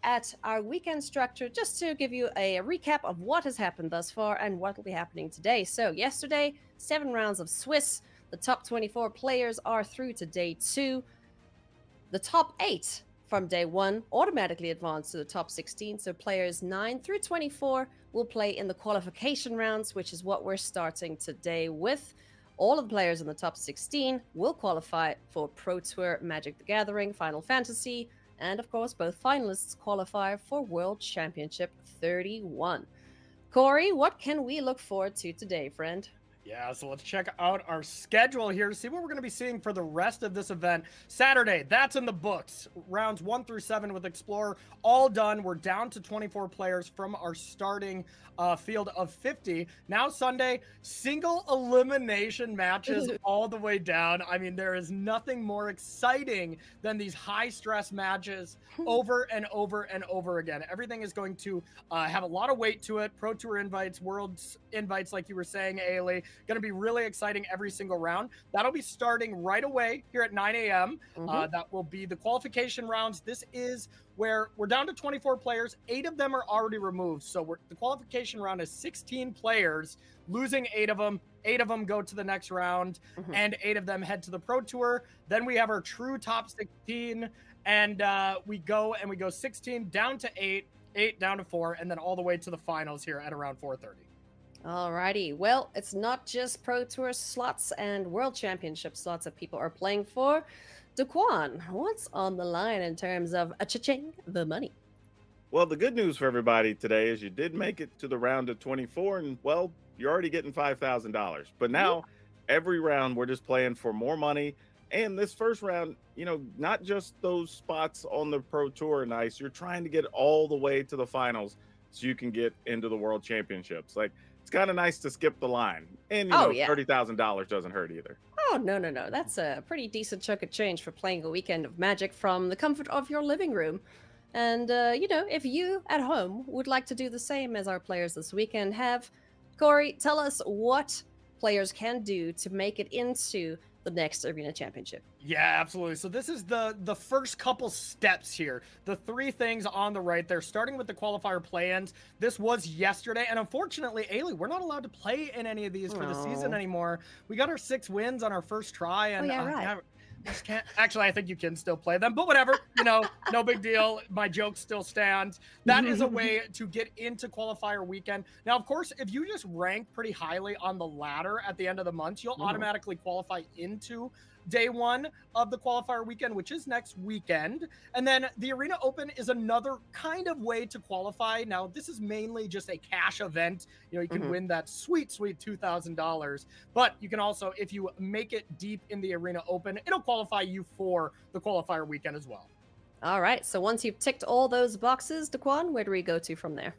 at our weekend structure just to give you a recap of what has happened thus far and what will be happening today. So, yesterday, 7 rounds of Swiss. The top 24 players are through to day 2. The top 8 from day 1 automatically advance to the top 16. So, players 9 through 24 will play in the qualification rounds, which is what we're starting today with. All of the players in the top 16 will qualify for Pro Tour, Magic the Gathering, Final Fantasy, and of course, both finalists qualify for World Championship 31. Corey, what can we look forward to today, friend? Yeah, so let's check out our schedule here to see what we're going to be seeing for the rest of this event. Saturday, that's in the books. Rounds 1 through 7 with Explorer, all done. We're down to 24 players from our starting field of 50. Now Sunday, single elimination matches all the way down. I mean, there is nothing more exciting than these high-stress matches over and over and over again. Everything is going to have a lot of weight to it. Pro Tour invites, Worlds invites, like you were saying, Ailey. Going to be really exciting every single round. That'll be starting right away here at 9 a.m. That will be the qualification rounds. This is where we're down to 24 players. 8 of them are already removed. So the qualification round is 16 players, losing 8 of them. 8 of them go to the next round, and 8 of them head to the Pro Tour. Then we have our true top 16, and we go 16 down to 8, 8 down to 4, and then all the way to the finals here at around 4:30. Alrighty, well, it's not just Pro Tour slots and World Championship slots that people are playing for. Daquan, what's on the line in terms of cha-ching, the money? Well, the good news for everybody today is you did make it to the round of 24, and well, you're already getting $5,000. But now, every round, we're just playing for more money. And this first round, not just those spots on the Pro Tour are nice. You're trying to get all the way to the finals so you can get into the World Championships. Like, it's kind of nice to skip the line. And, $30,000 doesn't hurt either. Oh, no. That's a pretty decent chunk of change for playing a weekend of Magic from the comfort of your living room. And, if you at home would like to do the same as our players this weekend have, Corey, tell us what players can do to make it into the next Arena Championship. Yeah, absolutely. So this is the first couple steps here. The 3 things on the right there, starting with the qualifier play-ins. This was yesterday, and unfortunately, Ailey, we're not allowed to play in any of these for the season anymore. We got our 6 wins on our first try, and right. Actually, I think you can still play them, but whatever, no big deal. My jokes still stand. That is a way to get into qualifier weekend. Now, of course, if you just rank pretty highly on the ladder at the end of the month, you'll automatically qualify into day 1 of the qualifier weekend, which is next weekend. And then the Arena Open is another kind of way to qualify. Now, this is mainly just a cash event. You can win that sweet $2,000. But you can also, if you make it deep in the Arena Open, it'll qualify you for the qualifier weekend as well. All right. So once you've ticked all those boxes, Daquan, where do we go to from there?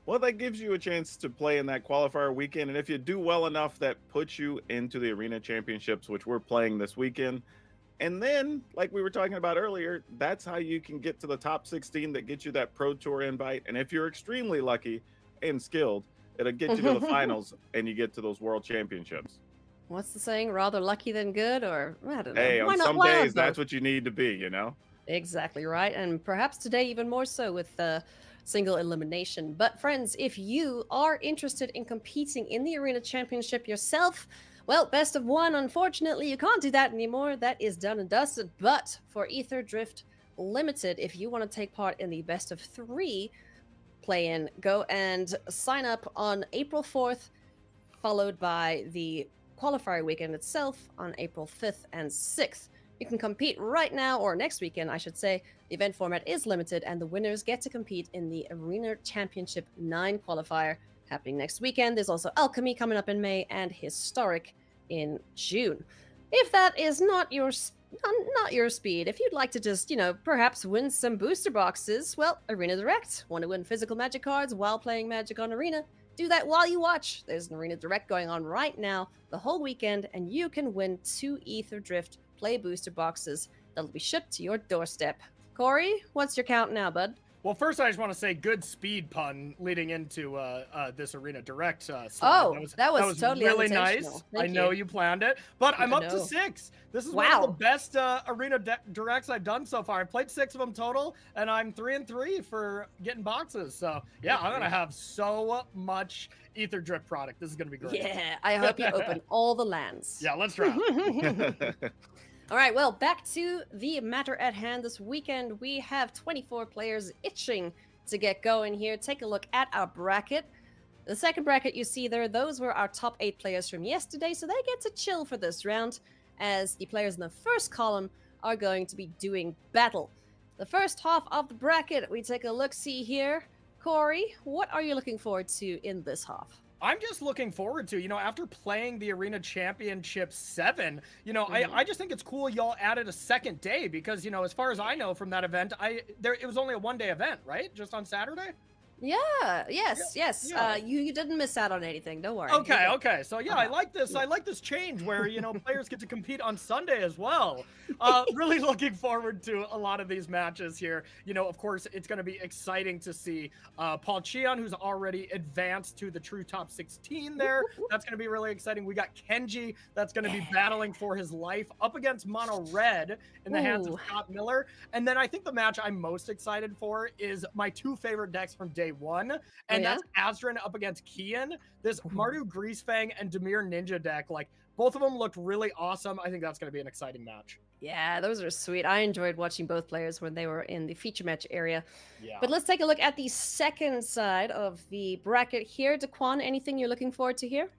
Well, that gives you a chance to play in that qualifier weekend. And if you do well enough, that puts you into the Arena Championships, which we're playing this weekend. And then, like we were talking about earlier, that's how you can get to the top 16 that gets you that Pro Tour invite. And if you're extremely lucky and skilled, it'll get you to the finals and you get to those World Championships. What's the saying? Rather lucky than good? Or, I don't know. Hey, on some days, that's what you need to be, Exactly right. And perhaps today even more so with single elimination. But friends, if you are interested in competing in the Arena Championship yourself, well, best of 1, unfortunately, you can't do that anymore. That is done and dusted. But for Ether Drift Limited, if you want to take part in the best of 3 play-in, go and sign up on April 4th, followed by the qualifier weekend itself on April 5th and 6th. You can compete right now, or next weekend, I should say. The event format is limited, and the winners get to compete in the Arena Championship 9 qualifier happening next weekend. There's also Alchemy coming up in May and Historic in June. If that is not your speed, if you'd like to just, perhaps win some booster boxes, well, Arena Direct. Want to win physical Magic cards while playing Magic on Arena? Do that while you watch. There's an Arena Direct going on right now the whole weekend, and you can win 2 Ether Drift Play booster boxes that'll be shipped to your doorstep. Corey, what's your count now, bud? Well, first I just want to say good speed pun leading into this Arena Direct story. Oh, that was totally really unintentional. nice. Thank I know you. you planned it, but I'm I up to know. 6. This is one of Wow. the best Arena Directs I've done so far. I've played 6 of them total, and I'm 3-3 for getting boxes. So yeah, I'm gonna have so much Ether Drift product. This is gonna be great. Yeah, I hope you open all the lands. Yeah, let's try. All right, well, back to the matter at hand. This weekend, we have 24 players itching to get going here. Take a look at our bracket. The second bracket you see there, those were our top 8 players from yesterday, so they get to chill for this round, as the players in the first column are going to be doing battle. The first half of the bracket, we take a look-see here. Corey, what are you looking forward to in this half? I'm just looking forward to, after playing the Arena Championship 7, I just think it's cool y'all added a second day because, as far as I know from that event, it was only a 1-day event, right? Just on Saturday? Yeah, yes. Yeah. You didn't miss out on anything. Don't worry. Okay. So yeah, I like this. I like this change where players get to compete on Sunday as well. Really looking forward to a lot of these matches here. Of course, it's going to be exciting to see Paul Cheon, who's already advanced to the true top 16 there. That's going to be really exciting. We got Kenji that's going to be battling for his life up against Mono Red in the hands of Scott Miller. And then I think the match I'm most excited for is my 2 favorite decks from day 1, and that's Azrin up against Kian. This Mardu Greasefang and Demir Ninja deck, like both of them looked really awesome. I think that's going to be an exciting match. Yeah, those are sweet. I enjoyed watching both players when they were in the feature match area. Yeah. But let's take a look at the second side of the bracket here. Daquan, anything you're looking forward to here?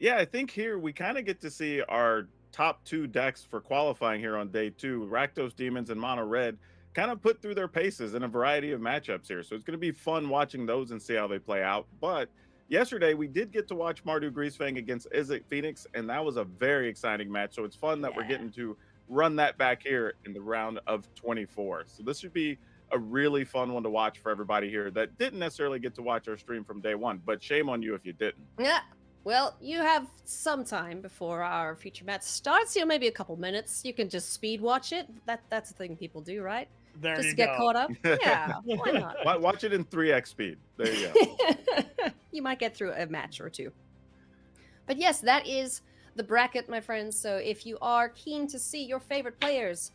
Yeah, I think here we kind of get to see our top 2 decks for qualifying here on day 2, Rakdos Demons and Mono Red, kind of put through their paces in a variety of matchups here. So it's going to be fun watching those and see how they play out. But yesterday we did get to watch Mardu Greasefang against Isaac Phoenix, and that was a very exciting match. So it's fun that we're getting to run that back here in the round of 24. So this should be a really fun one to watch for everybody here that didn't necessarily get to watch our stream from day 1, but shame on you if you didn't. Yeah. Well, you have some time before our feature match starts. Maybe a couple minutes. You can just speed watch it. That's the thing people do, right? There just you to get go. caught up. Yeah, why not? Watch it in 3x speed. There you go. You might get through a match or 2. But yes, that is the bracket, my friends. So if you are keen to see your favorite players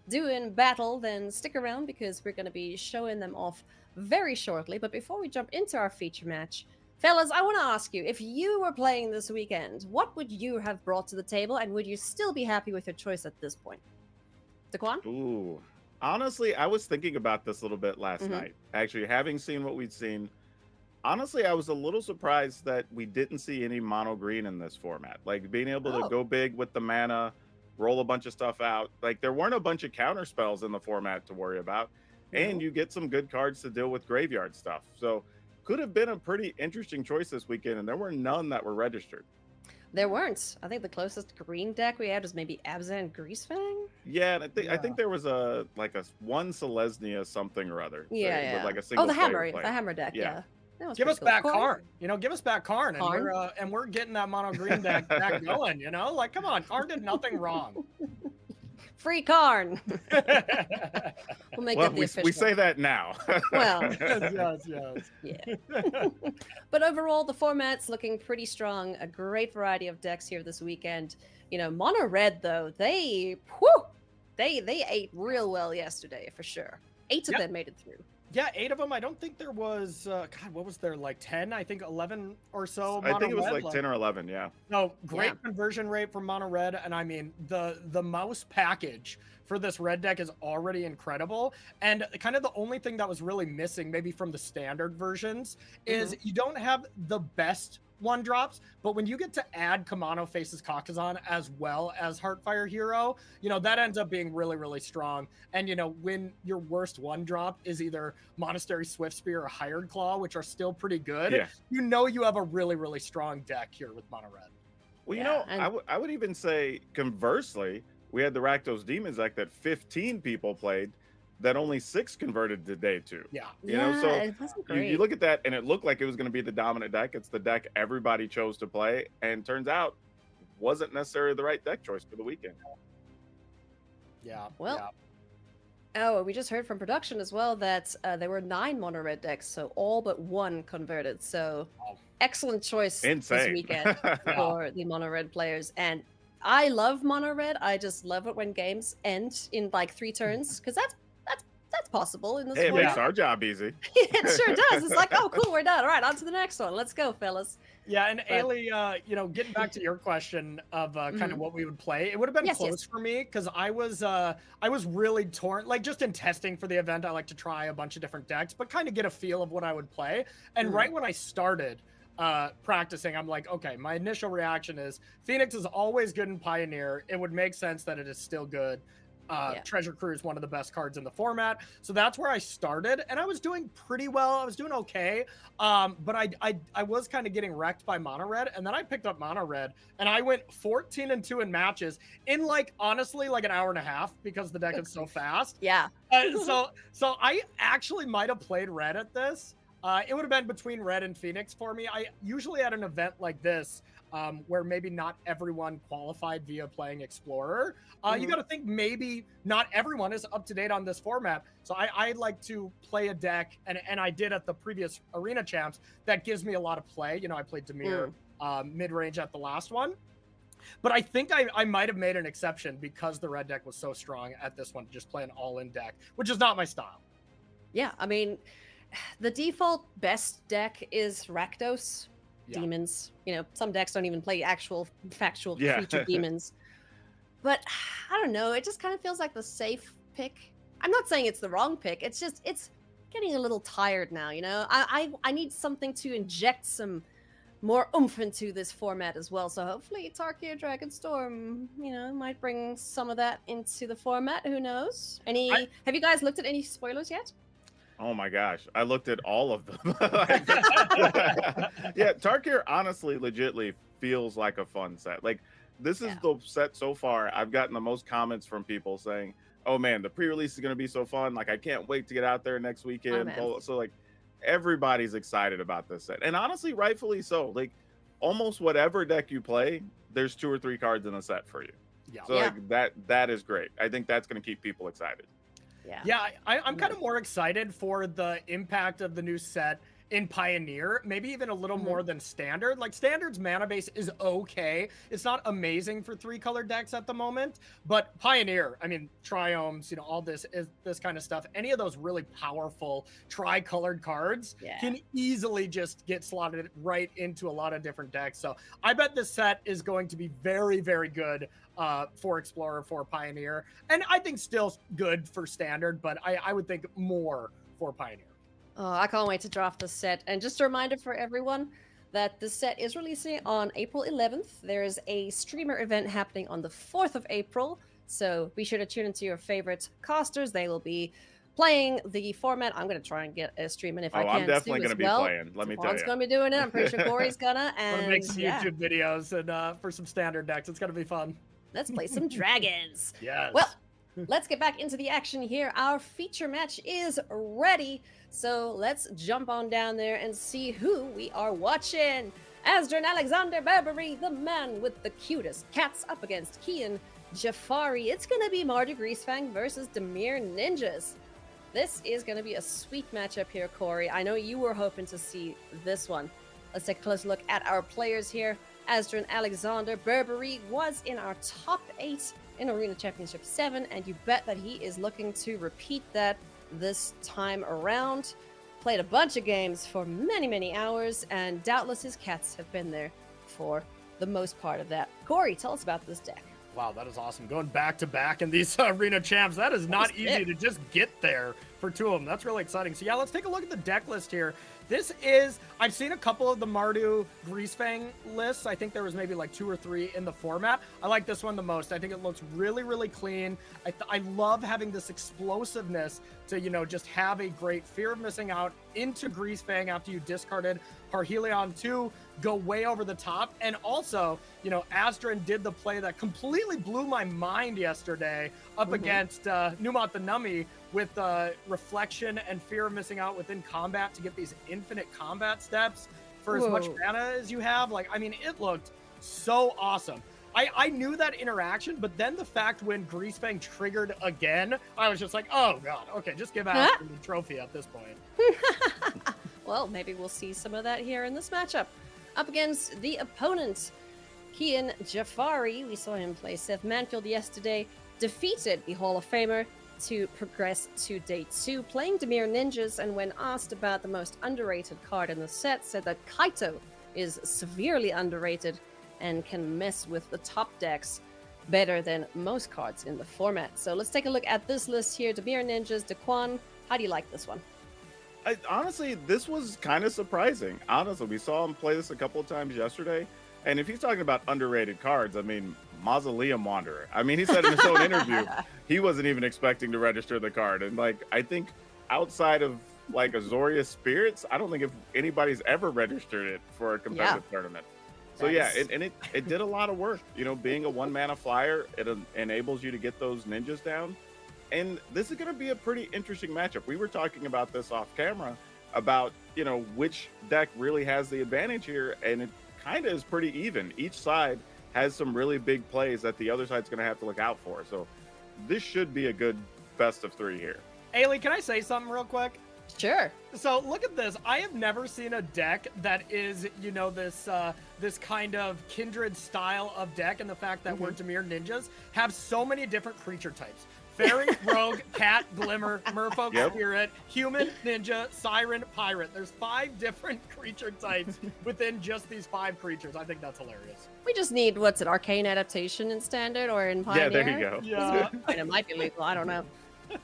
doing battle, then stick around because we're going to be showing them off very shortly. But before we jump into our feature match, fellas, I want to ask you, if you were playing this weekend, what would you have brought to the table, and would you still be happy with your choice at this point? Daquan? Ooh. Honestly, I was thinking about this a little bit last night. Actually, having seen what we'd seen, honestly, I was a little surprised that we didn't see any mono green in this format. Like being able to go big with the mana, roll a bunch of stuff out. Like there weren't a bunch of counter spells in the format to worry about. And you get some good cards to deal with graveyard stuff. So could have been a pretty interesting choice this weekend, and there were none that were registered. There weren't. I think the closest green deck we had was maybe Abzan Greasefang. Yeah, and I think there was a one Selesnya something or other. Yeah. With like a single the hammer deck. deck. Yeah. That was Give pretty us cool. back Corn? Karn. Give us back Karn, and we're getting that mono green deck back going. Like, come on, Karn did nothing wrong. Free Karn. We'll make that the official. We say that now. Well, yes. Yeah. But overall, the format's looking pretty strong. A great variety of decks here this weekend. Mono Red though, they ate real well yesterday for sure. 8 of them made it through. Yeah, 8 of them. I don't think there was, what was there, like 10? I think 11 or so. I think it was like 10 or 11, yeah. No, great conversion rate from Mono Red. And I mean, the mouse package for this red deck is already incredible. And kind of the only thing that was really missing, maybe from the standard versions, is you don't have the best 1-drops, but when you get to add Kamano Faces Kakazan as well as Heartfire Hero, that ends up being really, really strong. And, when your worst 1-drop is either Monastery Swift Spear or Hired Claw, which are still pretty good, you have a really, really strong deck here with Mono Red. Well, I would even say conversely, we had the Rakdos Demons deck that 15 people played, that only 6 converted to day 2. Yeah. So it wasn't great. you look at that and it looked like it was going to be the dominant deck. It's the deck everybody chose to play, and turns out wasn't necessarily the right deck choice for the weekend. Yeah. Well, Oh, we just heard from production as well that there were 9 mono red decks, so all but one converted. So Oh, excellent choice this Insane. weekend yeah. for the mono red players. And I love mono red. I just love it when games end in like 3 turns because that's possible in this Hey, it makes format. our job easy. It sure does. It's like, oh, cool, we're done. All right, on to the next one. Let's go, fellas. Yeah, and But Ailey, getting back to your question of kind of mhm. what we would play, it would have been Yes, close yes. for me because I was really torn. Like just in testing for the event, I like to try a bunch of different decks, but kind of get a feel of what I would play. And Mhm. right when I started practicing, I'm like, okay, my initial reaction is Phoenix is always good in Pioneer. It would make sense that it is still good. Yeah. Treasure Crew is one of the best cards in the format, so that's where I started, and I was doing pretty well. I was doing okay, but I was kind of getting wrecked by mono red, and then I picked up mono red, and I went 14-2 in matches in like honestly like an hour and a half because the deck is so fast. Yeah. So I actually might have played red at this. It would have been between red and Phoenix for me. I usually at an event like this, where maybe not everyone qualified via playing Explorer. You got to think maybe not everyone is up to date on this format. So I like to play a deck, and I did at the previous Arena Champs, that gives me a lot of play. I played Demir mid-range at the last one. But I think I might have made an exception because the red deck was so strong at this one to just play an all-in deck, which is not my style. Yeah, I mean, the default best deck is Rakdos. Yeah. Demons. Some decks don't even play actual factual Yeah. creature demons. But I don't know, it just kind of feels like the safe pick. I'm not saying it's the wrong pick. It's just it's getting a little tired now, I need something to inject some more oomph into this format as well. So hopefully Tarkir Dragonstorm, might bring some of that into the format. Who knows? Have you guys looked at any spoilers yet? Oh my gosh, I looked at all of them. Yeah, Tarkir honestly, legitly feels like a fun set. Like this is the set so far. I've gotten the most comments from people saying, "Oh man, the pre-release is gonna be so fun! Like I can't wait to get out there next weekend." man. So like everybody's excited about this set, and honestly, rightfully so. Like almost whatever deck you play, there's 2 or 3 cards in the set for you. Yeah. So like that is great. I think that's gonna keep people excited. Yeah, I'm kind of more excited for the impact of the new set in Pioneer, maybe even a little more than Standard. Like Standard's mana base is okay. It's not amazing for 3-color decks at the moment, but Pioneer, I mean, Triomes, all this kind of stuff. Any of those really powerful tri-colored cards can easily just get slotted right into a lot of different decks. So I bet this set is going to be very, very good for Explorer, for Pioneer, and I think still good for Standard, but I would think more for Pioneer. Oh, I can't wait to draft this set. And just a reminder for everyone that this set is releasing on April 11th. There is a streamer event happening on the 4th of April. So be sure to tune into your favorite casters. They will be playing the format. I'm going to try and get a stream in if I can. I'm definitely going to be playing. Let me tell you. going to be doing it. I'm pretty sure Corey's gonna. I'm And gonna make some YouTube videos and for some Standard decks. It's gonna be fun. Let's play some dragons. Yes. Well, let's get back into the action here. Our feature match is ready. So let's jump on down there and see who we are watching. Asdrun Alexander Barbary, the man with the cutest cats, up against Kian Jafari. It's going to be Mardu Greasefang versus Demir Ninjas. This is going to be a sweet matchup here, Corey. I know you were hoping to see this one. Let's take a close look at our players here. Asdrun Alexander Barbary was in our top 8 in Arena Championship 7, and you bet that he is looking to repeat that this time around. Played a bunch of games for many, many hours, and doubtless his cats have been there for the most part of that. Corey, tell us about this deck. Wow, that is awesome. Going back to back in these Arena Champs, that is not easy to just get there for 2 of them. That's really exciting. So yeah, let's take a look at the deck list here. This is, I've seen a couple of the Mardu Greasefang lists. I think there was maybe like 2 or 3 in the format. I like this one the most. I think it looks really, really clean. I love having this explosiveness to, just have a great Fear of Missing Out into Greasefang after you discarded Parhelion 2, go way over the top. And also, Asdrun did the play that completely blew my mind yesterday up against Numot the Nummy with Reflection and Fear of Missing Out within combat to get these infinite combat steps for as much mana as you have. Like, I mean, it looked so awesome. I knew that interaction, but then the fact when Greasefang triggered again, I was just like, oh god, okay, just give Asgren the trophy at this point. Well, maybe we'll see some of that here in this matchup. Up against the opponent, Kian Jafari. We saw him play Seth Manfield yesterday, defeated the Hall of Famer to progress to day 2, playing Demir Ninjas, and when asked about the most underrated card in the set, said that Kaito is severely underrated and can mess with the top decks better than most cards in the format. So let's take a look at this list here. Demir Ninjas, Daquan, how do you like this one? Honestly, this was kind of surprising. Honestly, we saw him play this a couple of times yesterday. And if he's talking about underrated cards, I mean, Mausoleum Wanderer. I mean, he said in his own interview, he wasn't even expecting to register the card. And like, I think outside of like Azorius Spirits, I don't think if anybody's ever registered it for a competitive tournament. So yeah, it did a lot of work. You know, being a 1-mana flyer, it enables you to get those ninjas down. And this is going to be a pretty interesting matchup. We were talking about this off camera about, you know, which deck really has the advantage here. And it kind of is pretty even. Each side has some really big plays that the other side's going to have to look out for. So this should be a good best of 3 here. Ailey, can I say something real quick? Sure. So look at this. I have never seen a deck that is, you know, this kind of kindred style of deck, and the fact that we're Demir Ninjas have so many different creature types. Fairy, Rogue, Cat, Glimmer, Merfolk, Spirit, Human, Ninja, Siren, Pirate. There's 5 different creature types within just these 5 creatures. I think that's hilarious. We just need, what's it, Arcane Adaptation in Standard or in Pioneer? Yeah, there you go. Yeah. It might be legal, I don't know.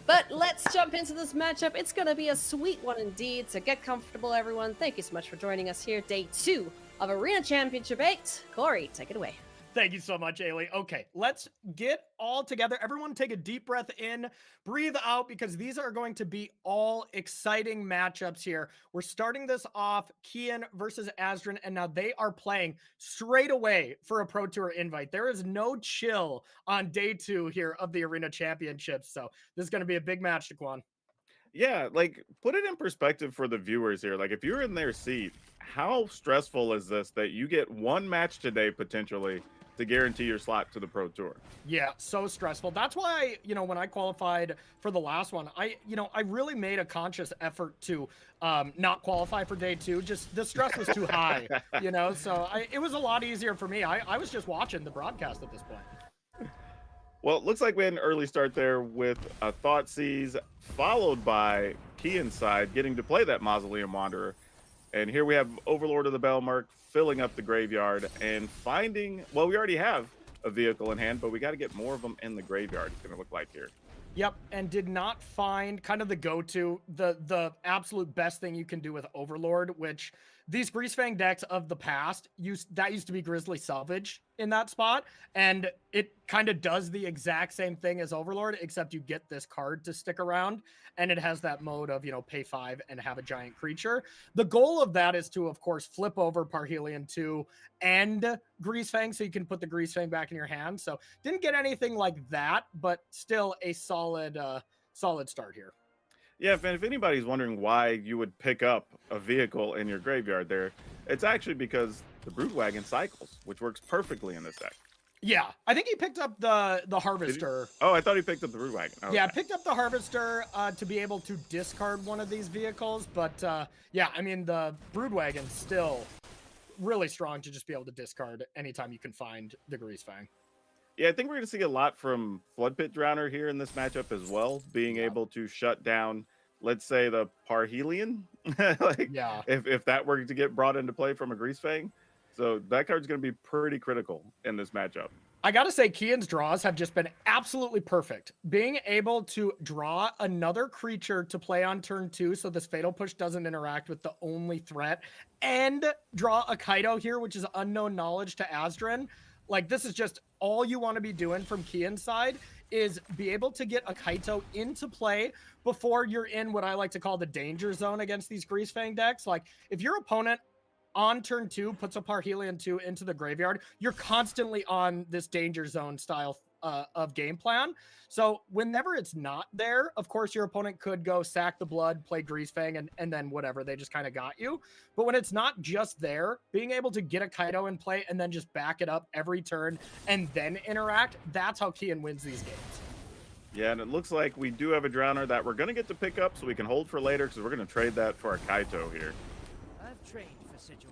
But let's jump into this matchup. It's going to be a sweet one indeed. So get comfortable, everyone. Thank you so much for joining us here. Day 2 of Arena Championship 8. Corey, take it away. Thank you so much, Ailey. Okay, let's get all together. Everyone take a deep breath in, breathe out, because these are going to be all exciting matchups here. We're starting this off, Kian versus Asgren, and now they are playing straight away for a Pro Tour invite. There is no chill on day 2 here of the Arena Championships, so this is going to be a big match, Daquan. Yeah, like put it in perspective for the viewers here. Like if you're in their seat, how stressful is this that you get one match today potentially to guarantee your slot to the Pro Tour? Yeah, so stressful. That's why, you know, when I qualified for the last one, I really made a conscious effort to not qualify for day 2. Just the stress was too high, you know, so it was a lot easier for me. I was just watching the broadcast at this point. Well, it looks like we had an early start there with a Thoughtseize, followed by Kian's side getting to play that Mausoleum Wanderer. And here we have Overlord of the Belmark filling up the graveyard and finding, well, we already have a vehicle in hand, but we got to get more of them in the graveyard, it's going to look like here. Yep, and did not find kind of the go-to, the absolute best thing you can do with Overlord, which these Greasefang decks of the past used to be Grizzly Salvage in that spot, and it kind of does the exact same thing as Overlord, except you get this card to stick around, and it has that mode of, you know, pay 5 and have a giant creature. The goal of that is to, of course, flip over Parhelion 2 and Greasefang, so you can put the Greasefang back in your hand. So didn't get anything like that, but still a solid start here. Yeah, if anybody's wondering why you would pick up a vehicle in your graveyard there, it's actually because the Broodwagon cycles, which works perfectly in this deck. Yeah, I think he picked up the Harvester. Oh, I thought he picked up the Broodwagon. Oh, yeah, picked up the Harvester to be able to discard one of these vehicles. But yeah, I mean, the Broodwagon's still really strong to just be able to discard anytime you can find the Greasefang. Yeah, I think we're going to see a lot from Floodpit Drowner here in this matchup as well, being able to shut down, let's say, the Parhelion. If that were to get brought into play from a Greasefang. So that card's going to be pretty critical in this matchup. I got to say, Kian's draws have just been absolutely perfect. Being able to draw another creature to play on turn 2 so this Fatal Push doesn't interact with the only threat, and draw a Kaito here, which is unknown knowledge to Asgren. Like, this is just all you want to be doing from Kian's side, is be able to get a Kaito into play before you're in what I like to call the danger zone against these Greasefang decks. Like, if your opponent on turn 2 puts a Parhelion 2 into the graveyard, you're constantly on this danger zone style of game plan. So whenever it's not there, of course your opponent could go sack the blood, play Grease Fang, and then whatever, they just kind of got you. But when it's not just there, being able to get a Kaido in play and then just back it up every turn and then interact, that's how Kian wins these games. Yeah, and it looks like we do have a Drowner that we're going to get to pick up so we can hold for later because we're going to trade that for a Kaito here. I've trained for situations.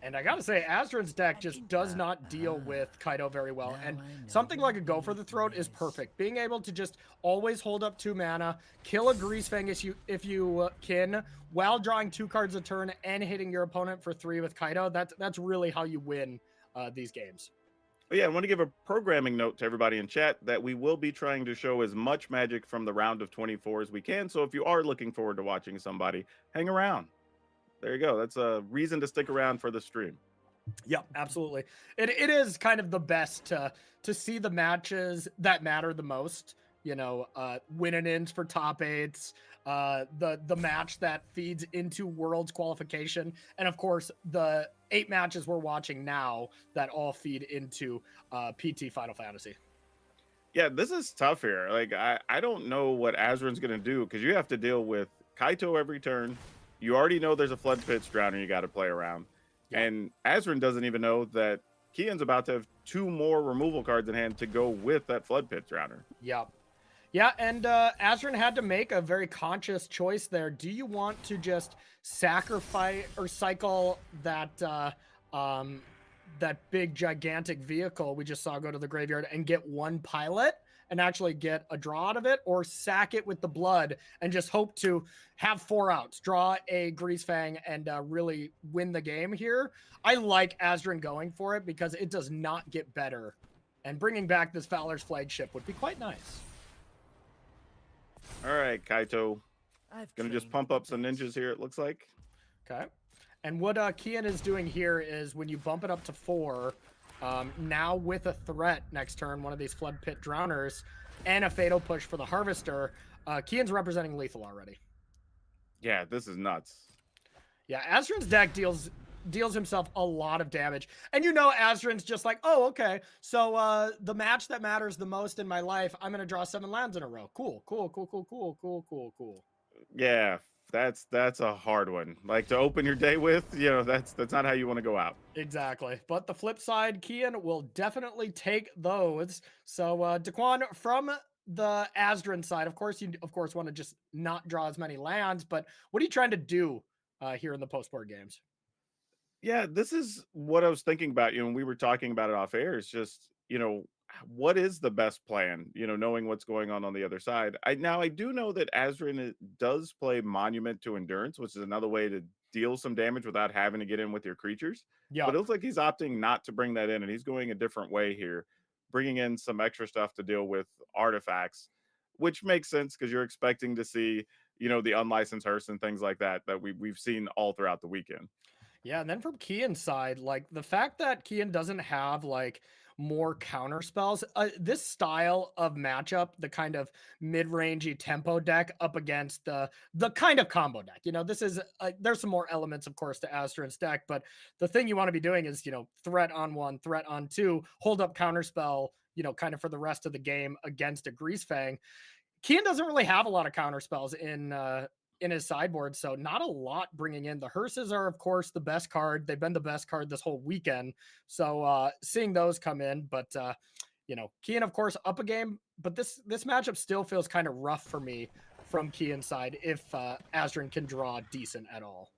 And I gotta say, Azrin's deck just does not deal with Kaido very well. And something like a Go for the Throat is perfect. Being able to just always hold up 2 mana, kill a Grease Fang if you can, while drawing 2 cards a turn and hitting your opponent for 3 with Kaido, that's really how you win these games. But yeah, I want to give a programming note to everybody in chat that we will be trying to show as much magic from the round of 24 as we can. So if you are looking forward to watching somebody, hang around. There you go. That's a reason to stick around for the stream. Yep, absolutely. It is kind of the best to see the matches that matter the most. You know, win and ins for top 8s, the match that feeds into Worlds qualification, and of course the 8 matches we're watching now that all feed into PT Final Fantasy. Yeah, this is tough here. Like I don't know what Azrin's gonna do because you have to deal with Kaito every turn. You already know there's a Flood Pits Drowner you got to play around. Yeah. And Azrin doesn't even know that Kian's about to have 2 more removal cards in hand to go with that Flood Pits Drowner. Yep. Yeah, and Azrin had to make a very conscious choice there. Do you want to just sacrifice or cycle that that big gigantic vehicle we just saw go to the graveyard and get 1 pilot and actually get a draw out of it, or sack it with the blood and just hope to have 4 outs, draw a Grease Fang, and really win the game here? I like Azrin going for it because it does not get better. And bringing back this Valor's flagship would be quite nice. All right, Kaito. Gonna just pump up some ninjas here, it looks like. Okay. And what Kian is doing here is when you bump it up to 4, now with a threat next turn, one of these Flood Pit Drowners, and a Fatal Push for the Harvester, Kian's representing lethal already. Yeah, this is nuts. Yeah, Azrin's deck deals himself a lot of damage. And you know Azrin's just like, oh, okay, so the match that matters the most in my life, I'm going to draw 7 lands in a row. Cool. Yeah, that's a hard one. Like to open your day with, you know, that's not how you want to go out. Exactly. But the flip side, Kian will definitely take those. So Daquan, from the Azrin side, of course, you want to just not draw as many lands, but what are you trying to do here in the post-board games? Yeah, this is what I was thinking about, you know, when we were talking about it off air. It's just, you know, what is the best plan, you know, knowing what's going on the other side. I do know that Azrin does play Monument to Endurance, which is another way to deal some damage without having to get in with your creatures. Yeah. But it looks like he's opting not to bring that in, and he's going a different way here, bringing in some extra stuff to deal with artifacts, which makes sense because you're expecting to see, you know, the unlicensed hearse and things like that we've seen all throughout the weekend. Yeah, and then from Kian's side, like the fact that Kian doesn't have like more counter spells, this style of matchup, the kind of mid-rangey tempo deck up against the kind of combo deck, you know, this is there's some more elements, of course, to Azrin's deck, but the thing you want to be doing is, you know, threat on 1, threat on 2, hold up counter spell, you know, kind of for the rest of the game against a Grease Fang. Kian doesn't really have a lot of counter spells in his sideboard, so not a lot bringing in. The hearses are, of course, the best card. They've been the best card this whole weekend, so seeing those come in. But you know, Kian, of course, up a game, but this matchup still feels kind of rough for me from Kian's side if Azrin can draw decent at all.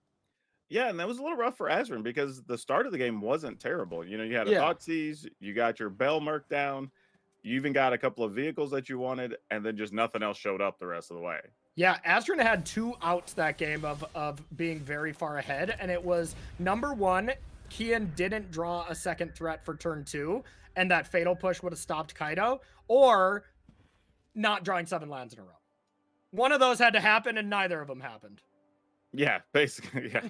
Yeah, and that was a little rough for Azrin because the start of the game wasn't terrible. You know, you had a Thoughtseize, you got your Bellmerk down, you even got a couple of vehicles that you wanted, and then just nothing else showed up the rest of the way. Yeah, Azrin had 2 outs that game of being very far ahead, and it was number 1, Kian didn't draw a second threat for turn 2, and that Fatal Push would have stopped Kaido, or not drawing 7 lands in a row. One of those had to happen, and neither of them happened. Yeah, basically, yeah.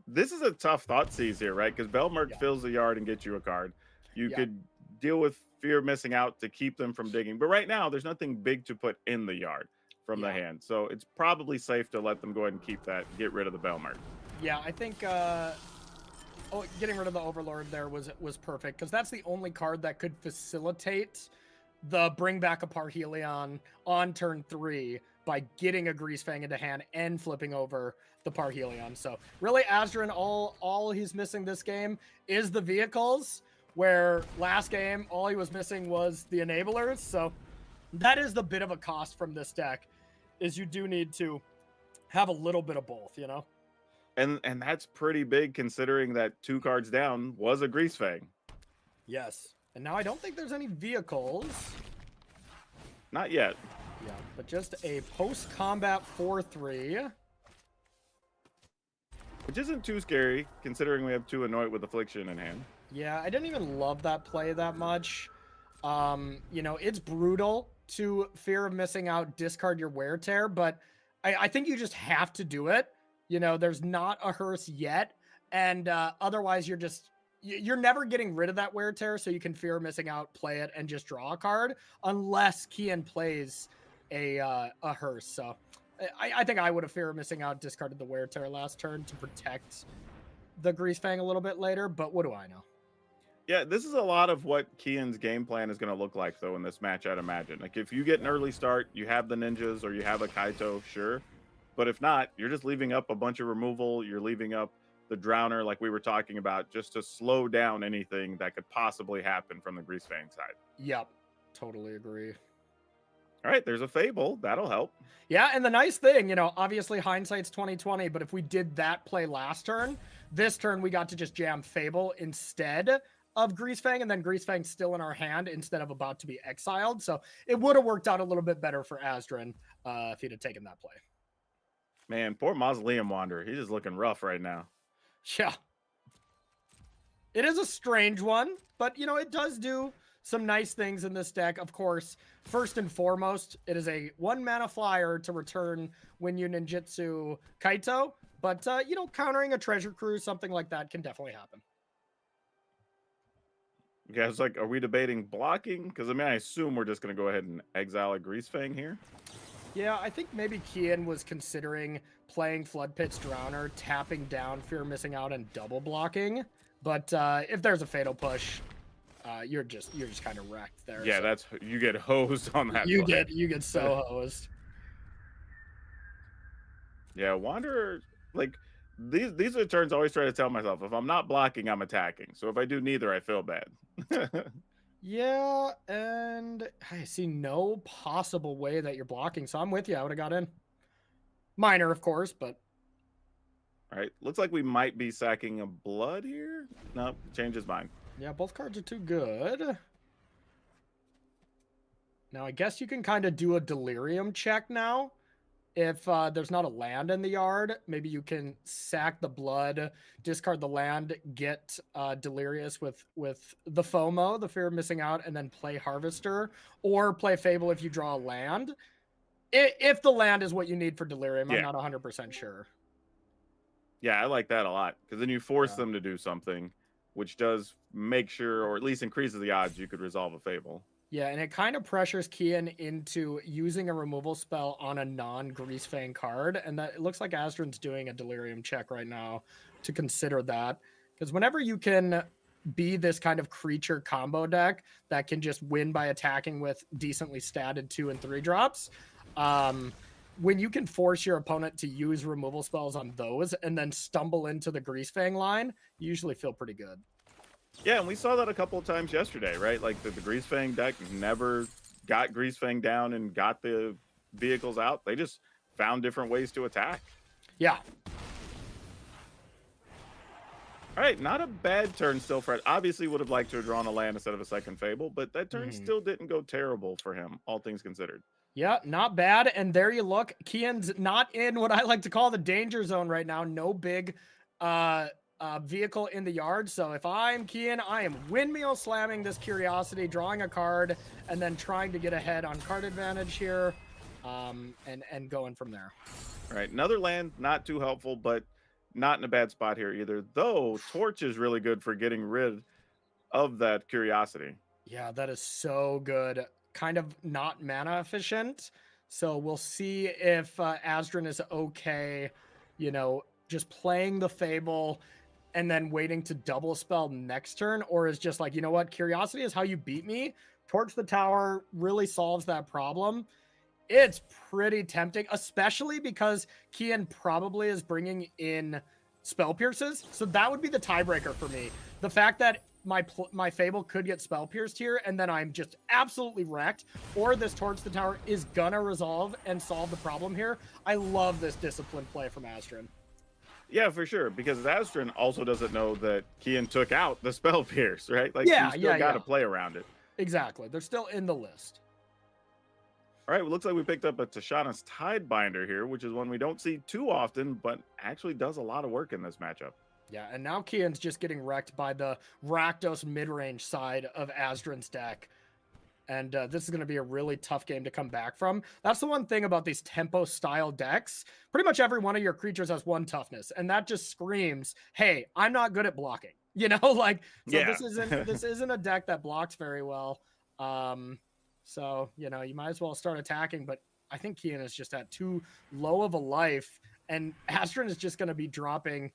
This is a tough Thoughtseize here, right? Because Bellmerk fills the yard and gets you a card. You could deal with fear of missing out to keep them from digging, but right now, there's nothing big to put in the yard from the hand, so it's probably safe to let them go ahead and keep that, get rid of the Bellmerk. Yeah, I think getting rid of the Overlord there was perfect, because that's the only card that could facilitate the bring back a Parhelion on turn 3 by getting a Grease Fang into hand and flipping over the Parhelion. So really, Azrin, all he's missing this game is the vehicles, where last game all he was missing was the enablers. So that is the bit of a cost from this deck, is you do need to have a little bit of both, you know? And that's pretty big considering that 2 cards down was a Grease Fang. Yes. And now I don't think there's any vehicles. Not yet. Yeah, but just a post-combat 4-3. Which isn't too scary considering we have 2 Anoint with Affliction in hand. Yeah, I didn't even love that play that much. You know, it's brutal to fear of missing out, discard your wear tear, but I think you just have to do it. You know, there's not a hearse yet, and otherwise you're never getting rid of that wear tear, so you can fear of missing out, play it, and just draw a card, unless Kian plays a hearse. So I think I would have fear of missing out, discarded the wear tear last turn to protect the Grease Fang a little bit later, but what do I know? Yeah, this is a lot of what Kian's game plan is going to look like, though, in this match, I'd imagine. Like, if you get an early start, you have the ninjas or you have a Kaito, sure. But if not, you're just leaving up a bunch of removal. You're leaving up the Drowner, like we were talking about, just to slow down anything that could possibly happen from the Grease Fang side. Yep, totally agree. All right, there's a Fable. That'll help. Yeah, and the nice thing, you know, obviously hindsight's 2020, but if we did that play last turn, this turn we got to just jam Fable instead of Grease Fang, and then Grease Fang's still in our hand instead of about to be exiled. So it would have worked out a little bit better for Azrin if he'd have taken that play. Man, poor Mausoleum Wanderer. He's just looking rough right now. Yeah. It is a strange one, but, you know, it does do some nice things in this deck. Of course, first and foremost, it is a 1-mana flyer to return when you ninjutsu Kaito, but, you know, countering a treasure cruise, something like that can definitely happen. You guys, like, are we debating blocking? Because, I mean, I assume we're just going to go ahead and exile a Grease Fang here. Yeah, I think maybe Kian was considering playing Flood Pit's Drowner, tapping down Fear of Missing Out, and double blocking. But if there's a Fatal Push, you're just kind of wrecked there. Yeah, so that's, you get hosed on that you play. get so hosed. Yeah, Wanderer, like, these are turns I always try to tell myself, if I'm not blocking, I'm attacking. So if I do neither, I feel bad. Yeah, and I see no possible way that you're blocking, so I'm with you. I would have got in. Minor, of course, but... All right, looks like we might be sacking a blood here. Nope, change his mind. Yeah, both cards are too good. Now, I guess you can kind of do a delirium check now. If there's not a land in the yard, maybe you can sack the blood, discard the land, get Delirious with the FOMO, the fear of missing out, and then play Harvester, or play Fable if you draw a land. If the land is what you need for Delirium, I'm not 100% sure. Yeah, I like that a lot, because then you force them to do something, which does make sure, or at least increases the odds you could resolve a Fable. Yeah, and it kind of pressures Kian into using a removal spell on a non-Grease Fang card, and that it looks like Azrin's doing a Delirium check right now to consider that. Because whenever you can be this kind of creature combo deck that can just win by attacking with decently statted 2 and 3 drops, when you can force your opponent to use removal spells on those and then stumble into the Grease Fang line, you usually feel pretty good. Yeah, and we saw that a couple of times yesterday, right? Like the Grease Fang deck never got Grease Fang down and got the vehicles out. They just found different ways to attack. Yeah. All right, not a bad turn still, Fred. Obviously would have liked to have drawn a land instead of a second Fable, but that turn still didn't go terrible for him, all things considered. Yeah, not bad. And there you look. Kian's not in what I like to call the danger zone right now. No big vehicle in the yard. So if I'm Kian, I am windmill slamming this Curiosity, drawing a card, and then trying to get ahead on card advantage here, and going from there. All right, another land, not too helpful, but not in a bad spot here either. Though Torch is really good for getting rid of that Curiosity. Yeah, that is so good. Kind of not mana efficient. So we'll see if Azrin is okay, you know, just playing the Fable and then waiting to double spell next turn, or is just like, you know what, Curiosity is how you beat me. Torch the Tower really solves that problem. It's pretty tempting, especially because Kian probably is bringing in Spell Pierces. So that would be the tiebreaker for me. The fact that my Fable could get Spell Pierced here, and then I'm just absolutely wrecked, or this Torch the Tower is gonna resolve and solve the problem here. I love this disciplined play from Astrid. Yeah, for sure. Because Astrid also doesn't know that Kian took out the Spell Pierce, right? Like, Yeah, you still yeah, got to yeah. play around it. Exactly. They're still in the list. All right, well, looks like we picked up a Tashana's Tidebinder here, which is one we don't see too often, but actually does a lot of work in this matchup. Yeah, and now Kian's just getting wrecked by the Rakdos mid-range side of Asdrin's deck. And this is going to be a really tough game to come back from. That's the one thing about these tempo-style decks. Pretty much every one of your creatures has one toughness, and that just screams, hey, I'm not good at blocking. You know, like, so Yeah. this isn't a deck that blocks very well. So, you know, you might as well start attacking, but I think Kian is just at too low of a life, and Astrid is just going to be dropping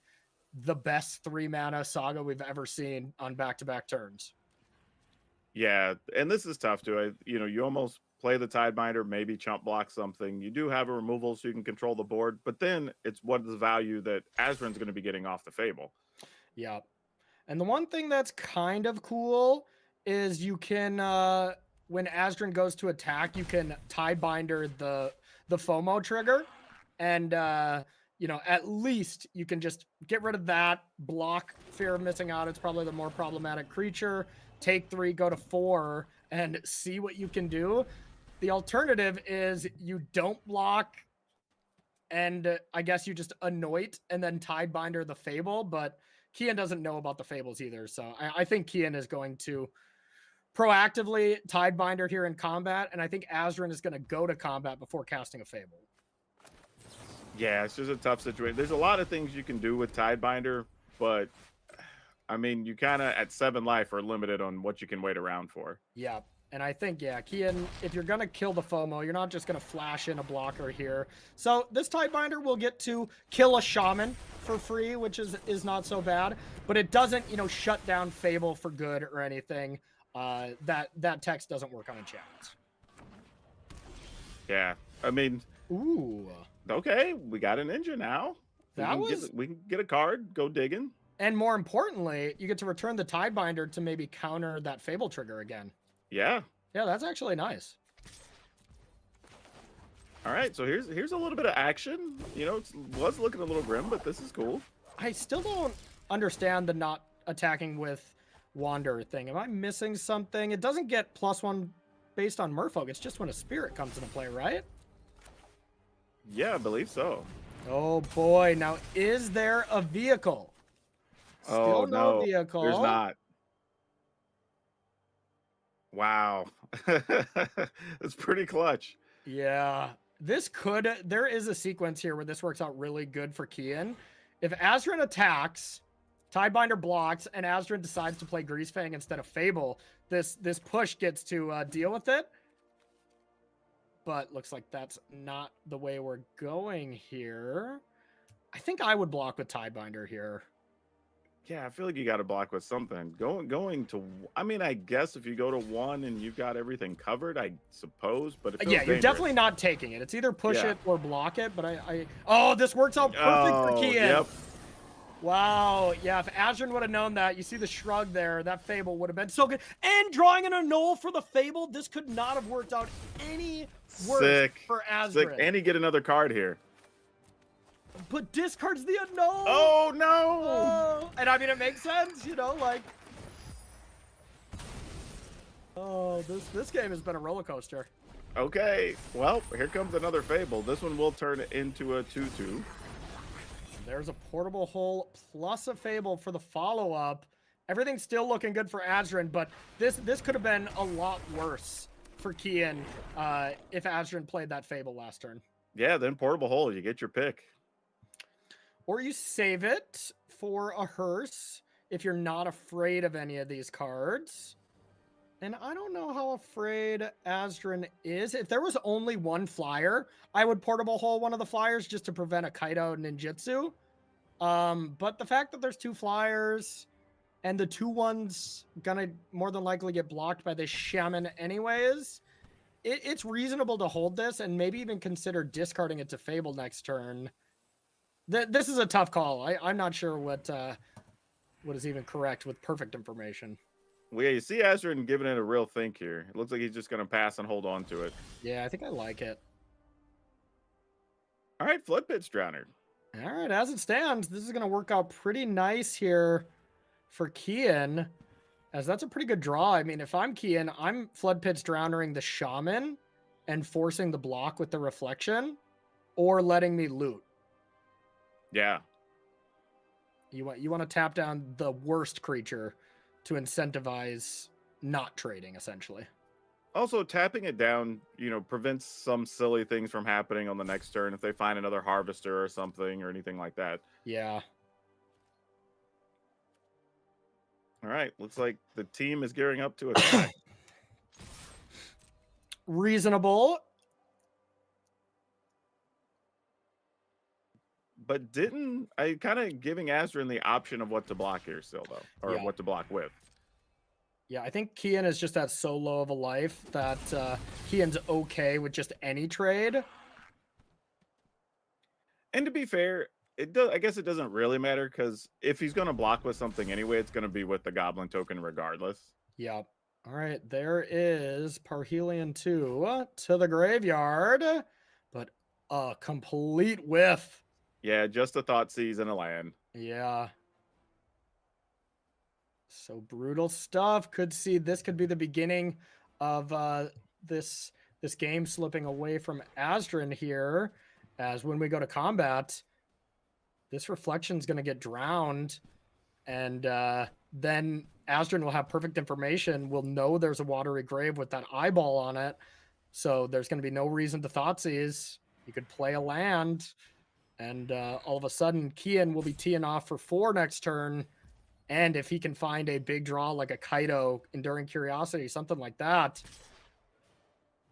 the best 3-mana Saga we've ever seen on back-to-back turns. Yeah, and this is tough too. You almost play the Tidebinder, maybe chump block something. You do have a removal so you can control the board, but then it's what is the value that Asrin's going to be getting off the Fable. Yeah. And the one thing that's kind of cool is you can, when Asdrin goes to attack, you can Tidebinder the FOMO trigger, and you know, at least you can just get rid of that, block Fear of Missing Out. It's probably the more problematic creature. Take 3, go to 4, and see what you can do. The alternative is you don't block, and I guess you just anoint and then Tidebinder the Fable, but Kian doesn't know about the Fables either, so I think Kian is going to proactively Tidebinder here in combat, and I think Asdrin is going to go to combat before casting a Fable. Yeah, it's just a tough situation. There's a lot of things you can do with Tidebinder, but I mean, you kind of at 7 life are limited on what you can wait around for. Yeah, and I think, yeah, Kian, if you're going to kill the FOMO, you're not just going to flash in a blocker here. So this Tidebinder will get to kill a Shaman for free, which is not so bad, but it doesn't, you know, shut down Fable for good or anything. That text doesn't work on enchantments. Yeah, I mean, Ooh. Okay, we got a ninja now. We can get a card, go digging. And more importantly, you get to return the Tidebinder to maybe counter that Fable trigger again. Yeah. Yeah, that's actually nice. All right, so here's a little bit of action. You know, it was looking a little grim, but this is cool. I still don't understand the not attacking with Wander thing. Am I missing something? It doesn't get +1 based on Merfolk. It's just when a spirit comes into play, right? Yeah, I believe so. Oh boy, now is there a vehicle? Still no vehicle. There's not. Wow. It's pretty clutch. Yeah. There is a sequence here where this works out really good for Kian. If Asdrin attacks, Tidebinder blocks, and Asdrin decides to play Greasefang instead of Fable, this push gets to deal with it. But looks like that's not the way we're going here. I think I would block with Tidebinder here. Yeah, I feel like you got to block with something. Going to, I mean, I guess if you go to 1 and you've got everything covered, I suppose. But it feels yeah, you're dangerous. definitely not taking it. It's either push it or block it. But oh, this works out perfect for Kian. Yep. Wow. Yeah, if Asdrin would have known that, you see the shrug there, that Fable would have been so good. And drawing an annul for the Fable, this could not have worked out any worse for Asdrin. Sick. And he get another card here. But discards the annul. Oh, no. Oh. And I mean, it makes sense, you know, like. Oh, this game has been a roller coaster. Okay. Well, here comes another Fable. This one will turn into a 2/2. There's a portable hole plus a Fable for the follow-up. Everything's still looking good for Asdrin, but this could have been a lot worse for Kian if Asdrin played that Fable last turn. Yeah, then portable hole. You get your pick. Or you save it for a hearse if you're not afraid of any of these cards. And I don't know how afraid Asdrin is. If there was only one flyer, I would portable hole one of the flyers just to prevent a Kaido ninjutsu. But the fact that there's 2 flyers and the 2/1's gonna more than likely get blocked by the shaman anyways, it's reasonable to hold this and maybe even consider discarding it to Fable next turn. This is a tough call. I'm not sure what is even correct with perfect information. Well, yeah, you see Azrin giving it a real think here. It looks like he's just going to pass and hold on to it. Yeah, I think I like it. All right, Flood Pit's Drowner. All right, as it stands, this is going to work out pretty nice here for Kian, as that's a pretty good draw. I mean, if I'm Kian, I'm Flood Pit's Drownering the Shaman and forcing the block with the Reflection, or letting me loot. Yeah. You want to tap down the worst creature to incentivize not trading, essentially. Also, tapping it down, prevents some silly things from happening on the next turn if they find another Harvester or something or anything like that. Yeah. All right, looks like the team is gearing up to attack. Reasonable. But didn't I kind of giving Azrin the option of what to block here still, though, or Yeah. what to block with? Yeah, I think Kian is just at so low of a life that Kian's okay with just any trade. And to be fair, I guess it doesn't really matter, because if he's going to block with something anyway, it's going to be with the Goblin token regardless. Yeah. All right, there is Parhelion 2 to the graveyard, but a complete whiff. Yeah, just a Thoughtseize and a land. Yeah. So brutal stuff. This could be the beginning of this game slipping away from Azrin here, as when we go to combat, this Reflection's going to get drowned, and then Azrin will have perfect information. We'll know there's a Watery Grave with that eyeball on it, so there's going to be no reason to Thoughtseize. You could play a land, and all of a sudden, Kian will be teeing off for 4 next turn. And if he can find a big draw like a Kaido, Enduring Curiosity, something like that.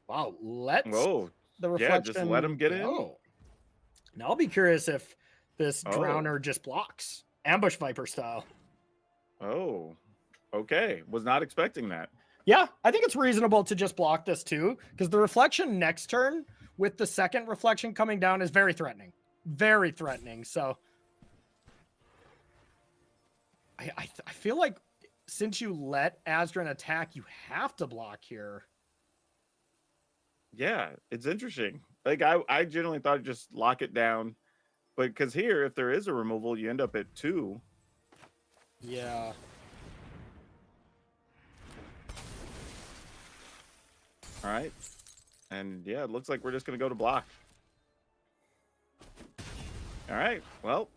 Wow, Whoa. The Reflection. Yeah, just let him get in. Now I'll be curious if this Drowner just blocks. Ambush Viper style. Oh, okay. Was not expecting that. Yeah, I think it's reasonable to just block this too, because the Reflection next turn with the second Reflection coming down is very threatening. Very threatening, so... I feel like since you let Azrin attack, you have to block here. Yeah, it's interesting. Like, I generally thought I'd just lock it down. But because here, if there is a removal, you end up at 2. Yeah. All right. And yeah, it looks like we're just going to go to block. All right. Well,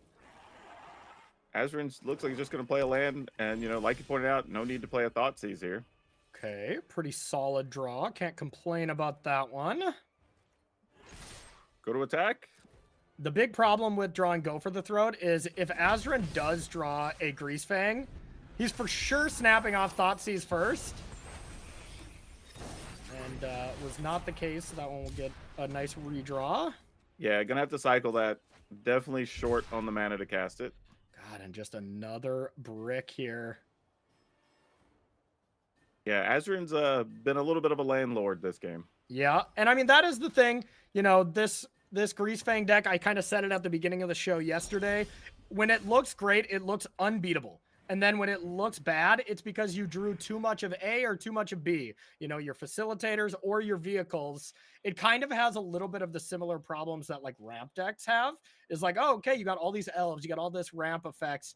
Azrin looks like he's just going to play a land. And, like you pointed out, no need to play a Thoughtseize here. Okay, pretty solid draw. Can't complain about that one. Go to attack. The big problem with drawing Go for the Throat is if Azrin does draw a Greasefang, he's for sure snapping off Thoughtseize first. And was not the case. So that one will get a nice redraw. Yeah, going to have to cycle that. Definitely short on the mana to cast it. God, and just another brick here. Yeah, Azrin's been a little bit of a landlord this game. Yeah, and I mean, that is the thing. This Greasefang deck, I kind of said it at the beginning of the show yesterday. When it looks great, it looks unbeatable. And then when it looks bad, it's because you drew too much of A or too much of B. Your facilitators or your vehicles. It kind of has a little bit of the similar problems that like ramp decks have. Is like, oh, okay, you got all these elves, you got all this ramp effects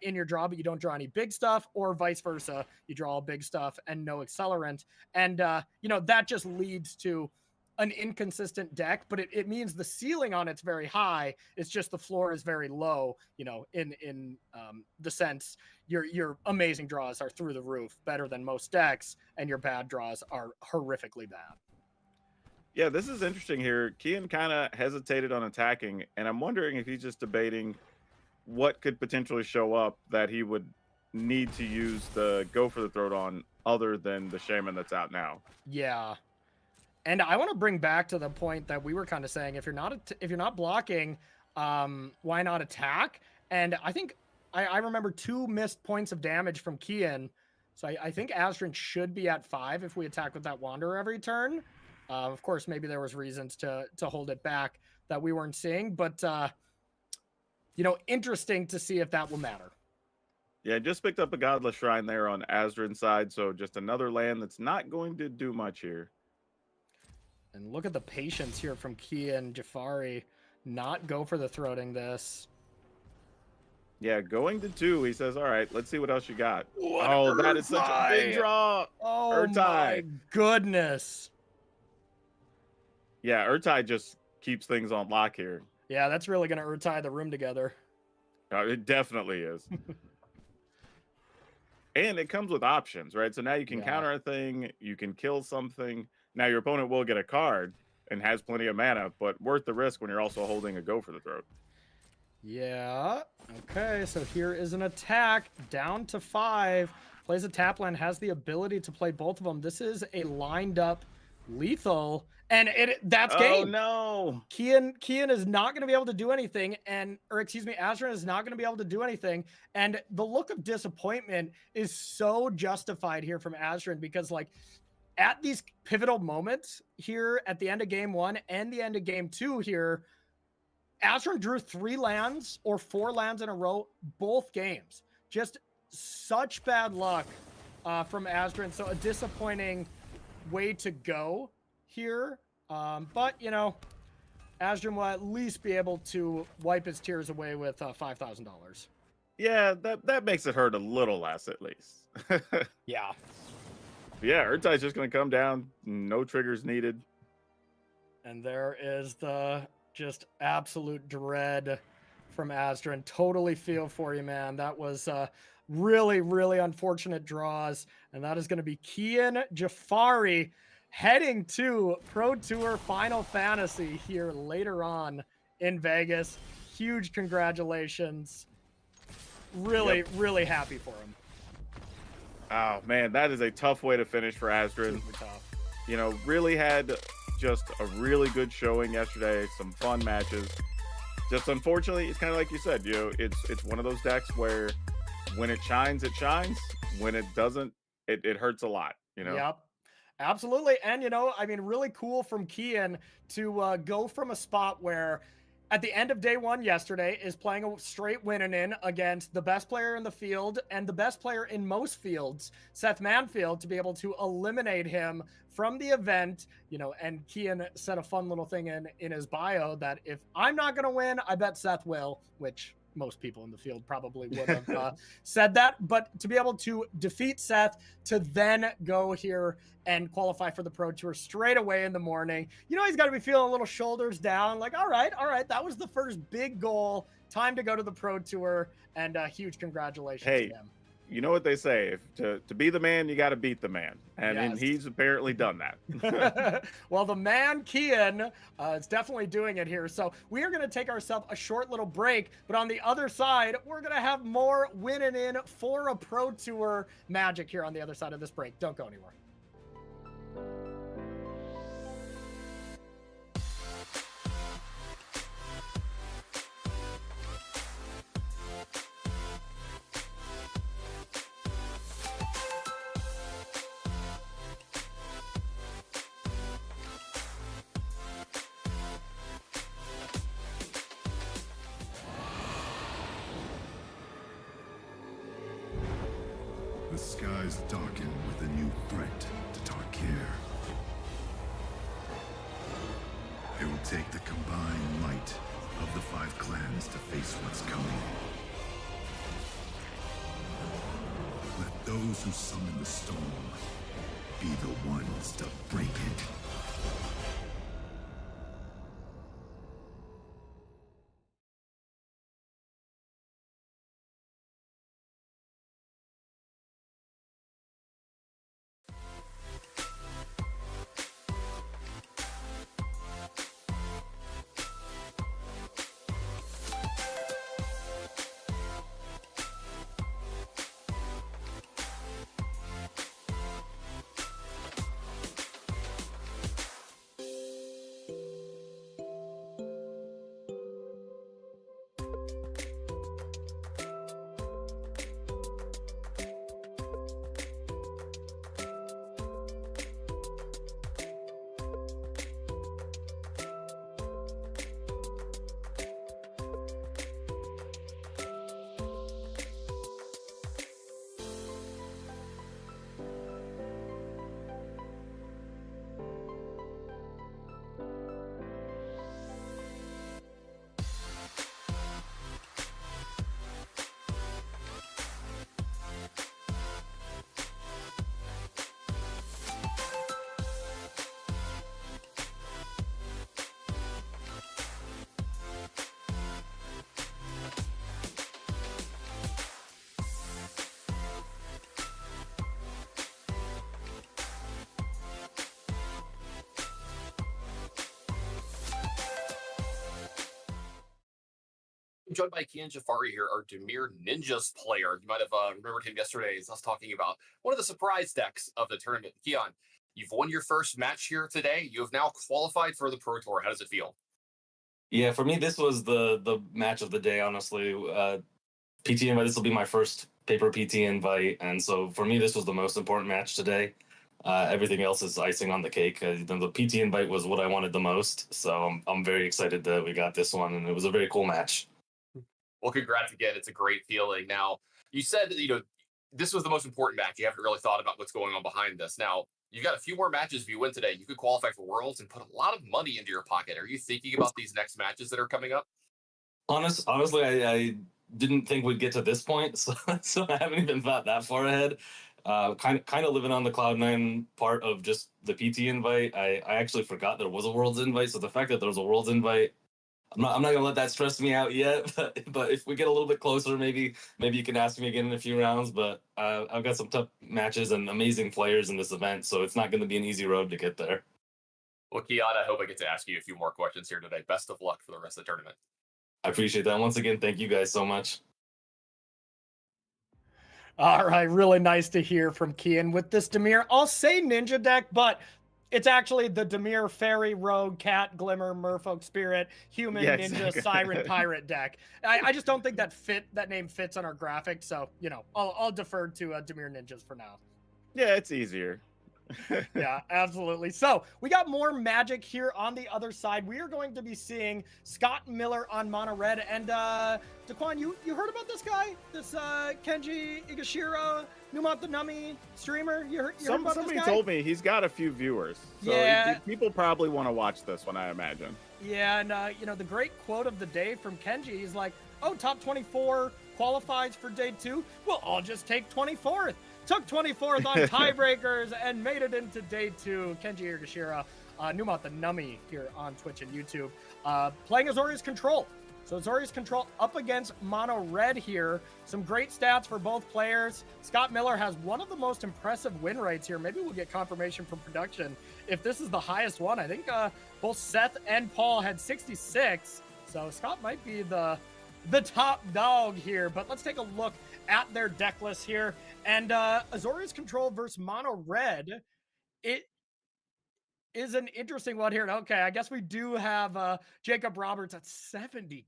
in your draw, but you don't draw any big stuff, or vice versa. You draw all big stuff and no accelerant. And, that just leads to an inconsistent deck, but it means the ceiling on it's very high. It's just the floor is very low, in the sense your amazing draws are through the roof, better than most decks, and your bad draws are horrifically bad. Yeah, this is interesting here. Kian kind of hesitated on attacking, and I'm wondering if he's just debating what could potentially show up that he would need to use the Go for the Throat on other than the Shaman that's out now. Yeah. And I want to bring back to the point that we were kind of saying, if you're not blocking, why not attack? And I think I remember 2 missed points of damage from Kian. So I think Azrin should be at 5 if we attack with that Wanderer every turn. Of course, maybe there was reasons to hold it back that we weren't seeing, but interesting to see if that will matter. Yeah, just picked up a Godless Shrine there on Azrin's side, so just another land that's not going to do much here. And look at the patience here from Kian Jafari. Not go for the throating this. Yeah, going to 2, he says, all right, let's see what else you got. What Oh, that is such a big draw. Oh Urtai. my goodness. Yeah, Urtai just keeps things on lock here. Yeah, that's really going to Urtai the room together. It definitely is. And it comes with options, right? So now you can counter a thing, you can kill something. Now your opponent will get a card and has plenty of mana, but worth the risk when you're also holding a Go for the Throat. Yeah. Okay, so here is an attack down to 5. Plays a tap land, has the ability to play both of them. This is a lined up lethal, and that's game. Oh no. Kian is not going to be able to do anything, Azrin is not going to be able to do anything. And the look of disappointment is so justified here from Azrin because, like, at these pivotal moments here at the end of game 1 and the end of game 2 here, Azrin drew 3 lands or 4 lands in a row, both games. Just such bad luck from Azrin. So a disappointing way to go here. But, Azrin will at least be able to wipe his tears away with $5,000. Yeah, that makes it hurt a little less at least. Yeah. Yeah, Urtai's just going to come down. No triggers needed. And there is the just absolute dread from Azrin. Totally feel for you, man. That was really, really unfortunate draws. And that is going to be Kian Jafari heading to Pro Tour Final Fantasy here later on in Vegas. Huge congratulations. Really, really happy for him. Oh, man, that is a tough way to finish for Azrin. Super tough. Really had just a really good showing yesterday. Some fun matches. Just unfortunately, it's kind of like you said, it's one of those decks where when it shines, it shines. When it doesn't, it hurts a lot, Yep. Absolutely. And, really cool from Kian to go from a spot where at the end of day 1 yesterday is playing a straight win in against the best player in the field and the best player in most fields, Seth Manfield, to be able to eliminate him from the event, and Kian said a fun little thing in his bio that if I'm not going to win, I bet Seth will, which most people in the field probably would have said that. But to be able to defeat Seth, to then go here and qualify for the Pro Tour straight away in the morning, he's got to be feeling a little shoulders down, like, all right, that was the first big goal. Time to go to the Pro Tour, and huge congratulations to him. You know what they say, to be the man, you got to beat the man. And he's apparently done that. Well, the man, Kian, is definitely doing it here. So we are going to take ourselves a short little break. But on the other side, we're going to have more winning in for a Pro Tour magic here on the other side of this break. Don't go anywhere. The skies darken with a new threat to Tarkir. It will take the combined might of the 5 clans to face what's coming. Let those who summon the storm be the ones to break it. joined by Kian Jafari here, our Demir Ninjas player. You might have remembered him yesterday as us talking about one of the surprise decks of the tournament. Kian, you've won your first match here today. You have now qualified for the Pro Tour. How does it feel? Yeah, for me, this was the match of the day. Honestly, PT invite. This will be my first paper PT invite, and so for me, this was the most important match today. Everything else is icing on the cake. The PT invite was what I wanted the most, so I'm very excited that we got this one, and it was a very cool match. Well, congrats again. It's a great feeling. Now, you said this was the most important match. You haven't really thought about what's going on behind this. Now, you've got a few more matches. If you win today, you could qualify for Worlds and put a lot of money into your pocket. Are you thinking about these next matches that are coming up? Honestly, I didn't think we'd get to this point, so I haven't even thought that far ahead. Kind of living on the Cloud9 part of just the PT invite. I actually forgot there was a Worlds invite, so the fact that there was a Worlds invite, I'm not gonna let that stress me out yet. But if we get a little bit closer, maybe you can ask me again in a few rounds. But I've got some tough matches and amazing players in this event, so it's not going to be an easy road to get there. Well, Kian, I hope I get to ask you a few more questions here today. Best of luck for the rest of the tournament. I appreciate that. Once again, thank you guys so much. All right, really nice to hear from Kian with this Demir. I'll say ninja deck, but it's actually the Demir Fairy, Rogue, Cat, Glimmer, Merfolk, Spirit, Human, Yeah, Ninja, exactly. Siren, Pirate deck. I just don't think that name fits on our graphic, so I'll defer to Demir Ninjas for now. Yeah, it's easier. Yeah, absolutely. So we got more magic here on the other side. We are going to be seeing Scott Miller on Mono Red. And Daquan, you heard about this guy? This Kenji Igashira, Numont the Nummy streamer? You heard about Somebody this guy? told me he's got a few viewers. So Yeah. people probably want to watch this one, I imagine. Yeah, and the great quote of the day from Kenji, he's like, oh, top 24 qualifies for day 2. Well, I'll just take 24th. Took 24th on tiebreakers and made it into day 2. Kenji Igashira, Numont the Nummy here on Twitch and YouTube, playing Azorius Control. So Azorius Control up against Mono Red here. Some great stats for both players. Scott Miller has one of the most impressive win rates here. Maybe we'll get confirmation from production if this is the highest one. I think both Seth and Paul had 66. So Scott might be the top dog here. But let's take a look at their deck list here. And Azorius Control versus Mono Red. It is an interesting one here. Okay, I guess we do have Jacob Roberts at 72%.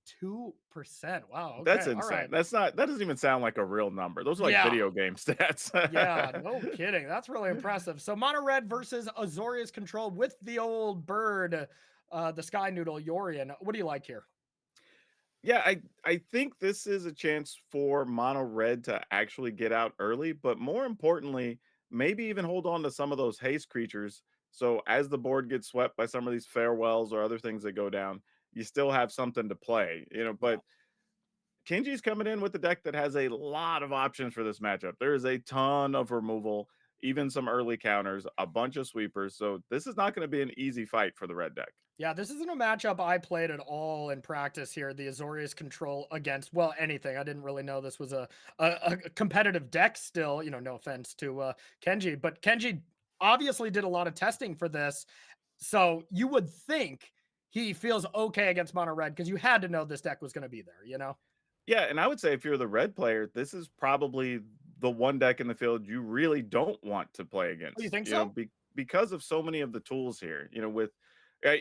Wow, okay, That's insane. all right. That doesn't even sound like a real number. Those are like video game stats. Yeah, no kidding. That's really impressive. So Mono Red versus Azorius Control with the old bird, the Sky Noodle Yorion. What do you like here? Yeah, I think this is a chance for Mono Red to actually get out early, but more importantly, maybe even hold on to some of those haste creatures. So as the board gets swept by some of these farewells or other things that go down, you still have something to play, But Kenji's coming in with a deck that has a lot of options for this matchup. There is a ton of removal, even some early counters, a bunch of sweepers. So this is not going to be an easy fight for the red deck. Yeah, this isn't a matchup I played at all in practice here. The Azorius Control against, well, anything. I didn't really know this was a competitive deck still, no offense to Kenji, but Kenji obviously did a lot of testing for this. So you would think he feels okay against Mono Red because you had to know this deck was going to be there, Yeah, and I would say if you're the red player, this is probably the one deck in the field you really don't want to play against. Oh, you think so? Because of so many of the tools here, with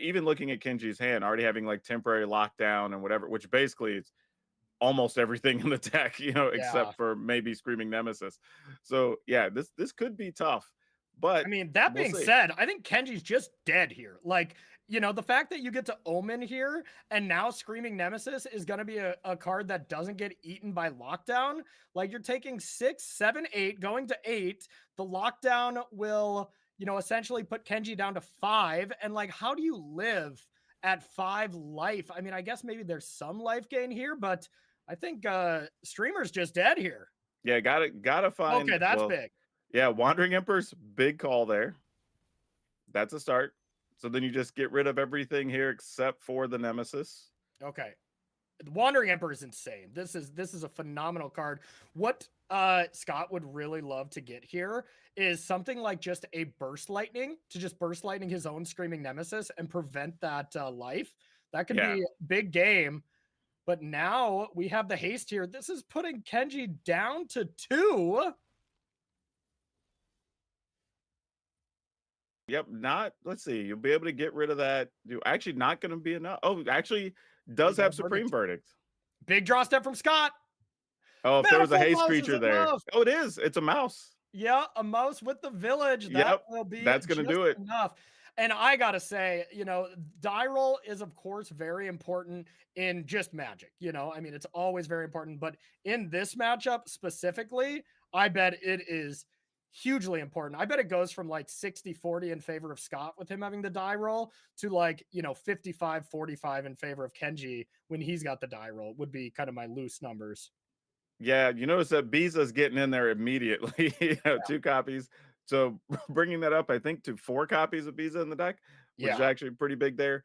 even looking at Kenji's hand, already having like temporary lockdown and whatever, which basically is almost everything in the deck, except for maybe Screaming Nemesis. So yeah, this could be tough. But I mean, that being said, I think Kenji's just dead here. Like, the fact that you get to Omen here and now Screaming Nemesis is going to be a card that doesn't get eaten by lockdown. Like, you're taking 6, 7, 8, going to 8. The lockdown will, essentially put Kenji down to 5. And like, how do you live at 5 life? I mean, I guess maybe there's some life gain here, but I think Streamer's just dead here. Yeah, gotta find. Okay, that's big. Yeah, Wandering Emperor's big call there. That's a start. So then you just get rid of everything here except for the Nemesis. Okay. The Wandering Emperor is insane. This is a phenomenal card. What Scott would really love to get here is something like just a Burst Lightning to just Burst Lightning his own Screaming Nemesis and prevent that life. That could be big game. But now we have the haste here. This is putting Kenji down to 2. Yep, not let's see. You'll be able to get rid of that. You actually not going to be enough. Oh, actually does We got a have Supreme verdict. Verdict. Big draw step from Scott. Oh, if there was a Manifold haste mouse is creature there. enough. Oh, it is. It's a mouse. Yeah, a mouse with the village. That Yep, will be that's going to just do it. enough. And I gotta say, die roll is of course very important in just Magic. I mean, it's always very important, but in this matchup specifically, I bet it is hugely important. I bet it goes from like 60-40 in favor of Scott with him having the die roll to like, 55-45 in favor of Kenji when he's got the die roll, would be kind of my loose numbers. Yeah, you notice that Biza's getting in there immediately. 2 copies. So bringing that up, I think, to 4 copies of Biza in the deck, which is Yeah. actually pretty big there.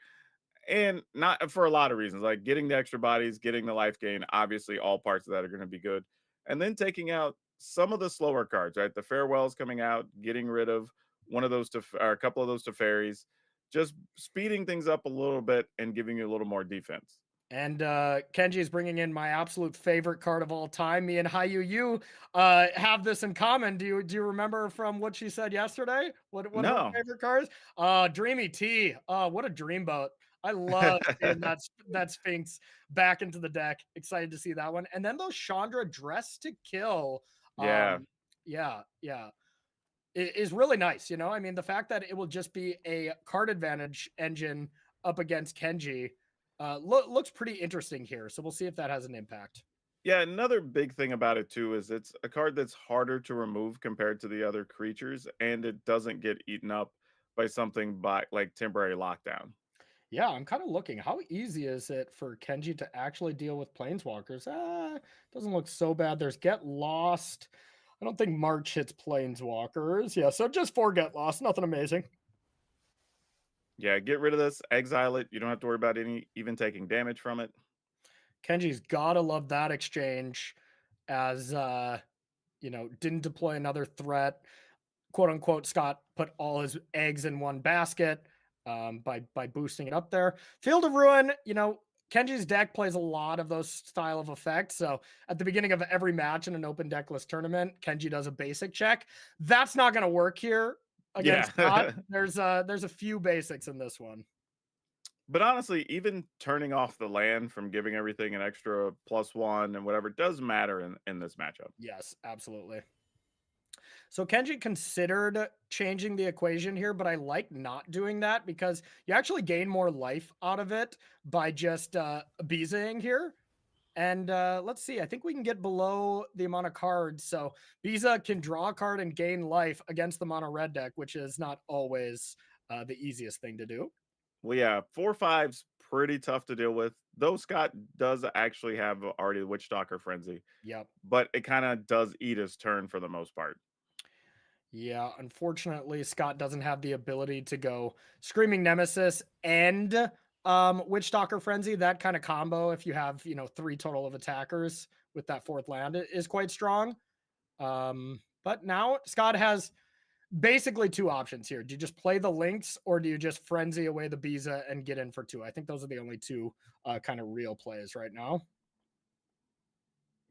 And not for a lot of reasons, like getting the extra bodies, getting the life gain. Obviously, all parts of that are going to be good. And then taking out some of the slower cards, right? The farewells coming out, getting rid of one of those or a couple of those Teferis, just speeding things up a little bit and giving you a little more defense. And Kenji is bringing in my absolute favorite card of all time. Me and Hayu, you have this in common. Do you remember from what she said yesterday? What her No. favorite cards? Dreamy T. What a dreamboat. I love seeing that Sphinx back into the deck. Excited to see that one. And then those Chandra Dress to Kill. Yeah. Yeah. Is really nice. I mean, the fact that it will just be a card advantage engine up against Kenji looks pretty interesting here. So we'll see if that has an impact. Yeah, another big thing about it too is it's a card that's harder to remove compared to the other creatures, and it doesn't get eaten up by something by like temporary lockdown. Yeah, I'm kind of looking. How easy is it for Kenji to actually deal with planeswalkers? Doesn't look so bad. There's Get Lost. I don't think March hits planeswalkers. Yeah, so just 4 Get Lost. Nothing amazing. Yeah, get rid of this, exile it. You don't have to worry about even taking damage from it. Kenji's gotta love that exchange as didn't deploy another threat. Quote unquote, Scott put all his eggs in one basket by boosting it up there. Field of Ruin, Kenji's deck plays a lot of those style of effects. So at the beginning of every match in an open deckless tournament, Kenji does a basic check. That's not going to work here against Scott. There's a few basics in this one. But honestly, even turning off the land from giving everything an extra +1 and whatever does matter in this matchup. Yes, absolutely. So Kenji considered changing the equation here, but I like not doing that because you actually gain more life out of it by just Bizaing here. And let's see, I think we can get below the amount of cards. So Biza can draw a card and gain life against the mono red deck, which is not always the easiest thing to do. Well, yeah, 4/5's pretty tough to deal with. Though Scott does actually have already the Witch Stalker Frenzy. Yep. But it kind of does eat his turn for the most part. Yeah, unfortunately, Scott doesn't have the ability to go Screaming Nemesis and Witch Stalker Frenzy. That kind of combo, if you have 3 total of attackers with that 4th land, is quite strong. But now Scott has basically 2 options here. Do you just play the Lynx or do you just Frenzy away the Biza and get in for 2? I think those are the only 2 kind of real plays right now.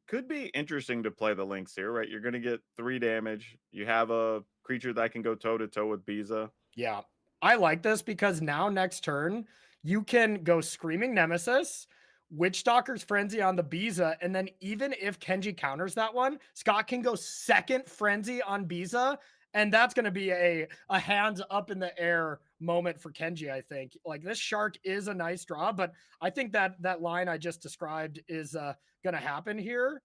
Could be interesting to play the Lynx here, right? You're going to get 3 damage. You have a creature that can go toe-to-toe with Biza. Yeah, I like this because now next turn, you can go Screaming Nemesis, Witch Stalker's Frenzy on the Biza, and then even if Kenji counters that one, Scott can go second Frenzy on Biza, and that's going to be a hands up in the air moment for Kenji, I think. Like, this Shark is a nice draw, but I think that line I just described is going to happen here,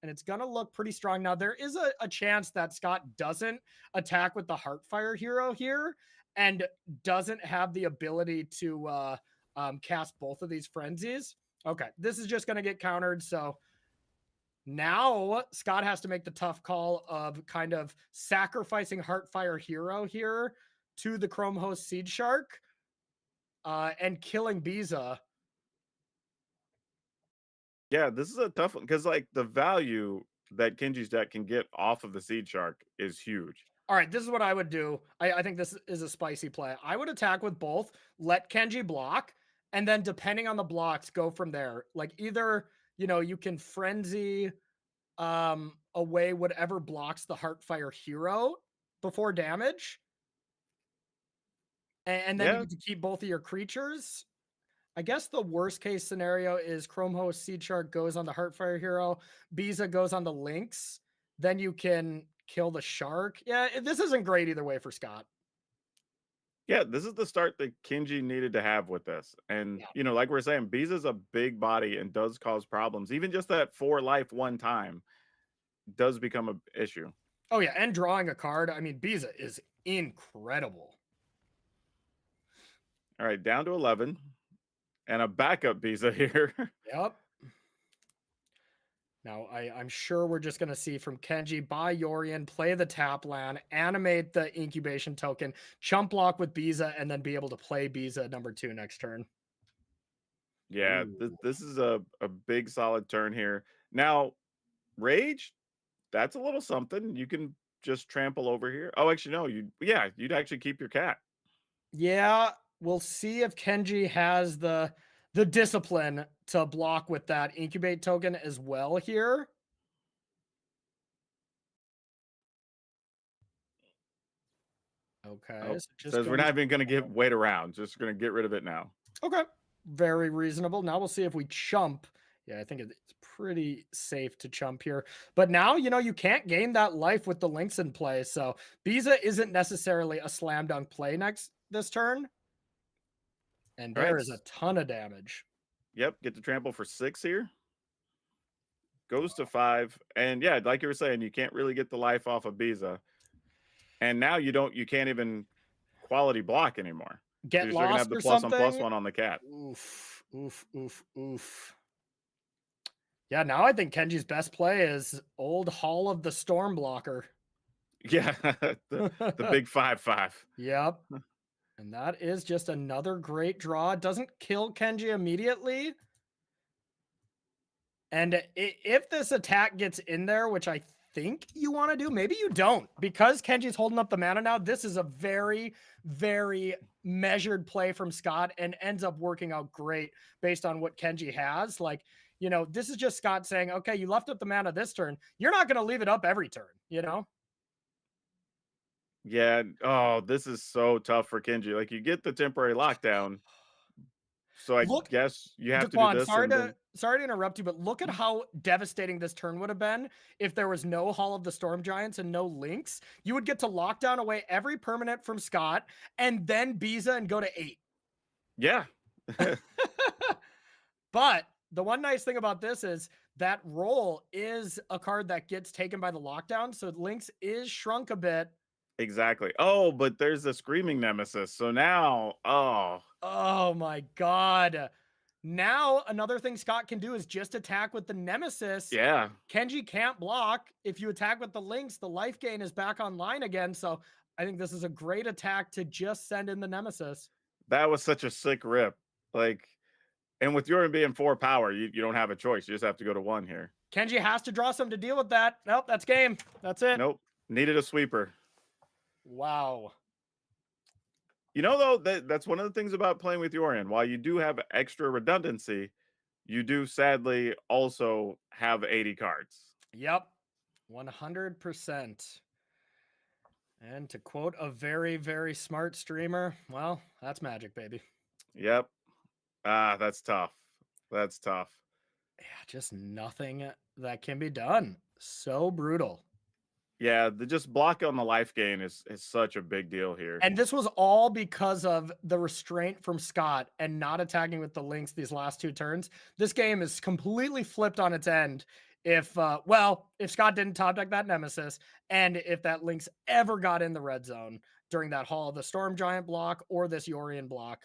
and it's going to look pretty strong. Now, there is a chance that Scott doesn't attack with the Heartfire hero here and doesn't have the ability to cast both of these frenzies. Okay, this is just going to get countered. So now Scott has to make the tough call of kind of sacrificing Heartfire hero here to the Chrome Host Seed Shark and killing Biza. Yeah, this is a tough one because like the value that Kenji's deck can get off of the Seed Shark is huge. All right, this is what I would do. I think this is a spicy play. I would attack with both, let Kenji block, and then depending on the blocks, go from there. Like either, you can frenzy away whatever blocks the Heartfire hero before damage. And then you Yeah, get to keep both of your creatures. I guess the worst case scenario is Chrome Host Seed Shark goes on the Heartfire hero, Biza goes on the Lynx, then you can kill the shark. Yeah, this isn't great either way for Scott. yeah, this is the start that Kenji needed to have with this. And, Yeah. like we're saying, Biza's a big body and does cause problems. Even just that 4 life one time does become an issue. Oh yeah, and drawing a card. I mean, Biza is incredible. All right, down to 11. And a backup Biza here. Yep. Now, I'm sure we're just going to see from Kenji, buy Yorion, play the tap land, animate the incubation token, chump block with Biza, and then be able to play Biza number 2 next turn. Yeah, Ooh. this is a big solid turn here. Now, Rage, that's a little something. You can just trample over here. Oh, actually, no, you'd actually keep your cat. Yeah, we'll see if Kenji has the discipline to block with that incubate token as well here. Okay, Oh, so just says we're goes not even going to wait around. Just going to get rid of it now. okay. Very reasonable. Now we'll see if we chump. Yeah, I think it's pretty safe to chump here. But now, you can't gain that life with the Lynx in play. So Biza isn't necessarily a slam dunk play this turn. And All there right. is a ton of damage. Yep, get to trample for 6 here. Goes to 5. And yeah, like you were saying, you can't really get the life off of Biza. And now you can't even quality block anymore. Get You're still gonna have lost the or +1/+1 something. on the cat. Oof, oof, oof, oof. Yeah, now I think Kenji's best play is old Hall of the Storm blocker. Yeah, the big 5/5. Yep. And that is just another great draw. It doesn't kill Kenji immediately. And if this attack gets in there, which I think you want to do, maybe you don't, because Kenji's holding up the mana now. This is a very, very measured play from Scott and ends up working out great based on what Kenji has. Like, this is just Scott saying, okay, you left up the mana this turn. You're not going to leave it up every turn, Yeah. Oh, this is so tough for Kenji. Like you get the temporary lockdown. So I Look, guess you have to do Daquan, this and then sorry to interrupt you, but look at how devastating this turn would have been if there was no Hall of the Storm Giants and no Lynx. You would get to lock down away every permanent from Scott and then Biza and go to 8. yeah. But the one nice thing about this is that roll is a card that gets taken by the lockdown. So Lynx is shrunk a bit. Exactly. Oh, but there's a screaming nemesis. So now, Oh my God. Now, another thing Scott can do is just attack with the Nemesis. yeah. Kenji can't block. If you attack with the Lynx, the life gain is back online again. So I think this is a great attack to just send in the Nemesis. That was such a sick rip. Like, and with Yorin being 4 power, you don't have a choice. You just have to go to 1 here. Kenji has to draw some to deal with that. Nope, that's game. That's it. Nope. Needed a sweeper. Wow. Though, that's one of the things about playing with Yorion. While you do have extra redundancy, you do sadly also have 80 cards. Yep. 100%. And to quote a very, very smart streamer, well, that's magic, baby. Yep. That's tough. That's tough. Yeah, just nothing that can be done. So brutal. Yeah, the just block on the life gain is such a big deal here. And this was all because of the restraint from Scott and not attacking with the Lynx these last 2 turns. This game is completely flipped on its end if Scott didn't top deck that Nemesis and if that Lynx ever got in the red zone during that Hall of the Storm Giant block or this Yorion block.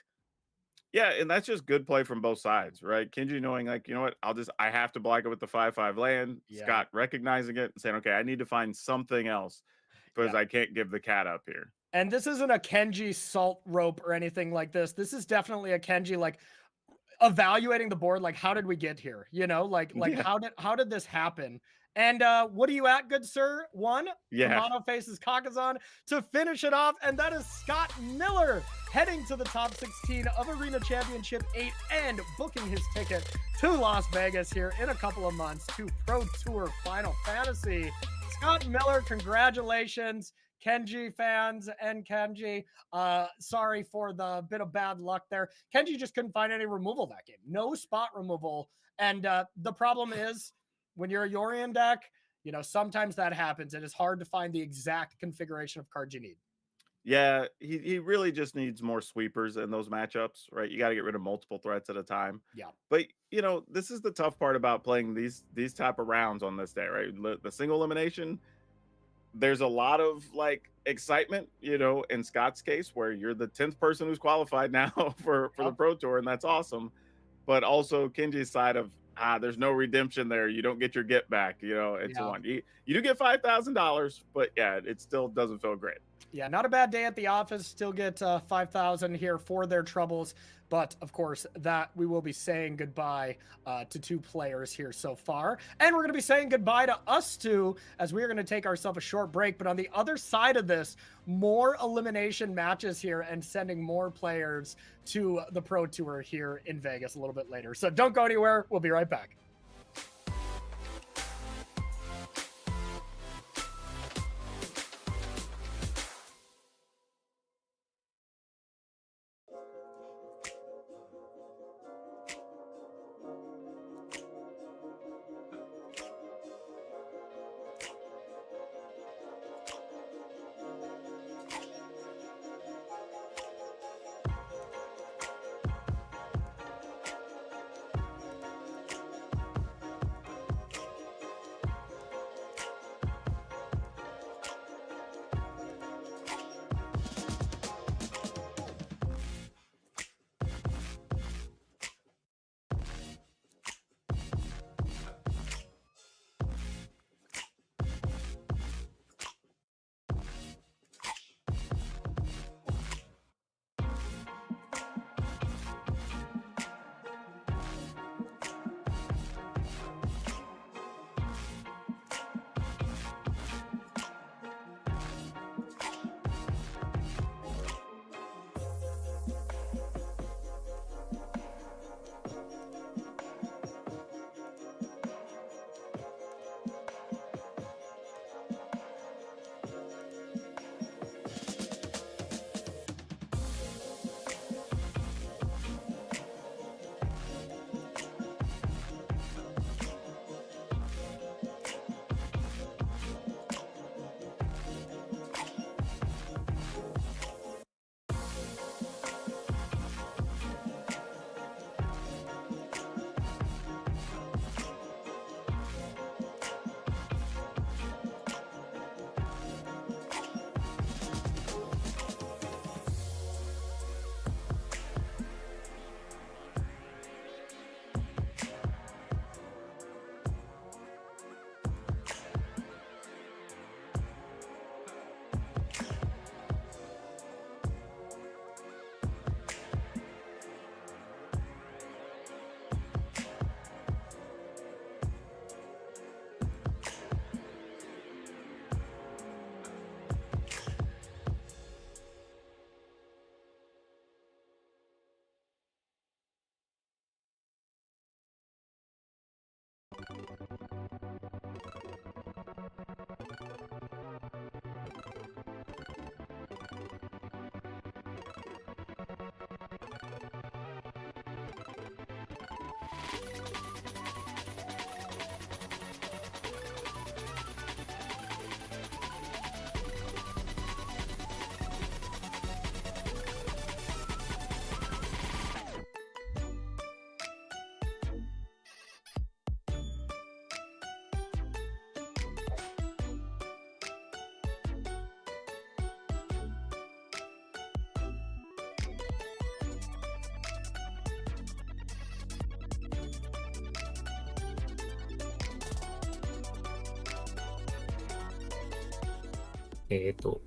Yeah, and that's just good play from both sides, right? Kenji knowing, like, you know what, I have to block it with the 5/5 land. Yeah. Scott recognizing it and saying, okay, I need to find something else because I can't give the cat up here. And this isn't a Kenji salt rope or anything like this. This is definitely a Kenji, like, evaluating the board, like how did we get here? You know, like Yeah. how did this happen? And what are you at, good sir? One, Yeah. Kamano faces Kakazan to finish it off, and that is Scott Miller heading to the top 16 of Arena Championship 8 and booking his ticket to Las Vegas here in a couple of months to Pro Tour Final Fantasy. Scott Miller, congratulations. Kenji fans and Kenji, sorry for the bit of bad luck there. Kenji just couldn't find any removal that game. No spot removal. And the problem is when you're a Yorion deck, you know, sometimes that happens. It is hard to find the exact configuration of cards you need. Yeah, he really just needs more sweepers in those matchups, right? You got to get rid of multiple threats at a time. Yeah. But you know, this is the tough part about playing these type of rounds on this day, right? The single elimination, there's a lot of like excitement, you know, in Scott's case, where you're the 10th person who's qualified now for the Pro Tour, and that's awesome. But also Kenji's side of there's no redemption there. You don't get your get back, you know, and so on. You do get $5,000, but yeah, it still doesn't feel great. Yeah, not a bad day at the office. Still get 5,000 here for their troubles. But of course, that we will be saying goodbye to 2 players here so far. And we're going to be saying goodbye to us 2 as we are going to take ourselves a short break. But on the other side of this, more elimination matches here and sending more players to the Pro Tour here in Vegas a little bit later. So don't go anywhere. We'll be right back.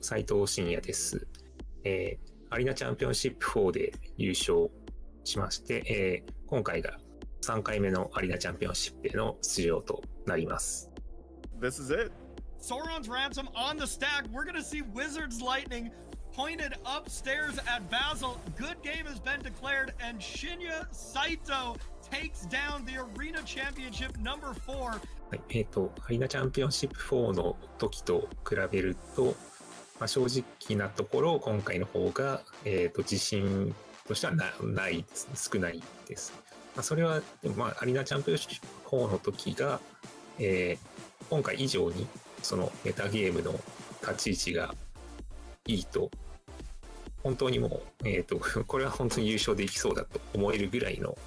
斉藤慎也です。アリーナチャンピオンシップ4で優勝しまして、今回が3回目のアリーナチャンピオンシップへの出場となります。This is it. Sauron's Ransom on the stack. We're going to see Wizards Lightning pointed upstairs at Basel. Good game has been declared, and Shinya Saito takes down the Arena Championship number 4. はい、アリーナチャンピオンシップ4の時と比べると、正直なところ今回の方が、自信としてはないです、少ないです。それは、アリーナチャンピオンシップ4の時が、今回以上にそのメタゲームの立ち位置がいいと、本当にもう、これは本当に優勝できそうだと思えるぐらいの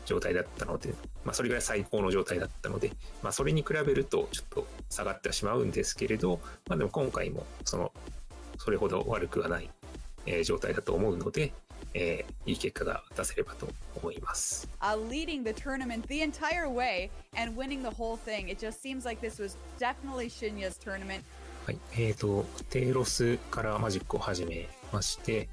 状態だったので、それぐらい最高の状態だったので、それに比べるとちょっと下がってはしまうんですけれど、でも今回もそれほど悪くはない、状態だと思うので、いい結果が出せればと思います。Leading the tournament the entire way and winning the whole thing. It just seems like this was definitely Shinya's tournament. はい、テイロスからマジックを始めまして、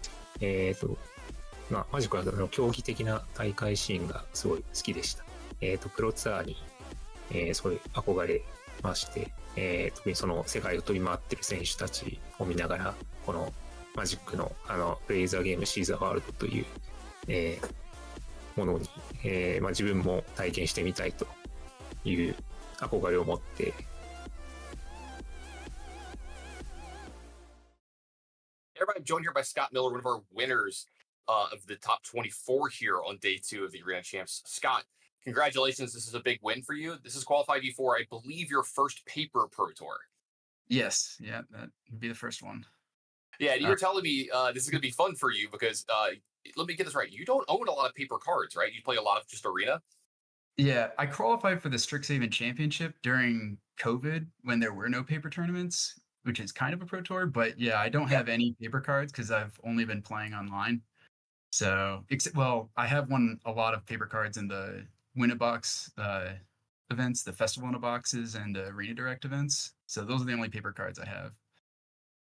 マジックは競技的な大会シーンがすごい好きでした。プロツアーに、すごい憧れまして、特にその世界を飛び回ってる選手たちを見ながら、このマジックのプレイザーゲームシーザーワールドという、ものに、自分も体験してみたいという憧れを持って、Everybody, I'm joined here by Scott Miller, one of our winners of the top 24 here on day 2 of the Arena Champs. Scott, congratulations. This is a big win for you. This is qualified you for, I believe, your first paper Pro Tour. Yes. Yeah, that would be the first one. Yeah, and you were telling me this is going to be fun for you because, let me get this right, you don't own a lot of paper cards, right? You play a lot of just Arena? Yeah, I qualified for the Strixhaven Championship during COVID when there were no paper tournaments, which is kind of a Pro Tour. But yeah, I don't have any paper cards because I've only been playing online. So, I have won a lot of paper cards in the Win-A-Box events, the Festival in a Boxes, and the Arena Direct events. So those are the only paper cards I have.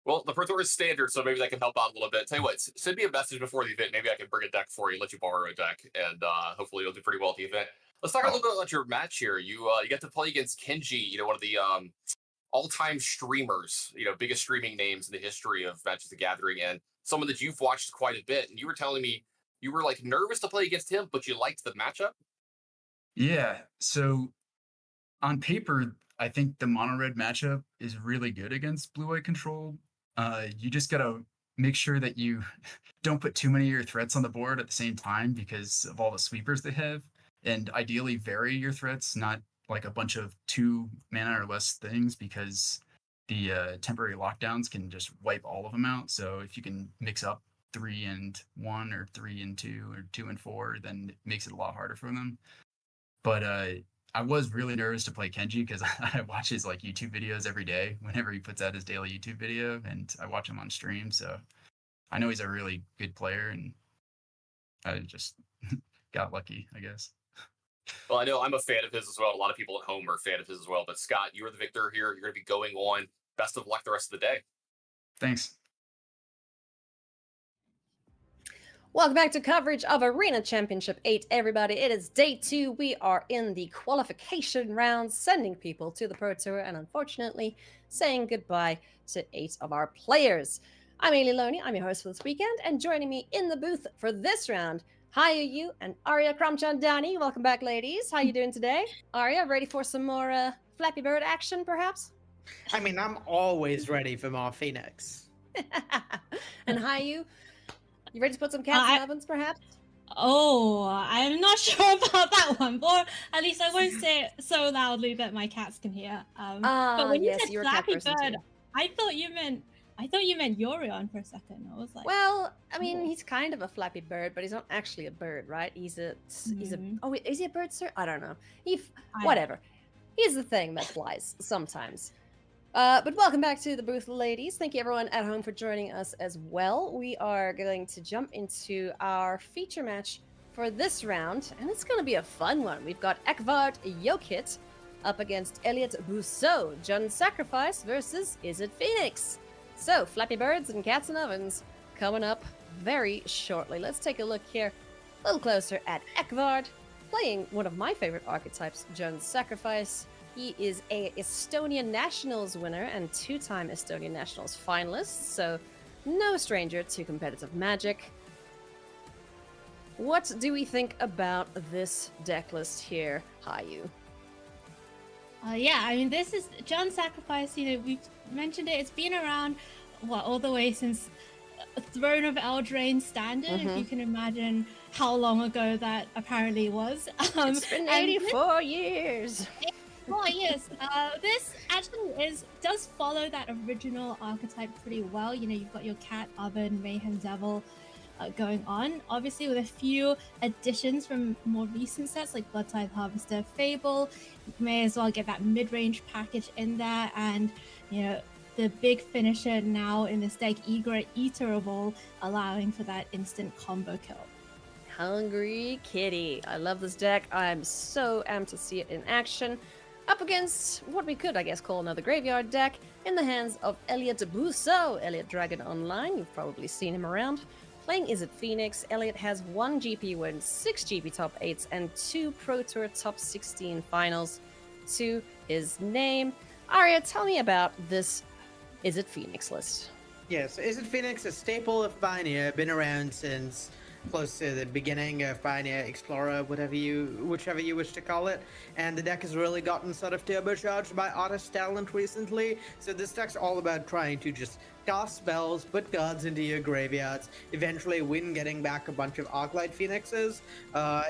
Well, the Pro Tour is standard, so maybe that can help out a little bit. Tell you what, send me a message before the event. Maybe I can bring a deck for you, let you borrow a deck, and hopefully you'll do pretty well at the event. Let's talk a little bit about your match here. You got to play against Kenji, one of the all-time streamers, biggest streaming names in the history of Magic the Gathering, and someone that you've watched quite a bit. And you were telling me you were like nervous to play against him, but you liked the matchup. Yeah. So on paper, I think the mono red matchup is really good against blue white control. You just gotta make sure that you don't put too many of your threats on the board at the same time because of all the sweepers they have, and ideally vary your threats, not like a bunch of 2 mana or less things, because the temporary lockdowns can just wipe all of them out. So if you can mix up 3 and 1 or 3 and 2 or 2 and 4, then it makes it a lot harder for them. But I was really nervous to play Kenji because I watch his YouTube videos every day whenever he puts out his daily YouTube video, and I watch him on stream. So I know he's a really good player, and I just got lucky, I guess. Well, I know I'm a fan of his as well. A lot of people at home are a fan of his as well. But Scott, you are the victor here. You're going to be going on. Best of luck the rest of the day. Thanks. Welcome back to coverage of Arena Championship 8, everybody. It is day 2. We are in the qualification rounds, sending people to the Pro Tour, and unfortunately, saying goodbye to 8 of our players. I'm Ailey Loney, I'm your host for this weekend, and joining me in the booth for this round, Hiya you and Arya Kramchandani. Welcome back, ladies. How you doing today? Arya, ready for some more Flappy Bird action, perhaps? I mean, I'm always ready for more Phoenix. And Hiya, you ready to put some cats in ovens, perhaps? Oh, I'm not sure about that one, but at least I won't say it so loudly that my cats can hear. But when yes, you you're said a cat Flappy person Bird, too. I thought you meant Yorion for a second. I was like, Well, I mean, oh. he's kind of a Flappy Bird, but he's not actually a bird, right? He's a oh wait, is he a bird, sir? I don't know. Whatever. He's the thing that flies sometimes. But welcome back to the booth, ladies. Thank you everyone at home for joining us as well. We are going to jump into our feature match for this round, and it's going to be a fun one. We've got Ekvard Jokit up against Elliot Bousseau, Jun Sacrifice versus Is It Phoenix? So, Flappy Birds and Cats and Ovens coming up very shortly. Let's take a look here A little closer at Ekvard, playing one of my favorite archetypes, Joan's Sacrifice. He is a Estonian Nationals winner and two-time Estonian Nationals finalist, so no stranger to competitive magic. What do we think about this deck list here, Hayu? Yeah, I mean, this is John's Sacrifice. You know, we've mentioned it. It's been around, all the way since Throne of Eldraine Standard. If you can imagine how long ago that apparently was. It's been 84 years. 84 years. This actually does follow that original archetype pretty well. You know, you've got your Cat, Oven, Mayhem Devil going on. Obviously, with a few additions from more recent sets like Blood Tithe Harvester, Fable, you may as well get that mid-range package in there, and you know, the big finisher now in this deck, Egret Eaterable, allowing for that instant combo kill. Hungry Kitty. I love this deck. I'm so amped to see it in action. Up against what we could, I guess, call another graveyard deck in the hands of Elliot Busso, Elliot Dragon Online. You've probably seen him around. Playing Is It Phoenix, Elliot has 1 GP win, 6 GP top 8s, and 2 Pro Tour top 16 finals to his name. Arya, tell me about this Is It Phoenix list. Yes, Is It Phoenix, a staple of Pioneer, been around since close to the beginning of Pioneer Explorer, whichever you wish to call it. And the deck has really gotten sort of turbocharged by artist talent recently. So this deck's all about trying to just cast spells, put cards into your graveyards, eventually win getting back a bunch of Arclight Phoenixes.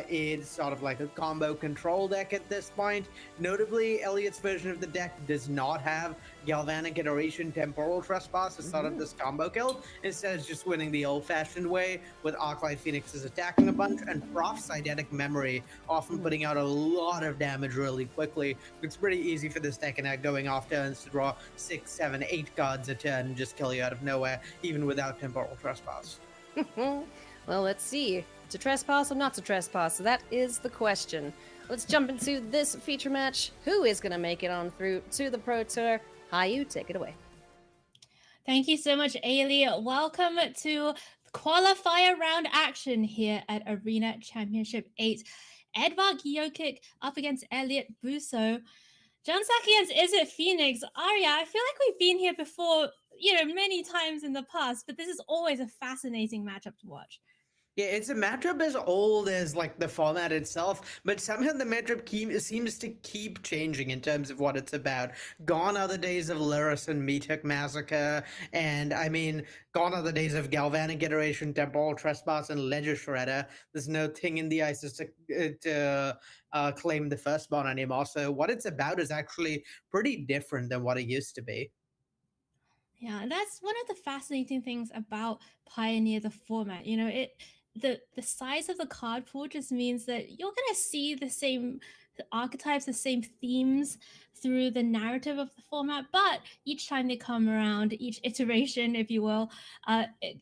It's sort of like a combo control deck at this point. Notably, Elliot's version of the deck does not have Galvanic Iteration Temporal Trespass as sort of this combo kill. Instead, it's just winning the old-fashioned way with Arclight Phoenixes attacking a bunch and Prof Eidetic Memory, often putting out a lot of damage really quickly. It's pretty easy for this deck and going off turns to draw 6, 7, 8 cards a turn and just kill you out of nowhere, even without Temporal Trespass. Well, let's see. To trespass or not to trespass? That is the question. Let's jump into this feature match. Who is going to make it on through to the Pro Tour? Hayu, take it away. Thank you so much, Ailey. Welcome to qualifier round action here at Arena Championship 8. Edvard Jokic up against Elliot Busso. John Sack against Is It Phoenix? Arya, I feel like we've been here before, you know, many times in the past, but this is always a fascinating matchup to watch. Yeah, it's a matchup as old as like the format itself, but somehow the matchup seems to keep changing in terms of what it's about. Gone are the days of Lyris and Meathook Massacre, and I mean, gone are the days of Galvanic Iteration, Temporal Trespass, and Ledger Shredder. There's no thing in the ices to claim the firstborn anymore. So what it's about is actually pretty different than what it used to be. Yeah, that's one of the fascinating things about Pioneer, the format. You know, the size of the card pool just means that you're gonna see the same archetypes, the same themes through the narrative of the format, but each time they come around, each iteration, if you will,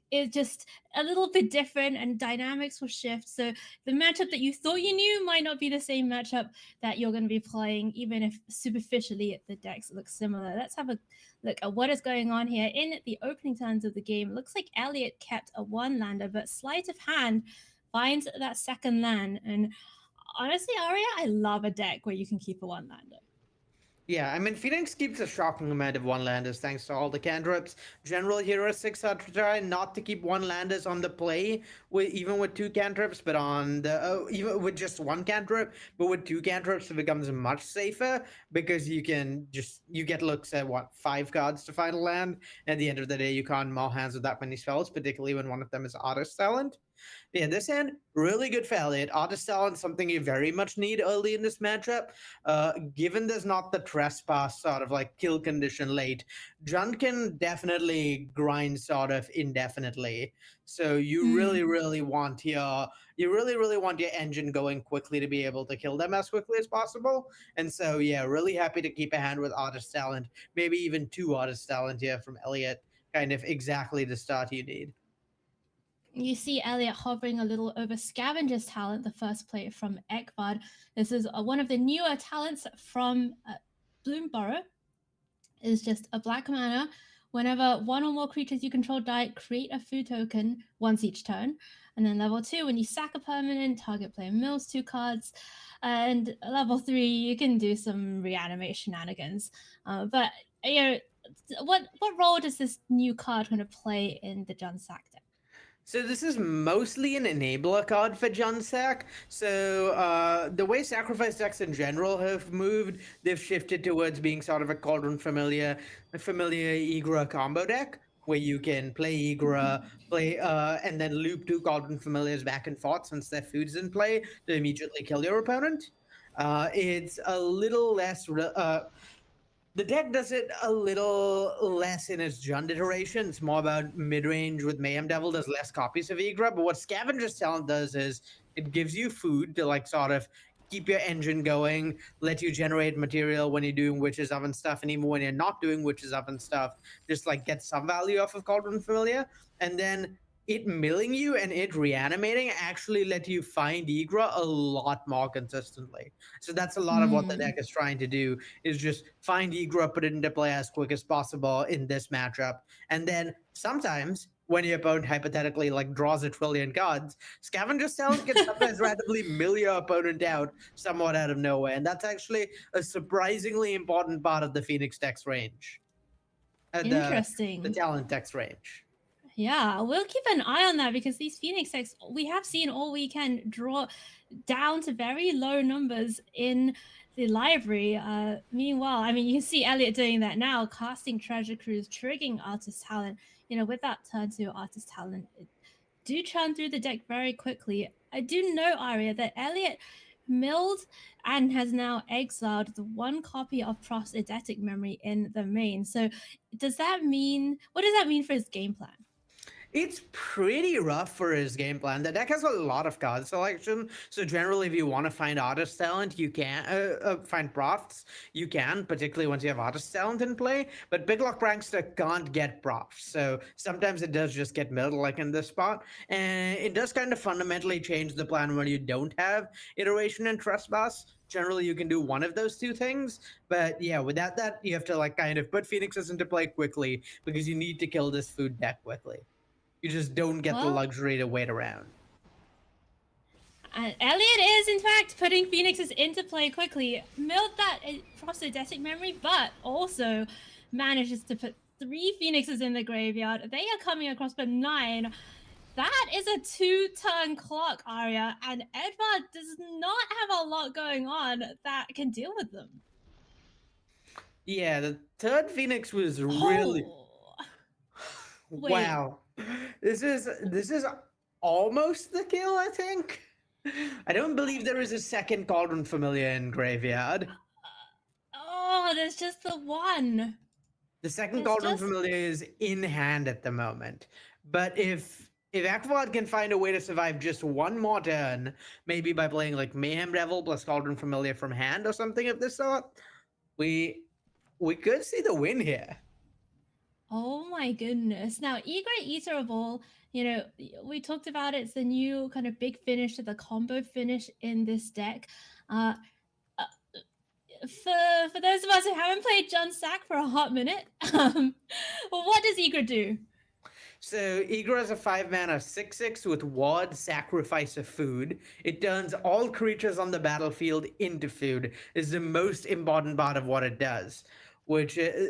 it's just a little bit different and dynamics will shift. So the matchup that you thought you knew might not be the same matchup that you're going to be playing, even if superficially the decks look similar. Let's have a look at what is going on here in the opening turns of the game. It looks like Elliot kept a 1-lander, but sleight of hand finds that second land. And honestly, Aria, I love a deck where you can keep a 1-lander. Yeah, I mean, Phoenix keeps a shocking amount of 1-landers thanks to all the cantrips. General heuristics are to try not to keep 1-landers on the play, even with 2 cantrips, but on the even with just 1 cantrip, but with 2 cantrips it becomes much safer because you get looks at 5 cards to find a land. At the end of the day, you can't maul hands with that many spells, particularly when one of them is Artist Talent. Yeah, this hand, really good for Elliot. Artist Talent, something you very much need early in this matchup. Given there's not the trespass sort of like kill condition late, Jund can definitely grind sort of indefinitely. So you really want your engine going quickly to be able to kill them as quickly as possible. And so yeah, really happy to keep a hand with Artist Talent, maybe even 2 Artist Talent here from Elliot, kind of exactly the start you need. You see Elliot hovering a little over Scavenger's Talent, the first play from Ekvard. This is one of the newer talents from Bloomborough. It's just a black mana Whenever one or more creatures you control die, create a food token once each turn. And then level 2, when you sack a permanent, target player mills 2 cards. And level 3, you can do some reanimation shenanigans. But you know, what role does this new card kind of play in the John Sack deck? So this is mostly an enabler card for Junsack. So the way sacrifice decks in general have moved, they've shifted towards being sort of a Cauldron Familiar Igra combo deck, where you can play Igra, and then loop 2 Cauldron Familiars back and forth since their food's in play to immediately kill your opponent. It's a little less the deck does it a little less in its Jund iteration. It's more about mid-range with Mayhem Devil does less copies of Igra. But what Scavenger's Talent does is it gives you food to like sort of keep your engine going, let you generate material when you're doing Witch's Oven stuff, and even when you're not doing Witch's Oven stuff, just like get some value off of Cauldron Familiar. And then it milling you and it reanimating actually let you find Igra a lot more consistently. So that's a lot of what the deck is trying to do, is just find Igra, put it into play as quick as possible in this matchup. And then sometimes when your opponent hypothetically like draws a trillion cards, Scavenger's Talent can sometimes randomly mill your opponent out somewhat out of nowhere. And that's actually a surprisingly important part of the Phoenix deck's range. Interesting. The talent deck's range. Yeah, we'll keep an eye on that because these Phoenix decks, we have seen all weekend draw down to very low numbers in the library. Meanwhile, I mean, you can see Elliot doing that now, casting Treasure Cruise, triggering Artist Talent. You know, with that turn to Artist Talent, it do churn through the deck very quickly. I do know, Arya, that Elliot milled and has now exiled the 1 copy of Prof's Eidetic Memory in the main. So what does that mean for his game plan? It's pretty rough for his game plan. The deck has a lot of card selection, so generally, if you want to find Artist Talent, you can find Profs. You can, particularly once you have Artist Talent in play. But Big Lock Prankster can't get Profs, so sometimes it does just get milled, like in this spot, and it does kind of fundamentally change the plan when you don't have Iteration and Trespass. Generally, you can do one of those 2 things, but yeah, without that, you have to like kind of put Phoenixes into play quickly because you need to kill this food deck quickly. You just don't get the luxury to wait around. Elliot is, in fact, putting Phoenixes into play quickly. Milled that Eidetic Memory, but also manages to put 3 Phoenixes in the graveyard. They are coming across for 9. That is a 2-turn clock, Arya, and Edvard does not have a lot going on that can deal with them. Yeah, the 3rd Phoenix was really... Wow. This is almost the kill, I think. I don't believe there is a 2nd Cauldron Familiar in graveyard. Oh, there's just the 1. The 2nd Cauldron Familiar is in hand at the moment. But if Akvad can find a way to survive just 1 more turn, maybe by playing like Mayhem Devil plus Cauldron Familiar from hand or something of this sort, we could see the win here. Oh my goodness. Now, Egret Eater of All, you know, we talked about it's the new kind of big finish to the combo finish in this deck. For those of us who haven't played John Sack for a hot minute, what does Egret do? So Igra is a 5-mana 6/6 with Ward, Sacrifice of Food. It turns all creatures on the battlefield into food. Is the most important part of what it does.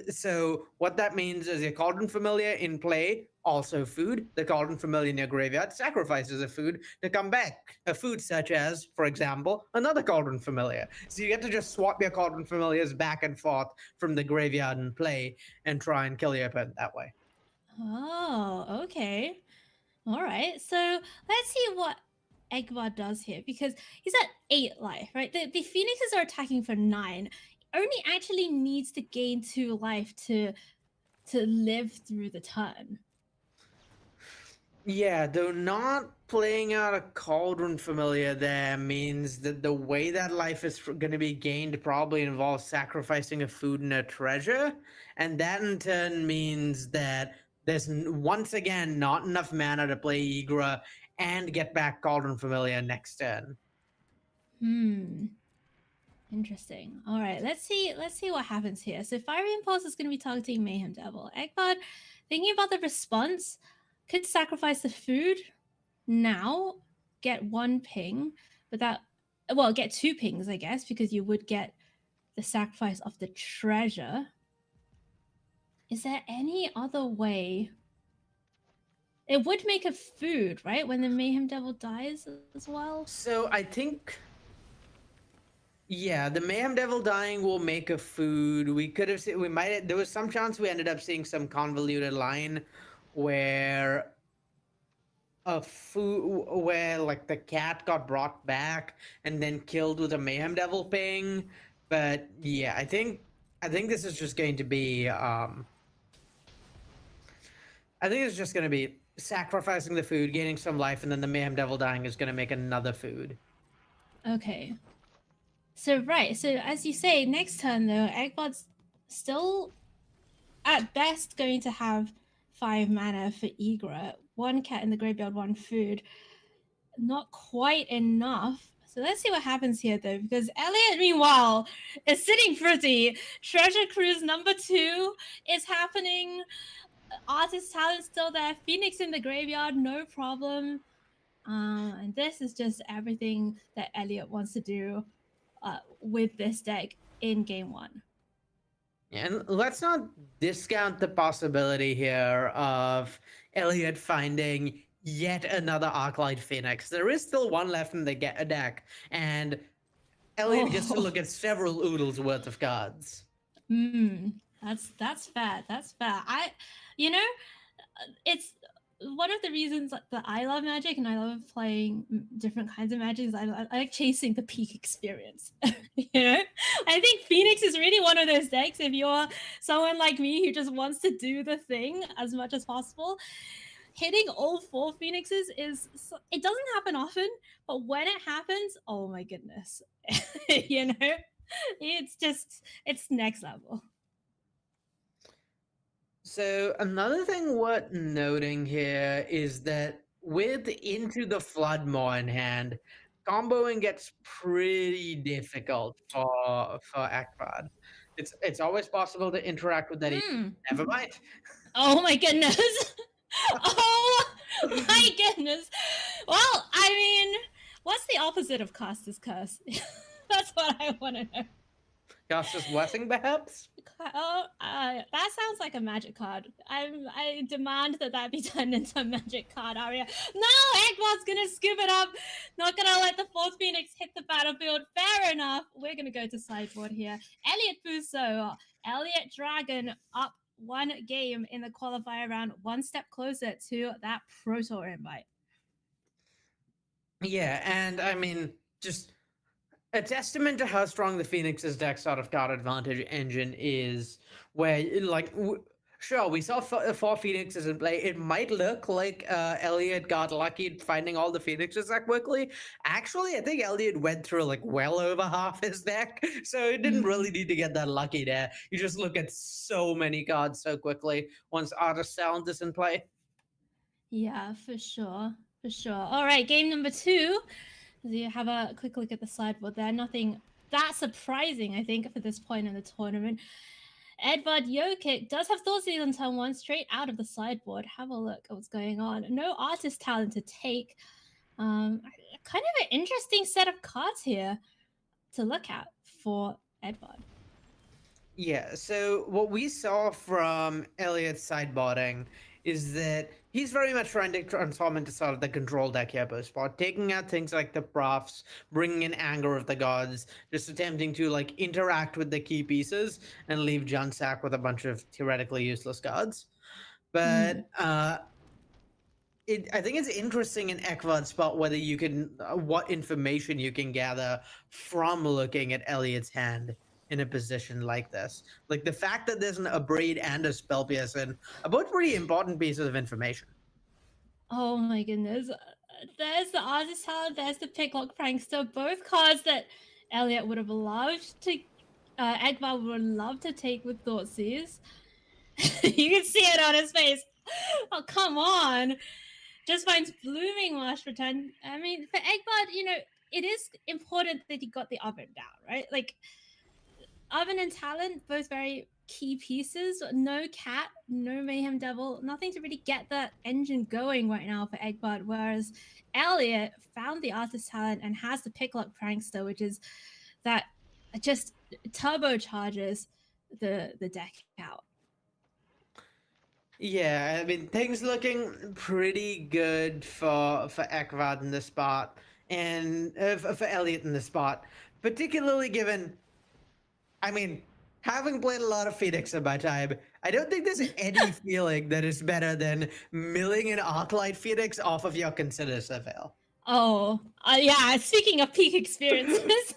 So what that means is your Cauldron Familiar in play, also food. The Cauldron Familiar in your graveyard sacrifices a food to come back. A food such as, for example, another Cauldron Familiar. So you get to just swap your Cauldron Familiars back and forth from the graveyard in play and try and kill your opponent that way. Oh, okay. All right. So let's see what Egvad does here, because he's at 8 life, right? The Phoenixes are attacking for 9. Only actually needs to gain 2 life to live through the turn. Yeah, though not playing out a Cauldron Familiar there means that the way that life is going to be gained probably involves sacrificing a food and a treasure, and that in turn means that there's once again not enough mana to play Igra and get back Cauldron Familiar next turn. Interesting. All right, let's see. Let's see what happens here. So Fiery Impulse is going to be targeting Mayhem Devil. Eggbot, thinking about the response, could sacrifice the food now, get 1 ping, but that, well, get 2 pings, I guess, because you would get the sacrifice of the treasure. Is there any other way? It would make a food, right? When the Mayhem Devil dies as well. So I think, yeah, the Mayhem Devil dying will make a food. We could have seen, we might, there was some chance we ended up seeing some convoluted line where a food, where like the cat got brought back and then killed with a Mayhem Devil ping. But yeah, I think this is just going to be, I think it's just going to be sacrificing the food, gaining some life, and then the Mayhem Devil dying is going to make another food. Okay. So, right. So, as you say, next turn, though, Eggbot's still, at best, going to have 5 mana for Egret. 1 cat in the graveyard, 1 food. Not quite enough. So let's see what happens here, though, because Elliot, meanwhile, is sitting pretty. Treasure Cruise number 2 is happening. Artist talent still there. Phoenix in the graveyard, no problem. And this is just everything that Elliot wants to do with this deck in game 1. And let's not discount the possibility here of Elliot finding yet another Arclight Phoenix. There is still 1 left in the deck, and Elliot gets to look at several oodles worth of cards. That's fair. That's fair. It's one of the reasons that I love Magic and I love playing different kinds of Magic is I like chasing the peak experience. I think Phoenix is really one of those decks. If you're someone like me who just wants to do the thing as much as possible, hitting all 4 Phoenixes it doesn't happen often, but when it happens, oh my goodness, it's next level. So another thing worth noting here is that with Into the Flood more in hand, comboing gets pretty difficult for Akbad. It's always possible to interact with that. Never mind. Oh my goodness. Oh my goodness. Well, I mean, what's the opposite of Caster's Curse? That's what I want to know. Caster's Blessing, perhaps? Oh, that sounds like a magic card. I demand that be turned into a magic card, Aria. No, Eggbot's gonna scoop it up. Not gonna let the 4th Phoenix hit the battlefield. Fair enough. We're gonna go to sideboard here. Elliot Fuso, Elliot Dragon up 1 game in the qualifier round, 1 step closer to that Proto invite. Yeah, and I mean, just a testament to how strong the Phoenix's deck sort of card advantage engine is, where, like, sure, we saw 4 Phoenixes in play. It might look like Elliot got lucky finding all the Phoenixes that quickly. Actually, I think Elliot went through, like, well over half his deck, so it didn't really need to get that lucky there. You just look at so many cards so quickly once Artist Talent is in play. Yeah, for sure. For sure. All right, game number 2. You have a quick look at the sideboard there. Nothing that surprising, I think, for this point in the tournament. Edvard Jokic does have Thoughtseize on turn 1 straight out of the sideboard. Have a look at what's going on. No Artist Talent to take. Kind of an interesting set of cards here to look at for Edvard. Yeah, so what we saw from Elliot's sideboarding is that he's very much trying to transform into sort of the control deck here, spot, taking out things like the profs, bringing in Anger of the Gods, just attempting to like interact with the key pieces and leave Junsack with a bunch of theoretically useless cards. But I think it's interesting in Ekvard's spot whether you can, what information you can gather from looking at Elliot's hand in a position like this. Like the fact that there's an Abrade and a Spell Piercing are both pretty important pieces of information. Oh my goodness. There's the Artist Talent, there's the Picklock Prankster, both cards that Elliot would have loved to, Eggbot would love to take with Thoughtseize. You can see it on his face. Oh, come on. Just finds Blooming Marsh Return. I mean, for Eggbot, it is important that you got the oven down, right? Like oven and talent, both very key pieces. No cat, no mayhem devil, nothing to really get that engine going right now for Eggbot. Whereas Elliot found the artist talent and has the picklock prankster, which is that just turbocharges the deck out. Yeah, I mean things looking pretty good for Ekvad in the spot, and for Elliot in the spot, particularly given. I mean, having played a lot of Phoenix in my time, I don't think there's any feeling that is better than milling an Arclight Phoenix off of your Consider Surveil. Oh, yeah. Speaking of peak experiences,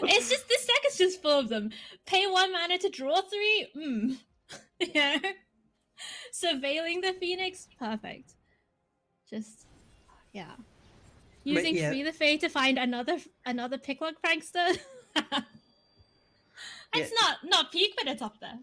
it's just this deck is just full of them. Pay 1 mana to draw 3. Yeah. Surveilling the Phoenix, perfect. Just yeah. Using yeah. Free the Fate to find another picklock prankster. It's not peak, but it's up there.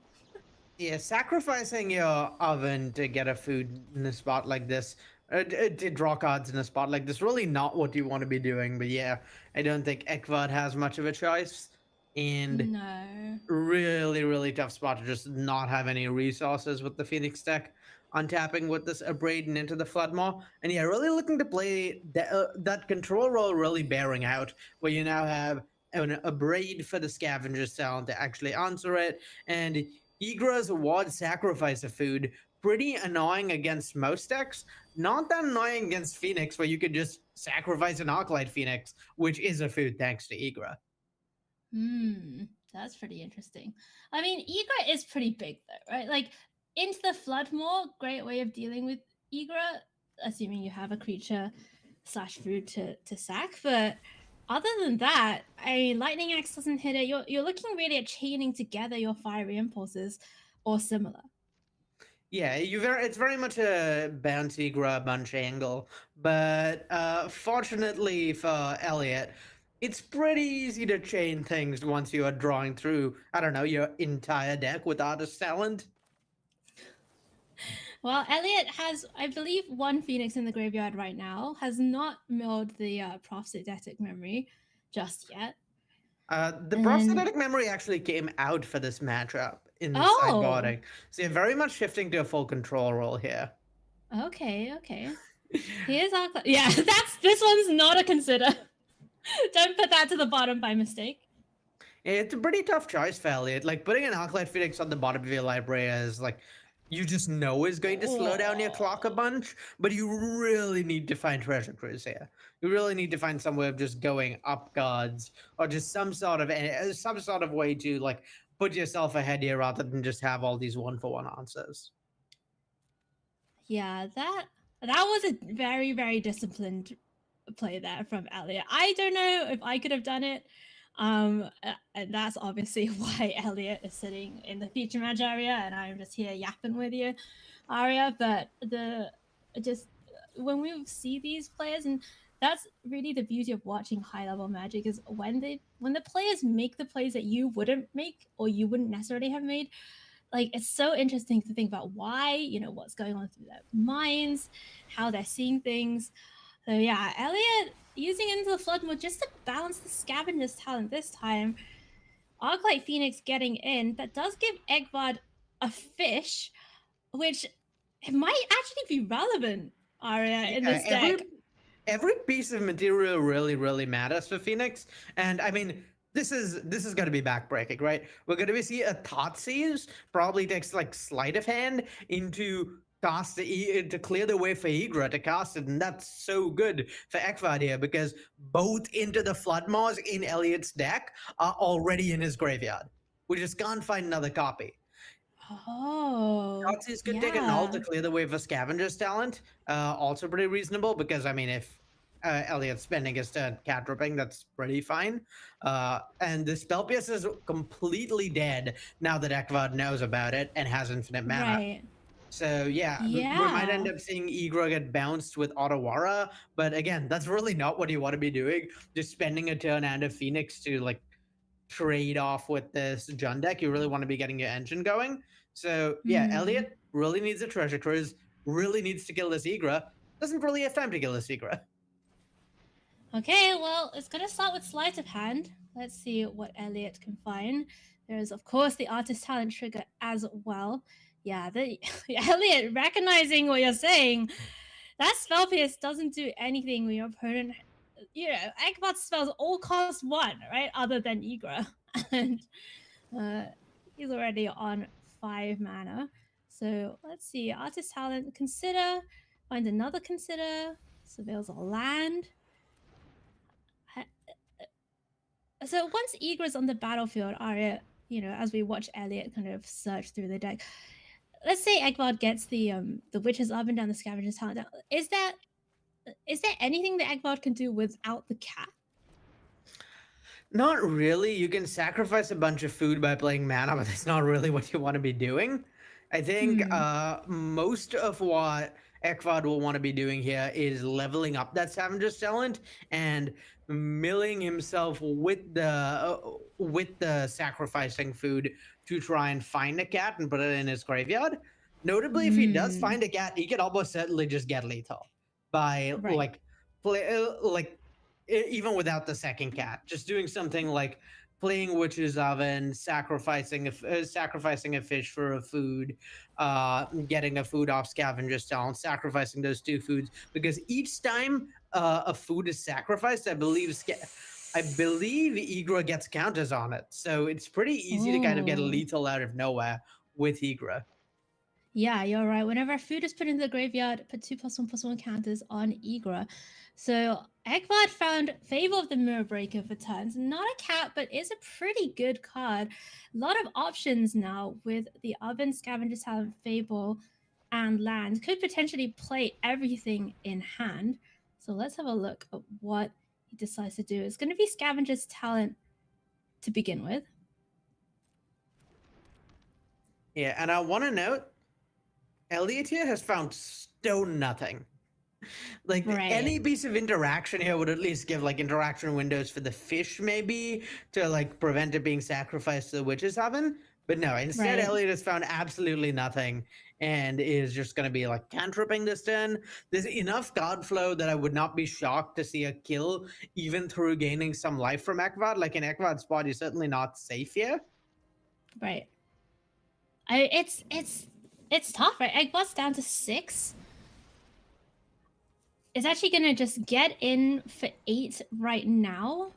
Yeah, sacrificing your oven to get a food in a spot like this, to draw cards in a spot like this, really not what you want to be doing. But yeah, I don't think Ekvad has much of a choice. And No. really, really tough spot to just not have any resources with the Phoenix deck. Untapping with this Abraden into the Floodmaw. And yeah, really looking to play that control role really bearing out, where you now have an Abrade for the Scavenger's talent to actually answer it, and Igra's Ward Sacrifice of food. Pretty annoying against most decks. Not that annoying against Phoenix, where you could just sacrifice an Arclight Phoenix, which is a food thanks to Igra. That's pretty interesting. I mean, Igra is pretty big though, right? Like into the Floodmaw, great way of dealing with Igra, assuming you have a creature / food to sack. But other than that, I mean, Lightning Axe doesn't hit it. You're looking really at chaining together your fiery impulses or similar. Yeah, it's very much a bouncy grab bunch angle, but fortunately for Elliot, it's pretty easy to chain things once you are drawing through, I don't know, your entire deck with artist talent. Well, Elliot has, I believe, 1 Phoenix in the graveyard right now. Has not milled the Prophetic Memory just yet. The Prosthetic Memory actually came out for this matchup in Oh. sideboarding. So you're very much shifting to a full control role here. Okay. Here's our yeah. This one's not a consider. Don't put that to the bottom by mistake. It's a pretty tough choice for Elliot. Like putting an Arclight Phoenix on the bottom of your library is like you just know is going to slow down your clock a bunch, but you really need to find Treasure Cruise here. You really need to find some way of just going up cards or just some sort of way to like put yourself ahead here rather than just have all these 1-for-1 answers. Yeah, that was a very, very disciplined play there from Elliot. I don't know if I could have done it. And that's obviously why Elliot is sitting in the feature match area and I'm just here yapping with you, Aria. But when we see these players, and that's really the beauty of watching high level Magic, is when the players make the plays that you wouldn't make or you wouldn't necessarily have made. Like, it's so interesting to think about why, what's going on through their minds, how they're seeing things. So yeah, Elliot using into the Floodmaw just to balance the Scavenger's talent this time. Arclight Phoenix getting in. That does give Eggbot a fish, which it might actually be relevant, Aria, in this deck. Every piece of material really, really matters for Phoenix. And I mean, this is going to be backbreaking, right? We're going to see a Thoughtseize probably takes like sleight of hand into cast to clear the way for Igra to cast it, and that's so good for Ekvad here because both into the Floodmaws in Elliot's deck are already in his graveyard. We just can't find another copy. Oh, Thoughtseize could take a null to clear the way for Scavenger's talent. Also pretty reasonable because I mean if Elliot's spending his turn cat dripping, that's pretty fine. And the Spell Pierce is completely dead now that Ekvad knows about it and has infinite mana. Right. So yeah, we might end up seeing Igra get bounced with Otawara, but again, that's really not what you want to be doing. Just spending a turn and a Phoenix to like trade off with this Jund deck. You really want to be getting your engine going. So yeah, Elliot really needs a Treasure Cruise, really needs to kill this Igra. Doesn't really have time to kill this Igra. Okay, well, it's gonna start with sleight of hand. Let's see what Elliot can find. There is, of course, the artist talent trigger as well. Yeah, the Elliot recognizing what you're saying. That spell pierce doesn't do anything when your opponent, Egbot spells all cost 1, right? Other than Igra, and uh, he's already on 5 mana. So let's see, artist talent, consider, find another consider, surveils a land. So once Igra's on the battlefield, Arya, as we watch Elliot kind of search through the deck, let's say Egvard gets the Witch's Oven down, the Scavenger's Talent down. Is there anything that Egvard can do without the cat? Not really. You can sacrifice a bunch of food by playing mana, but that's not really what you want to be doing. I think most of what Ekvad will want to be doing here is leveling up that Scavenger's Talent and milling himself with the sacrificing food to try and find a cat and put it in his graveyard. Notably, if he does find a cat, he could almost certainly just get lethal by even without the second cat, just doing something like playing Witch's Oven, sacrificing a fish for a food, getting a food off Scavenger's Talent, sacrificing those 2 foods, because each time a food is sacrificed, I believe Igra gets counters on it, so it's pretty easy to kind of get a lethal out of nowhere with Igra. Yeah, you're right. Whenever food is put into the graveyard, put 2+1/+1 counters on Igra. So Egvad found Favor of the Mirror Breaker for turns. Not a cat, but is a pretty good card. A lot of options now with the Oven, Scavenger's Talent, Fable, and land. Could potentially play everything in hand. So let's have a look at what he decides to do. It's going to be Scavenger's Talent to begin with. Yeah, and I want to note, Elliot here has found stone nothing. Like any piece of interaction here would at least give like interaction windows for the fish, maybe to like prevent it being sacrificed to the Witch's Oven. But no, instead Elliot has found absolutely nothing and is just going to be like cantripping this turn. There's enough card flow that I would not be shocked to see a kill even through gaining some life from Ekvad. Like in Ekvad's spot, he's certainly not safe here. Right. It's tough, right? Egbot's down to 6. It's actually going to just get in for 8 right now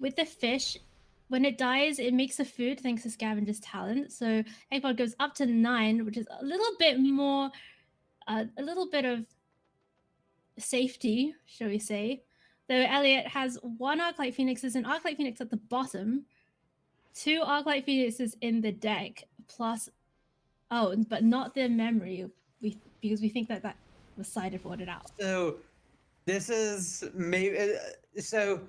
with the fish. When it dies, it makes a food thanks to Scavenger's Talent. So Egbot goes up to 9, which is a little bit more, a little bit of safety, shall we say. Though Elliot has 1 Arclight Phoenixes, an Arclight Phoenix at the bottom, 2 Arclight Phoenixes in the deck, plus... Oh, but not the memory, because we think that was sideboarded out. So this is maybe so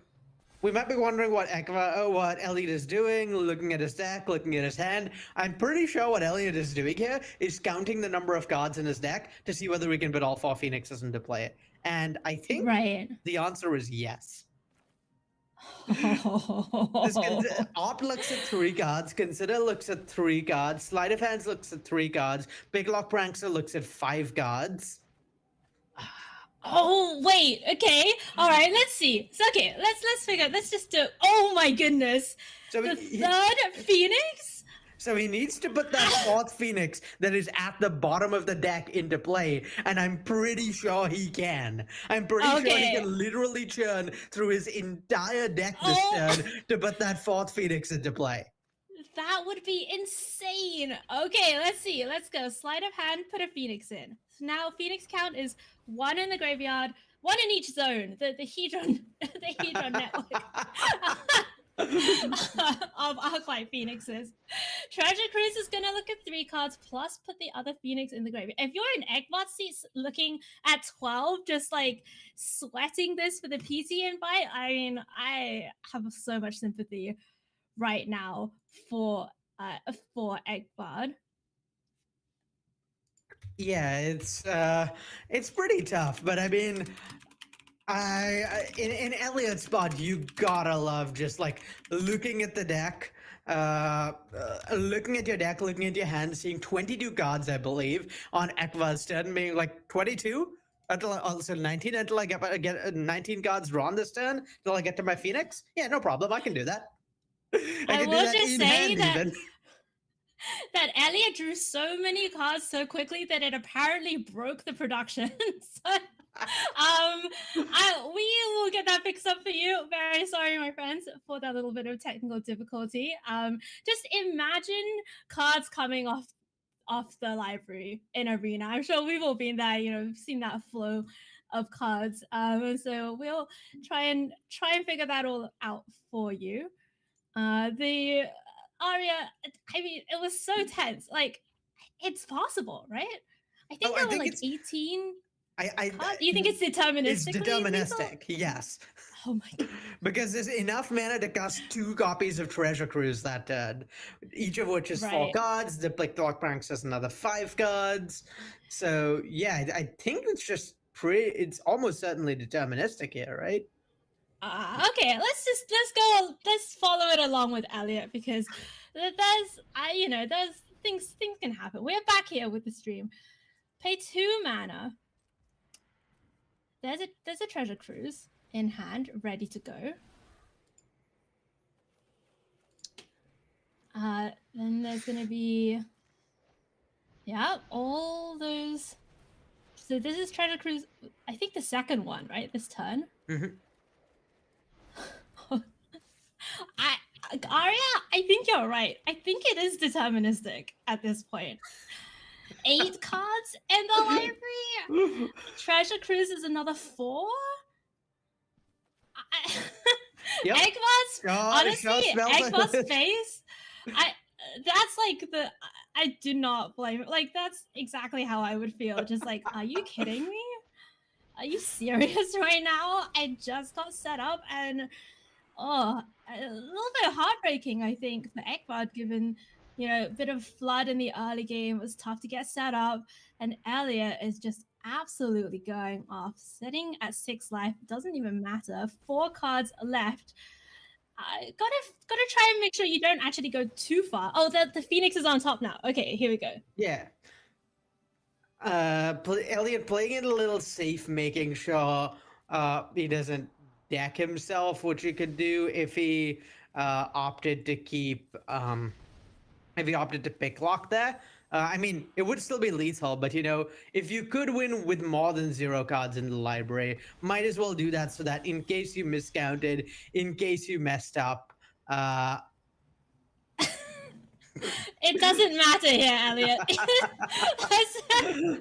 we might be wondering what Elliot is doing, looking at his deck, looking at his hand. I'm pretty sure what Elliot is doing here is counting the number of cards in his deck to see whether we can put all 4 Phoenixes into play. And I think the answer is yes. Art looks at 3 cards, Consider looks at 3 cards, Sleight of Hands looks at 3 cards, Big Lock Prankster looks at 5 cards. Oh wait, okay, all right. Let's see. So, okay, let's figure. Let's just do. Oh my goodness, so the 3rd Phoenix. So he needs to put that 4th Phoenix that is at the bottom of the deck into play, and I'm pretty sure he can. I'm pretty sure he can literally churn through his entire deck this turn to put that 4th Phoenix into play. That would be insane. Okay, let's see. Let's go. Sleight of hand, put a Phoenix in. So now Phoenix count is 1 in the graveyard, 1 in each zone. The Hedron, the Hedron network. Of Arclight Phoenixes. Treasure Cruise is gonna look at 3 cards plus put the other Phoenix in the graveyard. If you're in Egbot seats looking at 12, just like sweating this for the PT invite, I mean, I have so much sympathy right now for Egbot. Yeah, it's pretty tough, but I mean, in Elliot's spot, you gotta love just like looking at the deck, looking at your deck, looking at your hand, seeing 22 cards, I believe, on Ekvad's turn, being like 22. Until also 19 until I get 19 cards drawn this turn until I get to my Phoenix. Yeah, no problem. I can do that. I can do will that just in say hand that even. that Elliot drew so many cards so quickly that it apparently broke the production. So, we will get that fixed up for you. Very sorry, my friends, for that little bit of technical difficulty. Just imagine cards coming off the library in Arena. I'm sure we've all been there, seen that flow of cards. And so we'll try and figure that all out for you. The Aria, I mean, it was so tense. Like, it's possible, right? I think there were like 18 cards. You think it's deterministic? It's deterministic, yes. Oh my god. Because there's enough mana to cast 2 copies of Treasure Cruise that turn, each of which is 4 Right. cards. The Pranks has another 5 cards. So yeah, I think it's just it's almost certainly deterministic here, right? Okay, let's follow it along with Elliot, because there's things can happen. We're back here with the stream. Pay 2 mana. There's a Treasure Cruise in hand, ready to go. Then there's gonna be, all those. So this is Treasure Cruise, I think the second one, right? This turn. Mm-hmm. Arya, I think you're right. I think it is deterministic at this point. 8 cards in the library. Treasure Cruise is another 4. Yep. Eggman's, honestly, Eggman's like face. That's like I do not blame it. Like, that's exactly how I would feel. Just like, are you kidding me? Are you serious right now? I just got set up, and a little bit heartbreaking, I think, for Ekbard, given, a bit of flood in the early game. It was tough to get set up, and Elliot is just absolutely going off, sitting at 6 life. Doesn't even matter. 4 cards left. Gotta try and make sure you don't actually go too far. Oh, the Phoenix is on top now. Okay, here we go. Yeah. Elliot playing it a little safe, making sure he doesn't deck himself, which he could do if he opted to keep if he opted to pick lock there. I mean, it would still be lethal, but if you could win with more than 0 cards in the library, might as well do that, so that in case you miscounted, in case you messed up. It doesn't matter here, Elliot.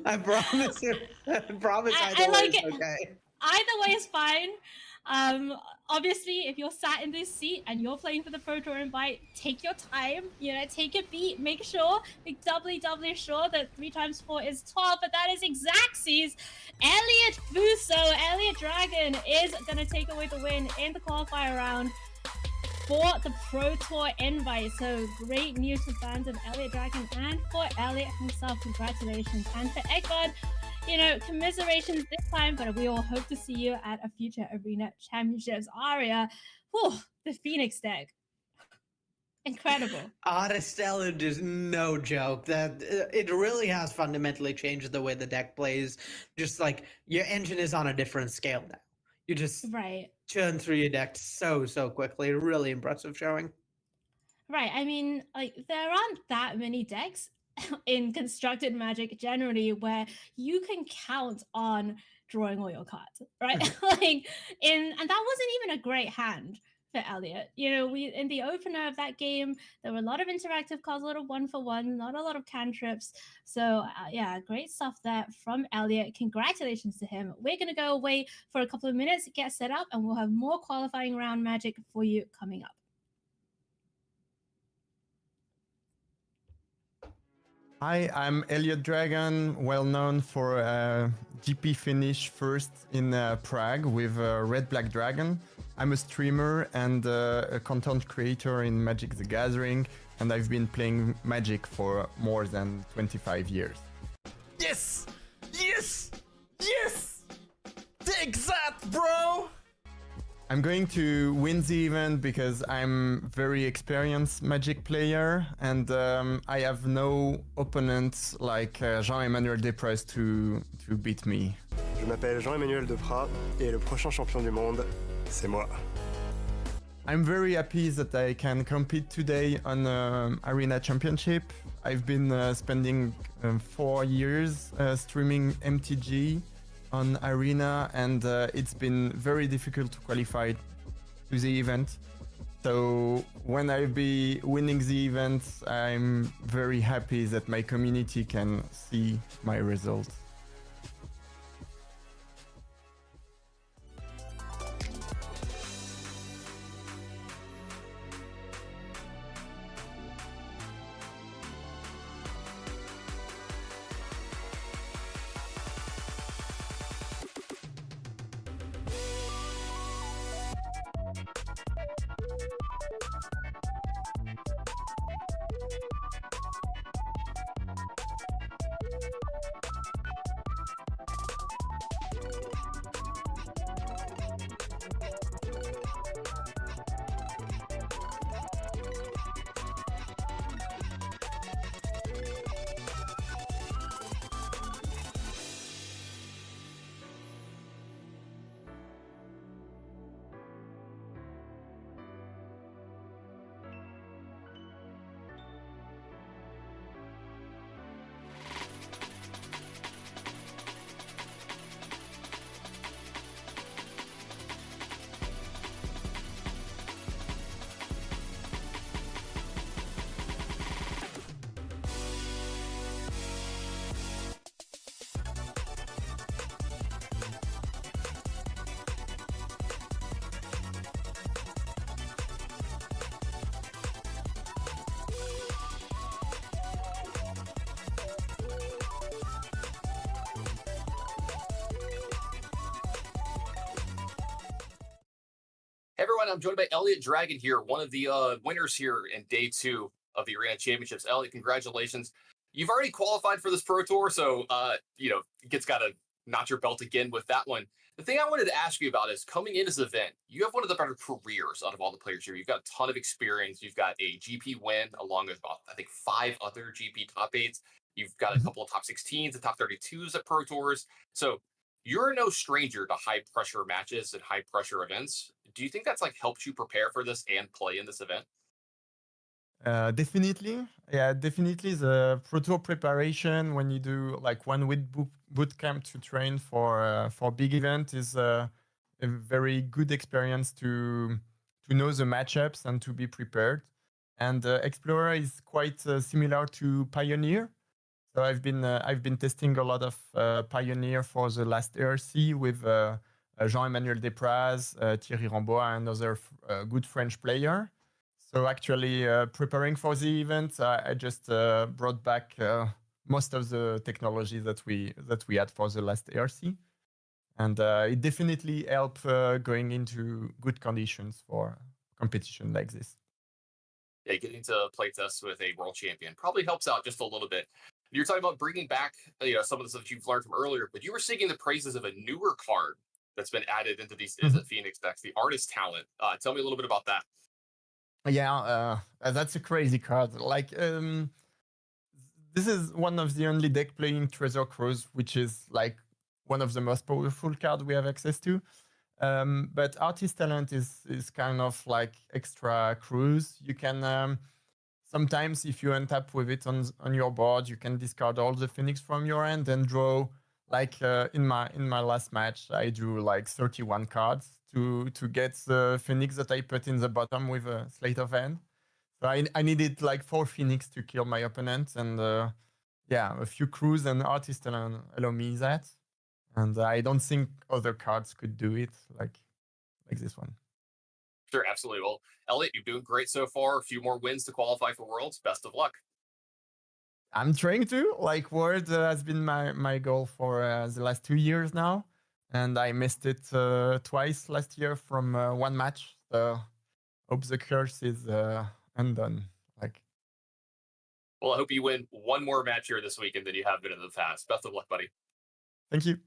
I promise you. I promise I like it. Okay. Either way is fine. Obviously, if you're sat in this seat and you're playing for the Pro Tour invite, take your time, take a beat, make doubly sure that 3 times 4 is 12, but that is Xaxes. Elliot Busso, Elliot Dragon, is gonna take away the win in the qualifier round for the Pro Tour invite. So great news for fans of Elliot Dragon and for Elliot himself. Congratulations. And for Egbert, commiserations this time, but we all hope to see you at a future Arena Championships. Aria, the Phoenix deck. Incredible. Artistellan is no joke. That it really has fundamentally changed the way the deck plays. Just like your engine is on a different scale now. You just churn through your deck so quickly. Really impressive showing. Right. I mean, like, there aren't that many decks in constructed Magic generally where you can count on drawing all your cards, right? And that wasn't even a great hand for Elliot. We in the opener of that game, there were a lot of interactive cards, a lot of 1-for-1, not a lot of cantrips. So great stuff there from Elliot. Congratulations to him. We're gonna go away for a couple of minutes, get set up, and we'll have more qualifying round Magic for you coming up. Hi, I'm Elliot Dragon, well known for GP finish first in Prague with Red Black Dragon. I'm a streamer and a content creator in Magic the Gathering, and I've been playing Magic for more than 25 years. Yes! Yes! Yes! Take that, bro! I'm going to win the event because I'm very experienced Magic player, and I have no opponents like Jean-Emmanuel Desprez to beat me. Je m'appelle Jean-Emmanuel Deprat et le prochain champion du monde, c'est moi. I'm very happy that I can compete today on Arena Championship. I've been spending 4 years streaming MTG on Arena, and it's been very difficult to qualify to the event. So when I'll be winning the event, I'm very happy that my community can see my results. Hey everyone, I'm joined by Elliot Dragon here, one of the winners here in day 2 of the Arena Championships. Elliot, congratulations. You've already qualified for this Pro Tour, so, you gets got to notch your belt again with that one. The thing I wanted to ask you about is coming into this event, you have one of the better careers out of all the players here. You've got a ton of experience. You've got a GP win along with about, I think, 5 other GP top 8s. You've got a couple of top 16s and top 32s at Pro Tours. So you're no stranger to high pressure matches and high pressure events. Do you think that's helped you prepare for this and play in this event? Definitely. Yeah, definitely the Pro Tour preparation when you do like 1 week boot camp to train for big event is a very good experience to know the matchups and to be prepared. And Explorer is quite similar to Pioneer. So I've been testing a lot of Pioneer for the last ERC with Jean-Emmanuel Despraz, Thierry Rambois, and other good French player. So actually, preparing for the event, I just brought back most of the technology that we had for the last ERC, and it definitely helped going into good conditions for competition like this. Yeah, getting to play tests with a world champion probably helps out just a little bit. You're talking about bringing back, some of the stuff you've learned from earlier, but you were singing the praises of a newer card that's been added into these is it Phoenix decks, the Artist Talent. Tell me a little bit about that. Yeah, that's a crazy card. Like, this is one of the only deck playing Treasure Cruise, which is like one of the most powerful cards we have access to. But Artist Talent is kind of like extra cruise. You can sometimes, if you end up with it on your board, you can discard all the Phoenix from your end and draw. Like in my last match, I drew like 31 cards to get the Phoenix that I put in the bottom with a Slate of Hand. So I needed like 4 Phoenix to kill my opponent, and yeah, a few crews and Artist allow me that. And I don't think other cards could do it like this one. Sure, absolutely. Well, Elliot, you're doing great so far. A few more wins to qualify for Worlds. Best of luck. I'm trying to. Like, World has been my goal for the last 2 years now, and I missed it twice last year from 1 match. So hope the curse is undone. Like, well, I hope you win one more match here this weekend than you have been in the past. Best of luck, buddy. Thank you.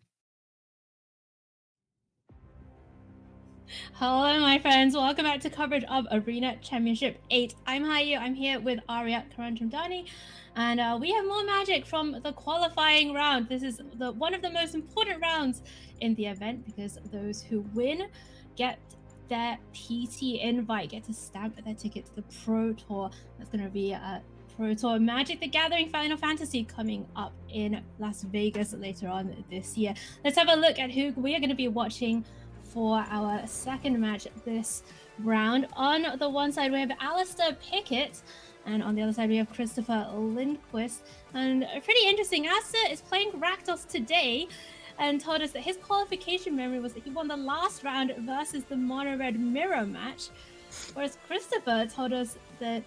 Hello, my friends. Welcome back to coverage of Arena Championship 8. I'm Hayu. I'm here with Arya Karantamdani, and we have more magic from the qualifying round. This is one of the most important rounds in the event because those who win get their PT invite, get to stamp their ticket to the Pro Tour. That's going to be Pro Tour Magic the Gathering Final Fantasy coming up in Las Vegas later on this year. Let's have a look at who we are going to be watching for our second match this round. On the one side, we have Alistair Pickett, and on the other side, we have Christopher Lindquist. And pretty interesting, Alistair is playing Rakdos today and told us that his qualification memory was that he won the last round versus the Mono Red Mirror match, whereas Christopher told us that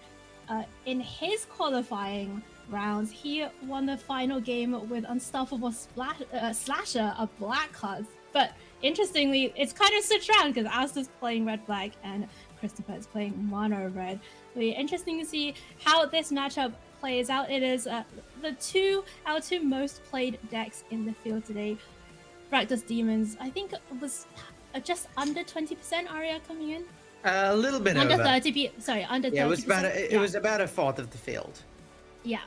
in his qualifying rounds, he won the final game with Unstoppable Slasher, a black card. But interestingly, it's kind of switched around because Alistair's playing red-black and Christopher is playing mono-red. It'll be interesting to see how this matchup plays out. It is our two most played decks in the field today. Rakdos Demons, I think it was just under 20% Aria coming in. A little bit under over. 30. Sorry, under 30%. Yeah, it was about a fourth of the field. Yeah.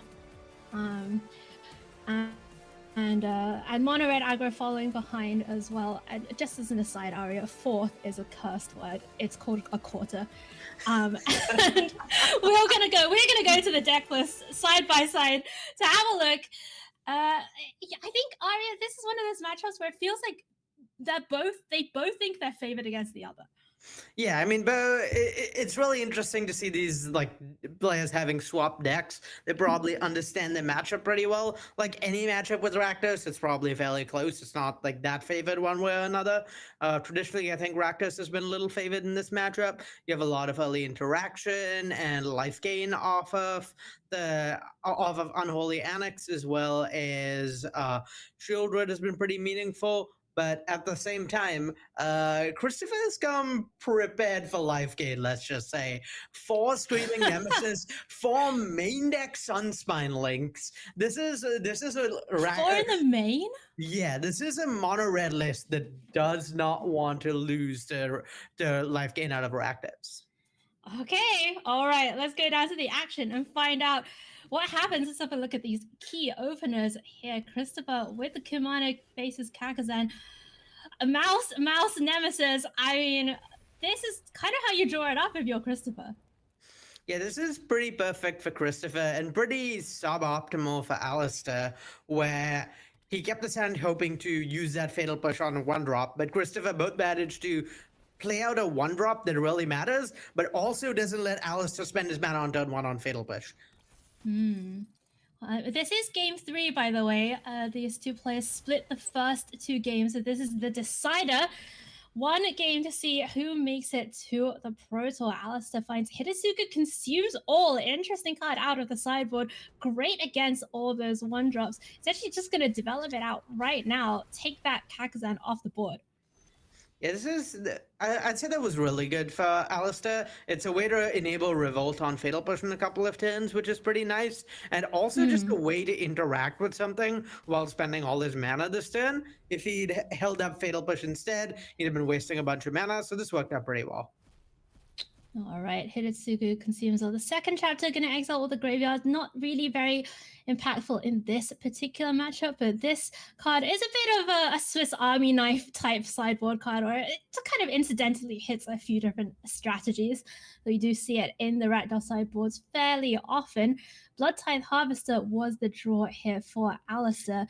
And Mono Red Aggro following behind as well. And just as an aside, Aria, fourth is a cursed word. It's called a quarter. And we're gonna go to the deck list side by side to have a look. I think Aria, this is one of those matchups where it feels like they both think they're favored against the other. Yeah, I mean, but it's really interesting to see these like players having swapped decks. They probably understand the matchup pretty well. Like any matchup with Rakdos, it's probably fairly close. It's not like that favored one way or another. Traditionally, I think Rakdos has been a little favored in this matchup. You have a lot of early interaction and life gain off of Unholy Annex, as well as Shieldred has been pretty meaningful. But at the same time, Christopher's come prepared for life gain, let's just say. 4 Screaming Nemesis, 4 main deck Sunspine links. This is a 4 in the main? Yeah, this is a mono red list that does not want to lose the life gain out of Rakdos. Okay, all right, let's go down to the action and find out what happens. Let's have a look at these key openers here. Christopher with the Kumano faces Kakazan. A mouse nemesis. I mean, this is kind of how you draw it up if you're Christopher. Yeah, this is pretty perfect for Christopher and pretty suboptimal for Alistair, where he kept his hand hoping to use that Fatal Push on a 1-drop, but Christopher both managed to play out a 1-drop that really matters, but also doesn't let Alistair spend his mana on turn 1 on Fatal Push. This is game 3, by the way. These two players split the first 2 games, so this is the decider. 1 game to see who makes it to the Pro Tour. Alistair finds Hidetsugu Consumes All. Interesting card out of the sideboard. Great against all those 1-drops. It's actually just going to develop it out right now. Take that Kakazan off the board. Yeah, I'd say that was really good for Alistair. It's a way to enable Revolt on Fatal Push in a couple of turns, which is pretty nice. And also just a way to interact with something while spending all his mana this turn. If he'd held up Fatal Push instead, he'd have been wasting a bunch of mana, so this worked out pretty well. All right, Hidetsugu Consumes All. The second chapter, going to exile all the graveyard. Not really very impactful in this particular matchup, but this card is a bit of a Swiss Army knife type sideboard card, or it kind of incidentally hits a few different strategies. We do see it in the Rakdos sideboards fairly often. Bloodtithe Harvester was the draw here for Alistair.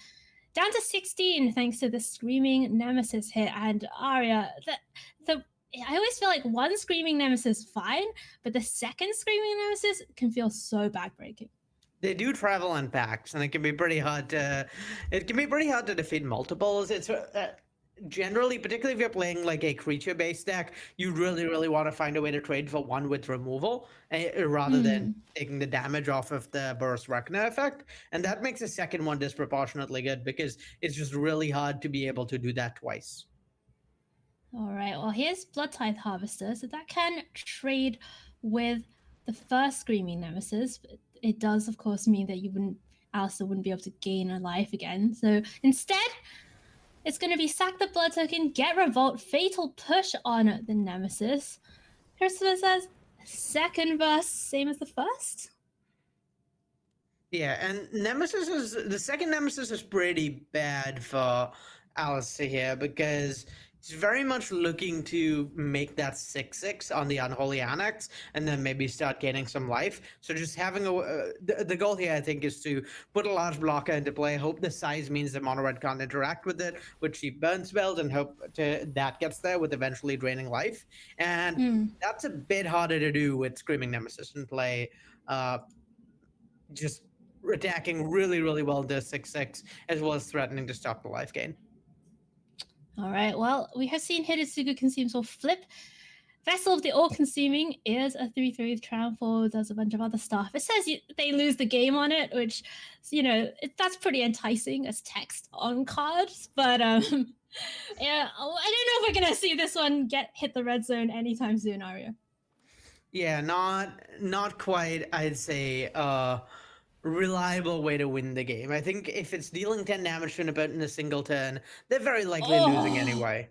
Down to 16 thanks to the Screaming Nemesis hit, and Arya, I always feel like 1 Screaming Nemesis fine, but the second Screaming Nemesis can feel so backbreaking. They do travel in packs, and it can be pretty hard to defeat multiples. It's generally, particularly if you're playing like a creature-based deck, you really want to find a way to trade for 1 with removal rather than taking the damage off of the Burst Reckoner effect. And that makes the second one disproportionately good because it's just really hard to be able to do that twice. All right, well, here's Bloodtithe Harvester, so that can trade with the first Screaming Nemesis. But it does, of course, mean that Alistair wouldn't be able to gain a life again. So instead, It's going to be sack the blood token, get revolt, fatal push on the nemesis. Christopher says, second verse, same as the first. Yeah, and Nemesis is the second Nemesis is pretty bad for Alistair here because he's very much looking to make that 6/6 on the Unholy Annex and then maybe start gaining some life. So just having the goal here, I think, is to put a large blocker into play, hope the size means the mono red can't interact with it, which he burn spells, and hope that gets there with eventually draining life. And that's a bit harder to do with Screaming Nemesis and play. Just attacking really, really well into 6/6, as well as threatening to stop the life gain. All right, well, we have seen Hidetsugu Consumes will flip. Vessel of the All-Consuming is a 3/3 with Trample, does a bunch of other stuff. It says they lose the game on it, which, that's pretty enticing as text on cards. But, yeah, I don't know if we're going to see this one hit the red zone anytime soon, Arya. Yeah, not quite, I'd say, reliable way to win the game. I think if it's dealing 10 damage to an opponent in a single turn, they're very likely losing anyway.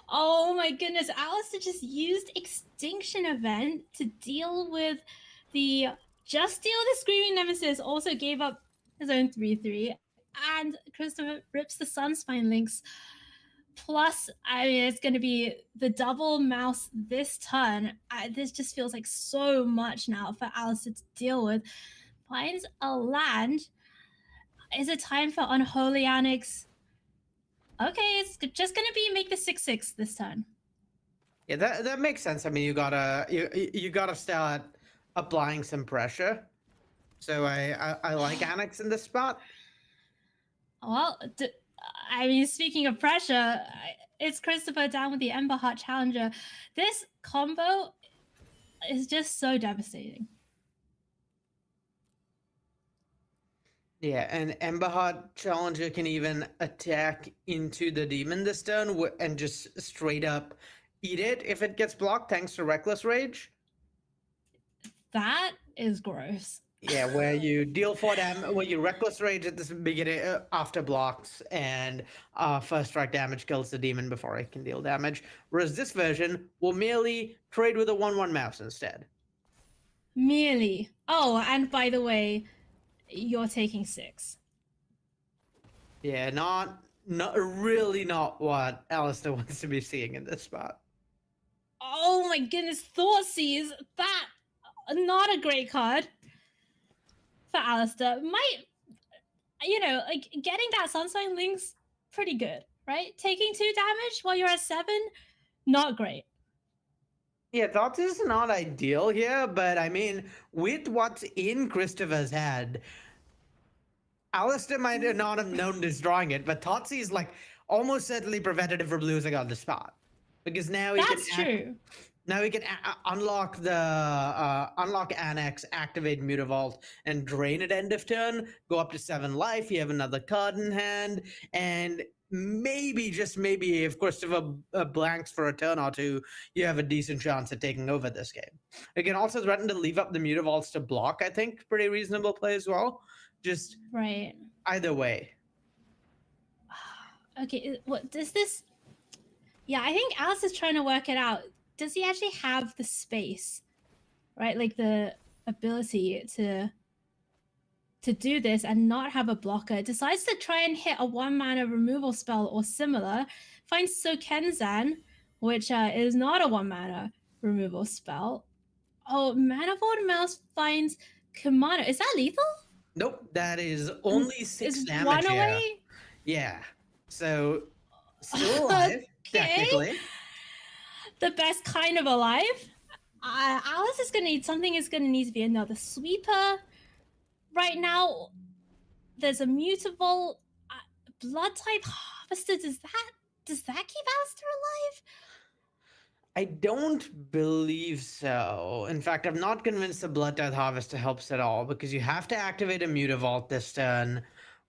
Oh my goodness, Alistair just used Extinction Event to deal with just deal the Screaming Nemesis, also gave up his own 3/3, and Christopher rips the Sunspine links. Plus, it's going to be the double mouse this turn. This just feels like so much now for Alistair to deal with. Finds a land. Is it time for Unholy Annex? Okay, it's just gonna be make the 6/6 this turn. Yeah, that makes sense. I mean, you gotta start applying some pressure. So I like Annex in this spot. Well, speaking of pressure, it's Christopher down with the Ember Heart Challenger. This combo is just so devastating. Yeah, and Emberheart Challenger can even attack into the demon this turn and just straight up eat it if it gets blocked thanks to Reckless Rage. That is gross. Yeah, where you deal 4 damage, where you Reckless Rage at the beginning after blocks, and first strike damage kills the demon before it can deal damage. Whereas this version will merely trade with a 1/1 mouse instead. Merely. Oh, and by the way, you're taking 6. Yeah, not really not what Alistair wants to be seeing in this spot. Oh my goodness, Thoughtseize, that not a great card for Alistair. Might, getting that Sunshine Link's pretty good, right? Taking 2 damage while you're at 7, not great. Yeah, Thoughts is not ideal here, but I mean, with what's in Christopher's head, Alistair might not have known this drawing it, but Thoughtsy is like almost certainly preventative from losing on the spot. Because now he now he can unlock the unlock Annex, activate Mutavault, and drain at end of turn, go up to 7 life, you have another card in hand, and maybe, just maybe, if Christopher blanks for a turn or two, you have a decent chance at taking over this game. You can also threaten to leave up the Mutavaults to block, I think. Pretty reasonable play as well. Just right. Either way. Okay, what does this... Yeah, I think Alice is trying to work it out. Does he actually have the space, right? Like the ability to do this and not have a blocker, decides to try and hit a 1-mana removal spell or similar, finds Sokenzan, which is not a 1-mana removal spell. Oh, Manifold Mouse finds Kumano. Is that lethal? Nope, that is only 6 damage 1 here. away? Yeah, so still alive, technically. The best kind of alive. Alice is gonna need something. Is gonna need to be another sweeper. Right now, there's a Mutavault, Blood type Harvester. Does that keep Alistair alive? I don't believe so. In fact, I'm not convinced the Blood Tithe Harvester helps at all, because you have to activate a Mutavault this turn,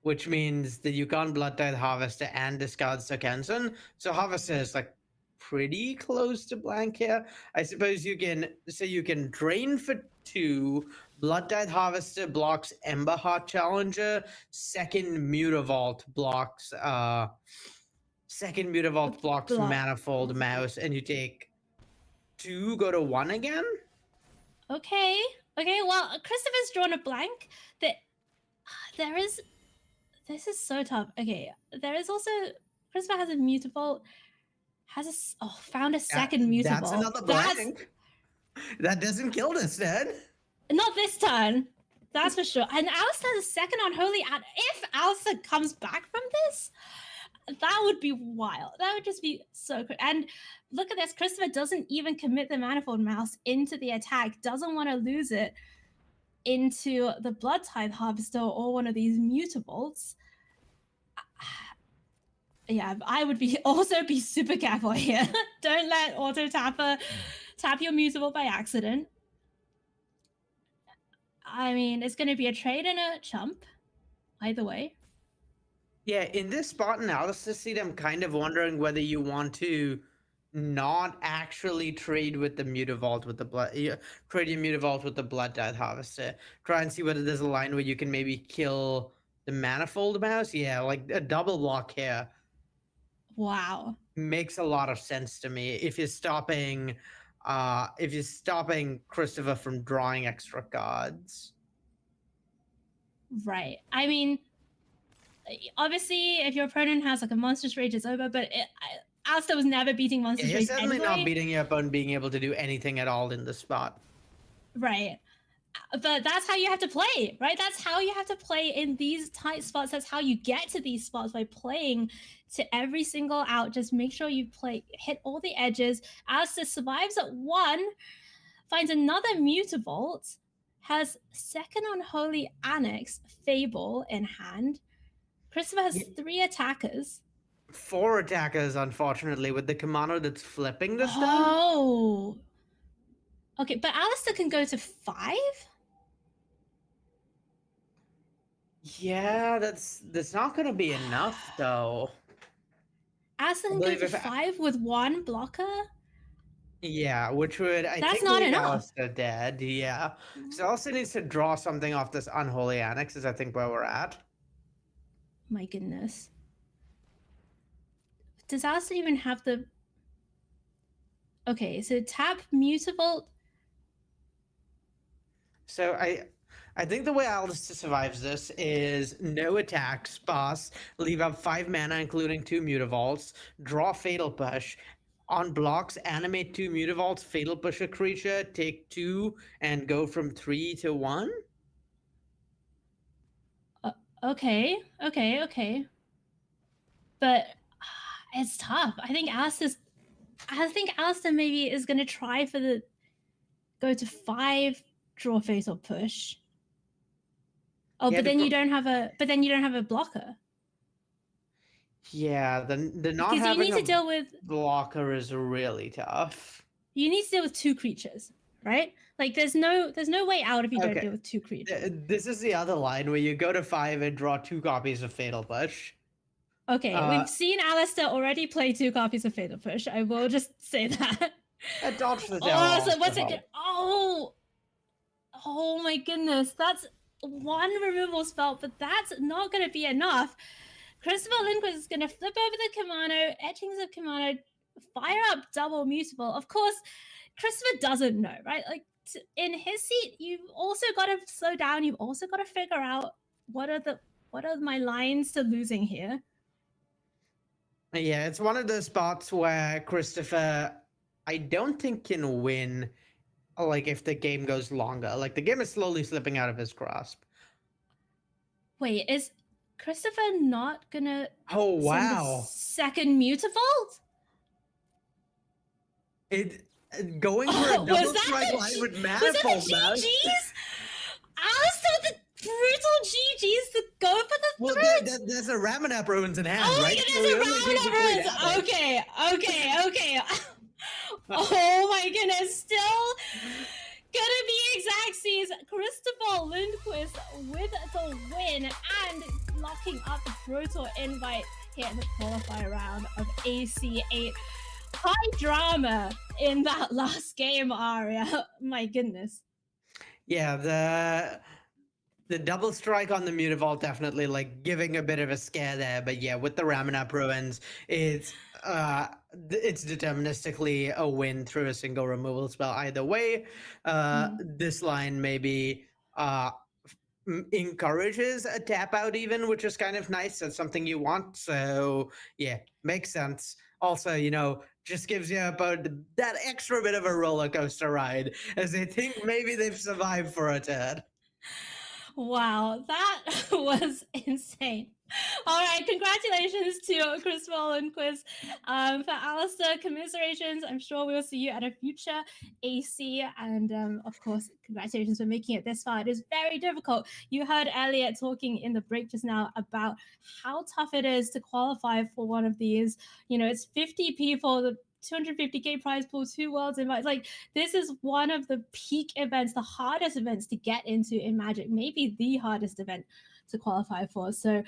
which means that you can't Blood Tithe Harvester and discard Sokenzan. So Harvester is like pretty close to blank here. I suppose you can drain for 2. Blood Tithe Harvester blocks Ember Heart Challenger. Second Mutavault blocks Second Mutavault blocks Manifold Mouse, and you take 2, go to 1 again? Okay. Okay, well, Christopher's drawn a blank. There is... This is so tough. Okay, there is also... Christopher has a Mutavault. Found a second Mutavault. That's another blank. That doesn't kill this then. Not this turn. That's for sure. And Alistair has a second Unholy. And if Alistair comes back from this, that would be wild. That would just be so cool. And look at this. Christopher doesn't even commit the Manifold Mouse into the attack. Doesn't want to lose it into the Blood Tithe Harvester or one of these Mutavaults. Yeah, I would also be super careful here. Don't let Auto Tapper tap your Mutavault by accident. I mean, it's going to be a trade and a chump, either way. Yeah, in this spot analysis seat, I'm kind of wondering whether you want to not actually trade with the Mutavault with the blood, trade your Mutavault with the Blood Tithe Harvester. Try and see whether there's a line where you can maybe kill the Manifold Mouse. Yeah, like a double block here. Wow. Makes a lot of sense to me if you're stopping Christopher from drawing extra cards. Right. I mean, obviously, if your opponent has like a Monstrous Rage, it's over, but Alistair was never beating Monstrous You're Rage certainly anyway. not beating your opponent being able to do anything at all in the spot. Right. But that's how you have to play, right? That's how you have to play in these tight spots. That's how you get to these spots, by playing to every single out. Just make sure you hit all the edges. Alistair survives at 1, finds another Mutavault, has second Unholy Annex, Fable in hand. Christopher has 3 attackers. 4 attackers, unfortunately, with the commander that's flipping this time. Oh. Okay, but Alistair can go to 5? Yeah, that's not going to be enough, though. Alistair can go to 5 with 1 blocker? Yeah, which would, I That's think, not leave enough. Alistair dead. Yeah. So Alistair needs to draw something off this Unholy Annex, is I think where we're at. My goodness. Does Alistair even have the... Okay, so tap Mutavault. So I think the way Alistair survives this is no attacks, boss, leave up 5 mana, including 2 Mutavaults, draw Fatal Push. On blocks, animate 2 Mutavaults, Fatal Push a creature, take 2, and go from 3 to 1? Okay. But it's tough. I think Alistair maybe is going to try for the go to 5, draw Fatal Push. Oh, Yeah, but then you don't have a blocker. Yeah, the not Because you having need to a deal with blocker is really tough. You need to deal with 2 creatures, right? Like there's no way out if you don't Okay. deal with 2 creatures. This is the other line where you go to 5 and draw 2 copies of Fatal Push. Okay, we've seen Alistair already play 2 copies of Fatal Push. I will just say that. Dodge the Oh, so what's it? Oh my goodness, that's 1 removal spell, but that's not going to be enough. Christopher Lindquist is going to flip over the Kamano, Etchings of Kamano, fire up double Mutable. Of course, Christopher doesn't know, right? Like in his seat, you've also got to slow down. You've also got to figure out what are my lines to losing here. Yeah, it's one of those spots where Christopher, I don't think, can win. Like if the game goes longer, like the game is slowly slipping out of his grasp. Wait, is Christopher not gonna? Oh send the wow! second Mutavault? Going for a double Was that strike the line with was Manifold that Mouse. the GGs? Alistair with the brutal GGs to go for the Well, third. there's a Ramanap ruins in hand, Oh my right? goodness, So we a only round take of the 3 runs. damage. Okay. Oh my goodness, still gonna be Xaxes. Christopher Lindquist with the win and locking up the brutal invite here in the qualifier round of AC8. High drama in that last game, Aria. My goodness. Yeah, The double strike on the Mutavault definitely like giving a bit of a scare there, but yeah, with the Ramanap Ruins, it's deterministically a win through a single removal spell either way. This line maybe encourages a tap out even, which is kind of nice. That's something you want. So yeah, makes sense. Also, just gives you about that extra bit of a roller coaster ride as they think maybe they've survived for a turn. Wow, that was insane. All right, congratulations to Criswell and Quiz. For Alistair, commiserations. I'm sure we'll see you at a future AC. And of course, congratulations for making it this far. It is very difficult. You heard Elliot talking in the break just now about how tough it is to qualify for one of these. It's 50 people, the 250k prize pool, 2 worlds invites. Like, this is one of the peak events, the hardest events to get into in Magic, maybe the hardest event to qualify for. So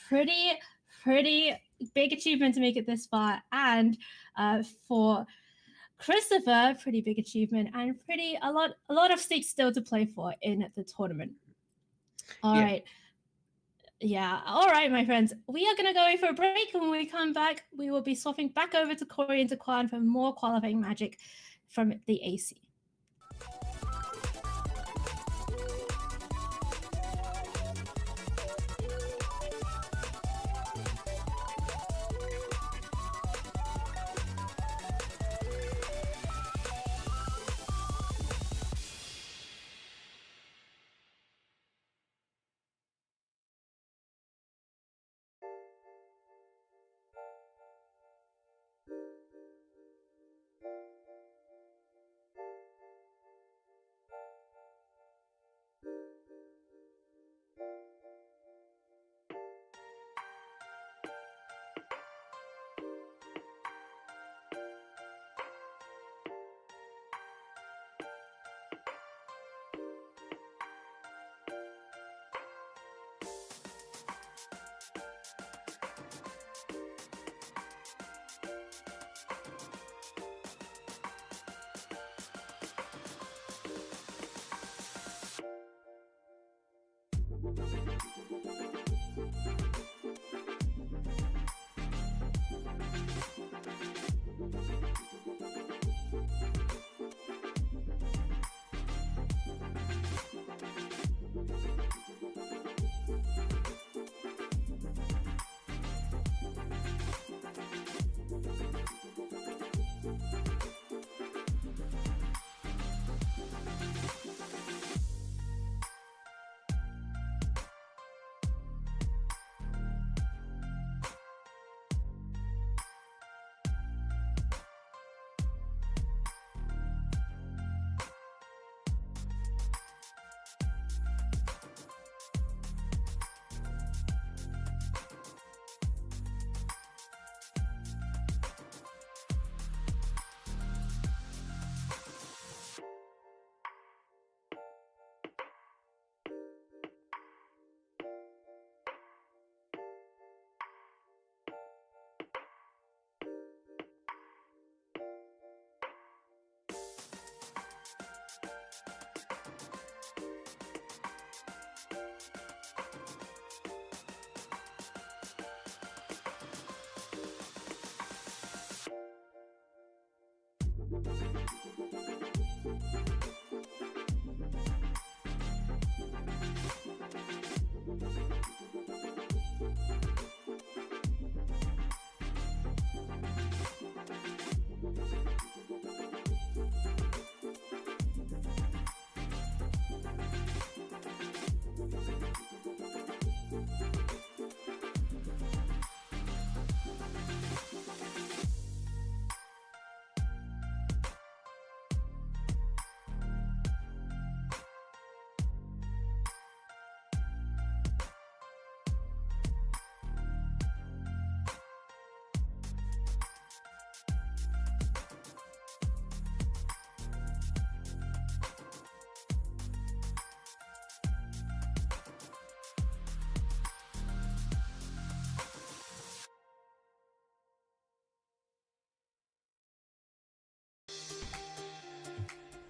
pretty big achievement to make it this far. And for Christopher, pretty big achievement and a lot of stakes still to play for in the tournament. All right. Yeah. All right, my friends. We are going to go in for a break. And when we come back, we will be swapping back over to Corey and to Kwan for more qualifying Magic from the AC.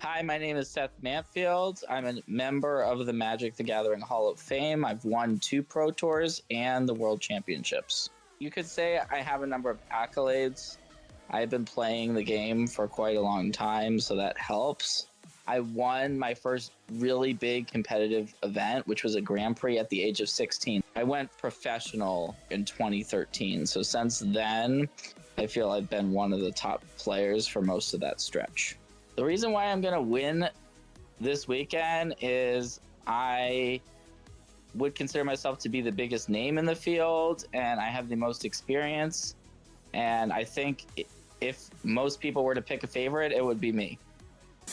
Hi, my name is Seth Mantfield. I'm a member of the Magic the Gathering Hall of Fame. I've won 2 Pro Tours and the World Championships. You could say I have a number of accolades. I've been playing the game for quite a long time, so that helps. I won my first really big competitive event, which was a Grand Prix at the age of 16. I went professional in 2013, so since then, I feel I've been one of the top players for most of that stretch. The reason why I'm going to win this weekend is I would consider myself to be the biggest name in the field, and I have the most experience. And I think if most people were to pick a favorite, it would be me.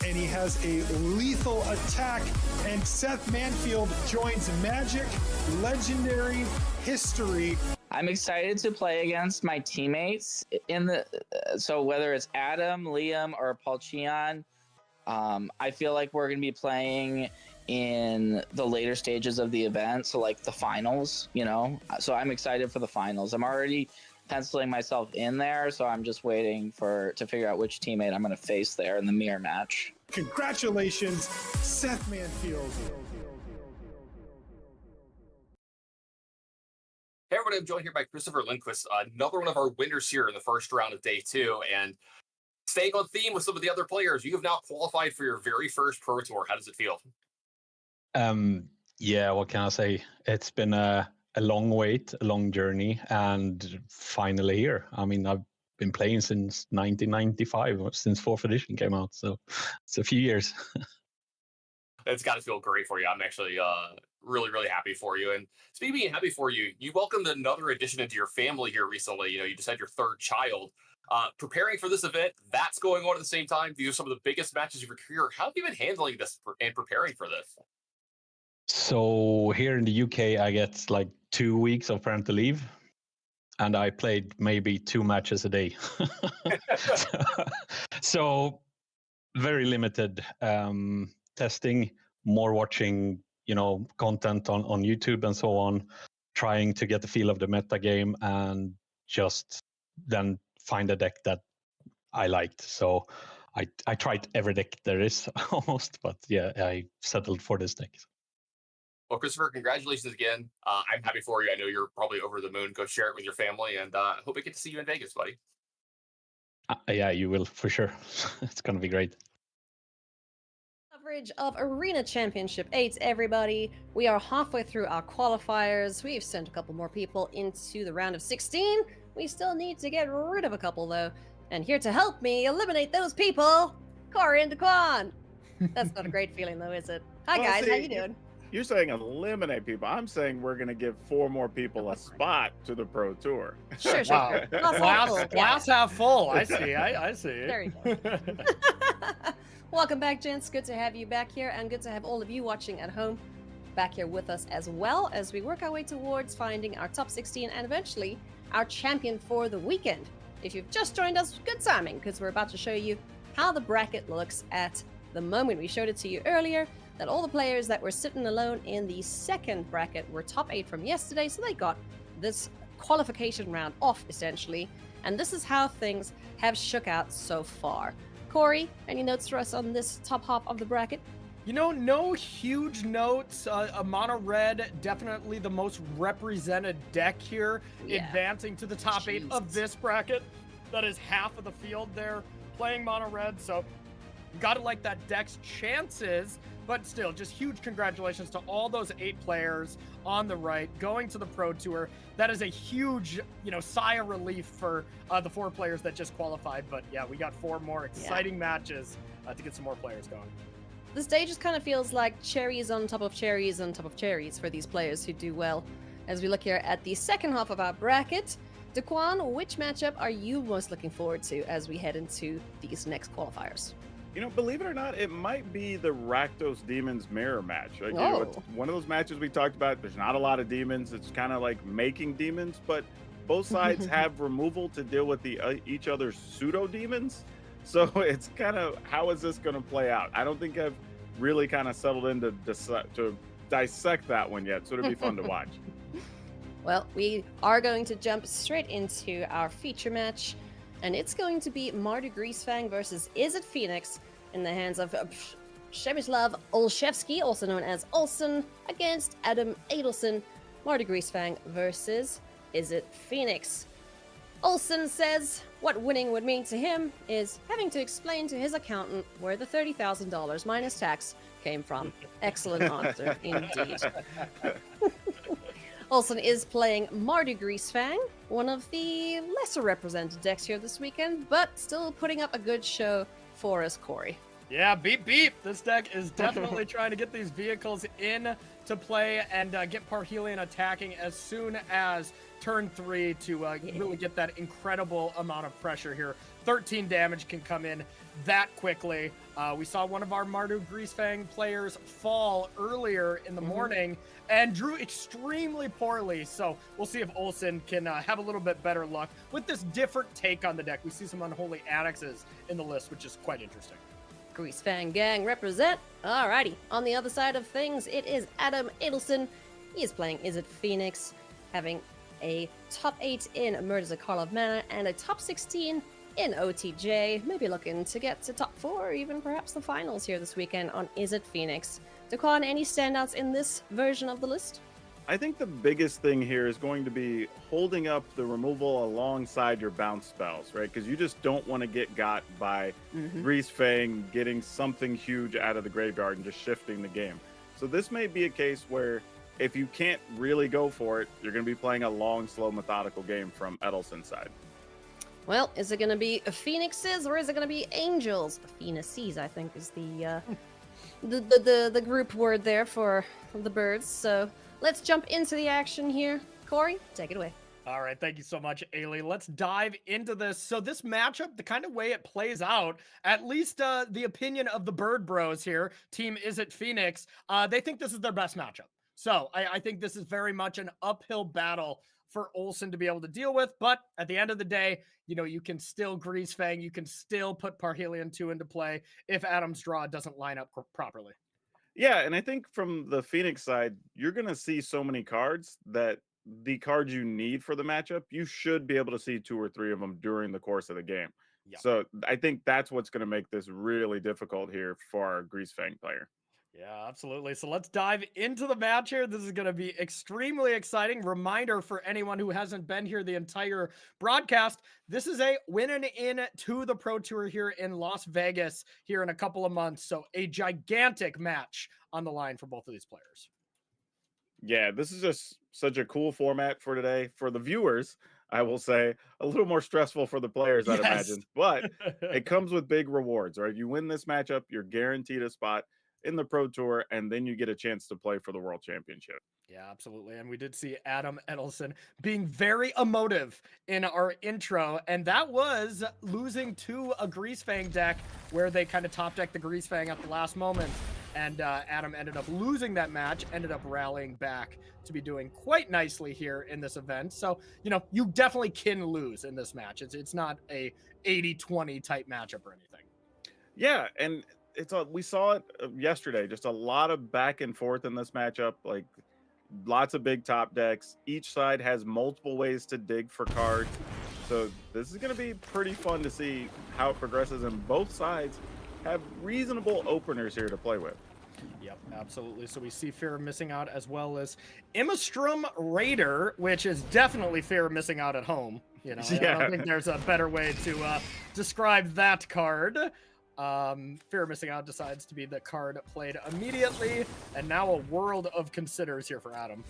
And he has a lethal attack, and Seth Manfield joins Magic Legendary History. I'm excited to play against my teammates in the so whether it's Adam, Liam, or Paul Cheon, I feel like we're going to be playing in the later stages of the event, so like the finals, you know. So I'm excited for the finals. I'm already penciling myself in there, so I'm just waiting to figure out which teammate I'm going to face there in the mirror match. Congratulations, Seth Manfield. Hey everybody, I'm joined here by Christopher Lindquist, another one of our winners here in the first round of day 2. And staying on theme with some of the other players, you have now qualified for your very first Pro Tour. How does it feel? Yeah, what can I say? It's been a long wait, a long journey, and finally here. I mean, I've been playing since 1995, since 4th edition came out, so it's a few years. It's got to feel great for you. I'm actually really, really happy for you. And speaking of being happy for you, you welcomed another addition into your family here recently. You know, you just had your 3rd child. Preparing for this event, that's going on at the same time. These are some of the biggest matches of your career. How have you been handling this and preparing for this? So here in the UK, I get like 2 weeks of parental leave, and I played maybe 2 matches a day. So very limited testing, more watching, you know, content on YouTube and so on, trying to get the feel of the meta game and just then find a deck that I liked. So I tried every deck there is almost, but yeah, I settled for this deck. Well, Christopher, congratulations again. I'm happy for you. I know you're probably over the moon. Go share it with your family, and I hope I get to see you in Vegas, buddy. Yeah, you will for sure. It's going to be great. Coverage of Arena Championship 8, everybody. We are halfway through our qualifiers. We've sent a couple more people into the round of 16. We still need to get rid of a couple, though. And here to help me eliminate those people, Corey and Daquan. That's not a great feeling, though, is it? Hi, guys. How you doing? You're saying eliminate people. I'm saying we're going to give 4 more people a spot to the Pro Tour. Sure. Wow. Glass half full. I see. I see. There you go. Welcome back, gents. Good to have you back here, and good to have all of you watching at home back here with us as well as we work our way towards finding our top 16 and eventually our champion for the weekend. If you've just joined us, good timing, because we're about to show you how the bracket looks at the moment. We showed it to you earlier that all the players that were sitting alone in the 2nd bracket were top 8 from yesterday, so they got this qualification round off, essentially. And this is how things have shook out so far. Corey, any notes for us on this top half of the bracket? You know, no huge notes. A mono red, definitely the most represented deck here, advancing to the top 8 of this bracket. That is half of the field there playing mono red, so gotta like that deck's chances. But still, just huge congratulations to all those 8 players on the right going to the Pro Tour. That is a huge, you know, sigh of relief for the 4 players that just qualified. But yeah, we got 4 more exciting matches to get some more players going. The stage just kind of feels like cherries on top of cherries on top of cherries for these players who do well. As we look here at the 2nd half of our bracket, Daquan, which matchup are you most looking forward to as we head into these next qualifiers? You know, believe it or not, it might be the Rakdos Demons mirror match. Like, you Oh. know, it's one of those matches we talked about. There's not a lot of demons. It's kind of like making demons, but both sides have removal to deal with each other's pseudo demons. So it's kind of, how is this going to play out? I don't think I've really kind of settled in to dissect that one yet. So it'll be fun to watch. Well, we are going to jump straight into our feature match, and it's going to be Mardu Greasefang versus Is It Phoenix in the hands of Przemyslav Olszewski, also known as Olsen, against Adam Adelson, Marty Greasefang versus Is It Phoenix? Olsen says what winning would mean to him is having to explain to his accountant where the $30,000 minus tax came from. Excellent answer indeed. Olsen is playing Marty Greasefang, one of the lesser represented decks here this weekend, but still putting up a good show for us, Corey. Yeah, beep beep. This deck is definitely trying to get these vehicles in to play and get Parhelion attacking as soon as turn 3 to really get that incredible amount of pressure here. 13 damage can come in that quickly. We saw one of our Mardu Greasefang players fall earlier in the morning and drew extremely poorly. So we'll see if Olsen can have a little bit better luck with this different take on the deck. We see some Unholy Annexes in the list, which is quite interesting. Greasefang gang represent. Alrighty, on the other side of things, it is Adam Adelson. He is playing Is It Phoenix, having a top 8 in Murders at Karlov Manor and a top 16 in OTJ. Maybe looking to get to top 4 or even perhaps the finals here this weekend on Is It Phoenix. Daquan, any standouts in this version of the list? I think the biggest thing here is going to be holding up the removal alongside your bounce spells, right? Because you just don't want to get got by Greasefang getting something huge out of the graveyard and just shifting the game. So this may be a case where if you can't really go for it, you're going to be playing a long, slow, methodical game from Edelson's side. Well, is it going to be Phoenixes or is it going to be Angels? Phoenixes, I think, is the group word there for the birds. So let's jump into the action here. Corey, take it away. All right, thank you so much, Ailey. Let's dive into this. So this matchup, the kind of way it plays out, at least the opinion of the Bird Bros here, Team Is It Phoenix, they think this is their best matchup. So I think this is very much an uphill battle for Olsen to be able to deal with. But at the end of the day, you know, you can still Greasefang, you can still put Parhelion 2 into play if Adam's draw doesn't line up properly. Yeah, and I think from the Phoenix side, you're going to see so many cards that the cards you need for the matchup, you should be able to see 2 or 3 of them during the course of the game. Yep. So I think that's what's going to make this really difficult here for our Greasefang player. Yeah, absolutely. So let's dive into the match here. This is going to be extremely exciting. Reminder for anyone who hasn't been here the entire broadcast, this is a winning in to the Pro Tour here in Las Vegas here in a couple of months. So a gigantic match on the line for both of these players. Yeah, this is just such a cool format for today. For the viewers, I will say a little more stressful for the players, I'd imagine. But it comes with big rewards, right? You win this matchup, you're guaranteed a spot in the Pro Tour, and then you get a chance to play for the World Championship. Yeah, absolutely. And we did see Adam Edelson being very emotive in our intro, and that was losing to a Greasefang deck where they kind of top decked the Greasefang at the last moment. And Adam ended up losing that match, ended up rallying back to be doing quite nicely here in this event. So, you know, you definitely can lose in this match. It's not a 80-20 type matchup or anything. Yeah, and we saw it yesterday, just a lot of back and forth in this matchup, like lots of big top decks. Each side has multiple ways to dig for cards. So this is going to be pretty fun to see how it progresses, and both sides have reasonable openers here to play with. Yep, absolutely. So we see Fear of Missing Out as well as Imastrum Raider, which is definitely Fear of Missing Out at home. You know, Yeah. I don't think there's a better way to describe that card. Fear of Missing Out decides to be the card played immediately, and now a world of considers here for Adam.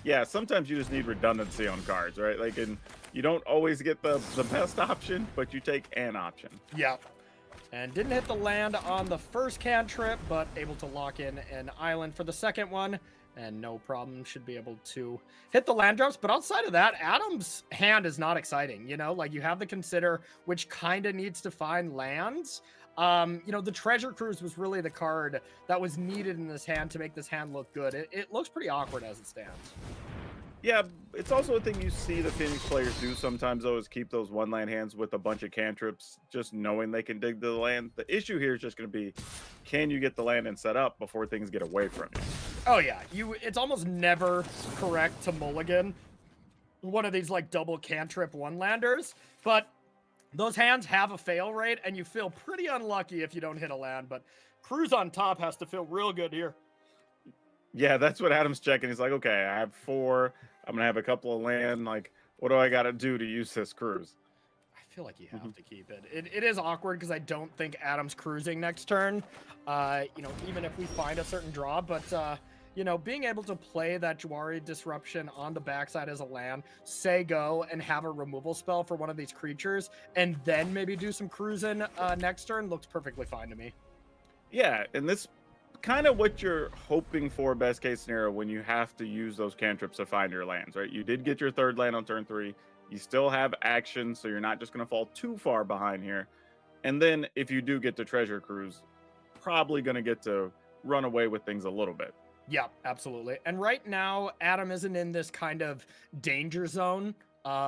Yeah, sometimes you just need redundancy on cards, right? Like, and you don't always get the best option, but you take an option. Yep. And didn't hit the land on the first cantrip, but able to lock in an island for the second one. And no problem, should be able to hit the land drops. But outside of that, Adam's hand is not exciting. You know, like you have the Consider, which kind of needs to find lands. You know, the Treasure Cruise was really the card that was needed in this hand to make this hand look good. It looks pretty awkward as it stands. Yeah, it's also a thing you see the Phoenix players do sometimes, though, is keep those one land hands with a bunch of cantrips, just knowing they can dig to the land. The issue here is just going to be, can you get the land and set up before things get away from you? Oh yeah, it's almost never correct to mulligan one of these like double cantrip one landers, but those hands have a fail rate, and you feel pretty unlucky if you don't hit a land, but Cruz on top has to feel real good here. Yeah, that's what Adam's checking. He's like, okay, I have 4. I'm going to have a couple of land. Like, what do I got to do to use this Cruz? I feel like you have to keep it. It is awkward because I don't think Adam's cruising next turn, even if we find a certain draw, but being able to play that Jwari Disruption on the backside as a land, say go, and have a removal spell for one of these creatures, and then maybe do some cruising next turn looks perfectly fine to me. Yeah, and this kind of what you're hoping for best case scenario when you have to use those cantrips to find your lands, right? You did get your 3rd land on turn 3. You still have action, so you're not just going to fall too far behind here. And then if you do get to Treasure Cruise, probably going to get to run away with things a little bit. Yeah, absolutely. And right now, Adam isn't in this kind of danger zone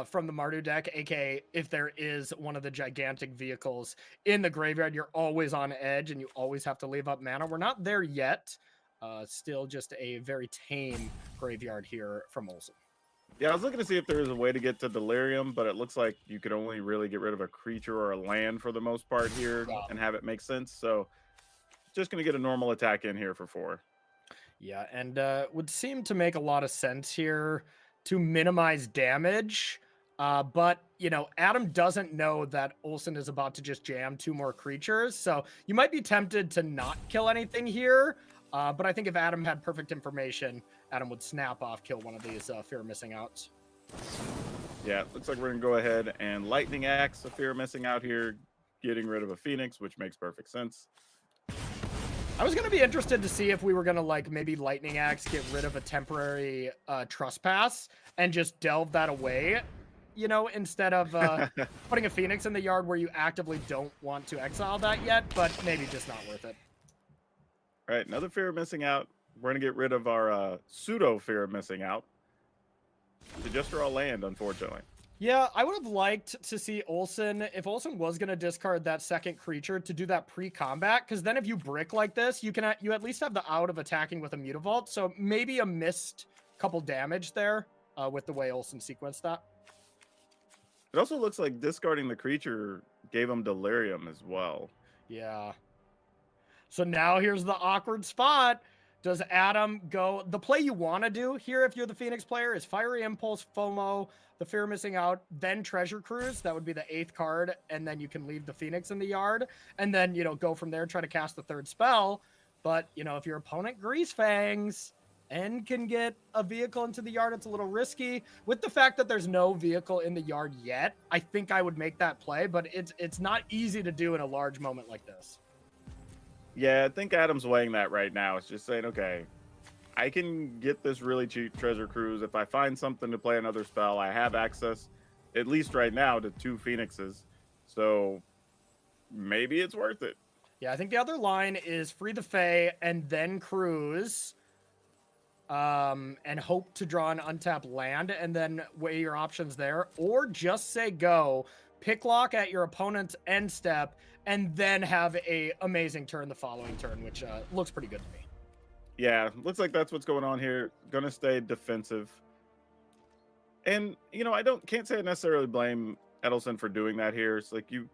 from the Mardu deck, aka if there is one of the gigantic vehicles in the graveyard, you're always on edge and you always have to leave up mana. We're not there yet. Still just a very tame graveyard here from Olsen. Yeah, I was looking to see if there was a way to get to Delirium, but it looks like you could only really get rid of a creature or a land for the most part here and have it make sense. So just going to get a normal attack in here for 4. Yeah, and would seem to make a lot of sense here to minimize damage. But, Adam doesn't know that Olsen is about to just jam 2 more creatures. So you might be tempted to not kill anything here. But I think if Adam had perfect information, Adam would snap off, kill one of these Fear of Missing Outs. Yeah, looks like we're going to go ahead and Lightning Axe a Fear of Missing Out here, getting rid of a Phoenix, which makes perfect sense. I was going to be interested to see if we were going to maybe Lightning Axe, get rid of a temporary Trespass and just delve that away, instead of putting a Phoenix in the yard where you actively don't want to exile that yet, but maybe just not worth it. All right, another Fear of Missing Out. We're going to get rid of our pseudo Fear of Missing Out to just draw land, unfortunately. Yeah, I would have liked to see Olsen, if Olsen was going to discard that second creature, to do that pre-combat, because then if you brick like this, you at least have the out of attacking with a Mutavault, so maybe a missed couple damage there with the way Olsen sequenced that. It also looks like discarding the creature gave him Delirium as well. Yeah. So now here's the awkward spot. Does Adam go... The play you want to do here if you're the Phoenix player is Fiery Impulse, FOMO, the Fear of Missing Out, then Treasure Cruise. That would be the 8th card, and then you can leave the Phoenix in the yard, and then, go from there, try to cast the 3rd spell. But, if your opponent Grease Fangs and can get a vehicle into the yard, it's a little risky. With the fact that there's no vehicle in the yard yet, I think I would make that play, but it's not easy to do in a large moment like this. Yeah, I think Adam's weighing that right now. It's just saying, okay, I can get this really cheap Treasure Cruise. If I find something to play another spell, I have access, at least right now, to 2 Phoenixes. So maybe it's worth it. Yeah, I think the other line is free the Fae and then cruise. And hope to draw an untapped land and then weigh your options there. Or just say go, pick lock at your opponent's end step, and then have a amazing turn the following turn, which looks pretty good to me. Yeah, looks like that's what's going on here. Gonna stay defensive. And, I can't say I necessarily blame Edelson for doing that here. It's like you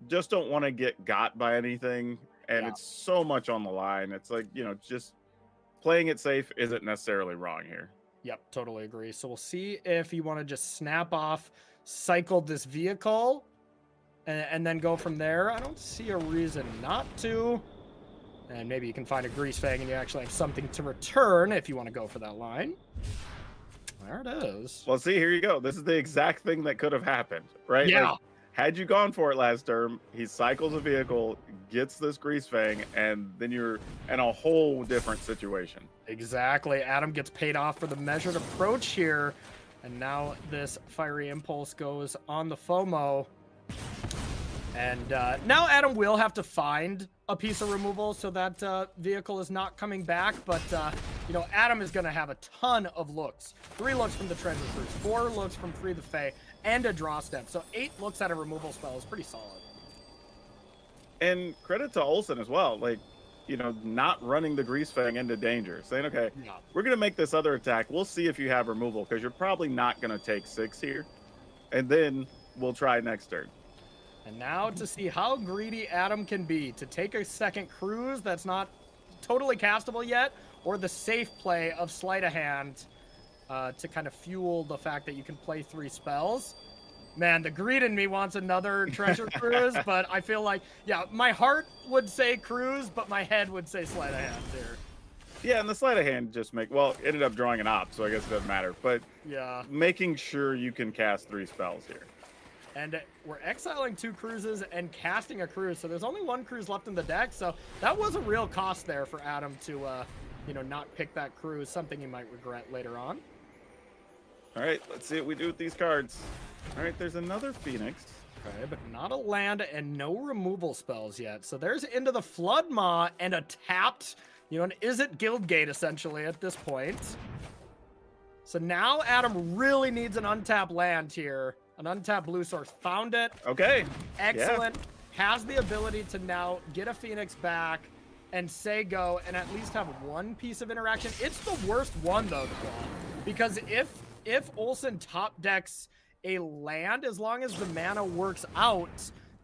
just don't want to get got by anything, and it's so much on the line. It's like, just playing it safe isn't necessarily wrong here. Yep, totally agree. So we'll see if you want to just snap off, cycle this vehicle, and then go from there. I don't see a reason not to. And maybe you can find a Grease Fang and you actually have something to return if you want to go for that line. There it is. Well, see, here you go. This is the exact thing that could have happened, right? Yeah. Like, had you gone for it last term, he cycles a vehicle, gets this Grease Fang, and then you're in a whole different situation. Exactly. Adam gets paid off for the measured approach here. And now this Fiery Impulse goes on the FOMO. And now Adam will have to find a piece of removal so that vehicle is not coming back. But, Adam is going to have a ton of looks. 3 looks from the Treasure Cruise, 4 looks from Free the Fae, and a draw step. So 8 looks at a removal spell is pretty solid. And credit to Olsen as well. Like, not running the Grease Fang into danger. Saying, okay, we're going to make this other attack. We'll see if you have removal, because you're probably not going to take 6 here. And then we'll try next turn. And now to see how greedy Adam can be to take a second cruise that's not totally castable yet, or the safe play of Sleight of Hand to kind of fuel the fact that you can play 3 spells. Man, the greed in me wants another treasure cruise, but I feel like, yeah, my heart would say cruise, but my head would say Sleight of Hand here. Yeah, and the Sleight of Hand just ended up drawing an op, so I guess it doesn't matter. But yeah, making sure you can cast 3 spells here. And we're exiling 2 cruises and casting a cruise, so there's only 1 cruise left in the deck, so that was a real cost there for Adam to, not pick that cruise, something he might regret later on. All right, let's see what we do with these cards. All right, there's another Phoenix. Okay, but not a land and no removal spells yet. So there's Into the Flood Maw and a tapped, an Izzet Guildgate essentially at this point. So now Adam really needs an untapped land here. An untapped blue source. Found it. Okay. Excellent. Yeah. Has the ability to now get a Phoenix back and say go and at least have 1 piece of interaction. It's the worst one though, because if Olsen top decks a land, as long as the mana works out,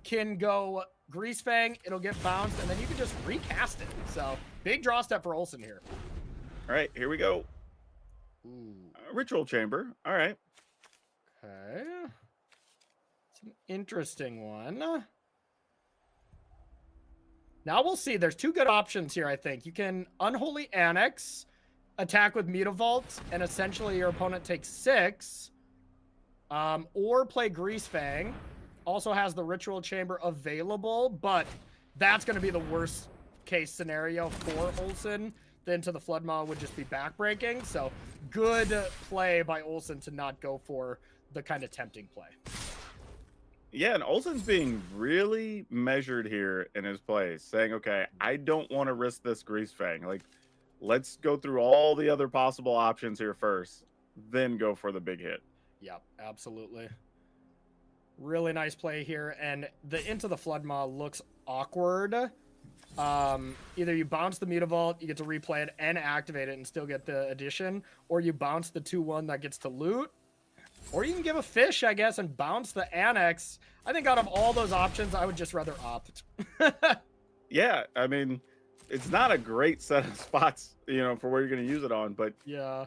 can go Greasefang, it'll get bounced, and then you can just recast it. So big draw step for Olsen here. All right, here we go. Ritual Chamber. All right. Okay. It's an interesting one. Now we'll see. There's 2 good options here, I think. You can Unholy Annex, attack with Mutavault, and essentially your opponent takes 6. Or play Greasefang. Also has the Ritual Chamber available, but that's going to be the worst case scenario for Olsen. Then to the Flood Maw would just be backbreaking. So good play by Olsen to not go for the kind of tempting play. Yeah, and Olsen's being really measured here in his play, saying, okay, I don't want to risk this Greasefang. Like, let's go through all the other possible options here first, then go for the big hit. Yep, absolutely. Really nice play here, and the Into the Flood Maw looks awkward. Either you bounce the Mutavault, you get to replay it and activate it and still get the addition, or you bounce the 2/1 that gets to loot, or you can give a fish, I guess, and bounce the Annex. I think out of all those options, I would just rather opt. Yeah, I mean, it's not a great set of spots, for where you're going to use it on, but yeah,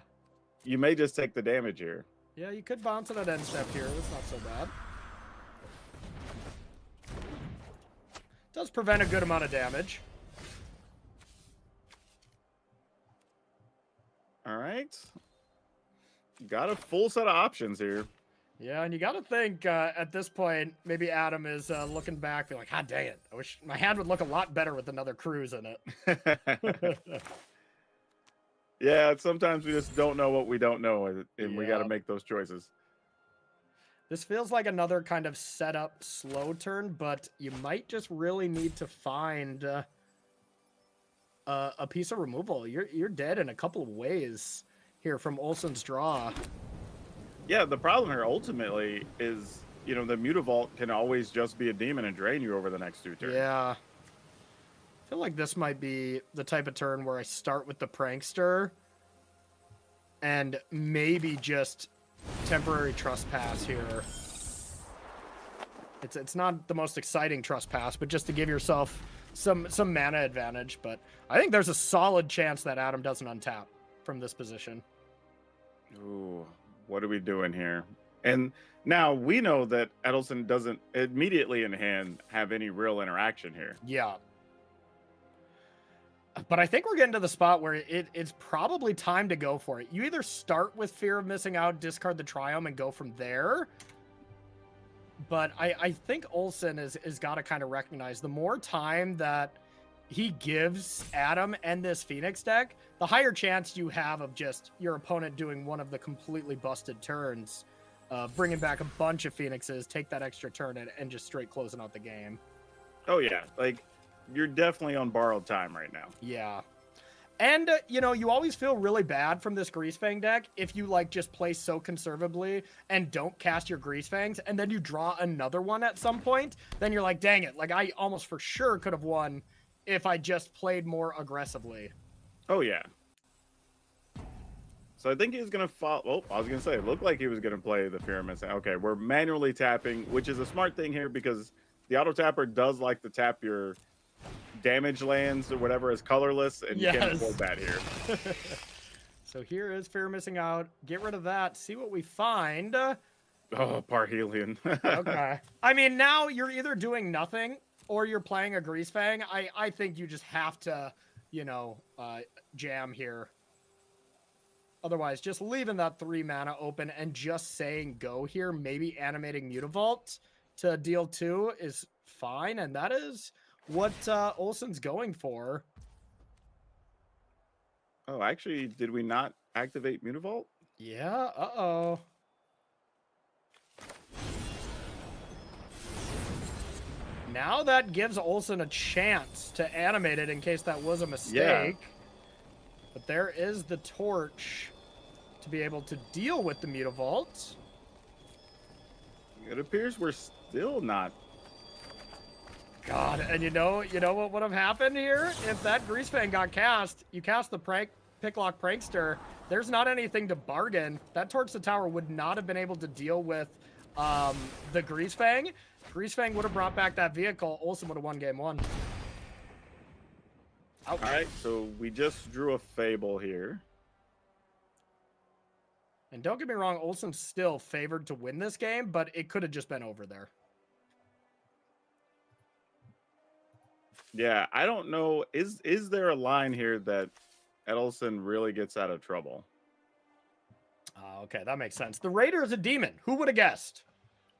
you may just take the damage here. Yeah, you could bounce it at end step here. That's not so bad. Does prevent a good amount of damage. All right. Got a full set of options here. Yeah, and you got to think at this point, maybe Adam is looking back, being like, "God dang it! I wish my hand would look a lot better with another cruise in it." Yeah, sometimes we just don't know what we don't know, and we got to make those choices. This feels like another kind of setup slow turn, but you might just really need to find a piece of removal. You're dead in a couple of ways here from Olsen's draw. Yeah, the problem here ultimately is, the Mutavault can always just be a demon and drain you over the next 2 turns. Yeah. I feel like this might be the type of turn where I start with the Prankster and maybe just temporary Trespass here. It's not the most exciting Trespass, but just to give yourself some mana advantage. But I think there's a solid chance that Adam doesn't untap from this position. Ooh, what are we doing here? And now we know that Edelson doesn't immediately in hand have any real interaction here. Yeah. But I think we're getting to the spot where it's probably time to go for it. You either start with Fear of Missing Out, discard the Triome, and go from there. But I think Olsen is got to kind of recognize the more time that he gives Adam and this Phoenix deck, the higher chance you have of just your opponent doing one of the completely busted turns, bringing back a bunch of Phoenixes, take that extra turn, and just straight closing out the game. Oh, yeah. Like, you're definitely on borrowed time right now. Yeah. And, you always feel really bad from this Greasefang deck if you, just play so conservatively and don't cast your Greasefangs, and then you draw another one at some point, then you're like, dang it, I almost for sure could have won if I just played more aggressively. Oh, yeah. So I think he's going to follow... Oh, I was going to say, it looked like he was going to play the Fear of Missing Out. Okay, we're manually tapping, which is a smart thing here because the auto tapper does like to tap your damage lands or whatever as colorless, and you can't afford that here. So here is Fear Missing Out. Get rid of that. See what we find. Oh, Parhelion. Okay. I mean, now you're either doing nothing or you're playing a Grease Fang. I think you just have to, you know, jam here. Otherwise, just leaving that 3 mana open and just saying go here, maybe animating Mutavault to deal 2 is fine, and that is what Olsen's going for. Oh, actually, did we not activate Mutavault? Yeah, uh-oh. Now that gives Olsen a chance to animate it in case that was a mistake. Yeah. But there is the torch to be able to deal with the Mutavault. It appears we're still not. God, and you know what would have happened here? If that Grease Fang got cast, you cast the Picklock Prankster, there's not anything to bargain. That Torch the Tower would not have been able to deal with the Grease Fang. Grease Fang would have brought back that vehicle. Olsen would have won game 1. Ouch. All right, so we just drew a Fable here. And don't get me wrong, Olsen's still favored to win this game, but it could have just been over there. Yeah, I don't know. Is there a line here that Edelson really gets out of trouble? Okay, that makes sense. The Raider is a demon. Who would have guessed?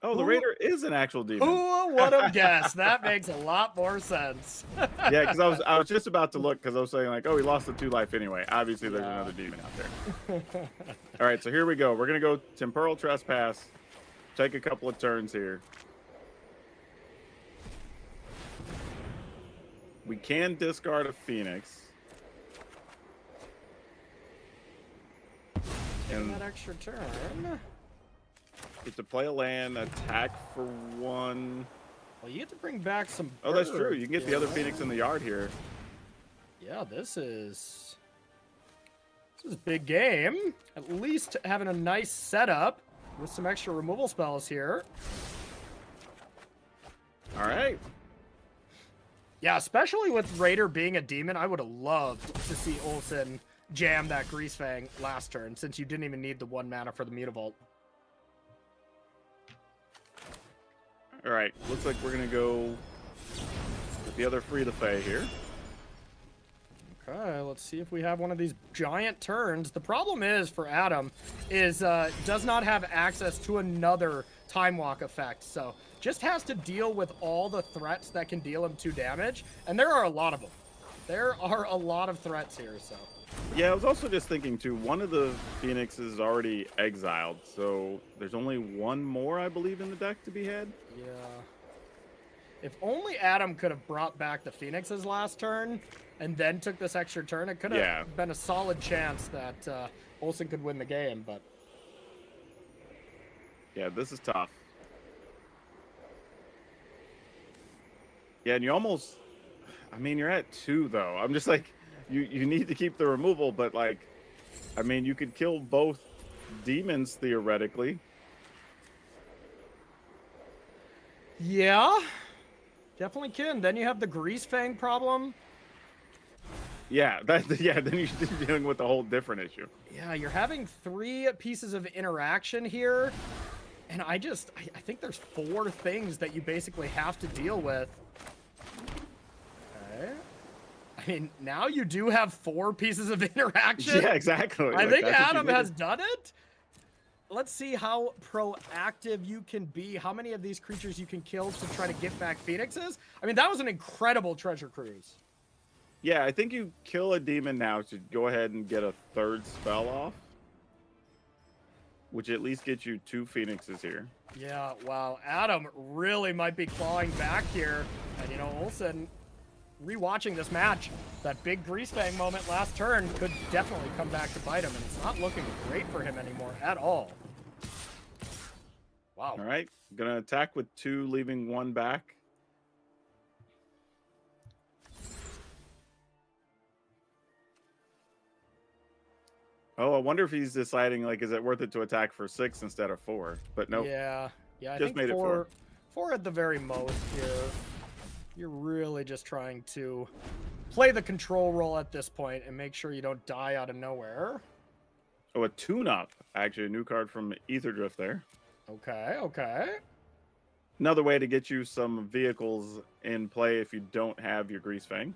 Oh, the Raider is an actual demon. Who would have guessed? That makes a lot more sense. Yeah, because I was just about to look because I was saying like, oh, he lost the 2 life anyway. Obviously, there's another demon out there. All right, so here we go. We're gonna go Temporal Trespass. Take a couple of turns here. We can discard a Phoenix. And that extra turn. Get to play a land, attack for 1. Well, you get to bring back some. Oh, that's true. You can get the other Phoenix in the yard here. Yeah, this is a big game. At least having a nice setup with some extra removal spells here. All right. Yeah, especially with Raider being a demon, I would have loved to see Olsen jam that Grease Fang last turn, since you didn't even need the 1 mana for the Mutavault. All right, looks like we're gonna go with the other Free the Fae here. Okay, let's see if we have one of these giant turns. The problem is for Adam is does not have access to another Time Walk effect, so just has to deal with all the threats that can deal him 2 damage, and there are a lot of them. There are a lot of threats here, so. Yeah, I was also just thinking too, one of the Phoenixes is already exiled, so there's only 1 more, I believe, in the deck to be had. Yeah. If only Adam could have brought back the Phoenixes last turn and then took this extra turn, it could have been a solid chance that Olsen could win the game, but. Yeah, this is tough. Yeah, and you almost, I mean, you're at 2 though. I'm just like, you need to keep the removal, but like, I mean, you could kill both demons theoretically. Yeah, definitely can. Then you have the Grease Fang problem. Yeah, then you should be dealing with a whole different issue. Yeah, you're having 3 pieces of interaction here, and I think there's 4 things that you basically have to deal with. Okay. I mean, now you do have 4 pieces of interaction. Yeah, exactly. I think Adam has done it. Let's see how proactive you can be, how many of these creatures you can kill to try to get back Phoenixes. I mean, that was an incredible treasure cruise. Yeah, I think you kill a demon now to go ahead and get a 3rd spell off, which at least gets you 2 Phoenixes here. Yeah, wow. Adam really might be clawing back here. And, you know, Olsen, rewatching this match, that big Grease Fang moment last turn could definitely come back to bite him, and it's not looking great for him anymore at all. Wow. All right, gonna attack with 2, leaving 1 back. Oh, I wonder if he's deciding, like, is it worth it to attack for 6 instead of 4? But no. Yeah, I just think made it 4. 4 at the very most here. You're really just trying to play the control role at this point and make sure you don't die out of nowhere. Oh, a tune-up. Actually, a new card from Ether Drift there. Okay, okay. Another way to get you some vehicles in play if you don't have your Grease Fang.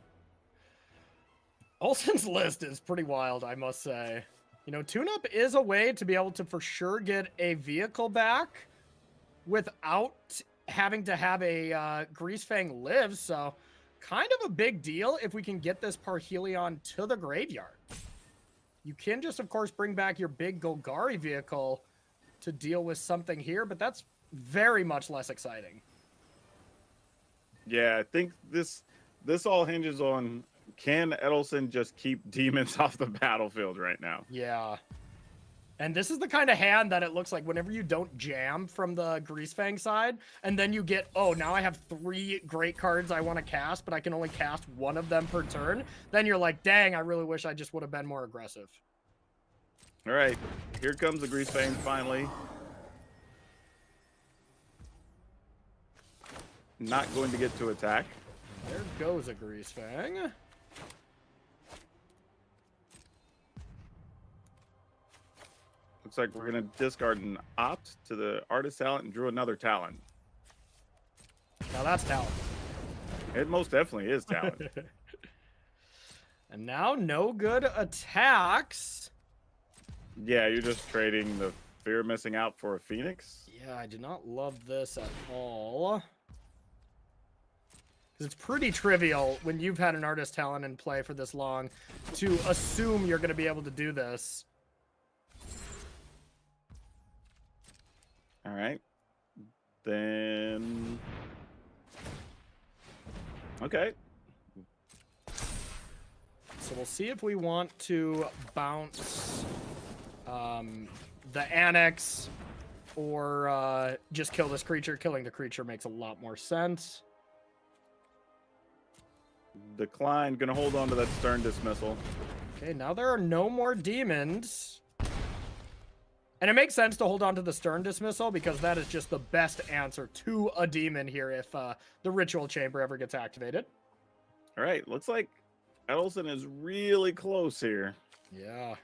Olsen's list is pretty wild, I must say. You know, tune-up is a way to be able to for sure get a vehicle back without having to have a Grease Fang live, so kind of a big deal if we can get this Parhelion to the graveyard. You can just, of course, bring back your big Golgari vehicle to deal with something here, but that's very much less exciting. Yeah, I think this all hinges on, can Edelson just keep demons off the battlefield right now? Yeah. And this is the kind of hand that it looks like whenever you don't jam from the Grease Fang side, and then you get, oh, now I have 3 great cards I want to cast, but I can only cast 1 of them per turn. Then you're like, dang, I really wish I just would have been more aggressive. All right, here comes the Grease Fang finally. Not going to get to attack. There goes a Grease Fang. Looks like we're going to discard an opt to the artist talent and drew another talent. Now that's talent. It most definitely is talent. And now no good attacks. Yeah, you're just trading the fear of missing out for a Phoenix. Yeah, I do not love this at all. Because it's pretty trivial when you've had an artist talent in play for this long to assume you're going to be able to do this. All right. Then... Okay. So we'll see if we want to bounce the Annex or just kill this creature. Killing the creature makes a lot more sense. Decline. Gonna hold on to that Stern Dismissal. Okay, now there are no more demons. And it makes sense to hold on to the Stern Dismissal because that is just the best answer to a demon here if the Ritual Chamber ever gets activated. All right, looks like Edelson is really close here. Yeah.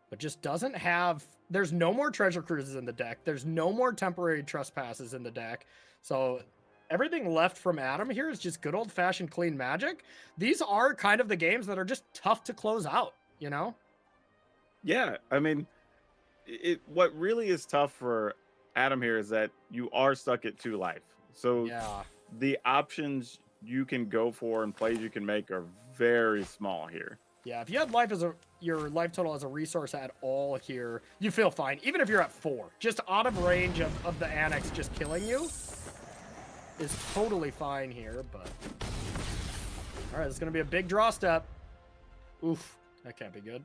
But just doesn't have... There's no more Treasure Cruises in the deck. There's no more Temporary Trespasses in the deck. So everything left from Adam here is just good old-fashioned clean Magic. These are kind of the games that are just tough to close out, you know? Yeah, I mean... what really is tough for Adam here is that you are stuck at 2 life. So yeah, the options you can go for and plays you can make are very small here. Yeah, if you had life as your life total as a resource at all here, you feel fine. Even if you're at 4, just out of range of the Annex just killing you is totally fine here. But all right, it's gonna be a big draw step. Oof, that can't be good.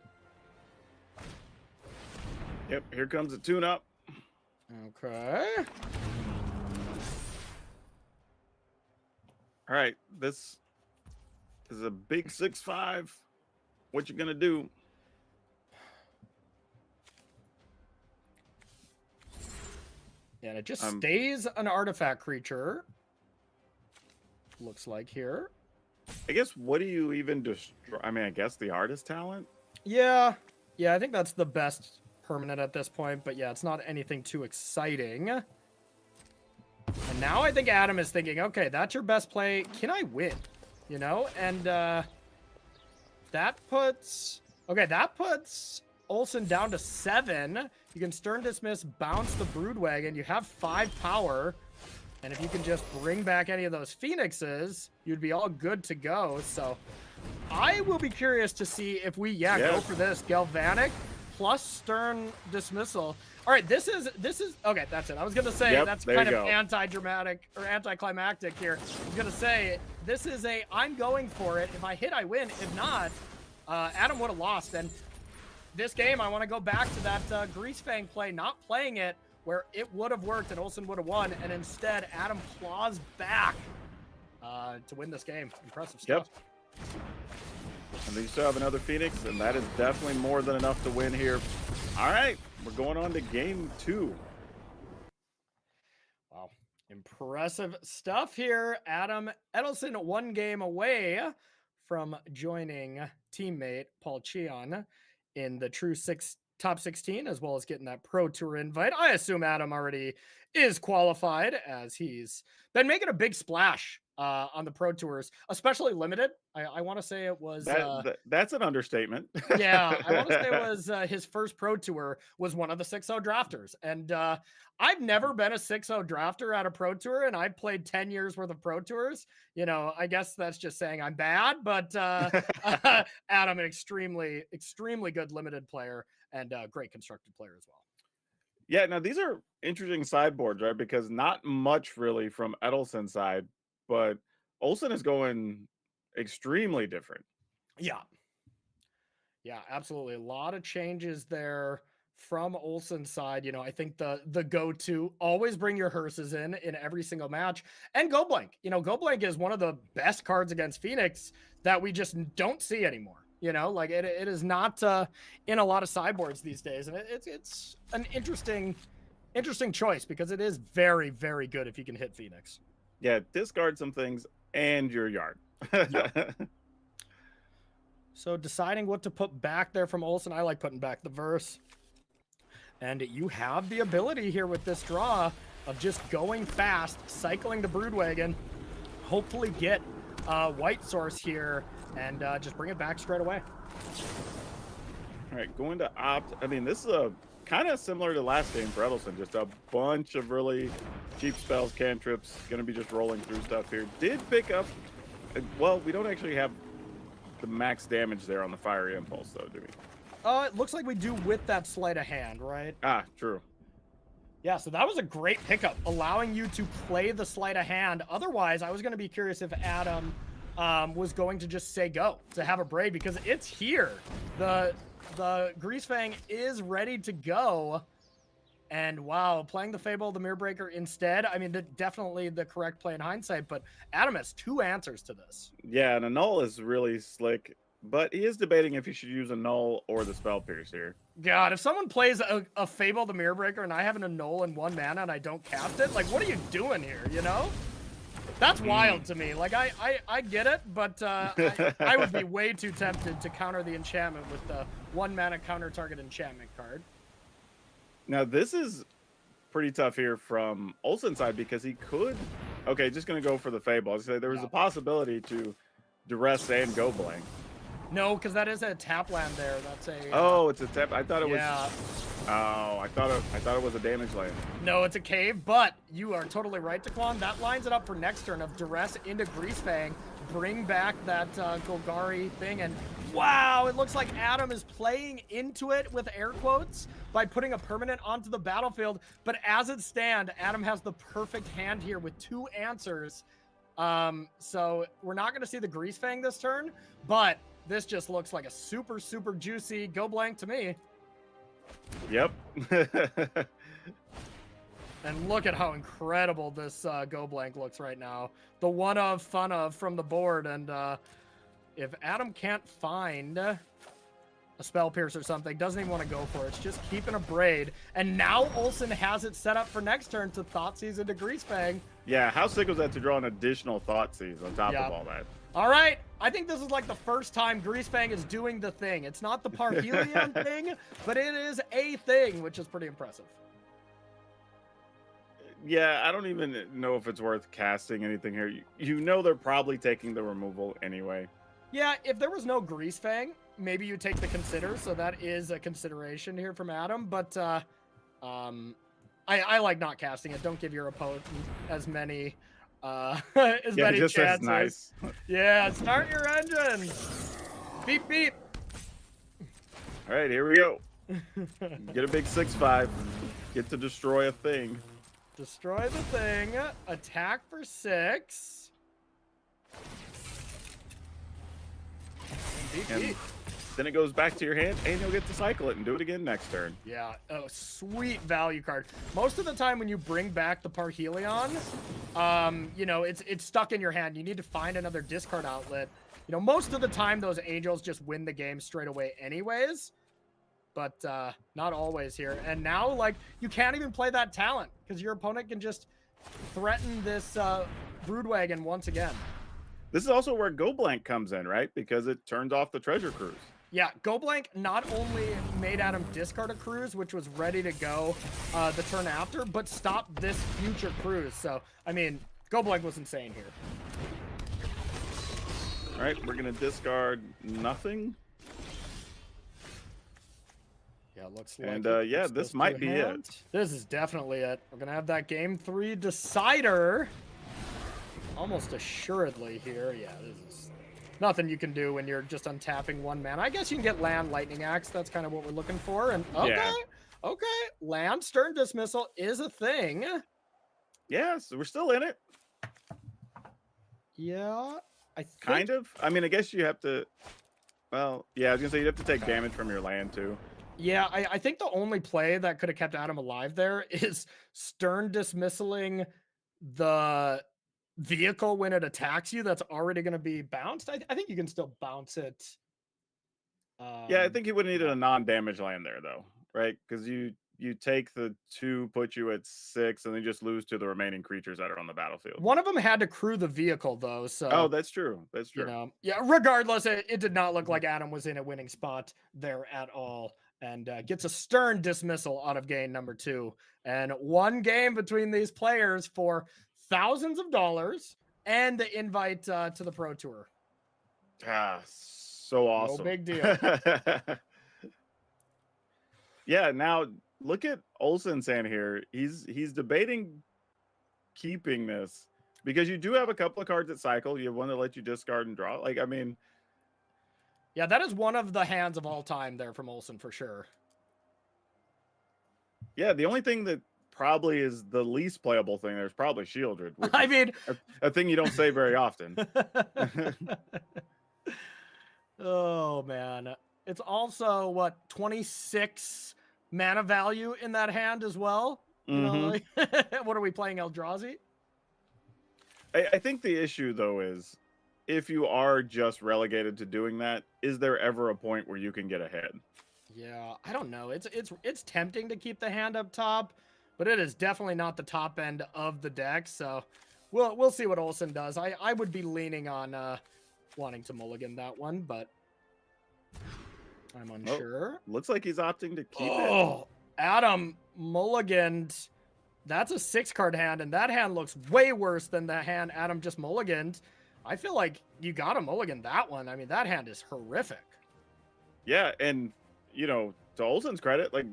Yep, here comes a tune-up. Okay. All right, this is a big 6/5. What you gonna do? Yeah, and it just stays an artifact creature. Looks like here. I guess, what do you even destroy? I mean, I guess the artist talent? Yeah, I think that's the best permanent at this point, but yeah, it's not anything too exciting. And now I think Adam is thinking, okay, that's your best play. Can I win? You know, and that puts Olsen down to 7. You can Stern Dismiss, bounce the Broodwagon. You have 5 power, and if you can just bring back any of those Phoenixes, you'd be all good to go. So I will be curious to see if we go for this Galvanic plus Stern Dismissal. All right, this is okay, that's it. I was gonna say that's kind of anti-dramatic or anticlimactic here. I was gonna say this is I'm going for it. If I hit, I win. If not, Adam would have lost. And this game, I want to go back to that Grease Fang play, not playing it where it would have worked and Olsen would have won, and instead Adam claws back to win this game. Impressive stuff. Yep. And they still have another Phoenix, and that is definitely more than enough to win here. All right, we're going on to game 2. Wow. Impressive stuff here. Adam Edelson, 1 game away from joining teammate Paul Cheon in the True Six top 16, as well as getting that Pro Tour invite. I assume Adam already is qualified, as he's been making a big splash on the Pro Tours, especially limited. I want to say it was that's an understatement. yeah, I want to say it was his first Pro Tour was one of the 6-0 drafters. And I've never been a 6-0 drafter at a Pro Tour, and I've played 10 years worth of Pro Tours. You know, I guess that's just saying I'm bad, but Adam, an extremely, extremely good limited player and a great constructed player as well. Yeah, now these are interesting sideboards, right? Because not much really from Edelson's side, but Olsen is going extremely different. Yeah. Yeah, absolutely. A lot of changes there from Olsen's side. You know, I think the go-to, always bring your hearses in every single match. And Go Blank. You know, Go Blank is one of the best cards against Phoenix that we just don't see anymore. You know, like it is not in a lot of sideboards these days. And it's an interesting choice because it is very, very good if you can hit Phoenix. Yeah, discard some things and your yard. Yeah. So deciding what to put back there from Olsen, I like putting back the verse. And you have the ability here with this draw of just going fast, cycling the Broodwagon, hopefully get White Source here, and just bring it back straight away. All right, going to opt. I mean, this is a kind of similar to last game for Edelson. Just a bunch of really cheap spells, cantrips. Going to be just rolling through stuff here. Did pick up. Well, we don't actually have the max damage there on the Fiery Impulse, though, do we? It looks like we do with that sleight of hand, right? Ah, true. Yeah, so that was a great pickup, allowing you to play the sleight of hand. Otherwise, I was going to be curious if Adam was going to just say go to have a braid, because it's here. The Greasefang is ready to go. And wow, playing the Fable of the Mirrorbreaker instead, I mean, definitely the correct play in hindsight, but Adam has 2 answers to this. Yeah, and a null is really slick, but he is debating if he should use a null or the Spell Pierce here. God, if someone plays a Fable of the Mirrorbreaker and I have an annul in 1 mana and I don't cast it, like, what are you doing here, you know? That's wild to me. Like, I get it, but I would be way too tempted to counter the enchantment with the 1 mana counter target enchantment card. Now, this is pretty tough here from Olsen's side because he could... Okay, just going to go for the Fable. I was going to say there was a possibility to Duress and Go Blank. No, because that is a tap land there. That's a... Oh, it's a tap. I thought it was... Yeah. Oh, I thought it was a damage land. No, it's a cave, but you are totally right, Daquan. That lines it up for next turn of Duress into Greasefang. Bring back that Golgari thing, and wow, it looks like Adam is playing into it with air quotes by putting a permanent onto the battlefield. But as it stands, Adam has the perfect hand here with 2 answers. So we're not going to see the Greasefang this turn, but this just looks like a super, super juicy Go Blank to me. Yep. And look at how incredible this Go Blank looks right now. The one of fun of from the board. And if Adam can't find a Spell Pierce or something, doesn't even want to go for it. It's just keeping a braid. And now Olsen has it set up for next turn to Thoughtseize into Greasefang. Yeah, how sick was that to draw an additional Thoughtseize on top of all that? All right, I think this is like the first time Greasefang is doing the thing. It's not the Parhelion thing, but it is a thing, which is pretty impressive. Yeah, I don't even know if it's worth casting anything here. You know they're probably taking the removal anyway. Yeah, if there was no Greasefang, maybe you take the Consider, so that is a consideration here from Adam, but I like not casting it. Don't give your opponent as many many just chances. Nice. Yeah, start your engine. Beep beep. All right, here we go. Get a big 6/5. Get to destroy a thing. Destroy the thing. Attack for 6. And then it goes back to your hand, and you'll get to cycle it and do it again next turn. Yeah, oh, sweet value card. Most of the time when you bring back the Parhelion, you know, it's stuck in your hand. You need to find another discard outlet. You know, most of the time those Angels just win the game straight away anyways, but not always here. And now, like, you can't even play that talent because your opponent can just threaten this Broodwagon once again. This is also where Go Blank comes in, right? Because it turns off the treasure cruise. Yeah, Go Blank not only made Adam discard a cruise, which was ready to go the turn after, but stopped this future cruise. So, I mean, Go Blank was insane here. All right, we're going to discard nothing. Yeah, looks like And it. yeah, It's this those might two be hands. it. This is definitely it. We're going to have that game 3 decider. Almost assuredly here. Yeah, this is nothing you can do when you're just untapping 1 mana. I guess you can get land Lightning Axe. That's kind of what we're looking for. And okay, okay. Land Stern Dismissal is a thing. Yeah, so we're still in it. Yeah, I think... Kind of. I mean, I guess you have to... Well, yeah, I was going to say you have to take damage from your land, too. Yeah, I think the only play that could have kept Adam alive there is Stern Dismissaling the vehicle when it attacks you that's already going to be bounced. I think you can still bounce it. Yeah, I think you would have needed a non-damage land there, though, right? Because you take the 2, put you at 6, and then just lose to the remaining creatures that are on the battlefield. One of them had to crew the vehicle, though, so... Oh, that's true. That's true. You know, yeah, regardless, it did not look like Adam was in a winning spot there at all. And gets a Stern Dismissal out of game number 2. And 1 game between these players for thousands of dollars and the invite to the Pro Tour. Ah, so awesome. No big deal. Yeah, now look at Olsen-san here. He's debating keeping this because you do have a couple of cards that cycle. You have one that lets you discard and draw. Like, I mean... Yeah, that is one of the hands of all time there from Olsen for sure. Yeah, the only thing that probably is the least playable thing there's probably Shieldred. I mean... A thing you don't say very often. Oh, man. It's also, what, 26 mana value in that hand as well? You know, like, what are we playing, Eldrazi? I think the issue, though, is if you are just relegated to doing that, is there ever a point where you can get ahead? Yeah, I don't know. It's tempting to keep the hand up top, but it is definitely not the top end of the deck. So we'll see what Olsen does. I would be leaning on wanting to mulligan that one, but I'm unsure. Looks like he's opting to keep it. Oh, Adam mulliganed. That's a 6-card hand, and that hand looks way worse than the hand Adam just mulliganed. I feel like you got to mulligan that one. I mean, that hand is horrific. Yeah, and, you know, to Olsen's credit, like,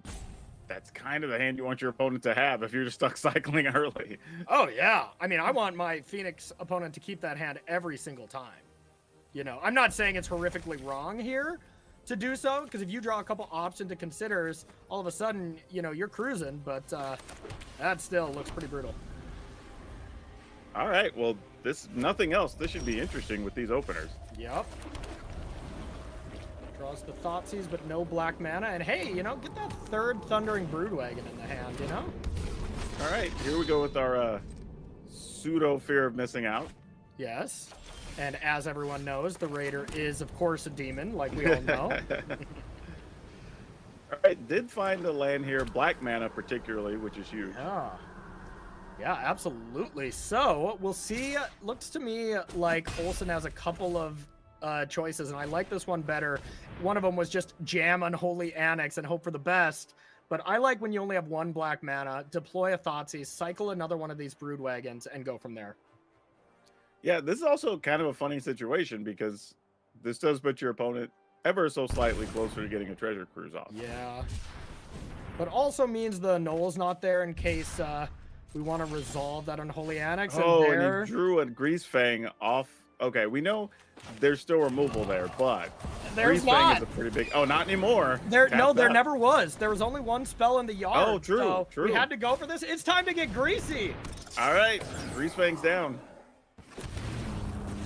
that's kind of the hand you want your opponent to have if you're just stuck cycling early. Oh, yeah. I mean, I want my Phoenix opponent to keep that hand every single time. You know, I'm not saying it's horrifically wrong here to do so, because if you draw a couple option to considers, all of a sudden, you know, you're cruising, but that still looks pretty brutal. All right, well, nothing else. This should be interesting with these openers. Yep. Draws the Thoughtseize, but no black mana. And hey, you know, get that 3rd Thundering Broodwagon in the hand, you know? All right, here we go with our pseudo fear of missing out. Yes. And as everyone knows, the Raider is, of course, a demon, like we all know. All right, did find a land here, black mana particularly, which is huge. Yeah, absolutely. So we'll see. Looks to me like Olsen has a couple of choices, and I like this one better. One of them was just jam Unholy Annex and hope for the best. But I like when you only have 1 black mana, deploy a Thoughtseize, cycle another one of these Broodwagons, and go from there. Yeah, this is also kind of a funny situation because this does put your opponent ever so slightly closer to getting a treasure cruise off. Yeah. But also means the Null's not there in case we want to resolve that Unholy Annex. Oh, and he drew a Grease Fang off. Okay, we know there's still removal there, but there's Grease Fang not. is a pretty big... Oh, not anymore. There Tapped out. never was. There was only 1 spell in the yard. Oh, true, so true. We had to go for this. It's time to get greasy. All right, Grease Fang's down.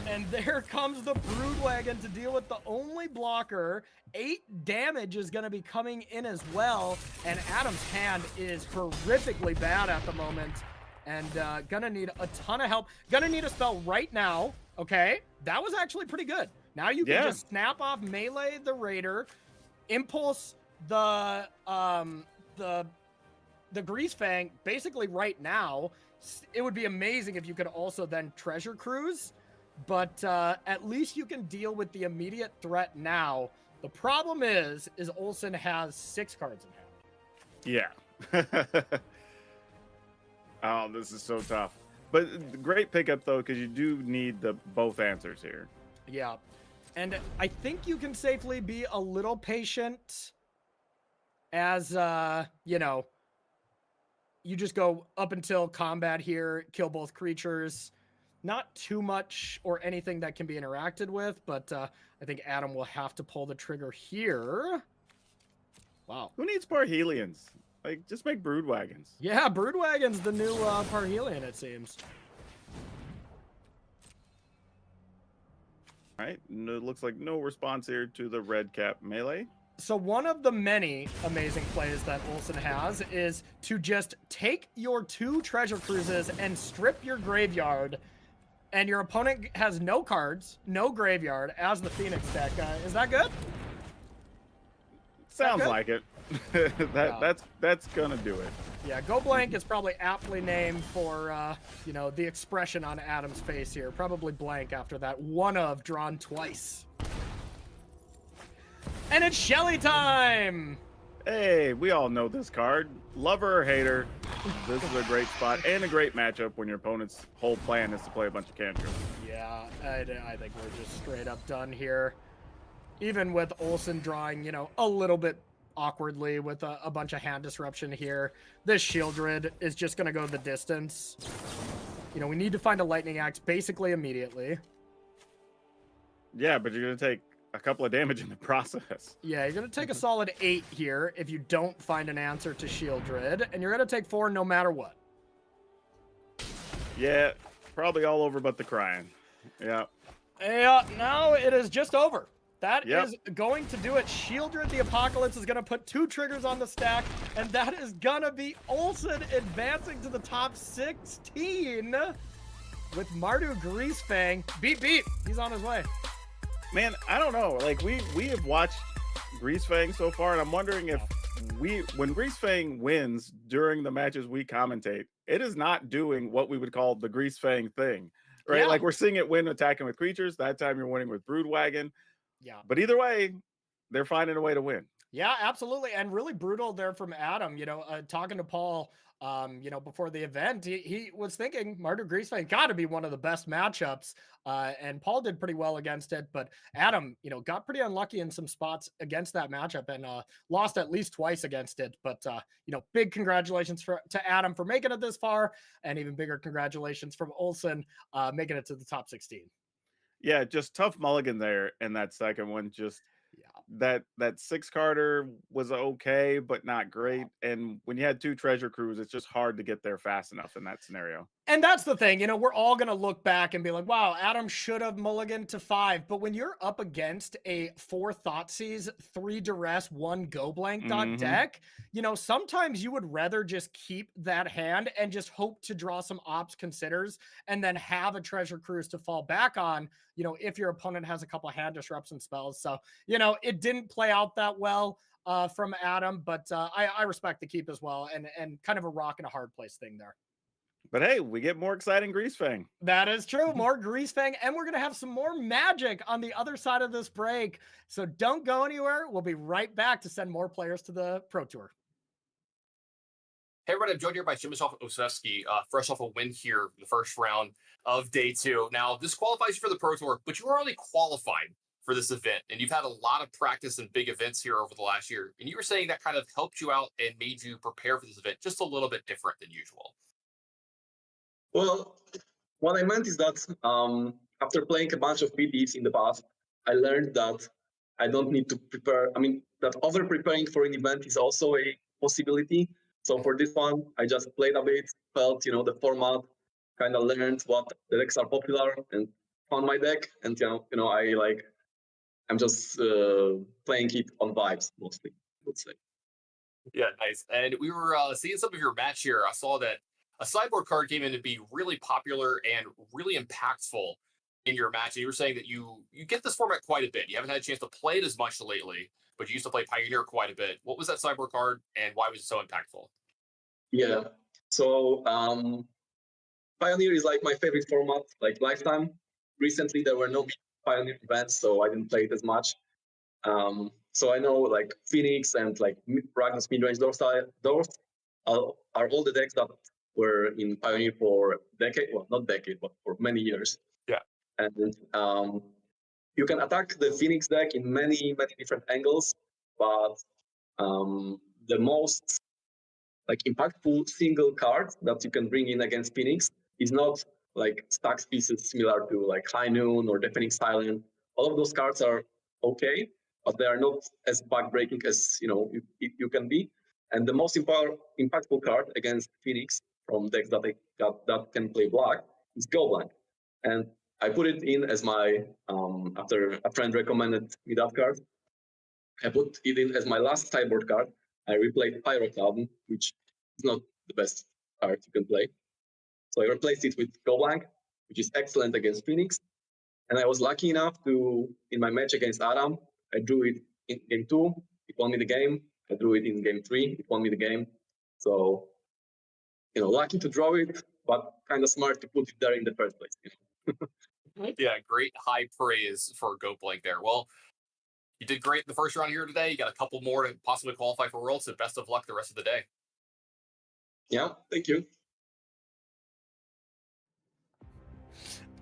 And there comes the Broodwagon to deal with the only blocker. 8 damage is going to be coming in as well. And Adam's hand is horrifically bad at the moment. And gonna need a ton of help. Gonna need a spell right now. Okay, that was actually pretty good. Now you can just snap off melee the Raider, impulse the the Grease Fang, basically right now, it would be amazing if you could also then treasure cruise, but at least you can deal with the immediate threat now. The problem is Olsen has 6 cards in hand. Yeah. Oh, this is so tough. But great pickup though, because you do need the both answers here. Yeah. And I think you can safely be a little patient as, you know, you just go up until combat here, kill both creatures. Not too much or anything that can be interacted with, but I think Adam will have to pull the trigger here. Wow. Who needs Parhelions? Like, just make brood wagons. Yeah, Broodwagon's the new Parhelion, it seems. All right, it looks like no response here to the red cap melee. So one of the many amazing plays that Olsen has is to just take your 2 treasure cruises and strip your graveyard, and your opponent has no cards, no graveyard, as the Phoenix deck. Is that good? Sounds like it. That's gonna do it. Yeah, Go Blank is probably aptly named for, you know, the expression on Adam's face here. Probably blank after that one of drawn twice. And it's Shelly time! Hey, we all know this card. Lover or hater, this is a great spot and a great matchup when your opponent's whole plan is to play a bunch of cantrips. Yeah, I think we're just straight up done here. Even with Olsen drawing, you know, a little bit awkwardly with a bunch of hand disruption here, this Shieldred is just going to go the distance. You know, we need to find a Lightning Axe basically immediately. Yeah, but you're going to take a couple of damage in the process. Yeah, you're going to take a solid 8 here if you don't find an answer to Shieldred, and you're going to take 4 no matter what. Yeah, probably all over but the crying. Yeah. Yeah, no, it is just over. That is going to do it. Shieldred the Apocalypse is going to put 2 triggers on the stack, and that is going to be Olsen advancing to the top 16 with Mardu Greasefang. Beat. He's on his way. Man, I don't know. Like, we have watched Greasefang so far, and I'm wondering if when Greasefang wins during the matches we commentate, it is not doing what we would call the Greasefang thing, right? Yeah. Like, we're seeing it win attacking with creatures. That time you're winning with Broodwagon. Yeah. But either way, they're finding a way to win. Yeah, absolutely. And really brutal there from Adam, you know, talking to Paul, you know, before the event, he was thinking Mardu Greasefang got to be one of the best matchups. And Paul did pretty well against it. But Adam, you know, got pretty unlucky in some spots against that matchup and lost at least twice against it. But, you know, big congratulations to Adam for making it this far. And even bigger congratulations from Olsen making it to the top 16. Yeah, just tough mulligan there in that second one. Just that 6-carder was okay, but not great. And when you had 2 treasure crews, it's just hard to get there fast enough in that scenario. And that's the thing, you know, we're all going to look back and be like, wow, Adam should have mulliganed to 5. But when you're up against a 4 Thoughtseize, 3 Duress, 1 Go Blank deck, you know, sometimes you would rather just keep that hand and just hope to draw some Ops Considers and then have a Treasure Cruise to fall back on, you know, if your opponent has a couple of hand disruption spells. So, you know, it didn't play out that well from Adam, but I respect the keep as well, and kind of a rock and a hard place thing there. But hey, we get more exciting Greasefang. That is true. More Greasefang, and we're going to have some more magic on the other side of this break. So don't go anywhere. We'll be right back to send more players to the Pro Tour. Hey, everybody, I'm joined here by Przemysław Osewski, fresh off a win here in the first round of day 2. Now, this qualifies you for the Pro Tour, but you were already qualified for this event, and you've had a lot of practice and big events here over the last year. And you were saying that kind of helped you out and made you prepare for this event just a little bit different than usual. Well, what I meant is that after playing a bunch of PTs in the past, I learned that I don't need to prepare. I mean, that over-preparing for an event is also a possibility. So for this one, I just played a bit, felt, you know, the format, kind of learned what the decks are popular and found my deck. And, I'm just playing it on vibes mostly, I would say. Yeah, nice. And we were seeing some of your match here. I saw that a sideboard card came in to be really popular and really impactful in your match. And you were saying that you get this format quite a bit. You haven't had a chance to play it as much lately, but you used to play Pioneer quite a bit. What was that sideboard card, and why was it so impactful? Yeah. So Pioneer is like my favorite format, like lifetime. Recently, there were no Pioneer events, so I didn't play it as much. So I know like Phoenix and like Ragnar's midrange, those are all the decks that were in Pioneer for decade, well, not decade, but for many years. Yeah. And you can attack the Phoenix deck in many different angles, but the most like impactful single card that you can bring in against Phoenix is not like stacks pieces similar to like High Noon or Deafening Silent. All of those cards are okay, but they are not as backbreaking as you can be. And the most impactful card against Phoenix from decks that can play black is Go Blank. And I put it in as my after a friend recommended me that card. I put it in as my last sideboard card. I replayed Pyro Cloud, which is not the best card you can play. So I replaced it with Go Blank, which is excellent against Phoenix. And I was lucky enough to, in my match against Adam, I drew it in game 2. It won me the game. I drew it in game 3. It won me the game. So, lucky to draw it, but kind of smart to put it there in the first place. Yeah, great high praise for Go Blank there. Well, you did great in the first round here today. You got a couple more to possibly qualify for Worlds, so best of luck the rest of the day. Yeah, thank you.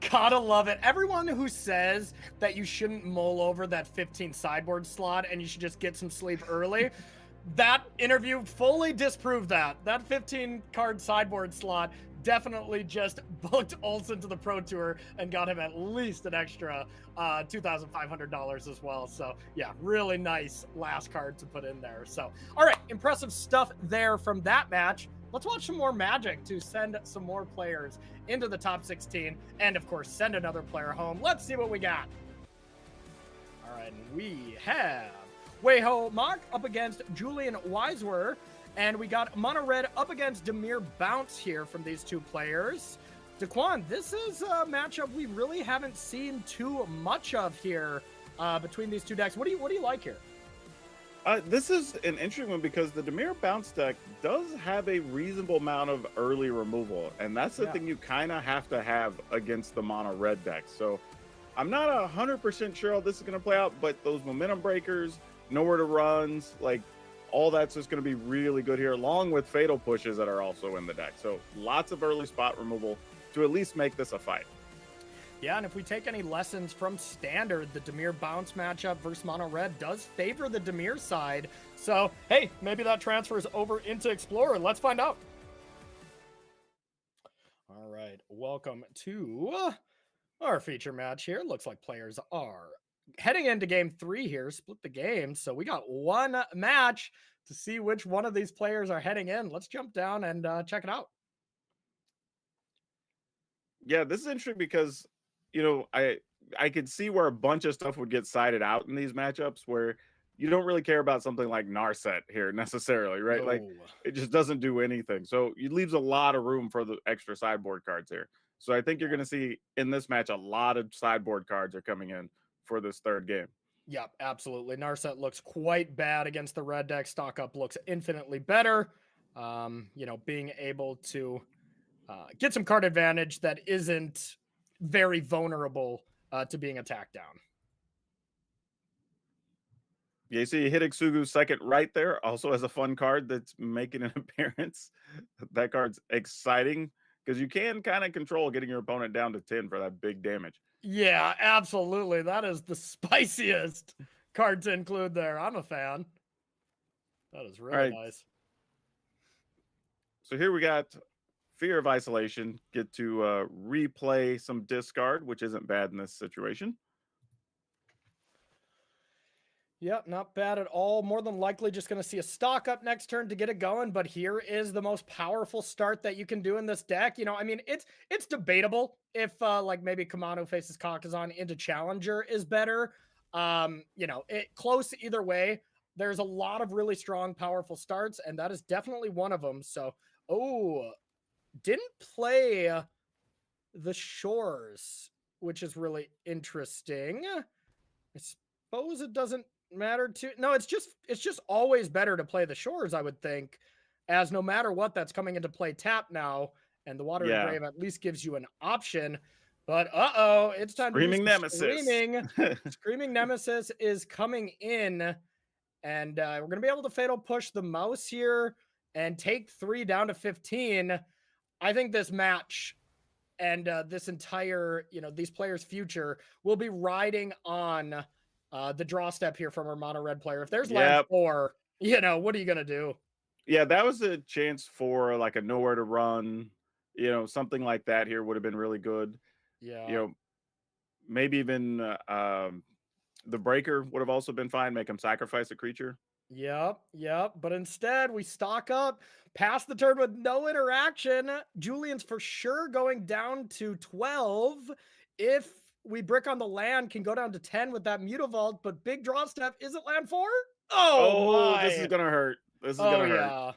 Gotta love it. Everyone who says that you shouldn't mull over that 15 sideboard slot and you should just get some sleep early, that interview fully disproved that. That 15 card sideboard slot definitely just booked Olsen to the Pro Tour and got him at least an extra $2,500 as well. So yeah, really nice last card to put in there. So, all right, impressive stuff there from that match. Let's watch some more Magic to send some more players into the top 16 and, of course, send another player home. Let's see what we got. All right, we have Weiho Mock up against Julian Wisewer, and we got Mono Red up against Demir Bounce here from these two players. Daquan, this is a matchup we really haven't seen too much of here between these two decks. What do you like here? This is an interesting one because the Demir Bounce deck does have a reasonable amount of early removal, and that's the thing you kind of have to have against the mono red deck. So I'm not 100% sure how this is going to play out, but those momentum breakers, nowhere to runs, like all that's just going to be really good here, along with fatal pushes that are also in the deck. So lots of early spot removal to at least make this a fight. Yeah, and if we take any lessons from Standard, the Demir Bounce matchup versus Mono Red does favor the Demir side. So, hey, maybe that transfers over into Explorer. Let's find out. All right, welcome to our feature match here. Looks like players are heading into game 3 here, split the game. So we got one match to see which one of these players are heading in. Let's jump down and check it out. Yeah, this is interesting because I could see where a bunch of stuff would get sided out in these matchups where you don't really care about something like Narset here necessarily, right? No. Like it just doesn't do anything. So it leaves a lot of room for the extra sideboard cards here. So I think you're going to see in this match a lot of sideboard cards are coming in for this third game. Yep, absolutely. Narset looks quite bad against the red deck. Stock Up looks infinitely better. Being able to get some card advantage that isn't very vulnerable to being attacked down. Yeah, you see Hidetsugu's second right there also has a fun card that's making an appearance. That card's exciting because you can kind of control getting your opponent down to 10 for that big damage. Yeah, absolutely. That is the spiciest card to include there. I'm a fan. That is really nice. So here we got Fear of Isolation. Get to replay some discard, which isn't bad in this situation. Yep, not bad at all. More than likely just going to see a stock up next turn to get it going, but here is the most powerful start that you can do in this deck. It's debatable if maybe Kamano faces Kakazan into Challenger is better. Close either way. There's a lot of really strong, powerful starts, and that is definitely one of them. So, didn't play the Shores, which is really interesting. I suppose it doesn't matter to it's just always better to play the Shores, I would think. as no matter what, that's coming into play tap now, and the Watery Yeah. Grave at least gives you an option. But it's time Screaming to do some Nemesis. screaming. Screaming Nemesis is coming in, and we're gonna be able to fatal push the mouse here and take 3 down to 15. I think this match and this entire, these players' future will be riding on the draw step here from our mono red player. If there's land Yep. 4, what are you gonna do? Yeah, that was a chance for like a nowhere to run, something like that here would have been really good. Yeah. Maybe even the breaker would have also been fine. Make him sacrifice a creature. Yep. But instead, we stock up, pass the turn with no interaction. Julian's for sure going down to 12. If we brick on the land, can go down to 10 with that Mutavault, but big draw step. Is it land 4? Oh, my. This is gonna hurt. This is Oh, gonna hurt. yeah.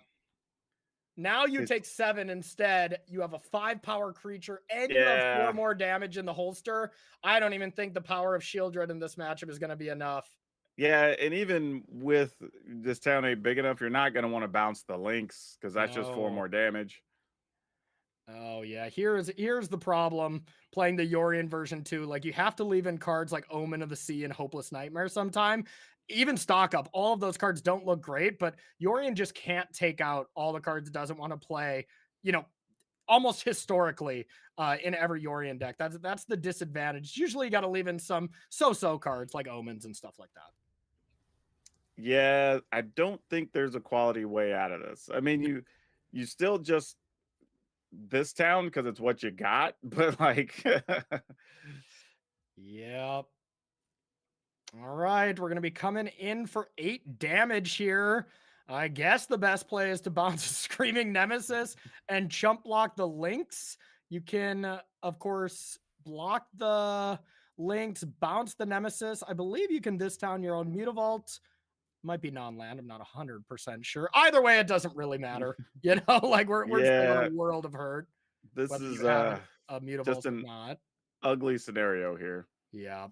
Now you take 7 instead. You have a 5 power creature, and you have 4 more damage in the holster. I don't even think the power of Shieldred in this matchup is going to be enough. Yeah, and even with this town ain't big enough, you're not gonna want to bounce the links because that's just 4 No. more damage. Oh yeah, here's the problem playing the Yorion version 2. Like, you have to leave in cards like Omen of the Sea and Hopeless Nightmare sometime. Even stock up, all of those cards don't look great, but Yorion just can't take out all the cards it doesn't want to play, almost historically in every Yorion deck. That's the disadvantage. Usually you got to leave in some so-so cards like Omens and stuff like that. Yeah, I don't think there's a quality way out of this. I mean, you still just this town because it's what you got, but like Yep. All right, we're going to be coming in for 8 damage here. I guess the best play is to bounce a Screaming Nemesis and chump block the links. You can, of course, block the links, bounce the Nemesis. I believe you can this town your own Mutavault. Might be non-land. I'm not 100% sure. Either way, it doesn't really matter. Like we're still in a world of hurt. This whether is you have a Mutavault just or an not. ugly scenario here. Yeah.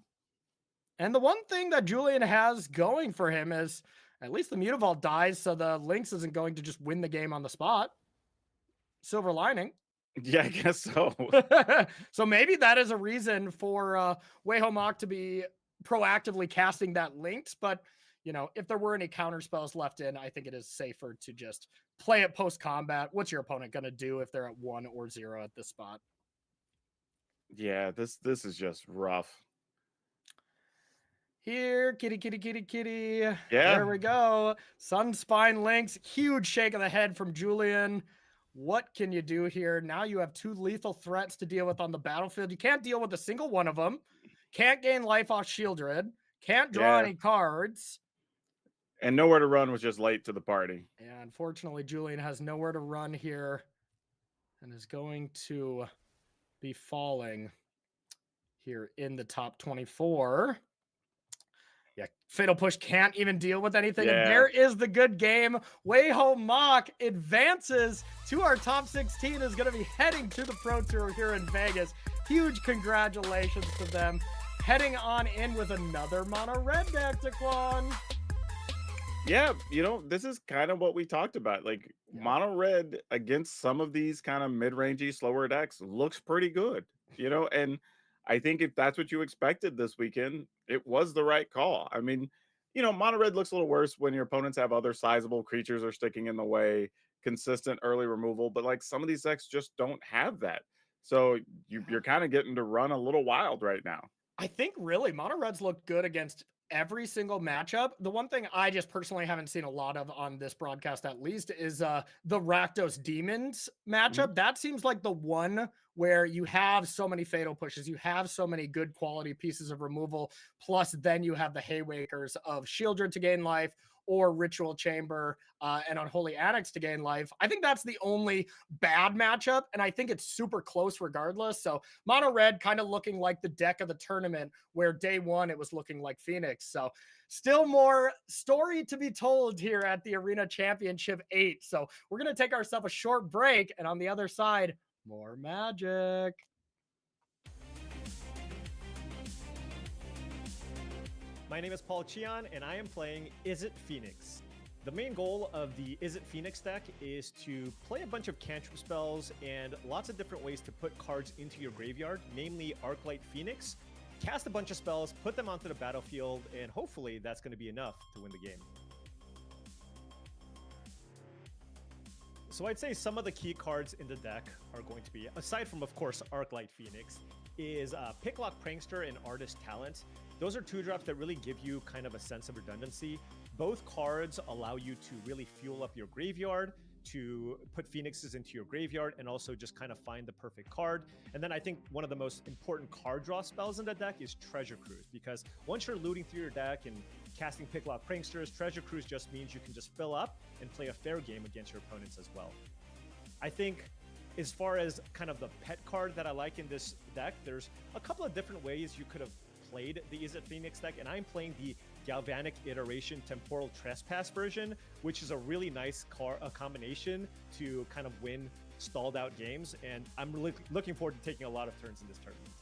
And the one thing that Julian has going for him is at least the Mutavault dies, so the Lynx isn't going to just win the game on the spot. Silver lining. Yeah, I guess so. So maybe that is a reason for Weihomok to be proactively casting that Lynx. But, if there were any counter spells left in, I think it is safer to just play it post-combat. What's your opponent going to do if they're at 1 or 0 at this spot? Yeah, this is just rough. Here, kitty. Yeah. There we go. Sunspine Lynx. Huge shake of the head from Julian. What can you do here? Now you have 2 lethal threats to deal with on the battlefield. You can't deal with a single one of them. Can't gain life off Shieldred. Can't draw any cards. And nowhere to run was just late to the party. Yeah, unfortunately, Julian has nowhere to run here and is going to be falling here in the top 24. Yeah, Fatal Push can't even deal with anything. Yeah. And there is the good game. Weihomok advances to our top 16, is going to be heading to the Pro Tour here in Vegas. Huge congratulations to them. Heading on in with another mono red deck, Daquan. Yeah, this is kind of what we talked about. Like, mono red against some of these kind of mid-rangey, slower decks looks pretty good, and I think if that's what you expected this weekend, it was the right call. I mean, mono red looks a little worse when your opponents have other sizable creatures are sticking in the way, consistent early removal, but like some of these decks just don't have that. So you're kind of getting to run a little wild right now. I think really mono reds look good against every single matchup. The one thing I just personally haven't seen a lot of on this broadcast, at least, is the Rakdos Demons matchup. That seems like the one where you have so many fatal pushes, you have so many good quality pieces of removal, plus then you have the Haywakers of Shieldred to gain life, or Ritual Chamber and Unholy Annex to gain life. I think that's the only bad matchup, and I think it's super close regardless. So mono red kind of looking like the deck of the tournament, where day one it was looking like Phoenix. So still more story to be told here at the Arena Championship 8. So we're going to take ourselves a short break, and on the other side, more Magic. My name is Paul Chion, and I am playing Is It Phoenix? The main goal of the Is It Phoenix deck is to play a bunch of cantrip spells and lots of different ways to put cards into your graveyard, namely Arclight Phoenix, cast a bunch of spells, put them onto the battlefield, and hopefully that's going to be enough to win the game. So I'd say some of the key cards in the deck are going to be, aside from, of course, Arclight Phoenix, is Picklock Prankster and Artist Talent. Those are 2-drops that really give you kind of a sense of redundancy. Both cards allow you to really fuel up your graveyard, to put Phoenixes into your graveyard, and also just kind of find the perfect card. And then I think one of the most important card draw spells in the deck is Treasure Cruise, because once you're looting through your deck and casting Picklock Pranksters, Treasure Cruise just means you can just fill up and play a fair game against your opponents as well. I think as far as kind of the pet card that I like in this deck, there's a couple of different ways you could have played the Is It Phoenix deck, and I'm playing the Galvanic Iteration Temporal Trespass version, which is a really nice combination to kind of win stalled out games, and I'm looking forward to taking a lot of turns in this tournament.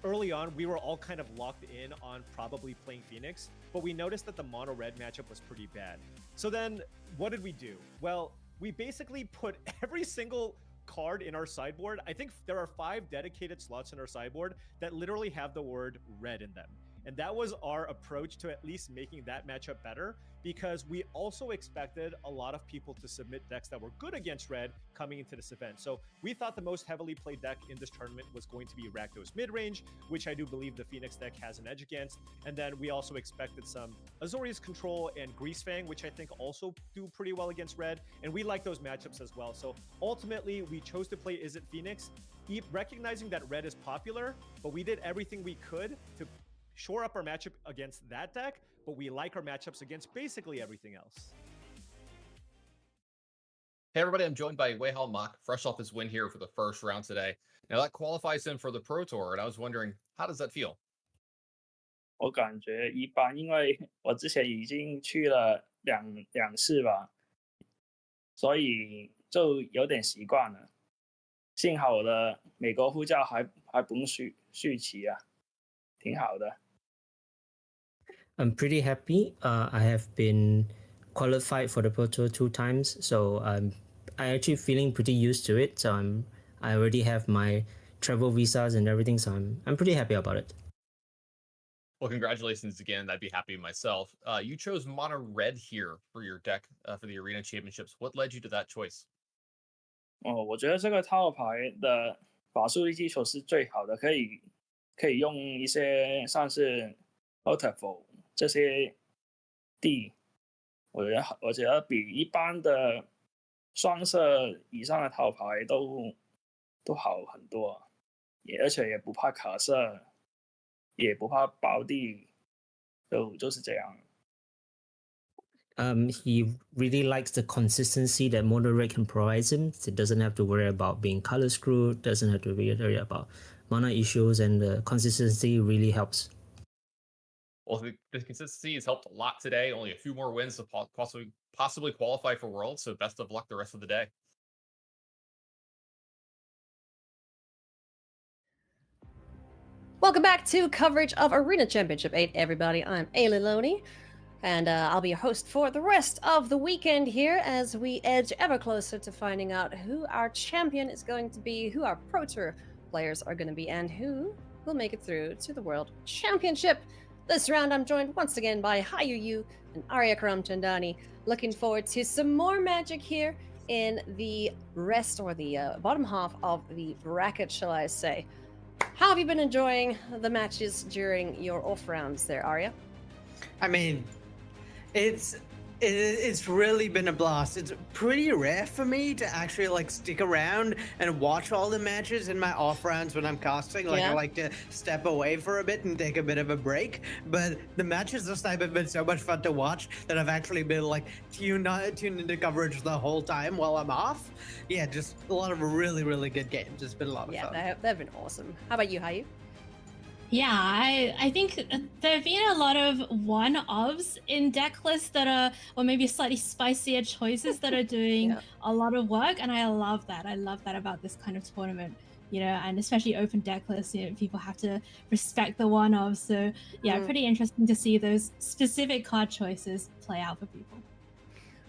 Early on, we were all kind of locked in on probably playing Phoenix, but we noticed that the mono red matchup was pretty bad. So then what did we do? Well, we basically put every single card in our sideboard. I think there are 5 dedicated slots in our sideboard that literally have the word red in them. And that was our approach to at least making that matchup better, because we also expected a lot of people to submit decks that were good against red coming into this event. So we thought the most heavily played deck in this tournament was going to be Rakdos midrange, which I do believe the Phoenix deck has an edge against. And then we also expected some Azorius Control and Greasefang, which I think also do pretty well against red. And we like those matchups as well. So ultimately, we chose to play Is It Phoenix, recognizing that red is popular, but we did everything we could to shore up our matchup against that deck, but we like our matchups against basically everything else. Hey everybody, I'm joined by Weihao Mach, fresh off his win here for the first round today. Now that qualifies him for the Pro Tour, and I was wondering, how does that feel? 我感觉一般，因为我之前已经去了两次吧，所以就有点习惯了。幸好我的美国护照还不用续期啊，挺好的。I'm pretty happy. I have been qualified for the Pro Tour 2 times, so I'm actually feeling pretty used to it. So I already have my travel visas and everything, so I'm pretty happy about it. Well, congratulations again. I'd be happy myself. You chose mono red here for your deck for the Arena Championships. What led you to that choice? 我觉得这个套牌的法术力基础是最好的，可以用一些像是 Otafo 这些地，我觉得比一般的双色以上的套牌都好很多，而且也不怕卡色，也不怕爆地，就是这样。He really likes the consistency that mono red can provide him. It doesn't have to worry about being color screwed, doesn't have to worry about mana issues, and the consistency really helps. Well, the consistency has helped a lot today. Only a few more wins to possibly qualify for Worlds, so best of luck the rest of the day. Welcome back to coverage of Arena Championship 8, everybody. I'm Ailey Loney, and I'll be your host for the rest of the weekend here as we edge ever closer to finding out who our champion is going to be, who our Pro Tour players are going to be, and who will make it through to the World Championship. This round, I'm joined once again by Hayu and Arya Karamchandani. Looking forward to some more magic here in the rest, or the bottom half of the bracket, shall I say. How have you been enjoying the matches during your off rounds there, Arya? I mean, it's really been a blast. It's pretty rare for me to actually like stick around and watch all the matches in my off rounds when I'm casting. Like I like to step away for a bit and take a bit of a break. But the matches this time have been so much fun to watch that I've actually been like tuned into coverage the whole time while I'm off. Yeah, just a lot of really, really good games. It's been a lot of fun. Yeah, they've been awesome. How about you, Hayu? Yeah, I think there have been a lot of one-offs in deck lists that are, or maybe slightly spicier choices that are doing a lot of work, and I love that. I love that about this kind of tournament. and especially open deck lists, people have to respect the one-of. So yeah, pretty interesting to see those specific card choices play out for people.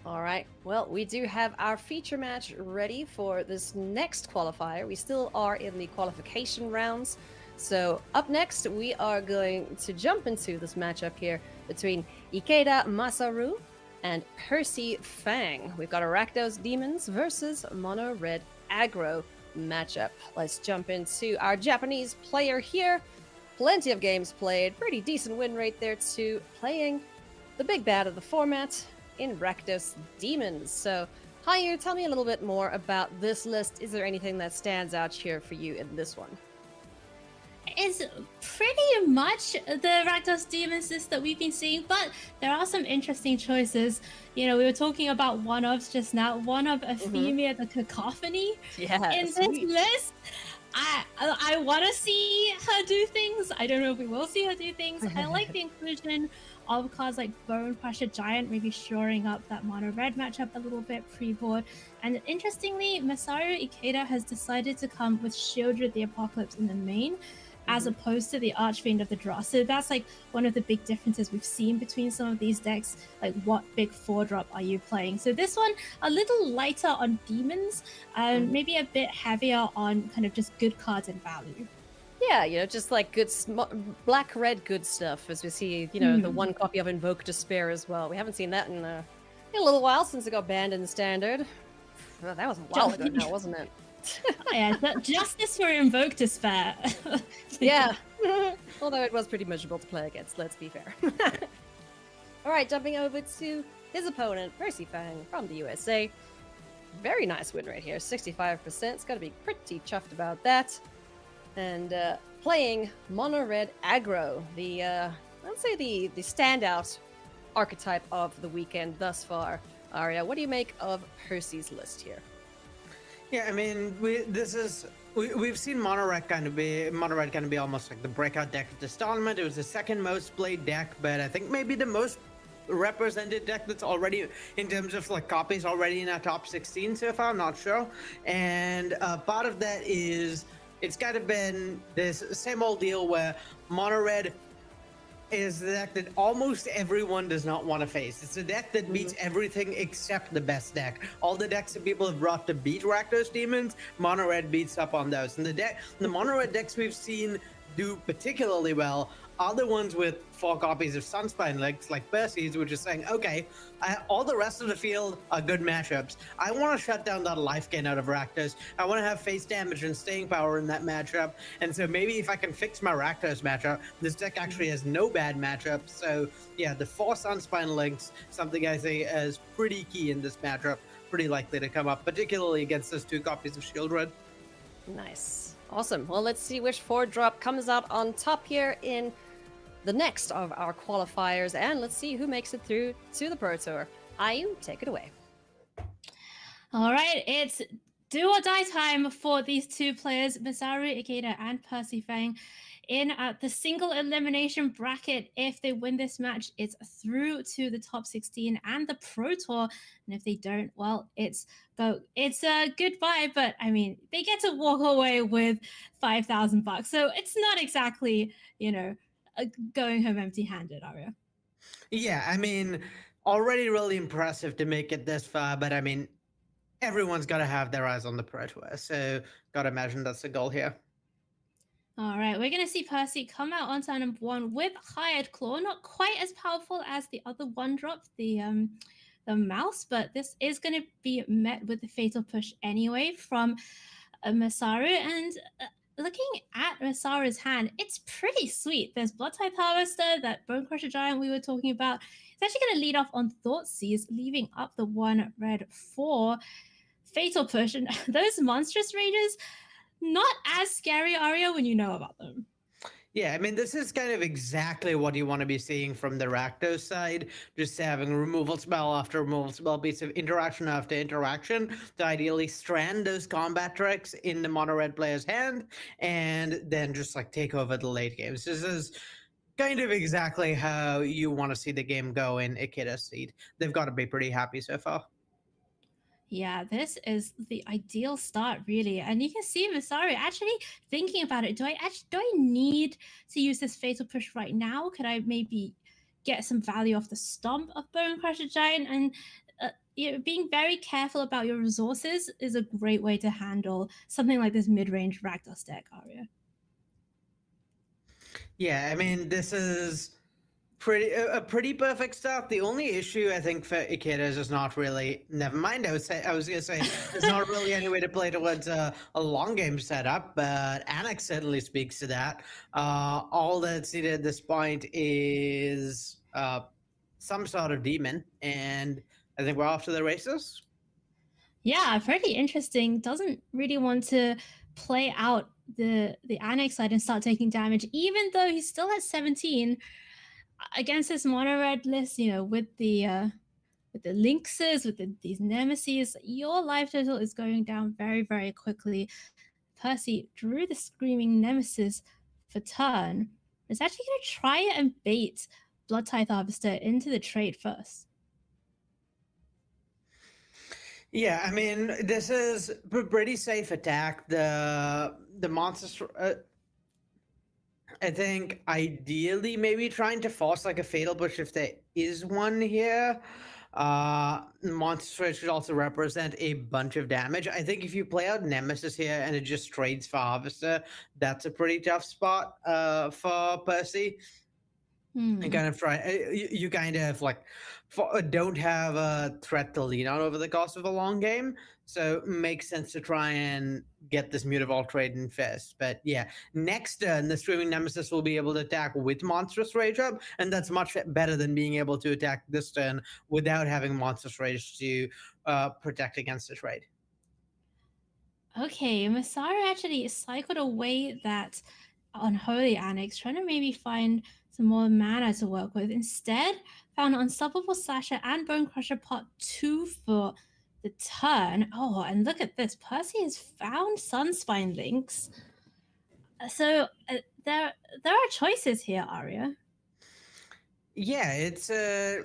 All right. Well, we do have our feature match ready for this next qualifier. We still are in the qualification rounds. So up next, we are going to jump into this matchup here between Ikeda Masaru and Percy Fang. We've got a Rakdos Demons versus Mono Red Aggro matchup. Let's jump into our Japanese player here. Plenty of games played, pretty decent win rate there too, playing the big bad of the format in Rakdos Demons. So, Hayu, tell me a little bit more about this list. Is there anything that stands out here for you in this one? It's pretty much the Rakdos Demons list that we've been seeing, but there are some interesting choices. We were talking about one-ofs just now. One-of Euphemia the Cacophony in this list. I want to see her do things. I don't know if we will see her do things. I like the inclusion of cards like Bone Crusher Giant, maybe shoring up that mono red matchup a little bit pre-board. And interestingly, Masaru Ikeda has decided to come with Shieldred the Apocalypse in the main, as opposed to the Archfiend of the Draw. So that's like one of the big differences we've seen between some of these decks. Like, what big 4-drop are you playing? So this one, a little lighter on demons, maybe a bit heavier on kind of just good cards and value. Yeah, just like good black-red good stuff, as we see, the one copy of Invoke Despair as well. We haven't seen that in a little while since it got banned in Standard. Well, that was a while ago now, wasn't it? Oh, yeah, justice for Invoke Despair. Yeah. Although it was pretty miserable to play against, let's be fair. All right, jumping over to his opponent, Percy Fang from the USA. Very nice win rate here, 65%. It's got to be pretty chuffed about that. And playing Mono Red Aggro, let's say the standout archetype of the weekend thus far. Arya, what do you make of Percy's list here? Yeah, I mean, we've seen Mono Red kind of be almost like the breakout deck of this tournament. It was the second most played deck, but I think maybe the most represented deck that's already, in terms of like copies, already in our top 16 so far. I'm not sure. And part of that is it's kind of been this same old deal where Mono Red is the deck that almost everyone does not want to face. It's a deck that beats everything except the best deck. All the decks that people have brought to beat Rakdos Demons, Mono Red beats up on those. And the Mono Red decks we've seen do particularly well are the ones with 4 copies of Sunspine Legs, like Percy's, which is saying, okay, all the rest of the field are good matchups. I want to shut down that life gain out of Rakdos. I want to have face damage and staying power in that matchup. And so maybe if I can fix my Rakdos matchup, this deck actually has no bad matchups. So yeah, the 4 Sunspine Links, something I say is pretty key in this matchup. Pretty likely to come up, particularly against those 2 copies of Shieldred. Nice. Awesome. Well, let's see which 4-drop comes out on top here in the next of our qualifiers, and let's see who makes it through to the Pro Tour. Ayu, take it away. All right, it's do or die time for these 2 players, Masaru Ikeda and Percy Fang. In the single elimination bracket, if they win this match, it's through to the top 16 and the Pro Tour. And if they don't, well, it's a goodbye. But I mean, they get to walk away with $5,000. So it's not exactly, going home empty-handed, Arya. Yeah, I mean, already really impressive to make it this far, but I mean, everyone's got to have their eyes on the Pro Tour, so gotta imagine that's the goal here. All right, we're going to see Percy come out on turn number 1 with Hired Claw, not quite as powerful as the other 1-drop, the mouse, but this is going to be met with the Fatal Push anyway from Masaru, and looking at Masaru's hand, it's pretty sweet. There's Blood Tithe Harvester, that Bone Crusher Giant we were talking about. It's actually going to lead off on Thoughtseize, leaving up the 1 red 4 Fatal Push. And those Monstrous Rages, not as scary, Arya, when you know about them. Yeah, I mean, this is kind of exactly what you want to be seeing from the Rakdos side, just having removal spell after removal spell, piece of interaction after interaction to ideally strand those combat tricks in the mono red player's hand, and then just like take over the late games. This is kind of exactly how you want to see the game go in Ikeda's seed. They've got to be pretty happy so far. Yeah, this is the ideal start, really. And you can see Masari actually thinking about it. Do I need to use this fatal push right now? Could I maybe get some value off the stomp of Bone Crusher Giant? And being very careful about your resources is a great way to handle something like this mid-range Rakdos deck, Arya. Yeah, I mean, this is a pretty perfect start. The only issue I think for Ikeda is just not really. Never mind. I was gonna say there's not really any way to play towards a long game setup, but Annex certainly speaks to that. All that's needed at this point is some sort of demon, and I think we're off to the races. Yeah, pretty interesting. Doesn't really want to play out the Annex side and start taking damage, even though he's still at 17 against this mono red list. With the lynxes, with these nemesis, your life total is going down very, very quickly. Percy drew the screaming nemesis for turn. Is actually going to try and bait Blood Tithe Harvester into the trade first. Yeah, I mean, this is a pretty safe attack. The monsters. I think ideally maybe trying to force like a fatal push if there is one here. Monster should also represent a bunch of damage. I think if you play out Nemesis here and it just trades for Harvester, that's a pretty tough spot for Percy. And kind of try you kind of like don't have a threat to lean on over the course of a long game, so it makes sense to try and get this Mutavault trade in first. But yeah, next turn the Screaming Nemesis will be able to attack with Monstrous Rage up, and that's much better than being able to attack this turn without having Monstrous Rage to protect against the trade. Okay, Masara actually cycled away that Unholy Annex, trying to maybe find some more mana to work with. Instead, found Unstoppable Slasher and Bone Crusher Pot 2 for the turn. Oh, and look at this. Percy has found Sunspine Links. So there are choices here, Arya. Yeah, it's a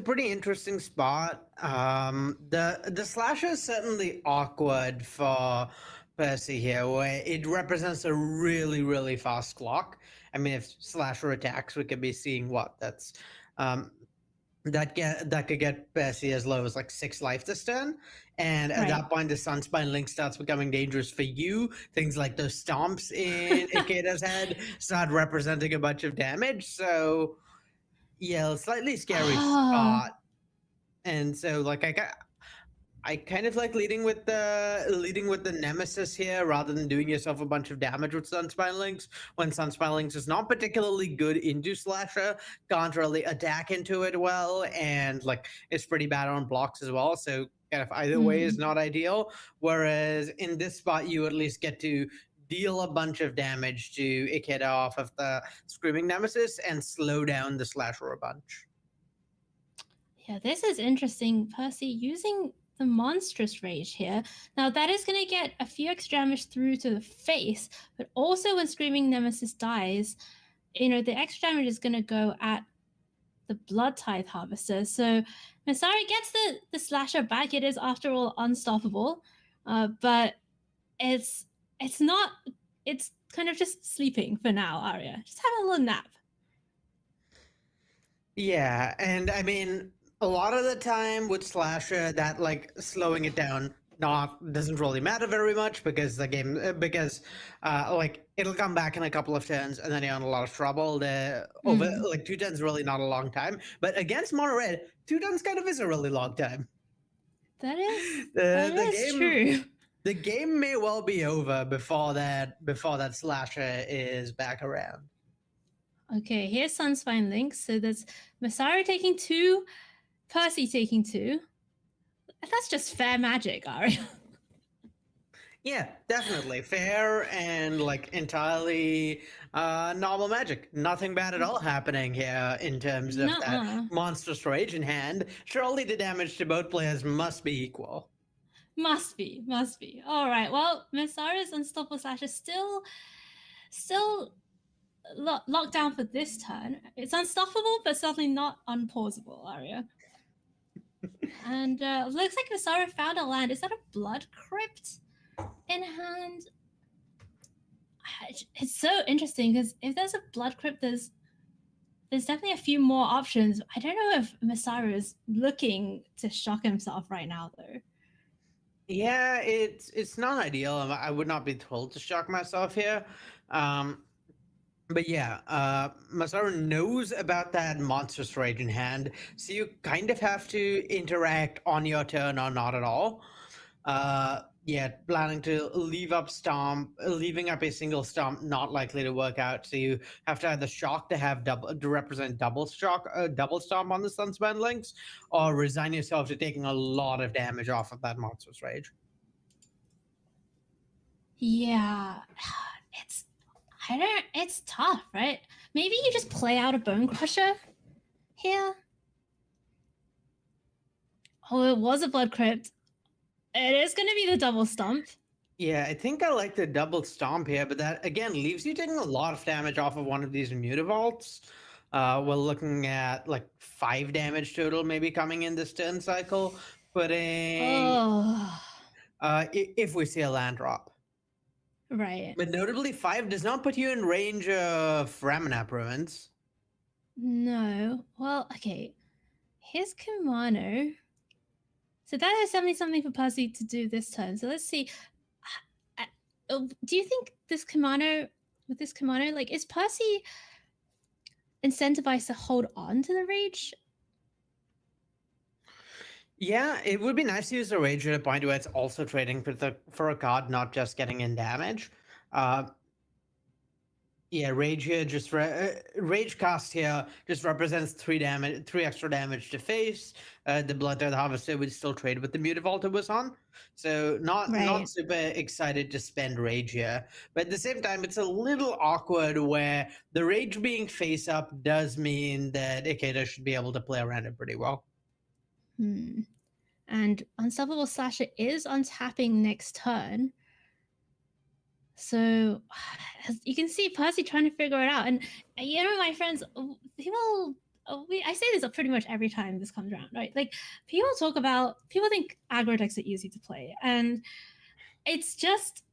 pretty interesting spot. The slasher is certainly awkward for Percy here, where it represents a really, really fast clock. I mean, if slasher attacks, we could be seeing what that's that could get Percy as low as like 6 life this turn. And at that point, the Sunspine Link starts becoming dangerous for you. Things like those stomps in Ikeda's head start representing a bunch of damage. So yeah, slightly scary spot. And so like I kind of like leading with the Nemesis here rather than doing yourself a bunch of damage with Sunspine Links when Sunspine Links is not particularly good into Slasher, can't really attack into it well, and like it's pretty bad on blocks as well. So kind of either way is not ideal. Whereas in this spot, you at least get to deal a bunch of damage to Ikeda off of the Screaming Nemesis and slow down the Slasher a bunch. Yeah, this is interesting. Percy using the Monstrous Rage here. Now, that is going to get a few extra damage through to the face, but also when Screaming Nemesis dies, the extra damage is going to go at the Blood Tithe Harvester. So Masari gets the Slasher back. It is, after all, unstoppable, but it's not. It's kind of just sleeping for now, Arya. Just have a little nap. Yeah, and I mean, a lot of the time with Slasher, that like slowing it down doesn't really matter very much because the game like it'll come back in a couple of turns and then you're in a lot of trouble. Over like 2 turns is really not a long time, but against Mono Red, 2 turns kind of is a really long time. That is game, true. The game may well be over before that Slasher is back around. Okay, here's Sunspine Link. So that's Masara taking 2, Percy taking 2. That's just fair magic, Arya. Yeah, definitely fair and like entirely normal magic. Nothing bad at all happening here in terms of that Monstrous Rage in hand. Surely the damage to both players must be equal. Must be. All right. Well, Masara's Unstoppable Slash is still locked down for this turn. It's unstoppable, but certainly not unpausable, Arya. And looks like Masaru found a land. Is that a blood crypt in hand? It's so interesting because if there's a blood crypt, there's definitely a few more options. I don't know if Masaru is looking to shock himself right now, though. Yeah, it's not ideal. I would not be thrilled to shock myself here. But yeah, Masaru knows about that monstrous rage in hand, so you kind of have to interact on your turn or not at all. Yeah, planning to leaving up a single stomp, not likely to work out. So you have to either shock to have double to represent double stomp on the Sunspan links, or resign yourself to taking a lot of damage off of that monstrous rage. Yeah, it's tough, right? Maybe you just play out a Bone Crusher here. Oh, it was a Blood Crypt. It is going to be the double stomp. Yeah, I think I like the double stomp here, but that again leaves you taking a lot of damage off of one of these Mutavaults. We're looking at like 5 damage total, maybe coming in this turn cycle. Putting if we see a land drop. Right. But notably, 5 does not put you in range of Ramanap Ruins. No. Well, okay. Here's Kumano. So that is definitely something for Percy to do this turn. So let's see. Do you think this Kumano, like, is Percy incentivized to hold on to the rage? Yeah, it would be nice to use the rage at a point where it's also trading for a card, not just getting in damage. Yeah, rage here rage cast here just represents 3 extra damage to face. The Blood-Earth Harvester would still trade with the Mutavault it was on, so not super excited to spend rage here. But at the same time, it's a little awkward where the rage being face up does mean that Ikeda should be able to play around it pretty well. And Unstoppable Slasher is untapping next turn. So as you can see Percy trying to figure it out. And you know, my friends, people I say this pretty much every time this comes around, right? Like people think aggro decks are easy to play. And it's just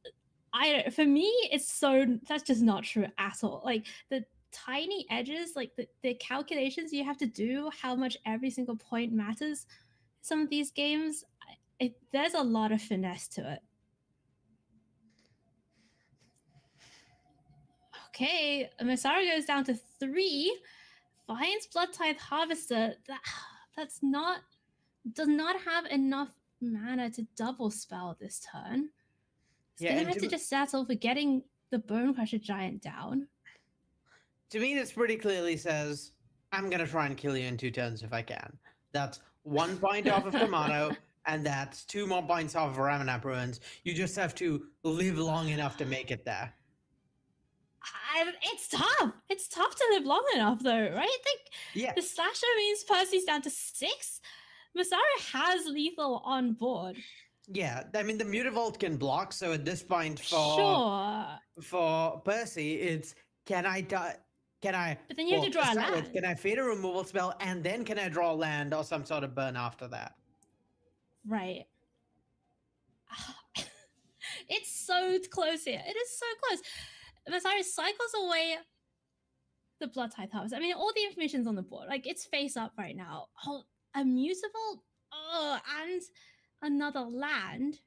for me, that's just not true at all. Like the tiny edges, like the calculations you have to do, how much every single point matters in some of these games, there's a lot of finesse to it. Okay, Masaru goes down to 3, finds Blood-Tithe Harvester. Does not have enough mana to double spell this turn. It's gonna have to just settle for getting the Bone Crusher Giant down. To me, this pretty clearly says, I'm gonna try and kill you in 2 turns if I can. That's 1 point off of Kamano, and that's 2 more points off of Ramanap Ruins. You just have to live long enough to make it there. It's tough. It's tough to live long enough, though, right? Like, the Slasher means Percy's down to 6. Masaru has lethal on board. Yeah, I mean, the Mutavault can block, so at this point for Percy, it's can I... But then you have to draw a land. Can I fade a removal spell, and then can I draw a land or some sort of burn after that? Right. It's so close here. It is so close. Masaru cycles away the Blood-Tithe Harvest. I mean, all the information's on the board. Like, it's face up right now. Oh, a Mutavault? Oh, and another land.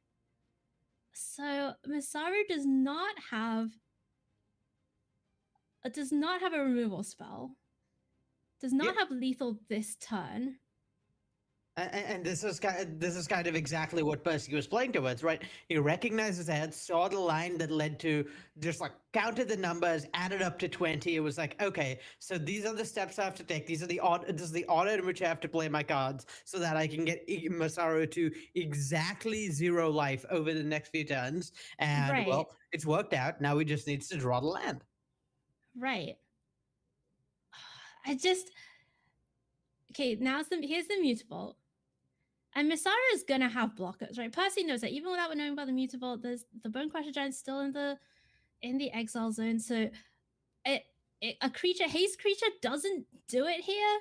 So Masaru does not have a removal spell. Does not have lethal this turn. And this is kind of exactly what Percy was playing towards, right? He recognized ahead, saw the line that led to just like counted the numbers, added up to 20. It was like, okay, so these are the steps I have to take. This is the order in which I have to play my cards so that I can get Masaru to exactly 0 life over the next few turns. And well, it's worked out. Now he just needs to draw the land. Right. Okay, here's the Mutavault. And Masaru is gonna have blockers, right? Percy knows that even without knowing about the Mutavault, there's the Bone Crusher Giant still in the exile zone. So a haste creature doesn't do it here.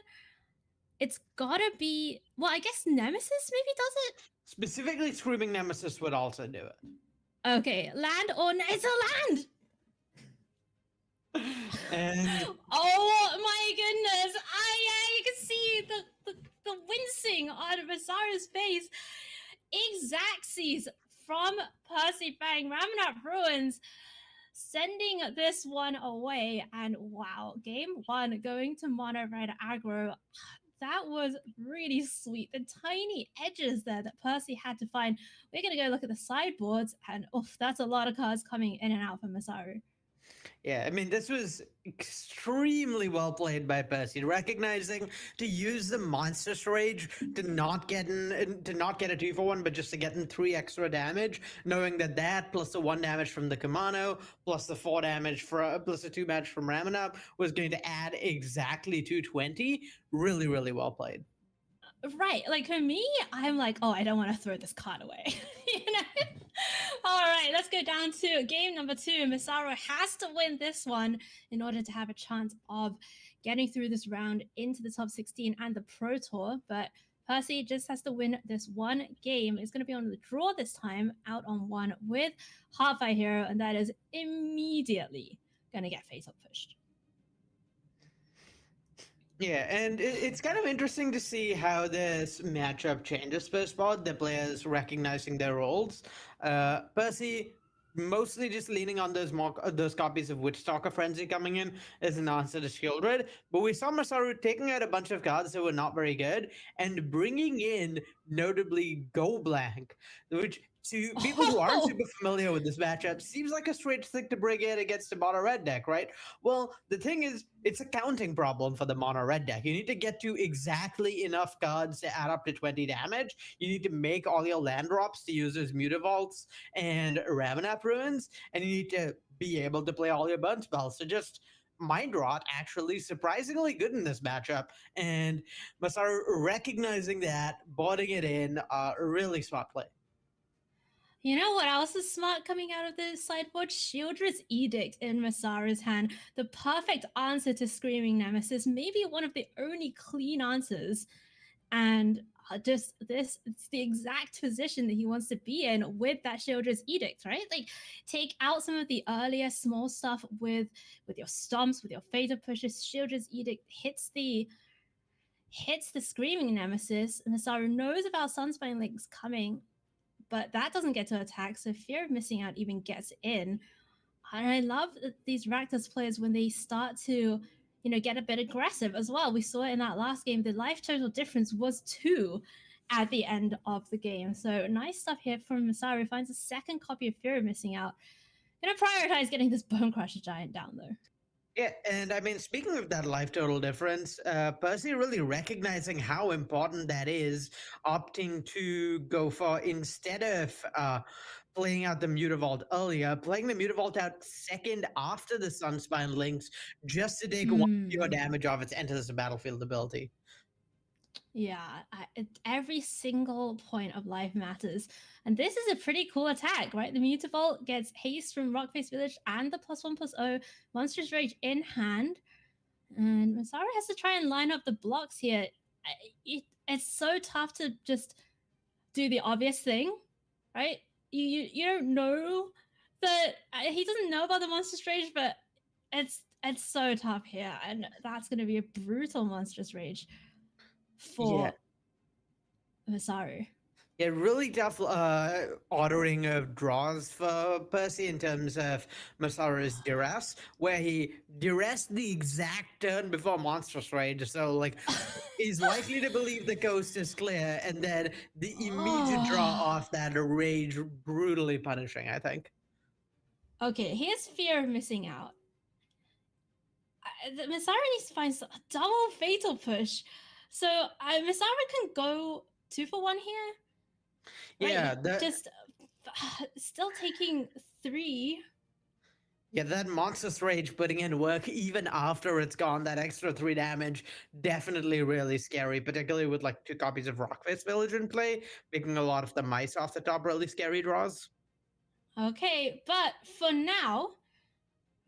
it's gotta be, well, I guess Nemesis maybe does it. Specifically, Screaming Nemesis would also do it. Okay, land or it's a land. And oh my goodness! You can see the wincing on Masaru's face. Exactsies from Percy Fang, Ramanat Ruins, sending this one away. And wow, game one going to Mono Red Aggro. That was really sweet. The tiny edges there that Percy had to find. We're going to go look at the sideboards, and oof, that's a lot of cards coming in and out for Masaru. Yeah, I mean, this was extremely well played by Percy, recognizing to use the Monstrous Rage to not get a 2-for-1, but just to get in 3 extra damage, knowing that plus the 1 damage from the Kumano, plus the 4 damage plus the 2 damage from Ramanap was going to add exactly 220. Really, really well played. Right, like for me, I'm like, oh, I don't want to throw this card away. You know? All right, let's go down to game number 2. Masaru has to win this one in order to have a chance of getting through this round into the top 16 and the Pro Tour. But Percy just has to win this one game. It's going to be on the draw this time, out on 1 with Heartfire Hero, and that is immediately going to get face-up pushed. Yeah, and it's kind of interesting to see how this matchup changes per spot, the players recognizing their roles. Percy mostly just leaning on those copies of Witchstalker Frenzy coming in as an answer to Shieldred, but we saw Masaru taking out a bunch of cards that were not very good and bringing in notably Go Blank, which to people who aren't super familiar with this matchup seems like a strange thing to bring in against a mono red deck, right? Well, the thing is, it's a counting problem for the mono red deck. You need to get to exactly enough cards to add up to 20 damage. You need to make all your land drops to use as Mutavaults and Ramanap Ruins, and you need to be able to play all your burn spells. So just Mind Rot actually surprisingly good in this matchup, and Masaru recognizing that, boarding it in, really smart play. You know what else is smart coming out of the sideboard? Shieldred's Edict in Masaru's hand. The perfect answer to Screaming Nemesis. Maybe one of the only clean answers. And just this, it's the exact position that he wants to be in with that Shieldred's Edict, right? Like, take out some of the earlier small stuff with your stomps, with your fatal pushes. Shieldred's Edict hits the Screaming Nemesis. Masaru knows about Sunspine Links coming, but that doesn't get to attack, so fear of missing out even gets in. And I love these Rakdos players when they start to, get a bit aggressive as well. We saw it in that last game. The life total difference was 2 at the end of the game. So nice stuff here from Masaru. Finds a second copy of Fear of Missing Out. Gonna prioritize getting this Bone Crusher Giant down, though. Yeah, and I mean, speaking of that life total difference, Percy really recognizing how important that is, opting to go for, instead of playing out the Mutavault earlier, playing the Mutavault out second after the Sunspine links, just to take 1 pure damage off its Enter the Battlefield ability. Yeah, every single point of life matters. And this is a pretty cool attack, right? The Mutavault gets haste from Rockface Village and the +1/+0 Monstrous Rage in hand. And Masaru has to try and line up the blocks here. It's so tough to just do the obvious thing, right? You don't know that he doesn't know about the Monstrous Rage, but it's so tough here. And that's going to be a brutal Monstrous Rage for Masaru. Yeah, really tough ordering of draws for Percy in terms of Masaru's duress, where he duressed the exact turn before Monstrous Rage, so like he's likely to believe the coast is clear, and then the immediate draw off that rage brutally punishing, I think. Okay, here's Fear of Missing Out. Masaru needs to find a double fatal push. So Masaru can go 2-for-1 here. Yeah, right? Just still taking 3. Yeah, that Monstrous Rage putting in work even after it's gone, that extra 3 damage, definitely really scary, particularly with like 2 copies of Rockface Village in play, making a lot of the mice off the top really scary draws. Okay, but for now,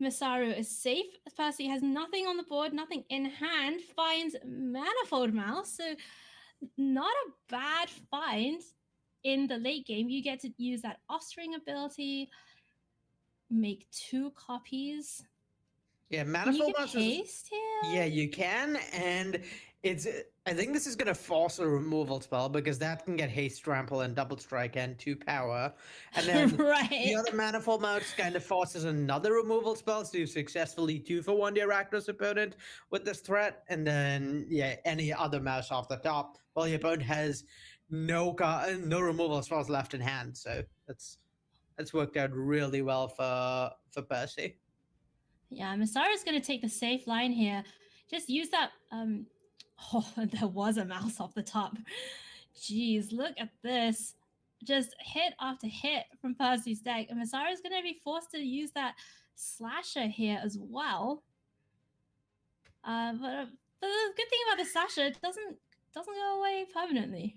Masaru is safe. Percy has nothing on the board, nothing in hand. Finds Manifold Mouse, so not a bad find in the late game. You get to use that offspring ability, make 2 copies. Yeah, And you Manifold can Mouse is. haste here. Yeah, you can, and it's. I think this is gonna force a removal spell because that can get haste, trample, and double strike and 2 power, and then Right. the other Manifold Mouse kind of forces another removal spell to successfully 2-for-1 the Arachnos opponent with this threat, and then any other mouse off the top. Well, your opponent has no removal spells left in hand, so that's worked out really well for Percy. Yeah, Masaru's going to take the safe line here. Just use that. Oh, there was a mouse off the top. Jeez, look at this. Just hit after hit from Percy's deck. And Masaru's going to be forced to use that slasher here as well. But the good thing about the slasher, it doesn't go away permanently.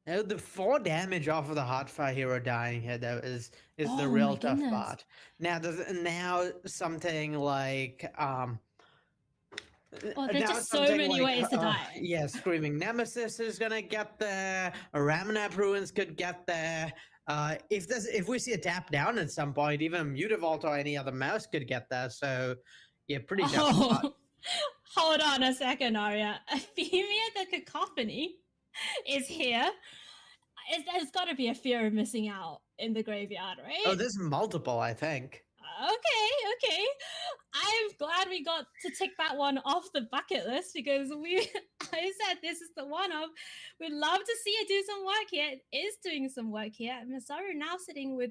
Now, the 4 damage off of the Hotfire Hero dying here, though, is the Oh real my tough goodness. part. Now something like Oh, there's now just so something many like, ways to die. Yeah, Screaming Nemesis is gonna get there. Ramanap Ruins could get there. If we see a tap down at some point, even a Mutavault or any other mouse could get there. So, yeah, pretty tough. spot. Hold on a second, Arya. Ephemia the Cacophony is here. There's got to be a fear of missing out in the graveyard, right? Oh, there's multiple, I think. Okay. I'm glad we got to tick that one off the bucket list because I said this is the one of. We'd love to see it do some work here. It is doing some work here. Masaru now sitting with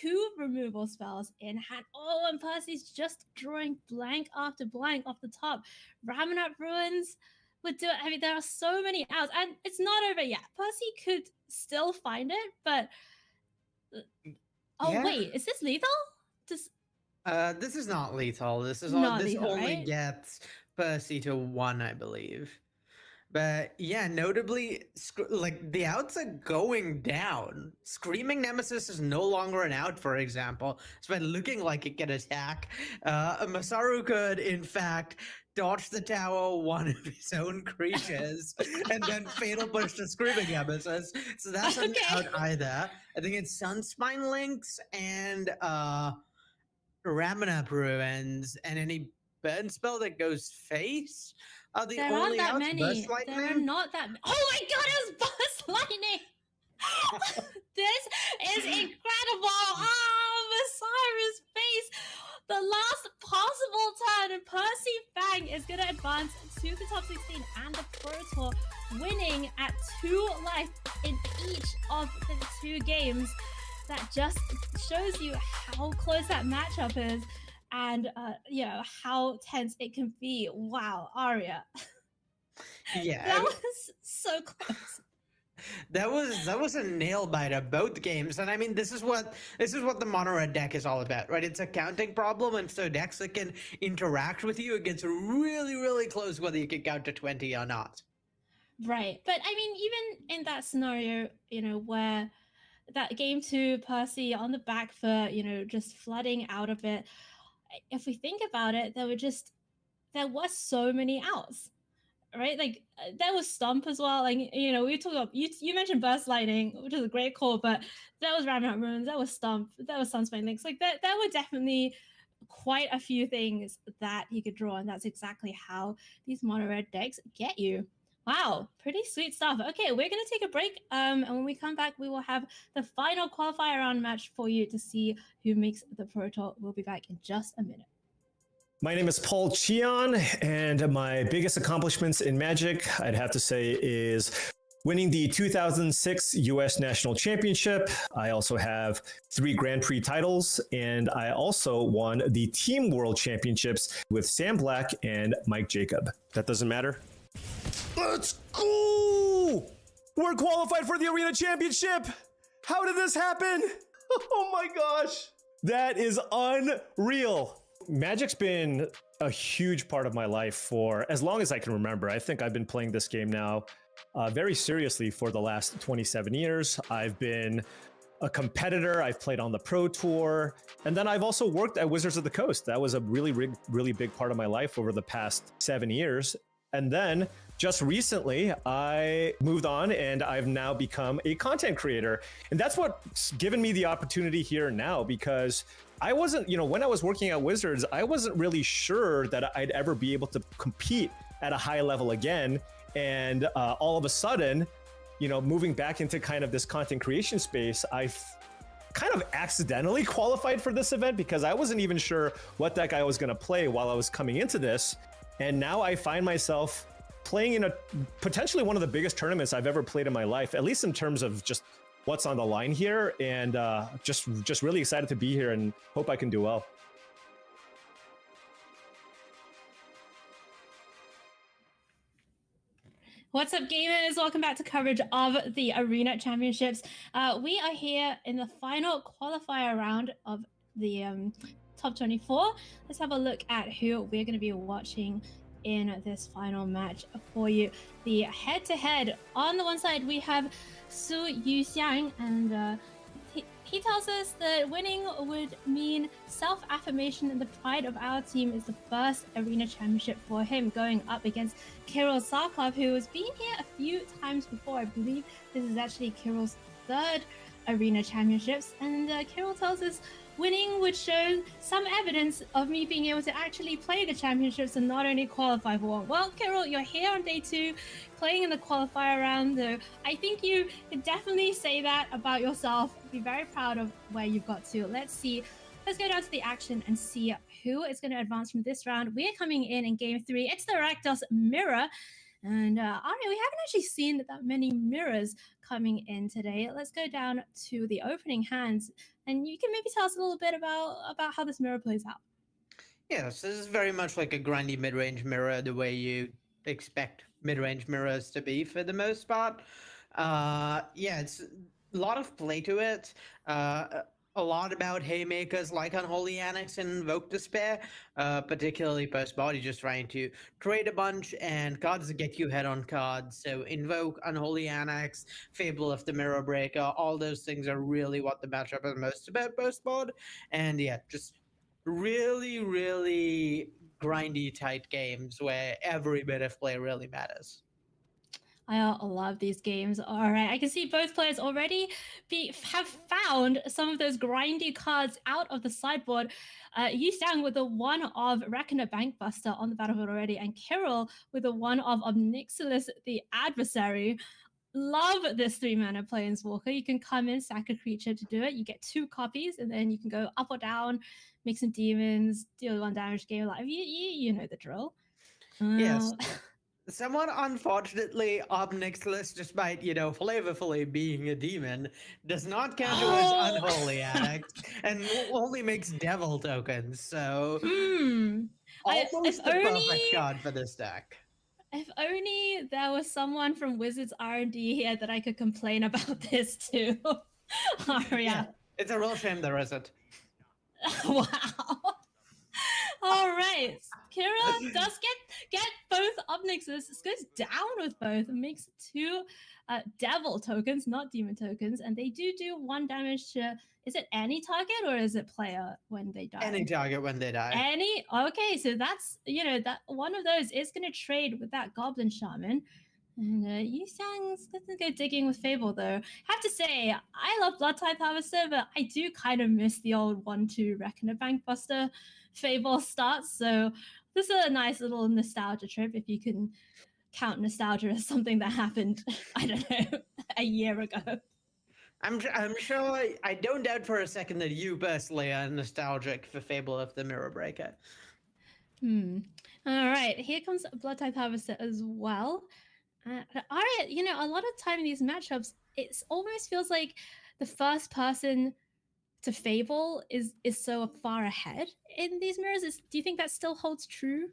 2 removal spells in hand. Oh, and Percy's just drawing blank after blank off the top. Ramanap Ruins would do it. I mean, there are so many outs, and it's not over yet. Percy could still find it, but Yeah. wait, is this lethal? This is not lethal. This is Not this lethal, only right? gets Percy to 1, I believe. But yeah, notably, like the outs are going down. Screaming Nemesis is no longer an out, for example. It's been looking like it can attack. Masaru could, in fact, dodge the tower one of his own creatures and then fatal push the Screaming Nemesis. So that's not out either. I think it's Sunspine Links and Ramanap Ruins and any burn spell that goes face are the There only aren't that outs. many. Burst Lightning? There are not that. Oh my god, it was Burst Lightning! This is incredible! Oh, Masaru's face! The last possible turn, and Percy Fang is going to advance to the top 16 and the Pro Tour, winning at 2 life in each of the 2 games. That just shows you how close that matchup is and how tense it can be. Wow, Arya. Yeah, That was so close. that was a nail biter both games, and I mean this is what the mono red deck is all about, right? It's a counting problem, and so decks that can interact with you, it gets really, really close whether you can count to 20 or not. Right. But I mean, even in that scenario, where that game 2, Percy on the back foot, just flooding out a bit. If we think about it, there were so many outs, right? Like there was Stomp as well. Like, we talked about, you mentioned Burst Lightning, which is a great call, but that was Ramanap Ruins, that was Stomp, that was Sunspine Links. Like there were definitely quite a few things that he could draw, and that's exactly how these mono red decks get you. Wow, pretty sweet stuff. Okay, we're going to take a break. And when we come back, we will have the final qualifier round match for you to see who makes the Pro Tour. We'll be back in just a minute. My name is Paul Cheon, and my biggest accomplishments in Magic, I'd have to say, is winning the 2006 U.S. National Championship. I also have 3 Grand Prix titles, and I also won the Team World Championships with Sam Black and Mike Jacob. That doesn't matter. Let's go! We're qualified for the Arena Championship! How did this happen? Oh my gosh! That is unreal. Magic's been a huge part of my life for as long as I can remember. I think I've been playing this game now very seriously for the last 27 years. I've been a competitor. I've played on the Pro Tour. And then I've also worked at Wizards of the Coast. That was a really big part of my life over the past 7 years. And then just recently, I moved on and I've now become a content creator. And that's what's given me the opportunity here now, because I wasn't, when I was working at Wizards, I wasn't really sure that I'd ever be able to compete at a high level again. And all of a sudden, moving back into kind of this content creation space, I've kind of accidentally qualified for this event because I wasn't even sure what deck I was going to play while I was coming into this. And now I find myself playing in potentially one of the biggest tournaments I've ever played in my life, at least in terms of just what's on the line here. And just really excited to be here and hope I can do well. What's up, gamers? Welcome back to coverage of the Arena Championships. We are here in the final qualifier round of the top 24. Let's have a look at who we're going to be watching in this final match for you. The head-to-head, on the one side, we have Su Yuxiang, and he tells us that winning would mean self-affirmation, and the pride of our team is the first Arena Championship for him, going up against Kirill Sarkov, who has been here a few times before. I believe this is actually Kirill's third Arena Championships, and Kirill tells us winning would show some evidence of me being able to actually play the championships and not only qualify for one. Well, Kirill, you're here on day 2, playing in the qualifier round, though I think you can definitely say that about yourself. Be very proud of where you've got to. Let's go down to the action and see who is going to advance from this round. We're coming in game 3. It's the Rakdos Mirror. And Arya, we haven't actually seen that many mirrors coming in today. Let's go down to the opening hands, and you can maybe tell us a little bit about how this mirror plays out. Yes, this is very much like a grindy mid-range mirror, the way you expect mid-range mirrors to be for the most part. It's a lot of play to it. A lot about haymakers like Unholy Annex and Invoke Despair, particularly post-body, just trying to trade a bunch and cards that get you head-on cards. So Invoke, Unholy Annex, Fable of the Mirror Breaker, all those things are really what the matchup is most about post-bod. And yeah, just really, really grindy tight games where every bit of play really matters. I love these games. All right, I can see both players already have found some of those grindy cards out of the sideboard. Yusang with the one of Reckoner Bankbuster on the battlefield already, and Kirill with the one of Obnixilis the Adversary. Love this 3-mana Planeswalker. You can come in, sack a creature to do it. You get 2 copies, and then you can go up or down, make some demons, deal 1 damage, game life. You know the drill. Yes. Somewhat unfortunately, Obnixilis, despite, flavorfully being a demon, does not count towards Unholy Annex and only makes devil tokens, so almost the perfect card for this deck. If only there was someone from Wizards R&D here that I could complain about this to. Yeah, it's a real shame there isn't. Wow. All right, Kira does get both Obnixes. This goes down with both and makes 2 devil tokens, not demon tokens, and they do 1 damage to. Is it any target or is it player when they die? Any target when they die. Any. Okay, so that's that one of those is going to trade with that Goblin Shaman. And Yusang's gonna go digging with Fable, though. Have to say, I love Blood Tithe Harvester, but I do kind of miss the old 1-2 Reckoner Bankbuster Fable starts. So this is a nice little nostalgia trip, if you can count nostalgia as something that happened, I don't know, a year ago. I'm sure, I don't doubt for a second that you personally are nostalgic for Fable of the Mirror Breaker. All right, here comes Blood Tithe Harvester as well. Arya, a lot of time in these matchups, it almost feels like the first person to Fable is so far ahead in these mirrors. Do you think that still holds true?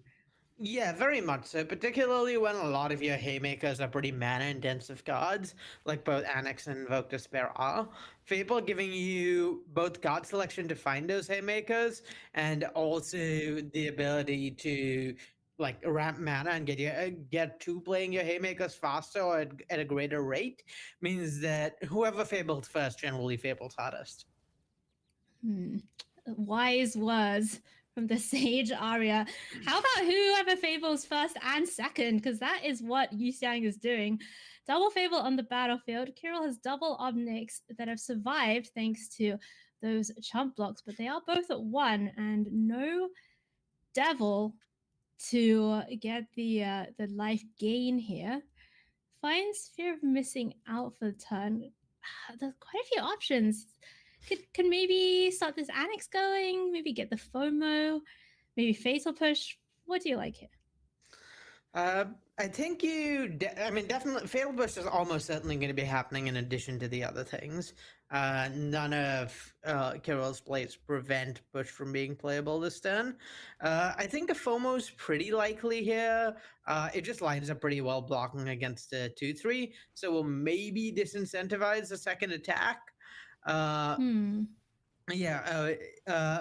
Yeah, very much so, particularly when a lot of your haymakers are pretty mana-intensive cards, like both Annex and Invoke Despair are. Fable giving you both card selection to find those haymakers, and also the ability to like ramp mana and get to playing your haymakers faster or at a greater rate means that whoever fables first generally fables hardest. Wise words from the sage Arya. How about whoever fables first and second? Because that is what Yu Xiang is doing. Double fable on the battlefield. Kirill has double Omnics that have survived thanks to those chump blocks, but they are both at 1 and no devil to get the life gain here. Finds fear of missing out for the turn. There's quite a few options. Could maybe start this annex going, maybe get the FOMO, maybe fatal push. What do you like here? I think definitely fatal push is almost certainly going to be happening in addition to the other things. None of Kirill's plays prevent push from being playable this turn. I think a FOMO's pretty likely here. It just lines up pretty well blocking against a 2-3, so we'll maybe disincentivize the second attack. Yeah,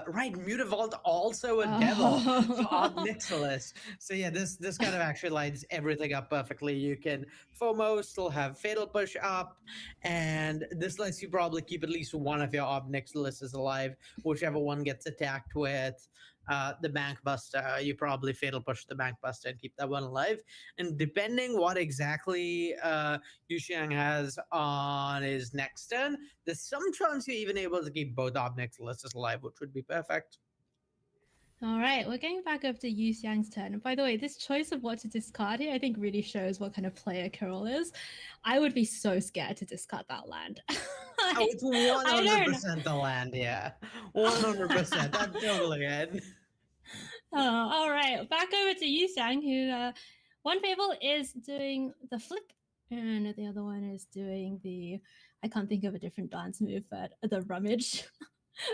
right. Mutavault also a devil for Odd Nixilis. So yeah, this kind of actually lines everything up perfectly. You can FOMO, still have Fatal Push up, and this lets you probably keep at least one of your Odd Nixilises alive, whichever one gets attacked with the Bank Buster. You probably Fatal Push the Bank Buster and keep that one alive. And depending what exactly Yu Xiang has on his next turn, there's some chance you're even able to keep both Ob Nixilises alive, which would be perfect. All right, we're going back up to Yu Xiang's turn. And by the way, this choice of what to discard here, I think really shows what kind of player Kirill is. I would be so scared to discard that land. Oh, it's 100% the land, yeah. 100%. That's totally it. Oh, all right. Back over to Yu Xiang, who one fable is doing the flip, and the other one is doing the, I can't think of a different dance move, but the rummage.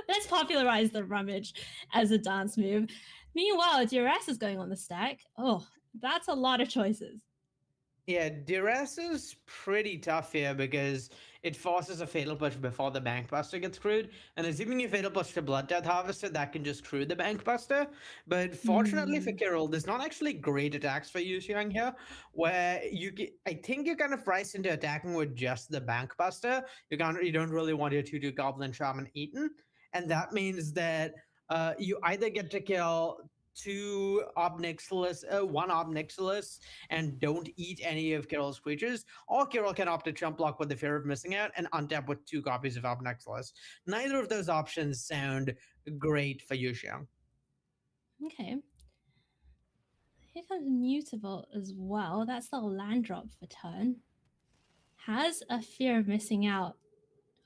Let's popularize the rummage as a dance move. Meanwhile, Duress is going on the stack. Oh, that's a lot of choices. Yeah, Duress is pretty tough here because it forces a Fatal Push before the Bank Buster gets crewed, and assuming you Fatal Push to Blood Death Harvester, that can just crew the Bank Buster. But fortunately for Kirill, there's not actually great attacks for Yu Xiang here, where I think you're kind of priced into attacking with just the Bank Buster. You don't really want your 2/2 Goblin Shaman eaten, and that means that you either get to kill one Ob Nixilis and don't eat any of Kirill's creatures, or Kirill can opt to chump block with the fear of missing out and untap with 2 copies of Ob Nixilis. Neither of those options sound great for Yu Xiang. Okay. Here comes Mutavault as well. That's the land drop for turn. Has a fear of missing out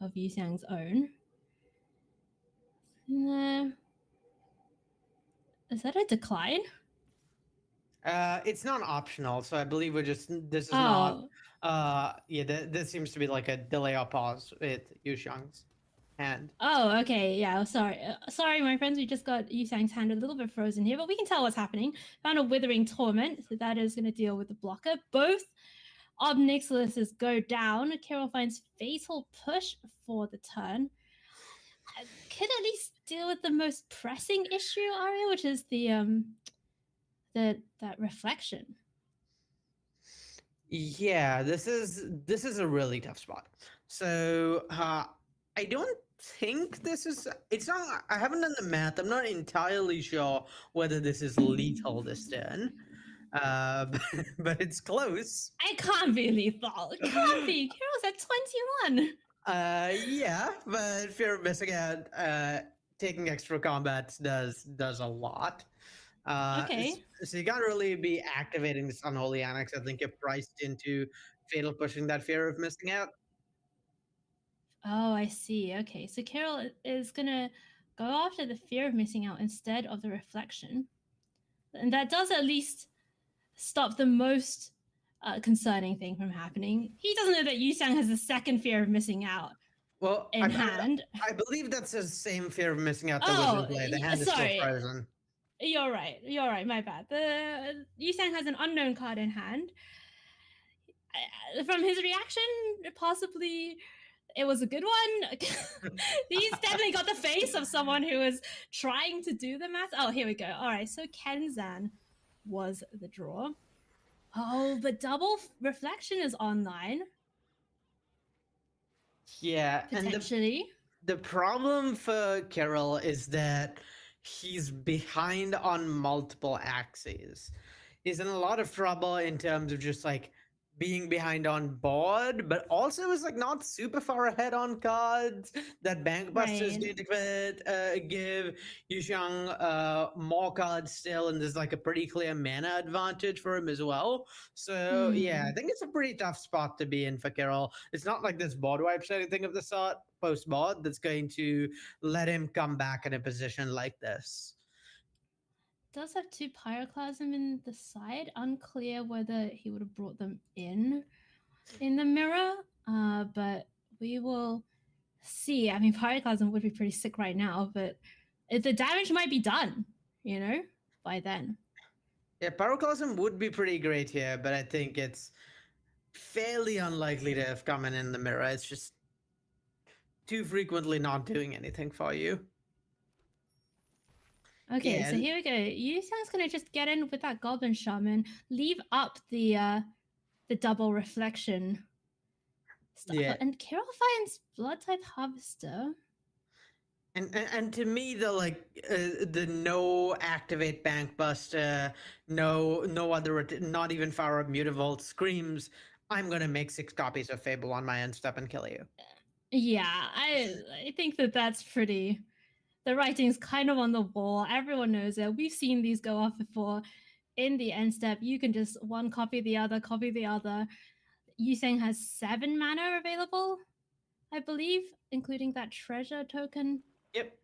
of Yu Xiang's own. Is that a decline? It's not optional, so I believe this is not. This seems to be like a delay or pause with Yu Xiang's hand. Oh, okay. Yeah, sorry. Sorry, my friends. We just got Yu Xiang's hand a little bit frozen here, but we can tell what's happening. Found a Withering Torment, so that is going to deal with the blocker. Both Ob Nixilises go down. Kirill finds Fatal Push for the turn. Could at least deal with the most pressing issue, Arya, which is that reflection. Yeah, this is a really tough spot. So I don't think this is. It's not. I haven't done the math. I'm not entirely sure whether this is lethal this turn. But it's close. It can't be lethal. It can't be. Kirill's at 21. Yeah, but fear of missing out, taking extra combats does a lot. Okay. So you can't really be activating this Unholy Annex. I think you're priced into Fatal Pushing that fear of missing out. Oh, I see. Okay, so Kirill is gonna go after the fear of missing out instead of the reflection, and that does at least stop the most concerning thing from happening. He doesn't know that Yu Xiang has a second fear of missing out. Well, in hand. I believe that's the same fear of missing out that was in play. The hand is still frozen. You're right. My bad. The Yu Xiang has an unknown card in hand. From his reaction, possibly it was a good one. He's definitely got the face of someone who is trying to do the math. Oh, here we go. All right, so Kenzan was the draw. Oh, but double reflection is online. Yeah, and Potentially. the problem for Carroll is that he's behind on multiple axes. He's in a lot of trouble in terms of just like being behind on board, but also is like not super far ahead on cards. That Bankbuster is Right. going to give Yuxiang more cards still, and there's like a pretty clear mana advantage for him as well. So yeah, I think it's a pretty tough spot to be in for Carroll. It's not like this board wipes or anything of the sort post mod that's going to let him come back in a position like this. Does have 2 Pyroclasm in the side. Unclear whether he would have brought them in the mirror, but we will see. I mean, Pyroclasm would be pretty sick right now, but the damage might be done, by then. Yeah, Pyroclasm would be pretty great here, but I think it's fairly unlikely to have come in the mirror. It's just too frequently not doing anything for you. Okay, Yeah. so here we go. Yuxiang's gonna just get in with that Goblin Shaman, leave up the double reflection stuff, Yeah. and Carol finds Blood Tithe Harvester. And to me, the no activate Bankbuster, no other, not even Fire Up Mutavault screams, I'm gonna make 6 copies of Fable on my end step and kill you. Yeah, I think that's pretty. The writing's kind of on the wall. Everyone knows it. We've seen these go off before. In the end step, you can just one copy the other, copy the other. Yuxiang has 7 mana available, I believe, including that treasure token. Yep.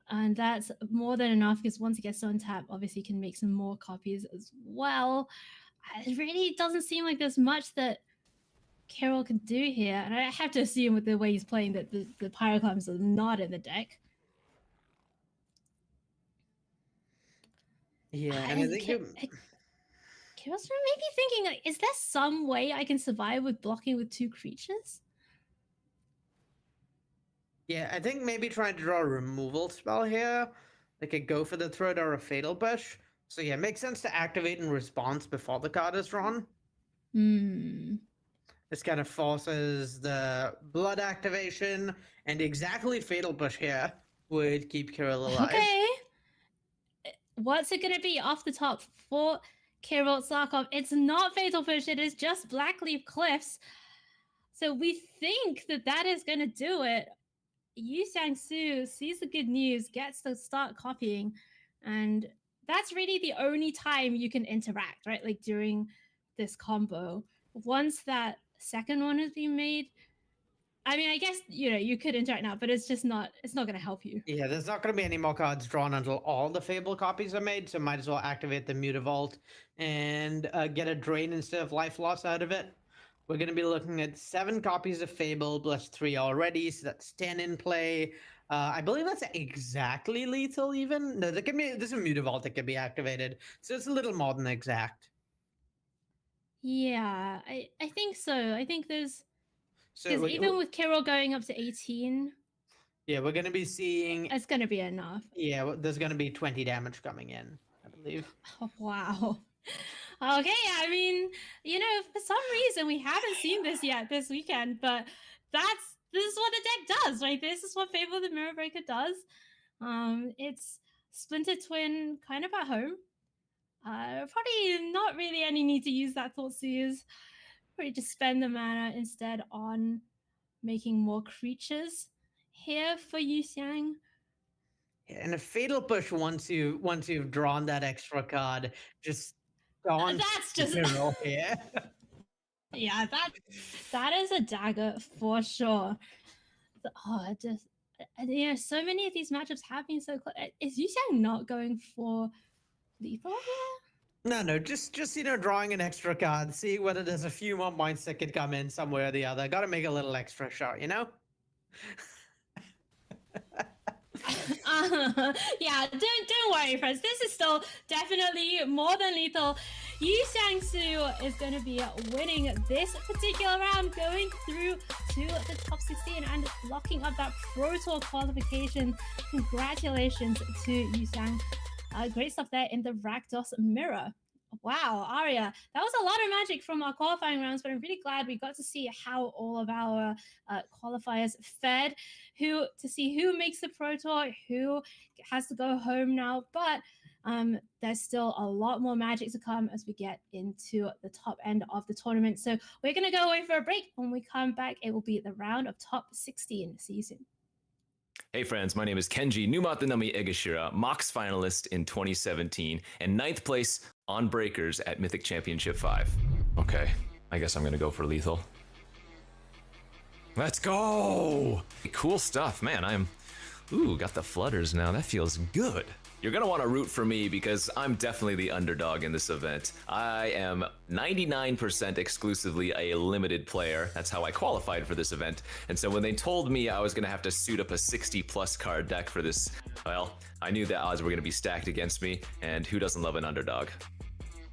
And that's more than enough because once he gets on tap, obviously he can make some more copies as well. It really doesn't seem like there's much that Carol could do here. And I have to assume with the way he's playing that the Pyroclasms are not in the deck. Yeah, and I think Carol's maybe thinking, like, is there some way I can survive with blocking with 2 creatures? Yeah, I think maybe trying to draw a removal spell here, like a Go for the Throat or a Fatal Push. So yeah, it makes sense to activate in response before the card is drawn. This kind of forces the blood activation, and exactly Fatal Push here would keep Carol alive. Okay. What's it going to be off the top for Carol Sarkov? It's not Fatal Push, it is just Blackleaf Cliffs. So we think that is going to do it. Yuxiang Su sees the good news, gets to start copying, and that's really the only time you can interact, right? Like during this combo. Once that second one has been made, I mean, I guess, you could interact now, but it's not going to help you. Yeah, there's not going to be any more cards drawn until all the Fable copies are made, so might as well activate the Mutavault and get a drain instead of life loss out of it. We're going to be looking at 7 copies of Fable plus 3 already, so that's 10 in play. I believe that's exactly lethal even. No, there's a Mutavault that can be activated, so it's a little more than exact. Yeah, I think so. I think there's... So Because even with Carol going up to 18... Yeah, we're going to be seeing... It's going to be enough. Yeah, there's going to be 20 damage coming in, I believe. Oh, wow. Okay, I mean, for some reason we haven't seen this yet this weekend, but this is what the deck does, right? This is what Fable the Mirror Breaker does. It's Splinter Twin kind of at home. Probably not really any need to use that Thought Seers. Probably just spend the mana instead on making more creatures here for Yuxiang. Yeah, and a Fatal Push once you've drawn that extra card, just gone. That's just yeah. Yeah, that is a dagger for sure. So many of these matchups have been so close. Is Yuxiang not going for lethal here? No, just drawing an extra card, see whether there's a few more points that could come in some way or the other. Got to make a little extra shot, Yeah, don't worry, friends. This is still definitely more than lethal. Yuxiang Su is going to be winning this particular round, going through to the top 16 and locking up that Pro Tour qualification. Congratulations to Yuxiang. Great stuff there in the Rakdos Mirror. Wow, Aria, that was a lot of magic from our qualifying rounds, but I'm really glad we got to see how all of our qualifiers fared, to see who makes the Pro Tour, who has to go home now. But there's still a lot more magic to come as we get into the top end of the tournament. So we're going to go away for a break. When we come back, it will be the round of top 16. See you soon. Hey friends, my name is Kenji Numatanami Egashira, Mox finalist in 2017, and 9th place on Breakers at Mythic Championship 5. Okay, I guess I'm gonna go for lethal. Let's go! Cool stuff, man, got the flutters now, that feels good. You're gonna wanna root for me because I'm definitely the underdog in this event. I am 99% exclusively a limited player. That's how I qualified for this event. And so when they told me I was gonna have to suit up a 60+ card deck for this, well, I knew the odds were gonna be stacked against me, and who doesn't love an underdog?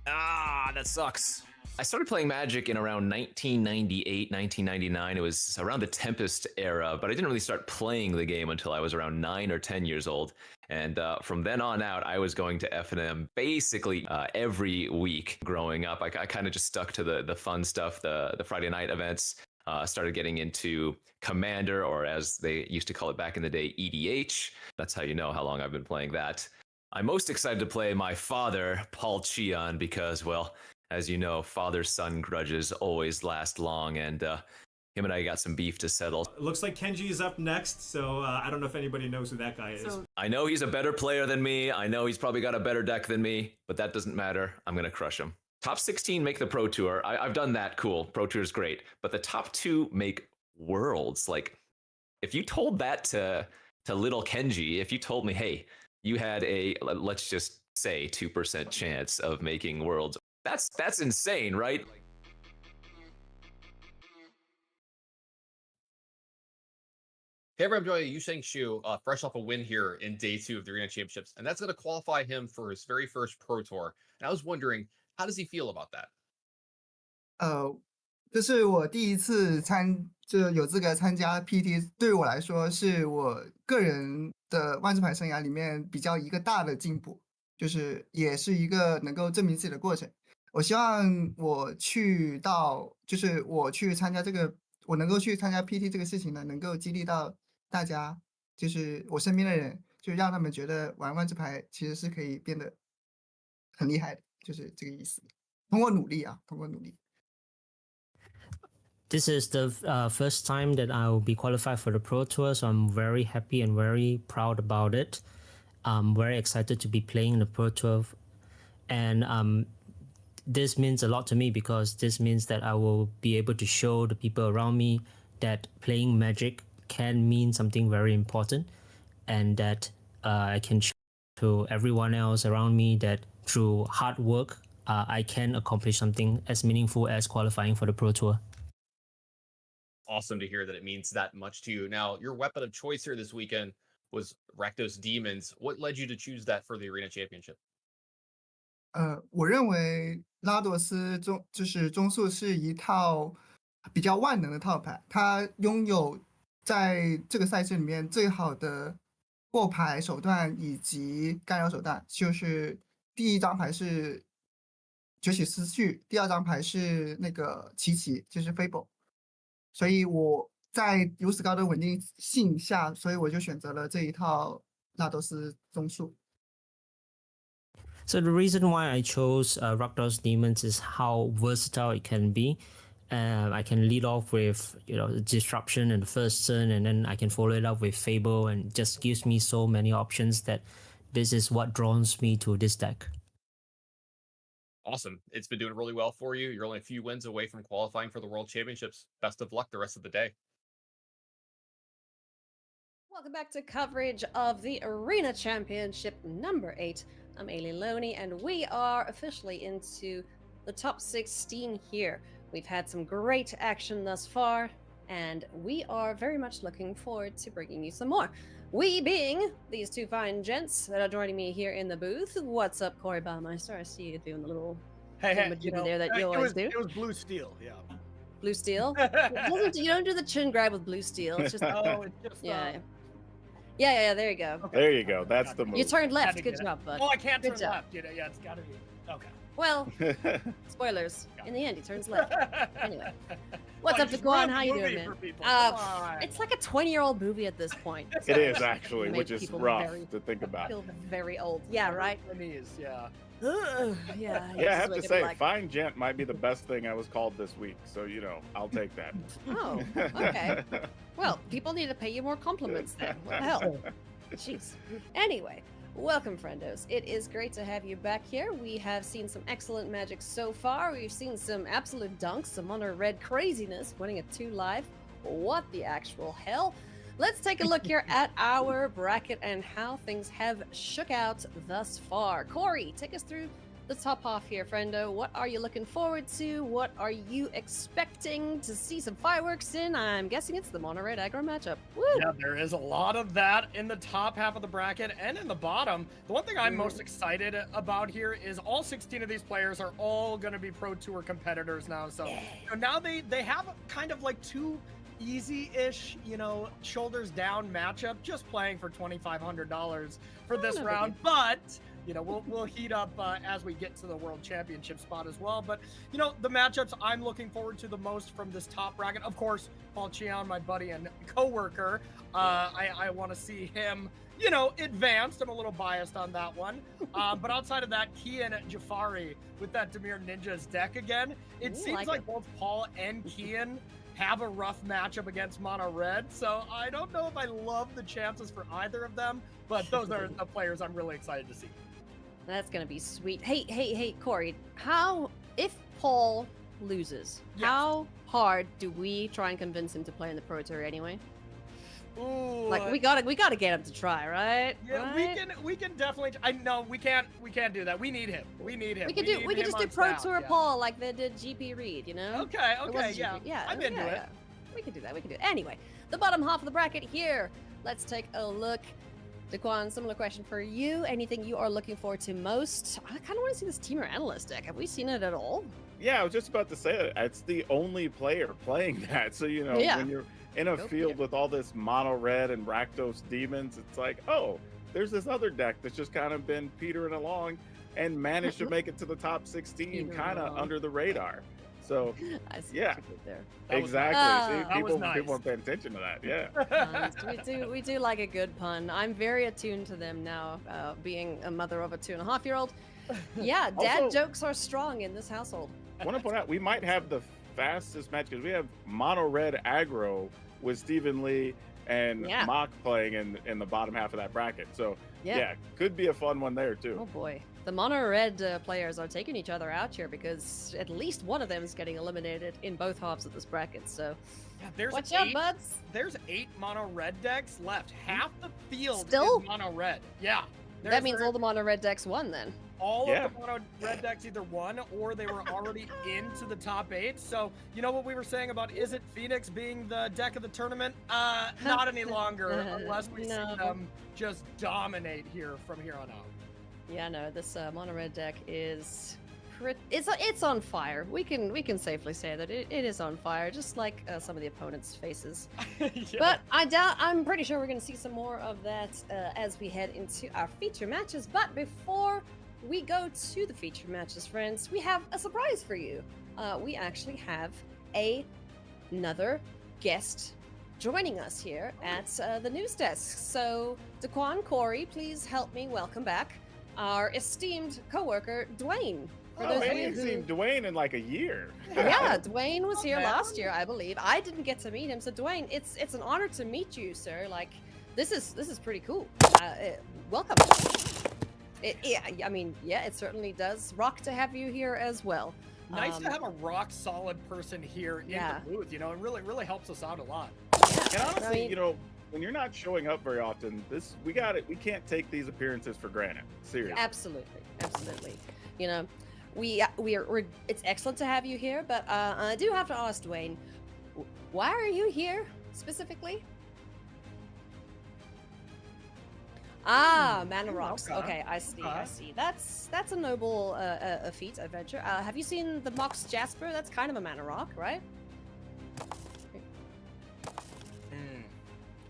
Ah, that sucks. I started playing Magic in around 1998, 1999. It was around the Tempest era, but I didn't really start playing the game until I was around 9 or 10 years old. And from then on out, I was going to F&M basically every week growing up. I kind of just stuck to the fun stuff, the Friday night events. Started getting into Commander, or as they used to call it back in the day, EDH. That's how you know how long I've been playing that. I'm most excited to play my father, Paul Cheon, because, well, as you know, father-son grudges always last long, and him and I got some beef to settle. It looks like Kenji is up next, so I don't know if anybody knows who that guy is. I know he's a better player than me. I know he's probably got a better deck than me, but that doesn't matter. I'm going to crush him. Top 16 make the Pro Tour. I've done that. Cool. Pro Tour is great. But the top 2 make Worlds. Like, if you told that to little Kenji, if you told me, hey, you had a, let's just say, 2% chance of making Worlds, that's insane, right? Hey everyone, I'm joining Yu Sheng Shu, fresh off a win here in day 2 of the Arena Championships, and that's going to qualify him for his very first Pro Tour. And I was wondering, how does he feel about that? 这是我第一次就有资格参加 PT， 对我来说是我个人的万智牌生涯里面比较一个大的进步，就是也是一个能够证明自己的过程。我希望我去参加这个，我能够去参加 PT 这个事情呢，能够激励到大家，就是我身边的人，就让他们觉得玩万智牌其实是可以变得很厉害的，就是这个意思。通过努力啊，通过努力。This is the first time that I will be qualified for the Pro Tour, so I'm very happy and very proud about it. I'm very excited to be playing the Pro Tour, and this means a lot to me because this means that I will be able to show the people around me that playing Magic can mean something very important, and that I can show to everyone else around me that through hard work, I can accomplish something as meaningful as qualifying for the Pro Tour. Awesome to hear that it means that much to you. Now, your weapon of choice here this weekend was Rakdos Demons. What led you to choose that for the Arena Championship? 我认为拉朵斯中速是一套比较万能的套牌，它拥有在这个赛事里面最好的过牌手段以及干扰手段。就是第一张牌是崛起思绪，第二张牌是那个奇奇，就是 Fable。所以我在如此高的稳定性下，所以我就选择了这一套拉朵斯中速。So the reason why I chose Rakdos Demons is how versatile it can be. I can lead off with disruption in the first turn, and then I can follow it up with Fable, and it just gives me so many options that this is what draws me to this deck. Awesome. It's been doing really well for you. You're only a few wins away from qualifying for the World Championships. Best of luck the rest of the day. Welcome back to coverage of the Arena Championship number 8. I'm Ailey Loney, and we are officially into the top 16 here. We've had some great action thus far, and we are very much looking forward to bringing you some more. We being these two fine gents that are joining me here in the booth. What's up, Corey Baumeister? I see you doing a little there that you always do. It was Blue Steel, yeah. Blue Steel? You don't do the chin grab with Blue Steel. It's just oh, it's just yeah. There you go. There you go. That's the move. You turned left. Good job, bud. Oh, I can't Good turn job. left. Yeah, it's got to be. Okay. Well, spoilers. In the end, he turns left. Anyway. What's Well, up, just Daquan? ruin the How you movie doing, man? for people. Come on. It's like a 20-year-old movie at this point. It is actually, Make which is people rough very- to think about. feel very old. Yeah, right? My knees, yeah. Ugh, yeah. Yeah, I this is have what to it'd be say, like. Fine Gent might be the best thing I was called this week. So, I'll take that. Oh, okay. Well, people need to pay you more compliments then. What the hell? Jeez. Anyway, welcome, friendos. It is great to have you back here. We have seen some excellent Magic so far. We've seen some absolute dunks, some Mono Red craziness, winning at 2 live. What the actual hell? Let's take a look here at our bracket and how things have shook out thus far. Corey, take us through the top half here, friendo. What are you looking forward to? What are you expecting to see some fireworks in? I'm guessing it's the Mono Red aggro matchup. Woo! Yeah, there is a lot of that in the top half of the bracket and in the bottom. The one thing I'm most excited about here is all 16 of these players are all going to be Pro Tour competitors now. So now they have kind of like two easy-ish, shoulders down matchup, just playing for $2,500 for this no round. biggie. But we'll heat up as we get to the World Championship spot as well. But the matchups I'm looking forward to the most from this top bracket, of course, Paul Chion, my buddy and coworker. I want to see him, advanced. I'm a little biased on that one. But outside of that, Kian Jafari with that Demir Ninjas deck again. It seems like both Paul and Kian have a rough matchup against Mono Red, so I don't know if I love the chances for either of them, but those are the players I'm really excited to see. That's gonna be sweet. Hey, Corey. If Paul loses, how hard do we try and convince him to play in the Pro Tour anyway? Ooh, Like we gotta get him to try, right? Yeah, Right? we can definitely. I know we can't do that. We need him. We We need could just do him Pro on staff, Tour yeah. Paul like they did GP Reed, Okay, Or was it yeah, GP? Yeah, I'm into it. yeah. We could do that. Anyway, the bottom half of the bracket here. Let's take a look. Daquan, similar question for you. Anything you are looking forward to most? I kind of want to see this Teamer Analyst deck. Have we seen it at all? Yeah, I was just about to say it. It's the only player playing that. So, Yeah. when you're in a field with all this Mono Red and Rakdos demons, it's like, oh, there's this other deck that's just kind of been petering along and managed to make it to the top 16 Petering kind of along. under the radar. So, I see yeah, what you did there. exactly. See, That was nice. people weren't paying attention to that. Yeah. We do like a good pun. I'm very attuned to them now, being a mother of a 2.5-year-old. Yeah, dad Also- jokes are strong in this household. I want to point out we might have the fastest match because we have Mono Red aggro with Stephen Lee and Yeah. Mock playing in the bottom half of that bracket. So Yeah. yeah, could be a fun one there too. Oh boy. The Mono Red players are taking each other out here because at least one of them is getting eliminated in both halves of this bracket. So Yeah, there's watch 8, out, buds. There's 8 Mono Red decks left. Half the field Still? is Mono Red. Yeah. That means all the Mono Red decks won then. All Yeah. of the Mono Red decks either won or they were already into the top 8. So, you know what we were saying about is it Phoenix being the deck of the tournament? Not any longer, unless we No. see them just dominate here from here on out. Yeah, no, this Mono Red deck is it's on fire. We can safely say that it is on fire, just like some of the opponents' faces. But I'm pretty sure we're going to see some more of that as we head into our feature matches. But before we go to the feature matches, friends, we have a surprise for you. We actually have another guest joining us here at the news desk. So, Daquan, Corey, please help me welcome back our esteemed coworker, Dwayne. For Oh, those man, of you you've who... seen Dwayne in like a year. Yeah, Dwayne was here last year, I believe. I didn't get to meet him, so Dwayne, it's an honor to meet you, sir. Like, this is pretty cool. Welcome. I mean, yeah, it certainly does rock to have you here as well. Nice to have a rock solid person here in Yeah. the booth. It really helps us out a lot. And honestly, I mean- when you're not showing up very often, we can't take these appearances for granted. Seriously. Absolutely. We're it's excellent to have you here, but I do have to ask Dwayne, why are you here specifically? Mana Rocks. Okay, I see. That's a noble a feat, adventure. Have you seen the Mox Jasper? That's kind of a Mana Rock, right?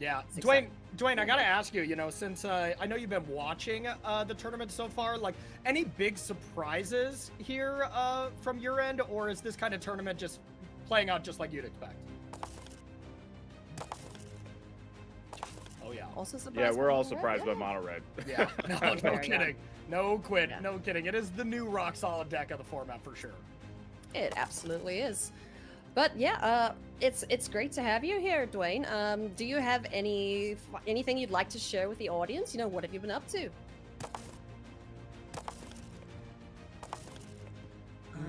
Yeah, It's Dwayne, I gotta ask you, since I know you've been watching the tournament so far, like any big surprises here from your end, or is this kind of tournament just playing out just like you'd expect? Oh yeah. Also surprised. Yeah, we're by all Mono Red? surprised by Mono Red. Yeah, no Fair, yeah. kidding. No kidding. It is the new rock solid deck of the format for sure. It absolutely is. But yeah, it's great to have you here, Dwayne. Do you have anything you'd like to share with the audience? What have you been up to?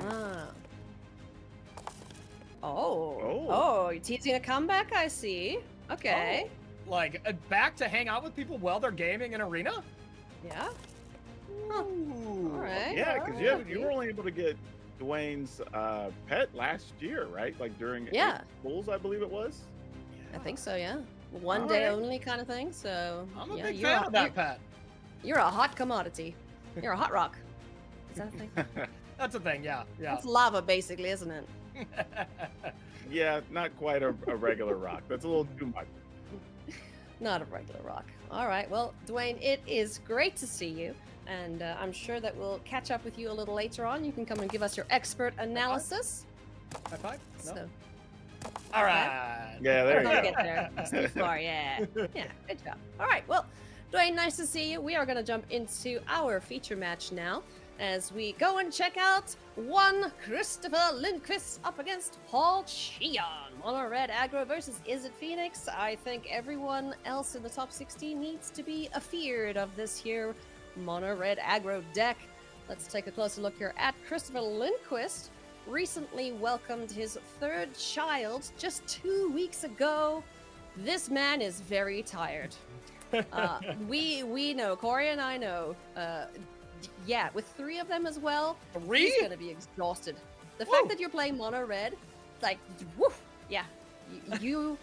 Ah. Oh, you're teasing a comeback, I see. Okay. Oh, like back to hang out with people while they're gaming in Arena? Yeah. Huh. All right. Yeah, because you were only able to get Dwayne's pet last year, right? Like during Bulls, I believe it was. I think so, yeah. One day only kind of thing. So I'm a yeah, big fan of that pet. You're a hot commodity. You're a hot rock. Is that a thing? That's a thing, yeah. It's lava, basically, isn't it? Yeah, not quite a regular rock. That's a little too much. Not a regular rock. All right. Well, Dwayne, it is great to see you. And I'm sure that we'll catch up with you a little later on. You can come and give us your expert analysis. High five? No. So, all right. Yeah, there you I'll go. get there. It's too far, yeah. Yeah, good job. All right. Well, Dwayne, nice to see you. We are going to jump into our feature match now as we go and check out one Christopher Lindquist up against Paul Cheon. Mono Red Aggro versus Is It Phoenix? I think everyone else in the top 16 needs to be afeared of this here Mono Red Aggro deck. Let's take a closer look here at Christopher Lindquist. Recently welcomed his third child just 2 weeks ago. This man is very tired. We know, Corey and I know. Yeah, with 3 of them as well, he's gonna be exhausted. The fact that you're playing Mono Red, like, woof, yeah, you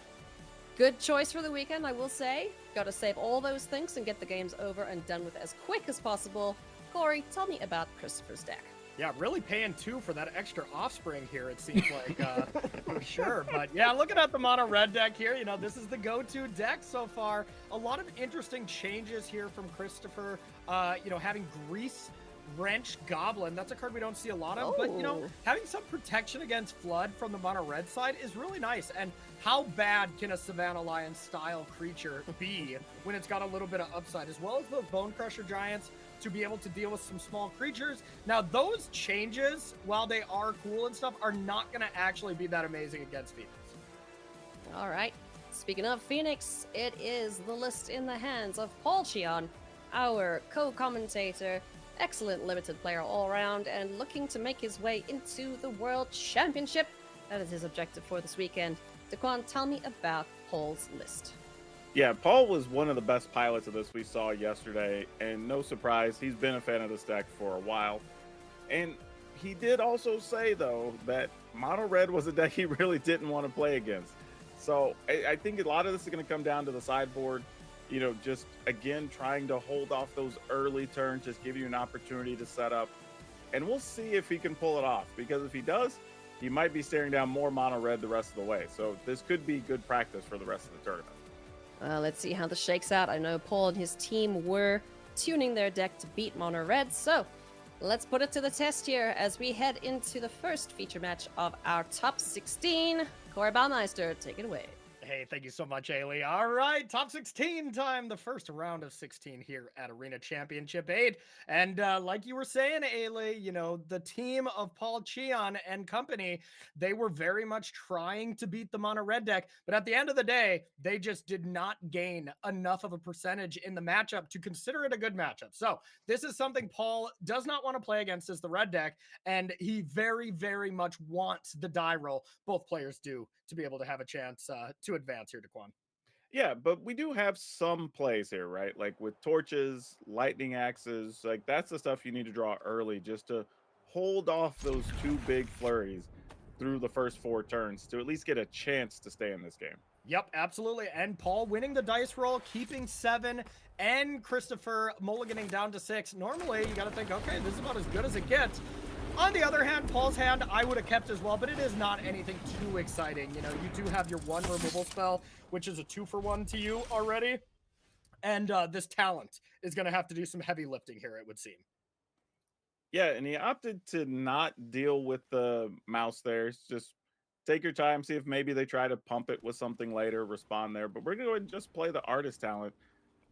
good choice for the weekend, I will say. Got to save all those things and get the games over and done with as quick as possible. Corey, tell me about Christopher's deck. Yeah, really paying 2 for that extra offspring here, it seems like, for sure. But yeah, looking at the Mono Red deck here, this is the go-to deck so far. A lot of interesting changes here from Christopher. Having Grease Wrench Goblin, that's a card we don't see a lot of. But, having some protection against Flood from the Mono Red side is really nice. And how bad can a Savannah Lion style creature be when it's got a little bit of upside, as well as the Bone Crusher Giants to be able to deal with some small creatures. Now, those changes, while they are cool and stuff, are not going to actually be that amazing against Phoenix. All right. Speaking of Phoenix, it is the list in the hands of Paul Cheon, our co-commentator, excellent limited player all around, and looking to make his way into the World Championship. That is his objective for this weekend. Daquan, tell me about Paul's list. Yeah, Paul was one of the best pilots of this we saw yesterday, and no surprise, he's been a fan of this deck for a while. And he did also say, though, that Mono Red was a deck he really didn't want to play against. So I think a lot of this is going to come down to the sideboard, just, again, trying to hold off those early turns, just give you an opportunity to set up. And we'll see if he can pull it off, because if he does, he might be staring down more Mono Red the rest of the way. So this could be good practice for the rest of the tournament. Let's see how this shakes out. I know Paul and his team were tuning their deck to beat Mono Red, so let's put it to the test here as we head into the first feature match of our top 16. Corey Baumeister, take it away. Hey, thank you so much, Ailey. All right, top 16 time, the first round of 16 here at Arena Championship 8. And like you were saying, Ailey, the team of Paul Cheon and company, they were very much trying to beat the Mono Red deck. But at the end of the day, they just did not gain enough of a percentage in the matchup to consider it a good matchup. So this is something Paul does not want to play against as the red deck. And he very, very much wants the die roll. Both players do, to be able to have a chance to advance here, Daquan. Yeah, but we do have some plays here, right? Like with torches, lightning axes, like that's the stuff you need to draw early just to hold off those 2 big flurries through the first 4 turns to at least get a chance to stay in this game. Yep, absolutely. And Paul winning the dice roll, keeping 7, and Christopher mulliganing down to 6. Normally, you got to think, okay, this is about as good as it gets. On the other hand, Paul's hand I would have kept as well, but it is not anything too exciting. You know, you do have your 1 removal spell, which is a 2-for-1 to you already. And this talent is going to have to do some heavy lifting here, it would seem. Yeah, and he opted to not deal with the mouse there. It's just take your time, see if maybe they try to pump it with something later, respond there. But we're going to go ahead and just play the artist talent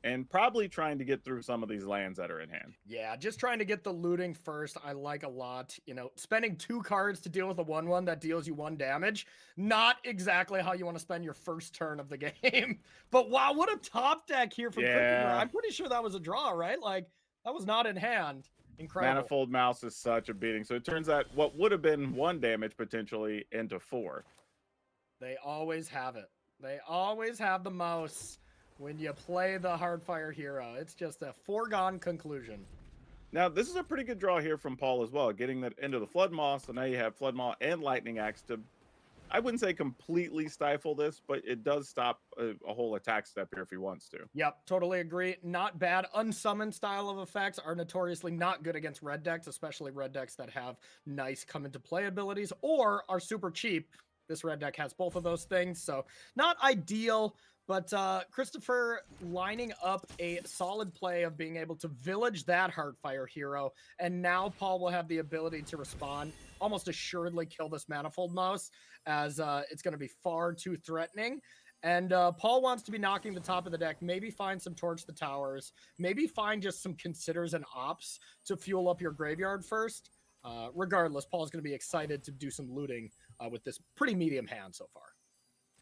and probably trying to get through some of these lands that are in hand. Yeah, just trying to get the looting first. I like a lot. You know, spending 2 cards to deal with a 1/1 that deals you 1 damage. Not exactly how you want to spend your first turn of the game. But wow, what a top deck here from Christopher. Yeah. I'm pretty sure that was a draw, right? Like, that was not in hand. Incredible. Manifold Mouse is such a beating. So it turns out what would have been 1 damage potentially into 4. They always have it. They always have the mouse when you play the Hardfire hero. It's just a foregone conclusion. Now, this is a pretty good draw here from Paul as well, getting that into the Flood Moss. So now you have Flood Maw and Lightning Axe to, I wouldn't say completely stifle this, but it does stop a whole attack step here if he wants to. Yep, totally agree. Not bad. Unsummoned style of effects are notoriously not good against red decks, especially red decks that have nice come into play abilities or are super cheap. This red deck has both of those things, so not ideal. But Christopher lining up a solid play of being able to village that Heartfire hero, and now Paul will have the ability to respond, almost assuredly kill this Manifold Mouse, as it's going to be far too threatening. And Paul wants to be knocking the top of the deck, maybe find some Torch the Towers, maybe find just some Considers and Ops to fuel up your graveyard first. Regardless, Paul's going to be excited to do some looting with this pretty medium hand so far.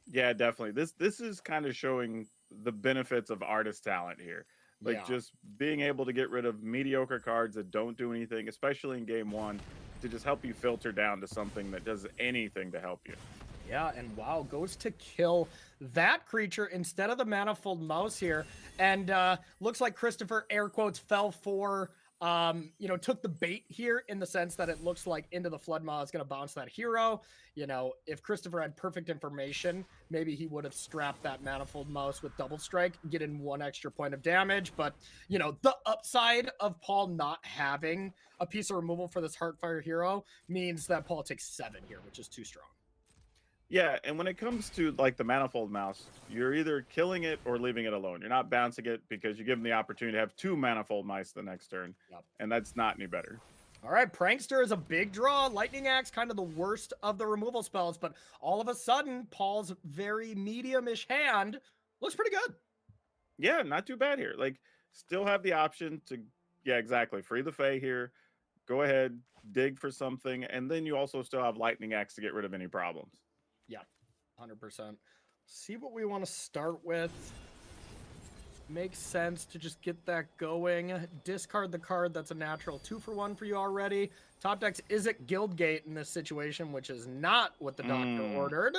Yeah, definitely. This is kind of showing the benefits of artist talent here. Like just being able to get rid of mediocre cards that don't do anything, especially in game 1, to just help you filter down to something that does anything to help you. Yeah, and wow, goes to kill that creature instead of the Manifold Mouse here. And looks like Christopher, air quotes, fell for, you know, took the bait here in the sense that it looks like Into the Flood Maw is going to bounce that hero. You know, if Christopher had perfect information, maybe he would have strapped that Manifold Mouse with Double Strike, get in 1 extra point of damage. But, you know, the upside of Paul not having a piece of removal for this Heartfire hero means that Paul takes 7 here, which is too strong. Yeah, and when it comes to like the Manifold Mouse, you're either killing it or leaving it alone. You're not bouncing it because you give them the opportunity to have 2 Manifold Mice the next turn, and that's not any better. All right, Prankster is a big draw. Lightning Axe, kind of the worst of the removal spells, but all of a sudden, Paul's very medium-ish hand looks pretty good. Yeah, not too bad here. Like, still have the option to, yeah, exactly, free the Fae here. Go ahead, dig for something, and then you also still have Lightning Axe to get rid of any problems. Yeah, 100%. See what we want to start with. Makes sense to just get that going. Discard the card that's a natural 2-for-1 for you already. Top decks is it Guildgate in this situation, which is not what the doctor ordered.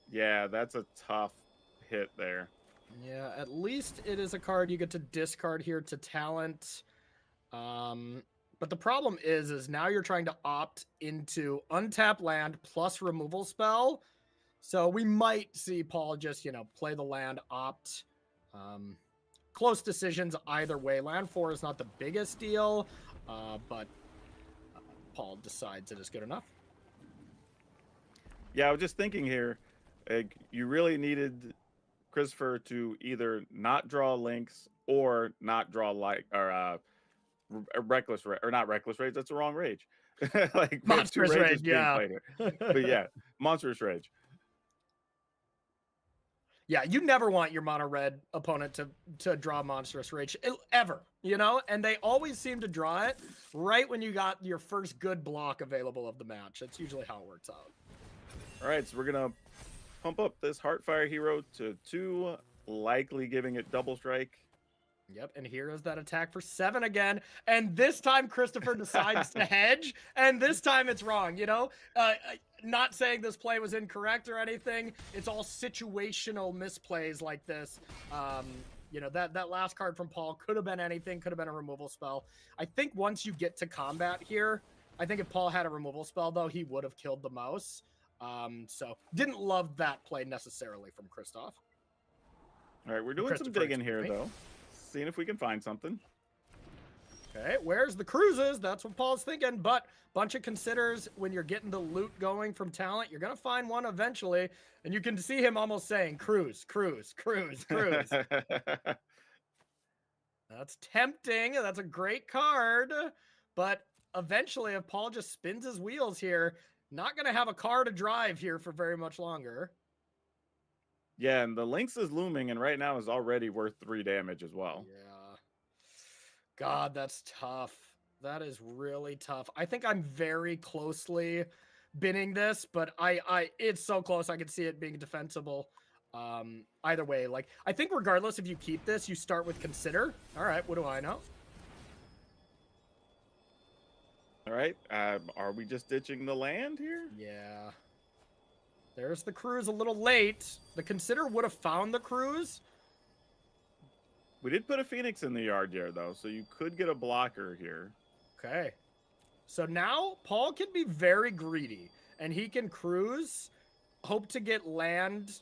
Yeah, that's a tough hit there. Yeah, at least it is a card you get to discard here to talent. But the problem is now you're trying to opt into untap land plus removal spell. So we might see Paul just, you know, play the land, opt. Close decisions either way. Land 4 is not the biggest deal, but Paul decides it is good enough. Yeah, I was just thinking here, like, you really needed Christopher to either not draw links or not draw reckless rage, or not reckless rage. That's the wrong rage. Like Monstrous Rage, yeah. But yeah, monstrous rage. Yeah, you never want your mono red opponent to draw Monstrous Rage ever, you know? And they always seem to draw it right when you got your first good block available of the match. That's usually how it works out. All right, so we're going to pump up this Heartfire hero to 2, likely giving it Double Strike. Yep, and here is that attack for 7 again. And this time Christopher decides to hedge, and this time it's wrong, you know? Not saying this play was incorrect or anything. It's all situational misplays like this. You know, that last card from Paul could have been anything, could have been a removal spell. I think once you get to combat here, I think if Paul had a removal spell, though, he would have killed the mouse. So didn't love that play necessarily from Christoph. All right, we're doing some digging here, though. Seeing if we can find something. Okay, where's the cruises? That's what Paul's thinking, but bunch of considers when you're getting the loot going from talent. You're going to find one eventually, and you can see him almost saying, cruise, cruise, cruise, cruise. That's tempting. That's a great card, but eventually if Paul just spins his wheels here, not going to have a car to drive here for very much longer. Yeah, and the Lynx is looming, and right now is already worth 3 damage as well. Yeah. God, that's tough. That is really tough. I think I'm very closely binning this, but it's so close. I can see it being defensible. Either way, like, I think regardless if you keep this, you start with consider. All right, what do I know? All right, are we just ditching the land here? Yeah. There's the cruise a little late. The consider would have found the cruise. We did put a Phoenix in the yard here, though, so you could get a blocker here. Okay. So now Paul can be very greedy, and he can cruise, hope to get land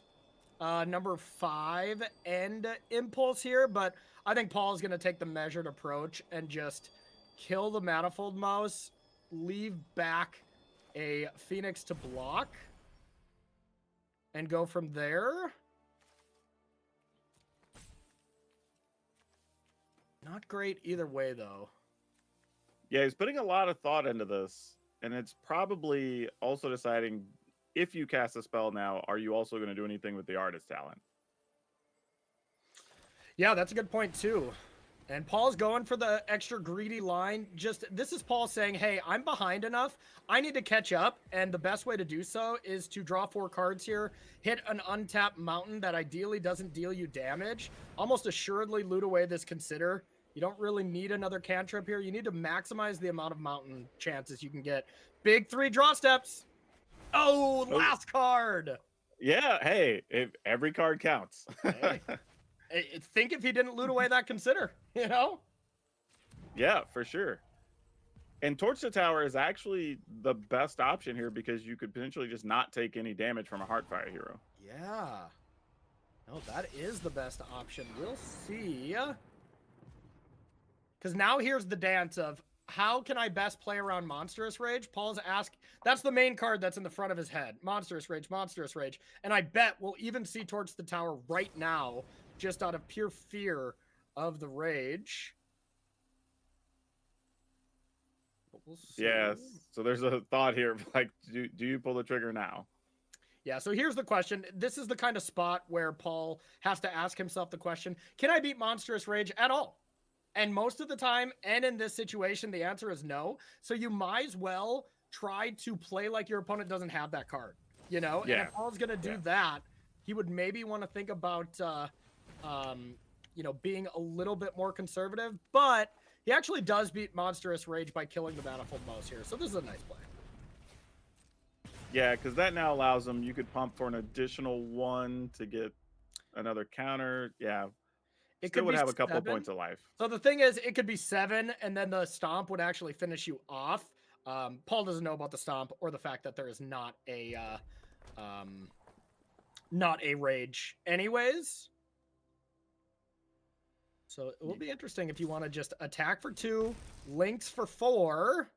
number 5 and impulse here, but I think Paul's going to take the measured approach and just kill the Manifold Mouse, leave back a Phoenix to block, and go from there. Not great either way, though. Yeah, he's putting a lot of thought into this, and it's probably also deciding if you cast a spell now, are you also going to do anything with the artist talent? Yeah, that's a good point, too. And Paul's going for the extra greedy line. This is Paul saying, hey, I'm behind enough. I need to catch up. And the best way to do so is to draw 4 cards here, hit an untapped mountain that ideally doesn't deal you damage, almost assuredly loot away this consider. You don't really need another cantrip here. You need to maximize the amount of mountain chances you can get. Big 3 draw steps. Oh, last card. Yeah, hey, every card counts. Hey. Think if he didn't loot away that consider, you know? Yeah, for sure. And Torch the Tower is actually the best option here because you could potentially just not take any damage from a Heartfire hero. Yeah. No, that is the best option. We'll see. Because now here's the dance of how can I best play around Monstrous Rage? Paul's asked. That's the main card that's in the front of his head. Monstrous Rage, Monstrous Rage. And I bet we'll even see Torch the Tower right now just out of pure fear of the rage. We'll yes. So there's a thought here of like, do you pull the trigger now? Yeah, so here's the question. This is the kind of spot where Paul has to ask himself the question, can I beat Monstrous Rage at all? And most of the time, and in this situation, the answer is no. So you might as well try to play like your opponent doesn't have that card, you know? Yeah. And if Paul's going to do that, he would maybe want to think about, you know, being a little bit more conservative. But he actually does beat Monstrous Rage by killing the Manifold Mouse here. So this is a nice play. Yeah, because that now allows him, you could pump for an additional 1 to get another counter. Yeah. It Still could would be have a couple 7. points of life. So the thing is, it could be 7, and then the stomp would actually finish you off. Paul doesn't know about the stomp or the fact that there is not a rage anyways. So it will be interesting if you want to just attack for 2, links for 4.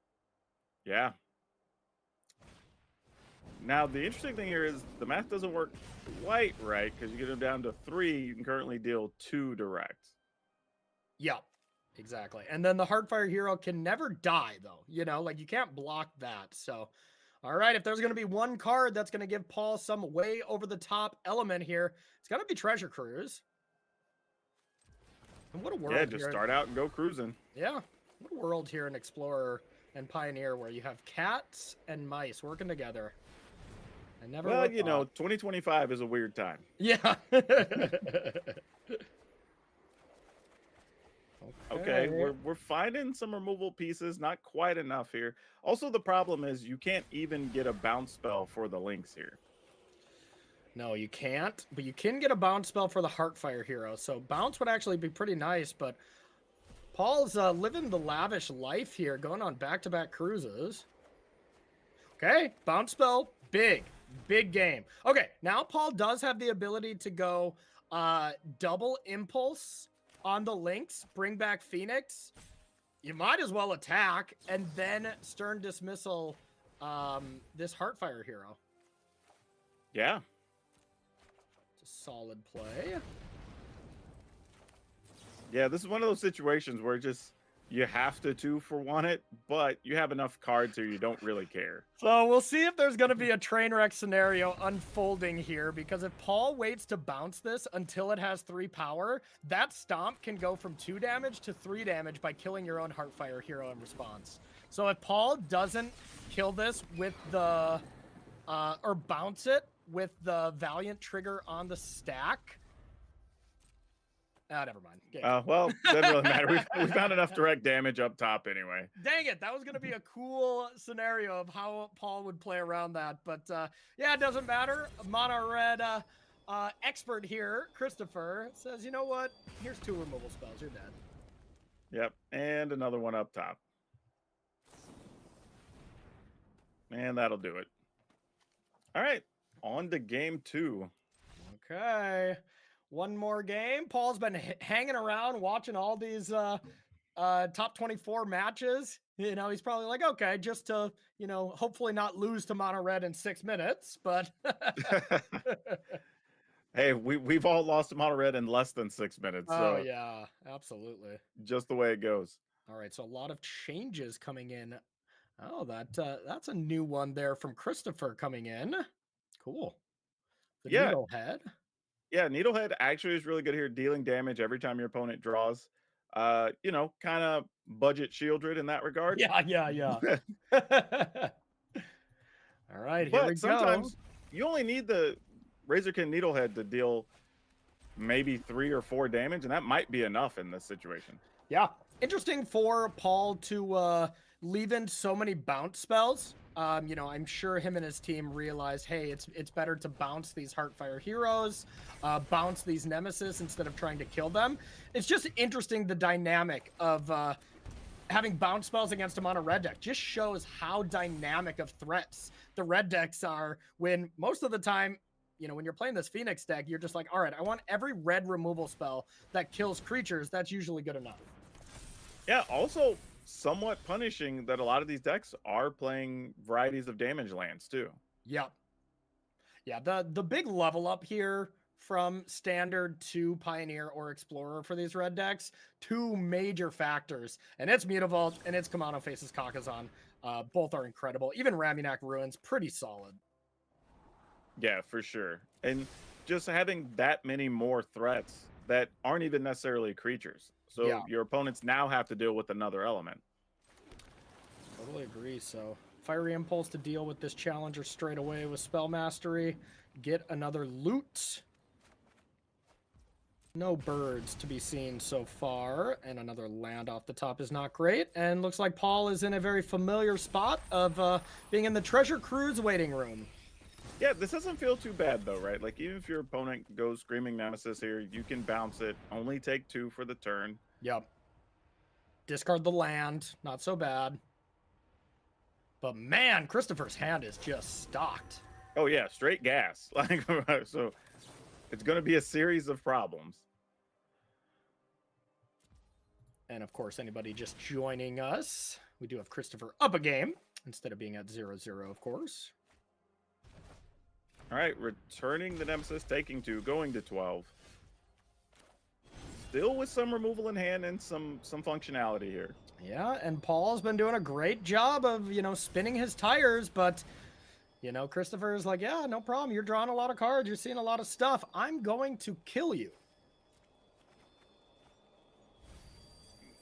Yeah. Now, the interesting thing here is the math doesn't work quite right because you get him down to 3. You can currently deal 2 direct. Yeah, exactly. And then the Heartfire hero can never die, though. You know, like you can't block that. So, all right, if there's going to be one card that's going to give Paul some way over the top element here, it's going to be Treasure Cruise. And what a world. Yeah, just start out and go cruising. Yeah. What a world here in Explorer and Pioneer where you have cats and mice working together. I never. Well, you know, 2025 is a weird time. Yeah. Okay, we're finding some removal pieces, not quite enough here. Also, the problem is you can't even get a bounce spell for the links here. No, you can't, but you can get a bounce spell for the Heartfire hero. So bounce would actually be pretty nice, but Paul's living the lavish life here, going on back-to-back cruises. Okay, bounce spell, big game. Okay, now Paul does have the ability to go double impulse on the links, bring back Phoenix. you might as well attack and then Stern Dismissal this Heartfire hero. Yeah. It's a solid play. Yeah, this is one of those situations where just you have to 2-for-1 it, but you have enough cards here you don't really care. So we'll see if there's going to be a train wreck scenario unfolding here, because if Paul waits to bounce this until it has 3 power, that stomp can go from 2 damage to 3 damage by killing your own Heartfire hero in response. So if Paul doesn't kill this with the, or bounce it with the Valiant trigger on the stack, never mind. Well, doesn't really matter. We found enough direct damage up top anyway. Dang it, that was going to be a cool scenario of how Paul would play around that. But yeah, it doesn't matter. Mono Red expert here, Christopher, says, you know what? Here's 2 removal spells. You're dead. Yep, and another one up top. And that'll do it. All right, on to game 2. Okay. One more game. Paul's been hanging around watching all these top 24 matches. You know, he's probably like, okay, just to, you know, hopefully not lose to Mono Red in 6 minutes, but Hey, we've all lost to Mono Red in less than 6 minutes. oh So yeah, absolutely. just the way it goes. All right, so a lot of changes coming in. Oh, that's a new one there from Christopher coming in. Cool. The Yeah. Needlehead. Yeah, Needlehead actually is really good here, dealing damage every time your opponent draws. You know, kind of budget Shieldred in that regard. Yeah. All right, here we But go. sometimes you only need the Razorkin Needlehead to deal maybe 3 or 4 damage, and that might be enough in this situation. Yeah. Interesting for Paul to leave in so many bounce spells. You know, I'm sure him and his team realized, hey, it's better to bounce these Heartfire heroes, bounce these Nemesis instead of trying to kill them. It's just interesting, the dynamic of having bounce spells against him on a red deck. Just shows how dynamic of threats the red decks are, when most of the time, you know, when you're playing this Phoenix deck, you're just like, all right, I want every red removal spell that kills creatures. That's usually good enough. Yeah, also somewhat punishing that a lot of these decks are playing varieties of damage lands too. Yep. Yeah, the big level up here from Standard to Pioneer or Explorer for these red decks, 2 major factors, and it's Mutavault and it's Kamano Faces Kakazan. Both are incredible. Even Ramunak Ruins, pretty solid. Yeah, for sure. And just having that many more threats that aren't even necessarily creatures. So Yeah. your opponents now have to deal with another element. Totally agree. So Fiery Impulse to deal with this challenger straight away with Spell Mastery. Get another loot. No birds to be seen so far. And another land off the top is not great. And looks like Paul is in a very familiar spot of being in the Treasure Cruise waiting room. Yeah, this doesn't feel too bad though, right? Like even if your opponent goes Screaming Nemesis here, you can bounce it, only take 2 for the turn. Yep. Discard the land, not so bad. But man, Christopher's hand is just stocked. Oh yeah, straight gas. Like so it's going to be a series of problems. And of course, anybody just joining us, we do have Christopher up a game instead of being at 0-0, of course. All right, returning the Nemesis, taking 2, going to 12. Still with some removal in hand and some functionality here. Yeah, and Paul's been doing a great job of, you know, spinning his tires, but, you know, Christopher's like, yeah, no problem. You're drawing a lot of cards. You're seeing a lot of stuff. I'm going to kill you.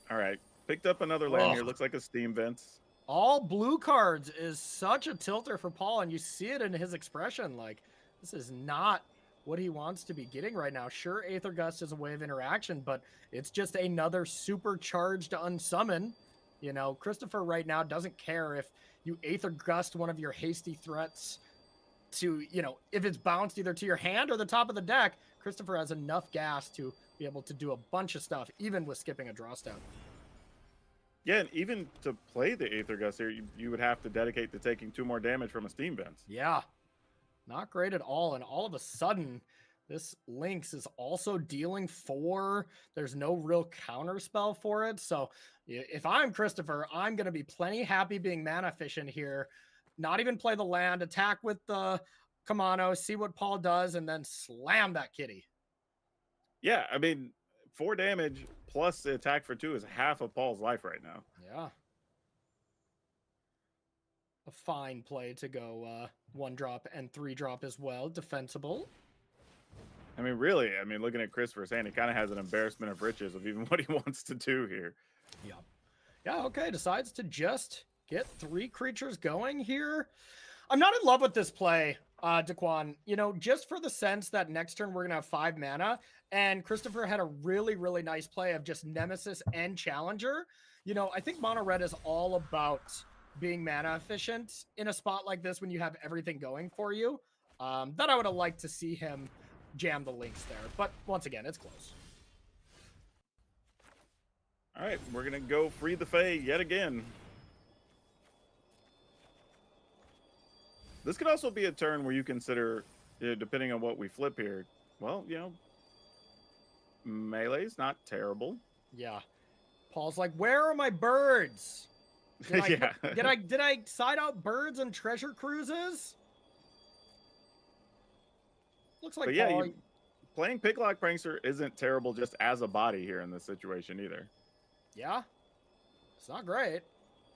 All right, picked up another land here. Looks like a Steam Vents. All blue cards is such a tilter for Paul, and you see it in his expression. Like, this is not what he wants to be getting right now. Sure, Aether Gust is a way of interaction, but it's just another supercharged unsummon. You know, Christopher right now doesn't care if you Aether Gust one of your hasty threats to, you know, if it's bounced either to your hand or the top of the deck. Christopher has enough gas to be able to do a bunch of stuff, even with skipping a draw step. Yeah, and even to play the Aether Gust here, you would have to dedicate to taking 2 more damage from a Steam Vents. Yeah, not great at all. And all of a sudden, This Lynx is also dealing 4. There's no real counter spell for it. So if I'm Christopher, I'm going to be plenty happy being mana efficient here. Not even play the land, attack with the Kamano, see what Paul does, and then slam that kitty. Yeah, I mean, 4 damage plus the attack for 2 is half of Paul's life right now. Yeah. A fine play to go 1-drop and 3-drop as well. Defensible. I mean, really, looking at Christopher's hand, he kind of has an embarrassment of riches of even what he wants to do here. Yeah. Yeah, okay. Decides to just get 3 creatures going here. I'm not in love with this play, Daquan. You know, just for the sense that next turn we're going to have 5 mana, and Christopher had a really, really nice play of just Nemesis and Challenger. You know, I think Mono Red is all about being mana efficient in a spot like this when you have everything going for you. That I would have liked to see him jam the Lynx there. But once again, it's close. All right, we're going to go free the Fae yet again. This could also be a turn where you consider, depending on what we flip here, well, you know, melee's not terrible. Yeah. Paul's like, where are my birds? Did did I side out birds and treasure cruises? Looks like But yeah, Paul... playing Picklock Prankster isn't terrible just as a body here in this situation either. Yeah. It's not great.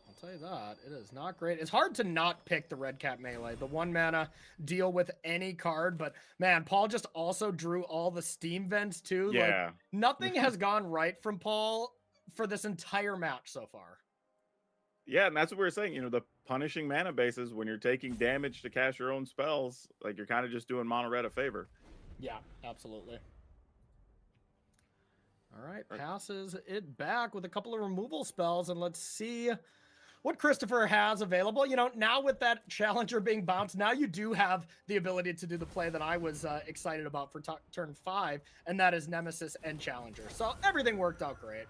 I'll tell you that. It is not great. It's hard to not pick the Red Cap melee. The 1 mana deal with any card. But man, Paul just also drew all the steam vents too. Yeah. Like, nothing has gone right from Paul for this entire match so far. Yeah, and that's what we were saying. You know, the punishing mana bases, when you're taking damage to cast your own spells, like you're kind of just doing Mono Red a favor. Yeah, absolutely. All right, passes it back with a couple of removal spells, and let's see what Christopher has available. You know, now with that Challenger being bounced, now you do have the ability to do the play that I was excited about for turn 5, and that is Nemesis and Challenger. So everything worked out great.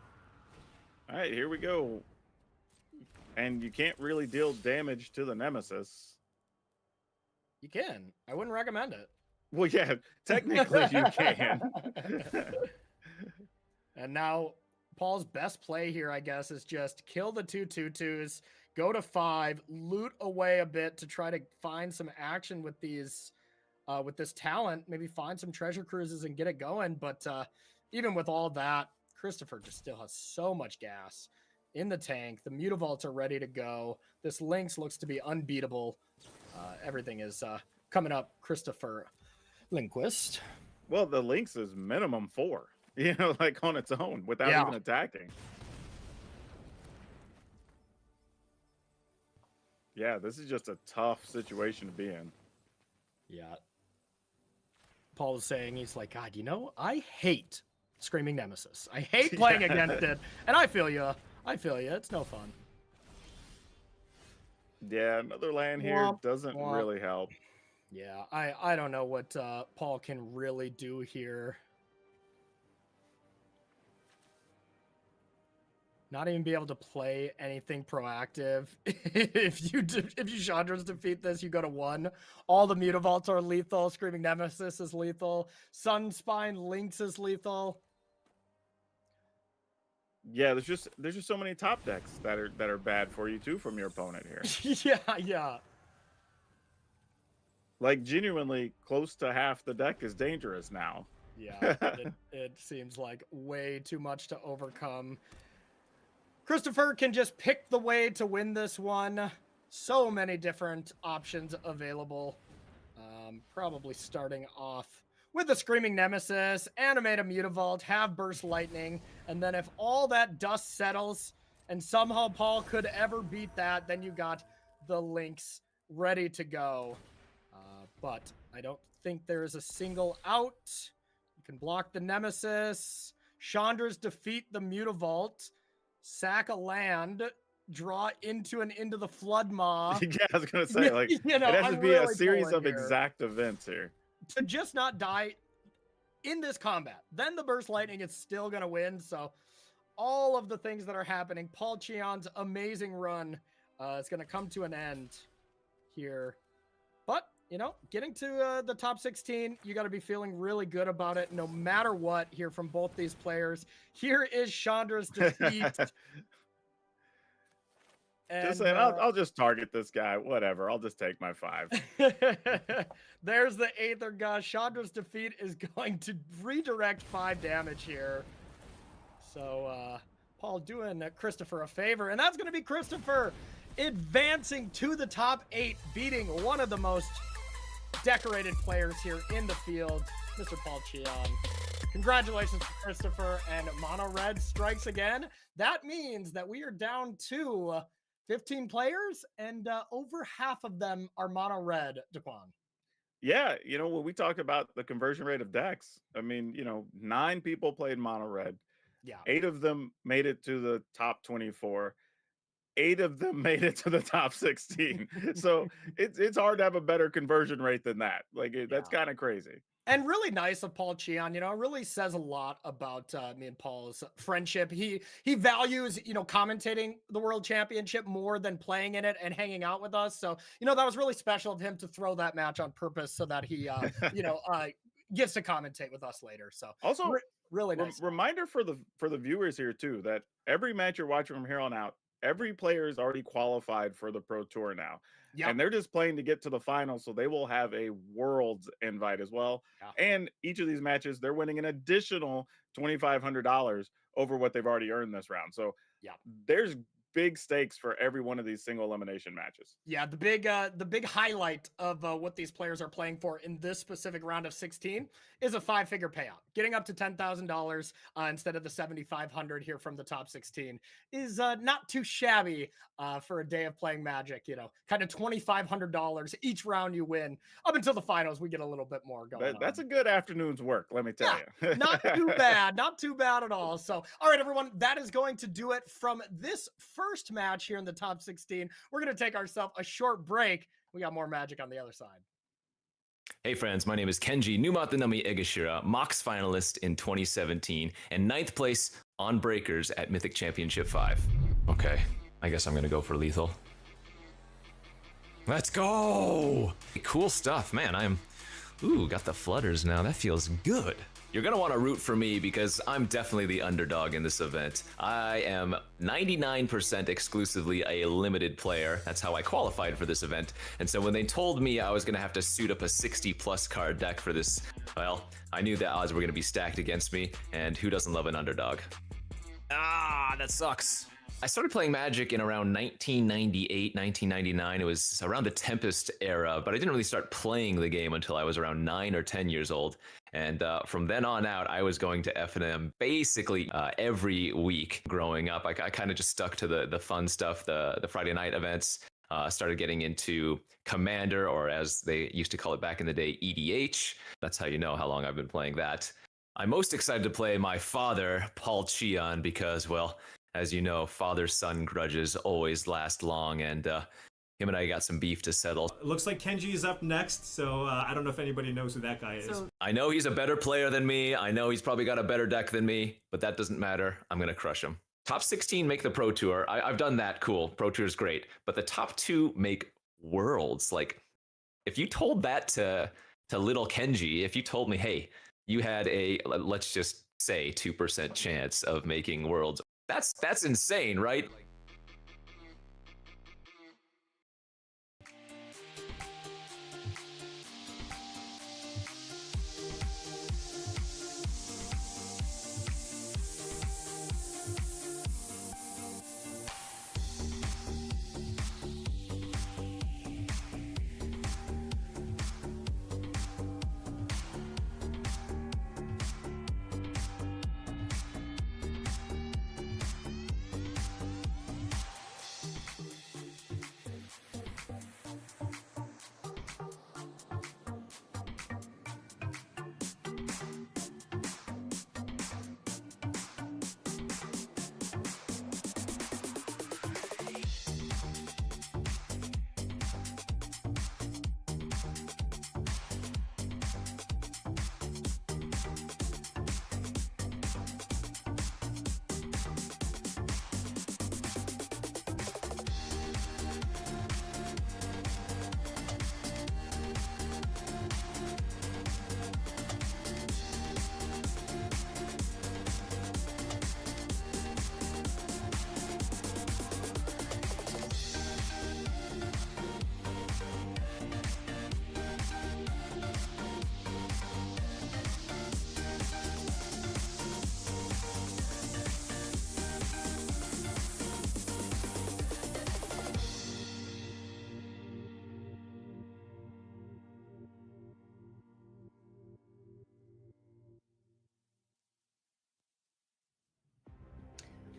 All right, here we go. And you can't really deal damage to the Nemesis. You can. I wouldn't recommend it. Well, yeah, technically you can. And now Paul's best play here, I guess, is just kill the 2/2/2s, go to 5, loot away a bit to try to find some action with these, with this talent, maybe find some treasure cruises and get it going. But even with all that, Christopher just still has so much gas in the tank. The Mutavaults are ready to go. This Lynx looks to be unbeatable. Everything is coming up Christopher Lindquist. Well, the Lynx is minimum 4, you know, like on its own without even attacking. Yeah, this is just a tough situation to be in. Yeah. Paul is saying, he's like, God, you know, I hate Screaming Nemesis. I hate playing against it. And I feel you. It's no fun. Yeah, another land here doesn't really help. Yeah, I don't know what Paul can really do here. Not even be able to play anything proactive. if you Chandra's defeat this, you go to 1. All the Mutavaults are lethal. Screaming Nemesis is lethal. Sunspine Lynx is lethal. Yeah, there's just so many top decks that are bad for you too from your opponent here. Yeah. Like genuinely close to half the deck is dangerous now. Yeah, it seems like way too much to overcome. Christopher can just pick the way to win this one. So many different options available. Probably starting off with the Screaming Nemesis, animate a Mutavault, have Burst Lightning, and then if all that dust settles and somehow Paul could ever beat that, then you got the Lynx ready to go. But I don't think there is a single out. You can block the Nemesis. Chandra's defeat the Mutavault. Sack a land. Draw into the Flood Maw. Yeah, I was going to say, like, you know, it has to be really a series of here. exact events here. To just not die in this combat. Then the Burst Lightning is still going to win. So all of the things that are happening, Paul Cheon's amazing run is going to come to an end here. But you know, getting to the top 16, you got to be feeling really good about it no matter what here from both these players. Here is Chandra's defeat. Just saying, I'll just target this guy. Whatever. I'll just take my 5. There's the Aether Gust. Chandra's defeat is going to redirect 5 damage here. So, Paul doing Christopher a favor, and that's going to be Christopher advancing to the top 8, beating one of the most decorated players here in the field, Mr. Paul Cheon. Congratulations to Christopher, and Mono Red strikes again. That means that we are down to 15 players, and over half of them are Mono Red, Daquan. Yeah, you know, when we talked about the conversion rate of decks, I mean, you know, 9 people played Mono Red. Yeah. 8 of them made it to the top 24. 8 of them made it to the top 16. So it's hard to have a better conversion rate than that. Like that's kind of crazy. And really nice of Paul Cheon, you know, it really says a lot about me and Paul's friendship. He values, you know, commentating the World Championship more than playing in it and hanging out with us. So, you know, that was really special of him to throw that match on purpose so that he, you know, gets to commentate with us later. So also really nice. Reminder for the viewers here too, that every match you're watching from here on out, every player is already qualified for the Pro Tour now. Yep. And they're just playing to get to the final, so they will have a Worlds invite as well. Yeah. And each of these matches, they're winning an additional $2,500 over what they've already earned this round. So yeah, there's big stakes for every one of these single elimination matches. Yeah, the big highlight of what these players are playing for in this specific round of 16 is a 5-figure payout. Getting up to $10,000 instead of the $7,500 here from the top 16 is not too shabby for a day of playing Magic. You know, kind of $2,500 each round you win. Up until the finals, we get a little bit more going on. That's a good afternoon's work, let me tell you. Not too bad. Not too bad at all. So, all right, everyone, that is going to do it from this first match here in the top 16. We're going to take ourselves a short break. We got more Magic on the other side. Hey friends, my name is Kenji Numatanami Egashira, Mox finalist in 2017, and 9th place on Breakers at Mythic Championship 5. Okay, I guess I'm going to go for lethal. Let's go! Cool stuff, man. Got the flutters now. That feels good. You're going to want to root for me because I'm definitely the underdog in this event. I am 99% exclusively a limited player. That's how I qualified for this event. And so when they told me I was going to have to suit up a 60-plus card deck for this, well, I knew the odds were going to be stacked against me, and who doesn't love an underdog? Ah, that sucks. I started playing Magic in around 1998, 1999. It was around the Tempest era, but I didn't really start playing the game until I was around 9 or 10 years old. And from then on out, I was going to F&M basically every week growing up. I kind of just stuck to the fun stuff, the Friday night events. Started getting into Commander, or as they used to call it back in the day, EDH. That's how you know how long I've been playing that. I'm most excited to play my father, Paul Cheon, because, well, as you know, father-son grudges always last long, and him and I got some beef to settle. It looks like Kenji is up next, so I don't know if anybody knows who that guy is. I know he's a better player than me. I know he's probably got a better deck than me, but that doesn't matter. I'm going to crush him. Top 16 make the Pro Tour. I've done that. Cool. Pro Tour is great. But the top 2 make Worlds. Like, if you told that to little Kenji, if you told me, hey, you had a, let's just say, 2% chance of making Worlds, that's insane, right?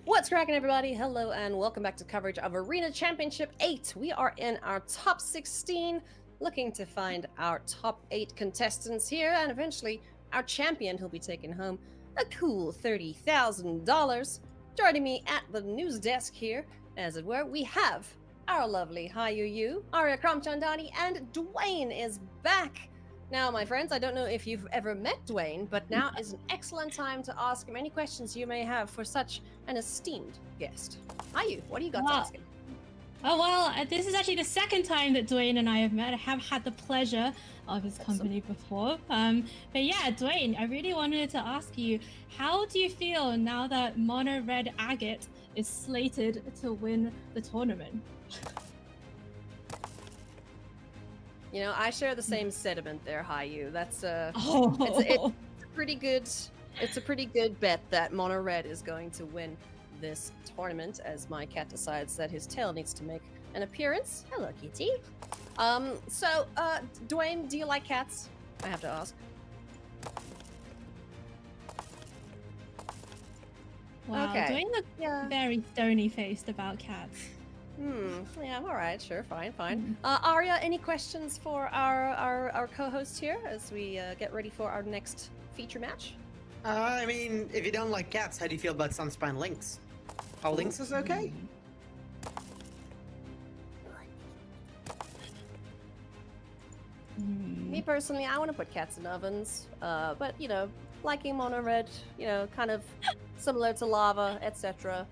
What's cracking, everybody? Hello, and welcome back to coverage of Arena Championship 8. We are in our top 16, looking to find our top 8 contestants here, and eventually our champion who'll be taking home a cool $30,000. Joining me at the news desk here, as it were, we have our lovely Hayu, Arya Kramchandani, and Dwayne is back. Now, my friends, I don't know if you've ever met Dwayne, but now is an excellent time to ask him any questions you may have for such an esteemed guest. Hayu, what do you got to ask him? Oh, well, this is actually the second time that Dwayne and I have met. I have had the pleasure of his company before. But yeah, Dwayne, I really wanted to ask you, how do you feel now that Mono Red Agate is slated to win the tournament? You know, I share the same sentiment there, Hayu. That's Oh. it's a pretty good bet that Mono Red is going to win this tournament, as my cat decides that his tail needs to make an appearance. Hello, kitty. Dwayne, do you like cats? I have to ask. Wow, Okay. Dwayne looked very stony-faced about cats. Yeah, all right, sure, fine. Arya, any questions for our co-host here as we get ready for our next feature match? I mean, if you don't like cats, how do you feel about Sunspine Lynx? Are lynxes okay? Me personally, I want to put cats in ovens, but you know, liking Mono Red, you know, kind of similar to lava, etc.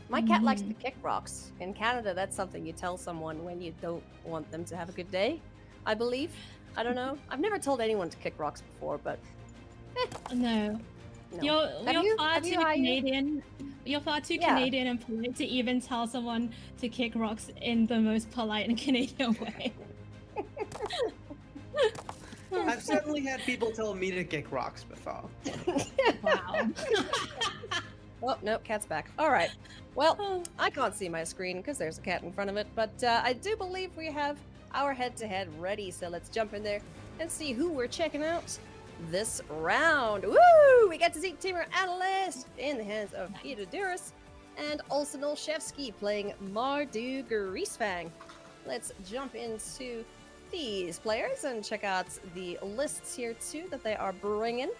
My cat likes to kick rocks. In Canada, that's something you tell someone when you don't want them to have a good day, I believe. I don't know. I've never told anyone to kick rocks before, but No. no. You're far Have too you, Hayu? Canadian. You're far too Yeah. Canadian and polite to even tell someone to kick rocks in the most polite and Canadian way. I've certainly had people tell me to kick rocks before. Wow. Oh, no, cat's back. All right. Well, I can't see my screen because there's a cat in front of it, but I do believe we have our head-to-head ready, so let's jump in there and see who we're checking out this round. Woo! We get to see Teamer Analyst in the hands of Peter Duras and Olsen Olszewski playing Mardu Greasefang. Let's jump into these players and check out the lists here too that they are bringing.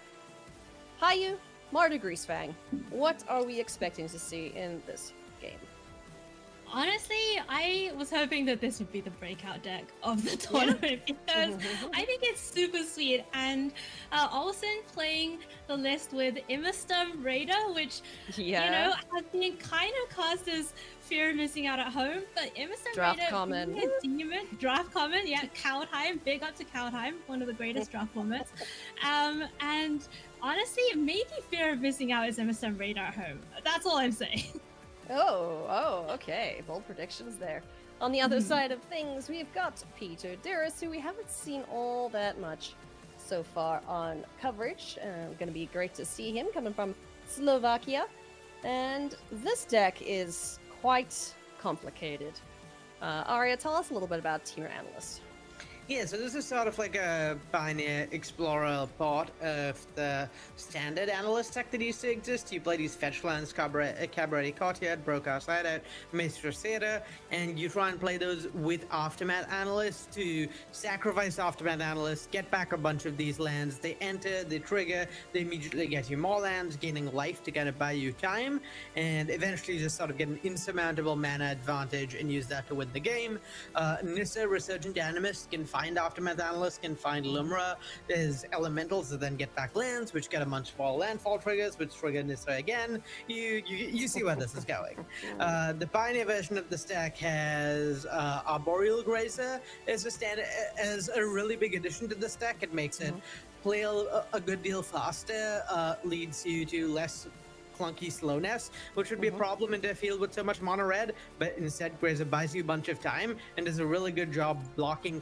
Hayu, Mardu Greasefang, what are we expecting to see in this game? Honestly, I was hoping that this would be the breakout deck of the tournament because I think it's super sweet. And Olsen playing the list with Immerstum Raider, which, you know, has been kind of cast as fear of missing out at home. But Immerstum Draft Raider, common. being a demon, draft common, yeah, Kaldheim, big up to Kaldheim, one of the greatest draft formats. And honestly, maybe fear of missing out is Immerstum Raider at home. That's all I'm saying. Oh, okay. Bold predictions there. On the other side of things, we've got Peter Duras, who we haven't seen all that much so far on coverage. Going to be great to see him coming from Slovakia. And this deck is quite complicated. Arya, tell us a little bit about Teamer Analyst. Yeah, so this is sort of like a Pioneer Explorer part of the standard analyst deck that used to exist. You play these fetch lands, Cabaret Courtyard, Broker Sideout, Maestro Theater, and you try and play those with Aftermath Analysts to sacrifice Aftermath Analysts, get back a bunch of these lands, they enter, they trigger, they immediately get you more lands, gaining life to kind of buy you time, and eventually just sort of get an insurmountable mana advantage and use that to win the game. Nissa Resurgent Animist can find Aftermath Analysts, can find Lumra. There's Elementals that then get back lands, which get a bunch of landfall triggers, which trigger Nissa again. You see where this is going. The Pioneer version of this deck has Arboreal Grazer as a really big addition to this deck. It makes it play a good deal faster, leads you to less clunky slowness, which would be a problem in the field with so much mono red, but instead Grazer buys you a bunch of time and does a really good job blocking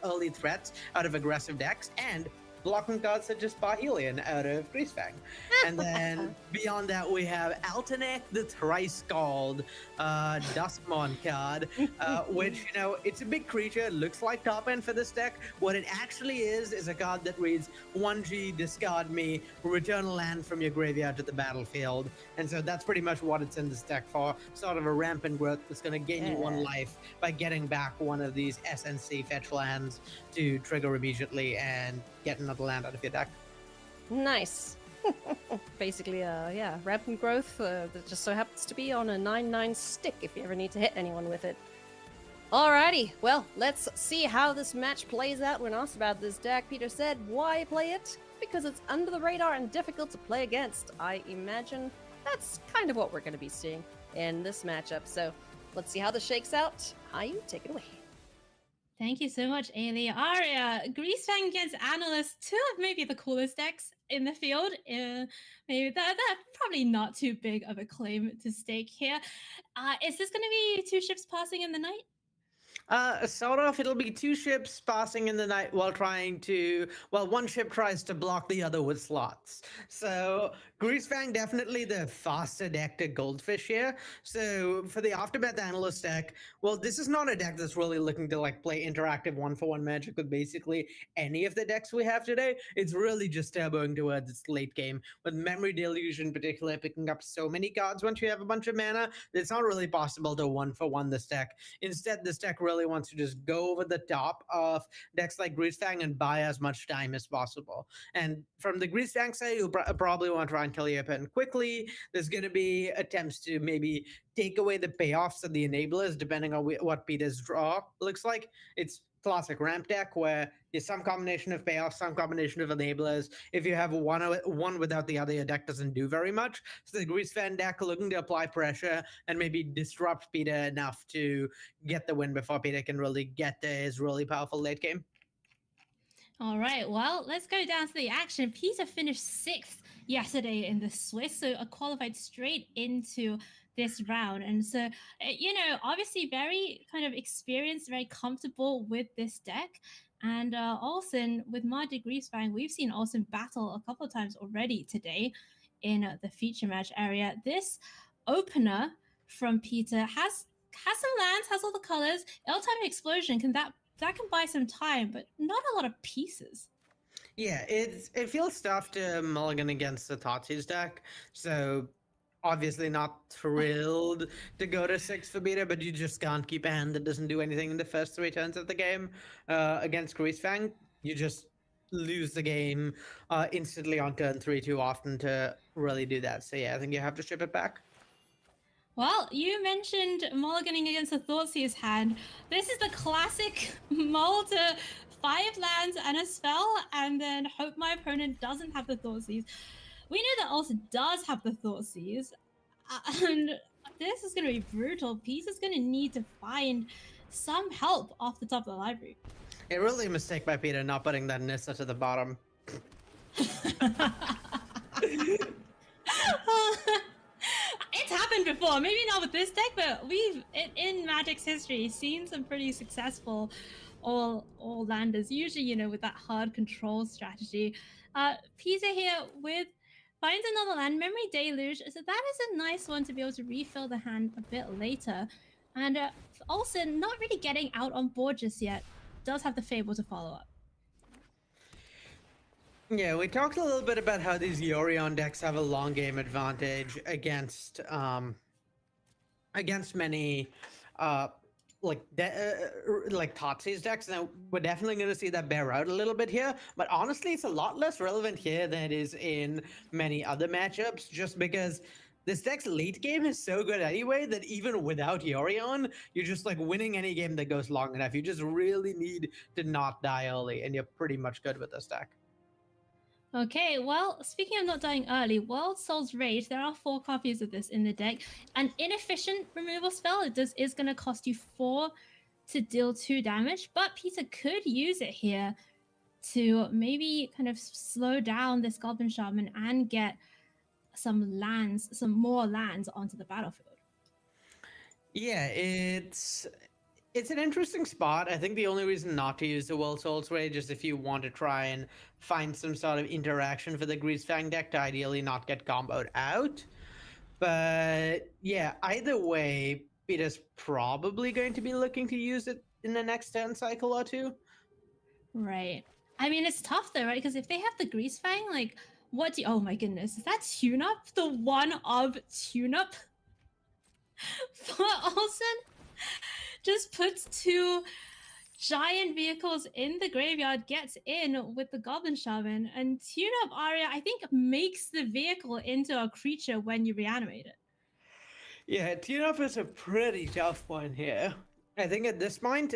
early threats out of aggressive decks, and blocking cards such as Parhelion out of Greasefang. And then beyond that, we have Altanek, the Thrice Called Duskmon card, which, you know, it's a big creature. It looks like top end for this deck. What it actually is a card that reads 1G, discard me, return a land from your graveyard to the battlefield. And so that's pretty much what it's in this deck for. Sort of a rampant growth that's going to gain you one life by getting back one of these SNC fetch lands to trigger immediately and get another land out of your deck. Nice. Basically, yeah, rampant growth that just so happens to be on a 9/9 stick if you ever need to hit anyone with it. Alrighty, well, let's see how this match plays out. When asked about this deck, Peter said, why play it? Because it's under the radar and difficult to play against. I imagine that's kind of what we're going to be seeing in this matchup. So let's see how this shakes out. Hayu, take it away. Thank you so much, Ailey. Aria, Greasefang against Analyst, two of maybe the coolest decks in the field. Maybe that probably not too big of a claim to stake here. Is this going to be two ships passing in the night? Sort of. It'll be two ships passing in the night while one ship tries to block the other with slots. So Greasefang definitely the faster deck to Goldfish here. So for the Aftermath Analyst deck, well, this is not a deck that's really looking to like play interactive 1-for-1 Magic with basically any of the decks we have today. It's really just turboing towards its late game, with Memory Deluge in particular picking up so many cards once you have a bunch of mana that it's not really possible to 1-for-1 this deck. Instead, this deck really wants to just go over the top of decks like Greasefang and buy as much time as possible. And from the Greasefang side, you'll probably want to try and kill your opponent quickly. There's going to be attempts to maybe take away the payoffs of the enablers, depending on what Peter's draw looks like. It's classic ramp deck where there's some combination of payoffs, some combination of enablers. If you have one without the other, your deck doesn't do very much. So the Greasefang deck looking to apply pressure and maybe disrupt Peter enough to get the win before Peter can really get to his really powerful late game. All right, well, let's go down to the action. Peter finished 6th yesterday in the Swiss, so qualified straight into this round. And so, you know, obviously very kind of experienced, very comfortable with this deck. And Olsen, with Magic Greasefang, we've seen Olsen battle a couple of times already today in the feature match area. This opener from Peter has some lands, has all the colors. L-Time Explosion, that can buy some time, but not a lot of pieces. Yeah, it feels tough to mulligan against the Tatsu's deck. So obviously not thrilled to go to 6 for Peter, but you just can't keep a hand that doesn't do anything in the first 3 turns of the game. Against Greasefang, you just lose the game instantly on turn 3 too often to really do that. So yeah, I think you have to ship it back. Well, you mentioned mulliganing against the Thoughtseize hand. This is the classic mull to 5 lands and a spell, and then hope my opponent doesn't have the Thoughtseize. We know that also does have the Thoughtseize, and this is going to be brutal. Peter's going to need to find some help off the top of the library. It really a mistake by Peter not putting that Nissa to the bottom. It's happened before, maybe not with this deck, but we've in Magic's history seen some pretty successful all landers, usually, you know, with that hard control strategy. Peter here finds another land, Memory Deluge, so that is a nice one to be able to refill the hand a bit later. And also not really getting out on board just yet, does have the Fable to follow up. Yeah, we talked a little bit about how these Yorion decks have a long game advantage against many like Thoughtseize decks. Now we're definitely going to see that bear out a little bit here, but honestly, it's a lot less relevant here than it is in many other matchups, just because this deck's late game is so good anyway that even without Yorion, you're just like winning any game that goes long enough. You just really need to not die early, and you're pretty much good with this deck. Okay, well, speaking of not dying early, World Soul's Rage, there are 4 copies of this in the deck. An inefficient removal spell, is going to cost you 4 to deal 2 damage, but Peter could use it here to maybe kind of slow down this Goblin Shaman and get some more lands onto the battlefield. Yeah, it It's an interesting spot. I think the only reason not to use the World Souls Rage is if you want to try and find some sort of interaction for the Greasefang deck to ideally not get comboed out. But yeah, either way, Peter's probably going to be looking to use it in the next turn cycle or two. Right. I mean, it's tough though, right? Because if they have the Greasefang, like, what do oh my goodness, is that tune-up the one of tune-up for Olsen? Just puts two giant vehicles in the graveyard, gets in with the Goblin Shaman, and tune-up Aria, I think, makes the vehicle into a creature when you reanimate it. Yeah, tune-up is a pretty tough one here. I think at this point,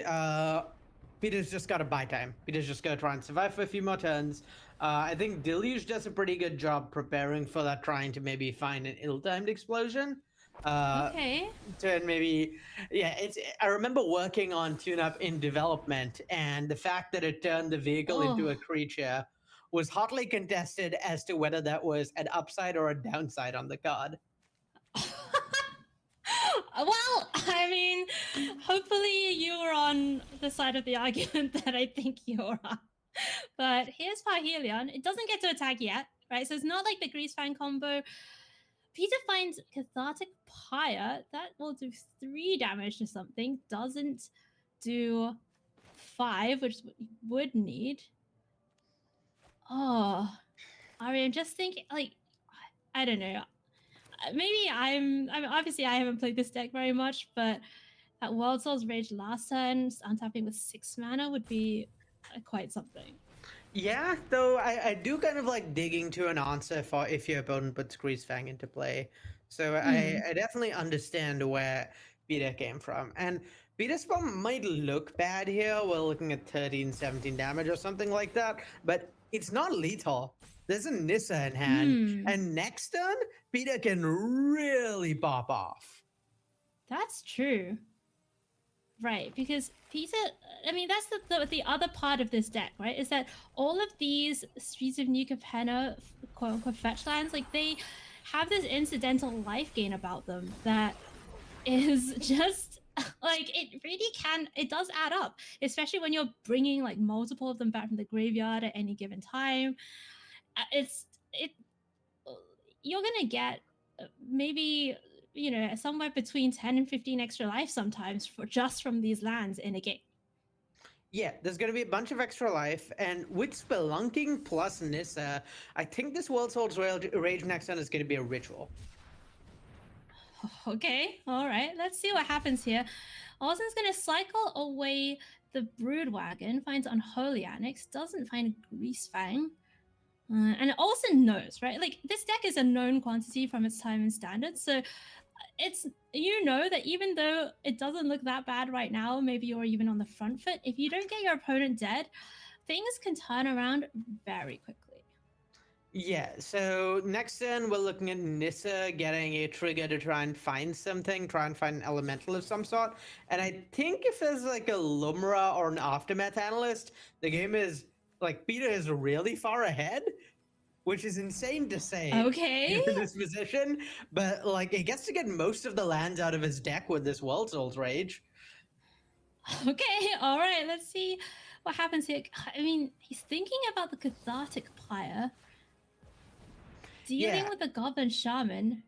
Peter's just got to buy time. Peter's just going to try and survive for a few more turns. I think Deluge does a pretty good job preparing for that, trying to maybe find an ill-timed explosion. Okay. To maybe, yeah, I remember working on tune-up in development, and the fact that it turned the vehicle into a creature was hotly contested as to whether that was an upside or a downside on the card. Well, I mean, hopefully you were on the side of the argument that I think you're on. But here's Parhelion. It doesn't get to attack yet, right? So it's not like the Greasefang combo. Peter finds Cathartic Pyre. That will do 3 damage to something. Doesn't do 5, which is what you would need. Oh, Ari, I'm just thinking, like, I don't know. Maybe I mean, obviously I haven't played this deck very much, but that World Souls Rage last turn, untapping with 6 mana would be quite something. Yeah, though I do kind of like digging to an answer for if your opponent puts Greasefang into play. So I definitely understand where Peter came from. And Peter's bomb might look bad here. We're looking at 13, 17 damage or something like that, but it's not lethal. There's a Nissa in hand, and next turn, Peter can really pop off. That's true. Right, because Peter, I mean, that's the other part of this deck, right? Is that all of these Streets of New Capenna, quote-unquote, fetch lands, like, they have this incidental life gain about them that is just, like, it really can, it does add up, especially when you're bringing, like, multiple of them back from the graveyard at any given time. You're gonna get maybe, you know, somewhere between 10 and 15 extra life sometimes just from these lands in a game. Yeah, there's going to be a bunch of extra life, and with Spelunking plus Nissa, I think this World Souls Rage next turn is going to be a ritual. Okay, all right, let's see what happens here. Olsen's going to cycle away the Brood Wagon, finds Unholy Annex, doesn't find Greasefang. And Olsen knows, right? Like, this deck is a known quantity from its time in Standard, so it's, you know, that even though it doesn't look that bad right now, maybe you're even on the front foot, if you don't get your opponent dead, things can turn around very quickly. Yeah, so next turn we're looking at Nissa getting a trigger to try and find something, try and find an elemental of some sort. And I think if there's like a Lumra or an Aftermath analyst, the game is, like, Peter is really far ahead, which is insane to say. Okay. In this position, but like, he gets to get most of the lands out of his deck with this World Souls Rage. Okay, all right, let's see what happens here. I mean, he's thinking about the Cathartic Pyre, dealing with the Goblin Shaman.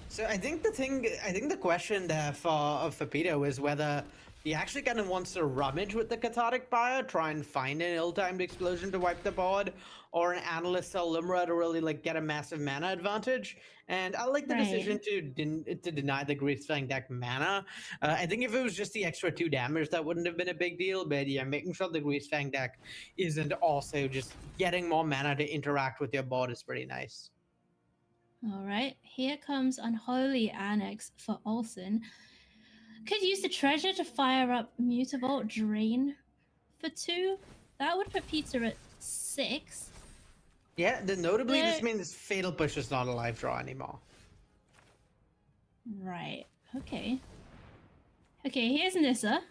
So I think the question there for Peter was whether he actually kind of wants to rummage with the Cathartic Pyre, try and find an ill-timed explosion to wipe the board, or an Analyst or Limra to really like get a massive mana advantage. And I like the decision to deny the Greasefang deck mana. I think if it was just the extra 2 damage, that wouldn't have been a big deal. But yeah, making sure the Greasefang deck isn't also just getting more mana to interact with your board is pretty nice. All right, here comes Unholy Annex for Olsen. Could use the treasure to fire up Mutavault Drain for 2. That would put Peter at 6. Yeah, notably this means Fatal Push is not a live draw anymore. Right, okay. Okay, here's Nissa.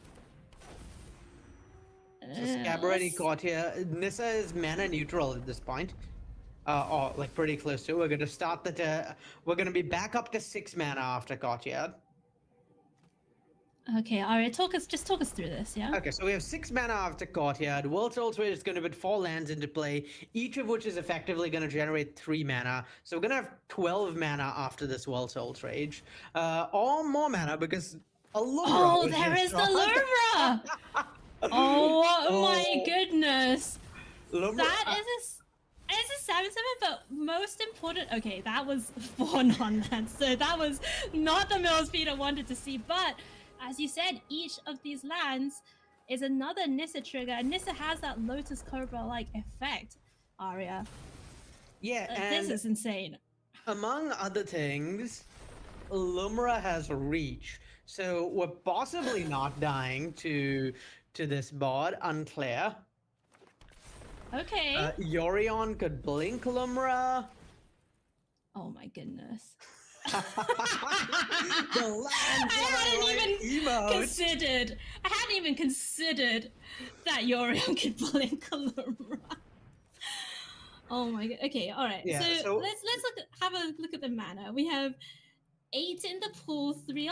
So Scabrady Courtier. Nissa is mana neutral at this point. Or like pretty close to. We're going to start we're going to be back up to 6 mana after Courtier. Okay, Arya, just talk us through this, yeah? Okay, so we have 6 mana after Courtyard. World Soul Trade is going to put 4 lands into play, each of which is effectively going to generate 3 mana. So we're going to have 12 mana after this World Soul Trade. Or more mana because Alumra. Oh, there is the Lumra! Oh my goodness. That is a 7/7, but most important. Okay, that was 4 non-lands, so that was not the mill speed I wanted to see. But as you said, each of these lands is another Nissa trigger, and Nissa has that Lotus Cobra-like effect. Arya. Yeah, this is insane. Among other things, Lumra has reach, so we're possibly not dying to this board. Unclear. Okay. Yorion could blink Lumra. Oh my goodness. The I hadn't even considered that Yorion could blink Lumra. Oh my god. Okay, all right. Yeah, so let's have a look at the mana. We have 8 in the pool, 4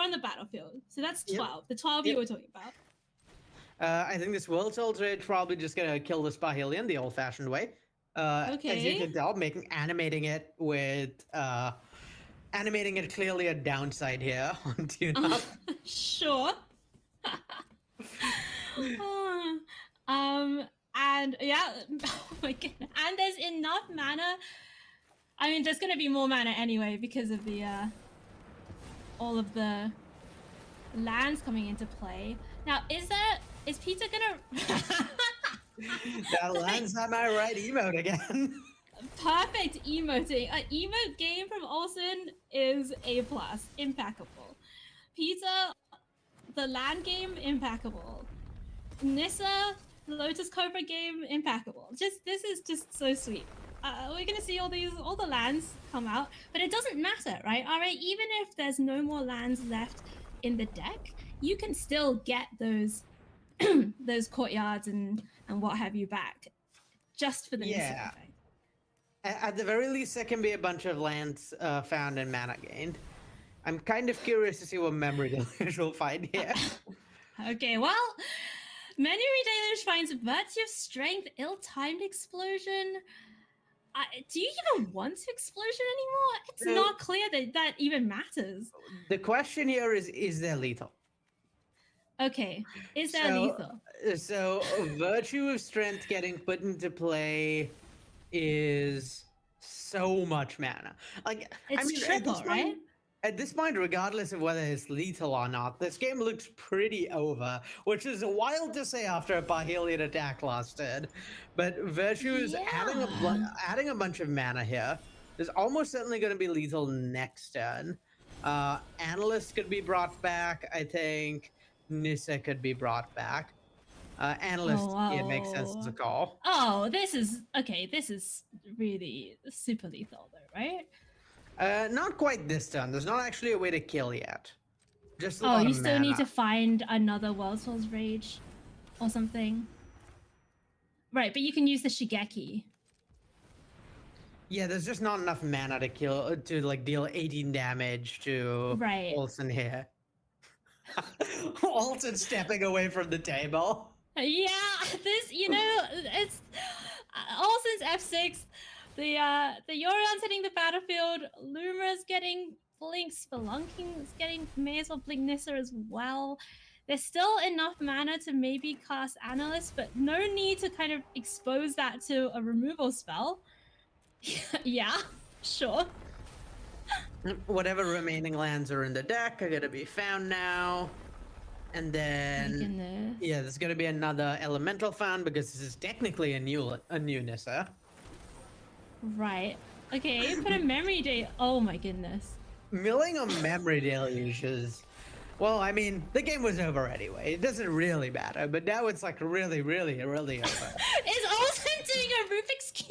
on the battlefield. So that's 12. The 12 you were talking about. I think this World Soul Trade probably just gonna kill this Parhelion the old-fashioned way. As you can tell, animating it clearly a downside here on Tune Up. Sure. And yeah, oh my goodness. And there's enough mana. I mean, there's gonna be more mana anyway because of the all of the lands coming into play. Now, is Peter gonna That lands on my right emote again. Perfect emoting. An emote game from Olsen is A+, impeccable. Peter, the land game, impeccable. Nissa, the Lotus Cobra game, impeccable. This is just so sweet. We're gonna see all the lands come out, but it doesn't matter, right? All right, even if there's no more lands left in the deck, you can still get those those courtyards and what have you back, just for the Nissa effect. At the very least, there can be a bunch of lands found and mana gained. I'm kind of curious to see what memory deluge will find here. Okay, well, memory deluge finds virtue, strength, ill-timed explosion. Do you even want to explosion anymore? It's not clear that even matters. The question here is there lethal? Okay, is there lethal? So, virtue of strength getting put into play is so much mana. Like, it's triple, right? At this point, regardless of whether it's lethal or not, this game looks pretty over, which is wild to say after a Parhelion attack last turn. But Virtue is adding a bunch of mana here. There's almost certainly going to be lethal next turn. Analyst could be brought back. I think Nissa could be brought back. Analyst, it makes sense as a call. Oh, this is really super lethal though, right? Not quite this turn. There's not actually a way to kill yet. Just a lot you of still mana. need to find another World Soul's Rage or something. Right, but you can use the Shigeki. Yeah, there's just not enough mana to like deal 18 damage to Olsen here. Olsen stepping away from the table. Yeah, it's Olsen's F6. The Yorion's hitting the battlefield. Lumra's getting Blink. Spelunking's may as well blink Nissa as well. There's still enough mana to maybe cast Analyst, but no need to kind of expose that to a removal spell. Yeah, sure. Whatever remaining lands are in the deck are gonna be found now. And then there's gonna be another elemental found because this is technically a new Nissa. Right. Okay, put a memory day. Oh my goodness. Milling a memory deluge is, well, I mean, the game was over anyway. It doesn't really matter, but now it's like really, really, really over. Is Olsen doing a Rubik's Cube?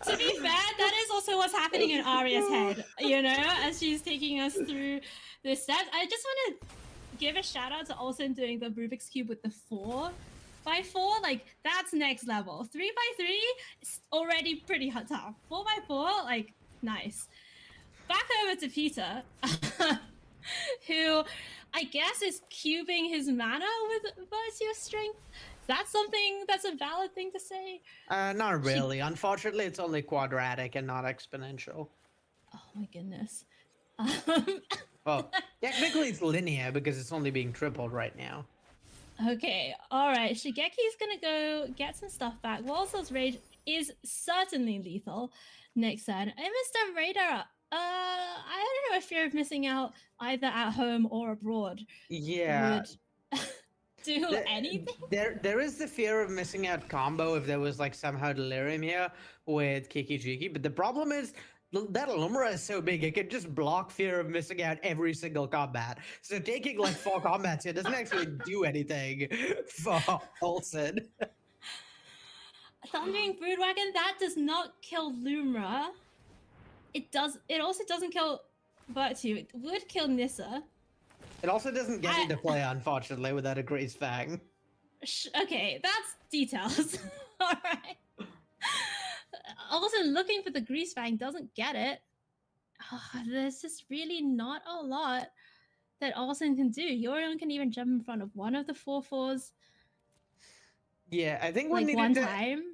To be fair, that is also what's happening in Arya's head, as she's taking us through this steps. I just want to give a shout out to Olsen doing the Rubik's Cube with the 4x4. Like, that's next level. 3x3 is already pretty tough. 4x4, like, nice. back over to Peter, who I guess is cubing his mana with Virtue of Strength. Is that something that's a valid thing to say? Not really. Unfortunately, it's only quadratic and not exponential. Oh my goodness. Well, technically it's linear because it's only being tripled right now. Okay, alright. Shigeki's gonna go get some stuff back. Walsall's Rage is certainly lethal next turn. And Mr. Radar, I don't know if you're missing out either at home or abroad. Yeah. Would do anything? There is the fear of missing out combo if there was like somehow delirium here with Kiki Jiki, but the problem is that Lumra is so big it could just block fear of missing out every single combat. So taking like 4 combats here doesn't actually do anything for Olsen. Thundering Broodwagon, that does not kill Lumra. It also doesn't kill Virtue. It would kill Nissa. It also doesn't get into play, unfortunately, without a Grease Fang. Okay, that's details. All right. Also, looking for the Grease Fang doesn't get it. There's just really not a lot that Olsen can do. Yorion can even jump in front of one of the 4/4s. Yeah, I think like one time.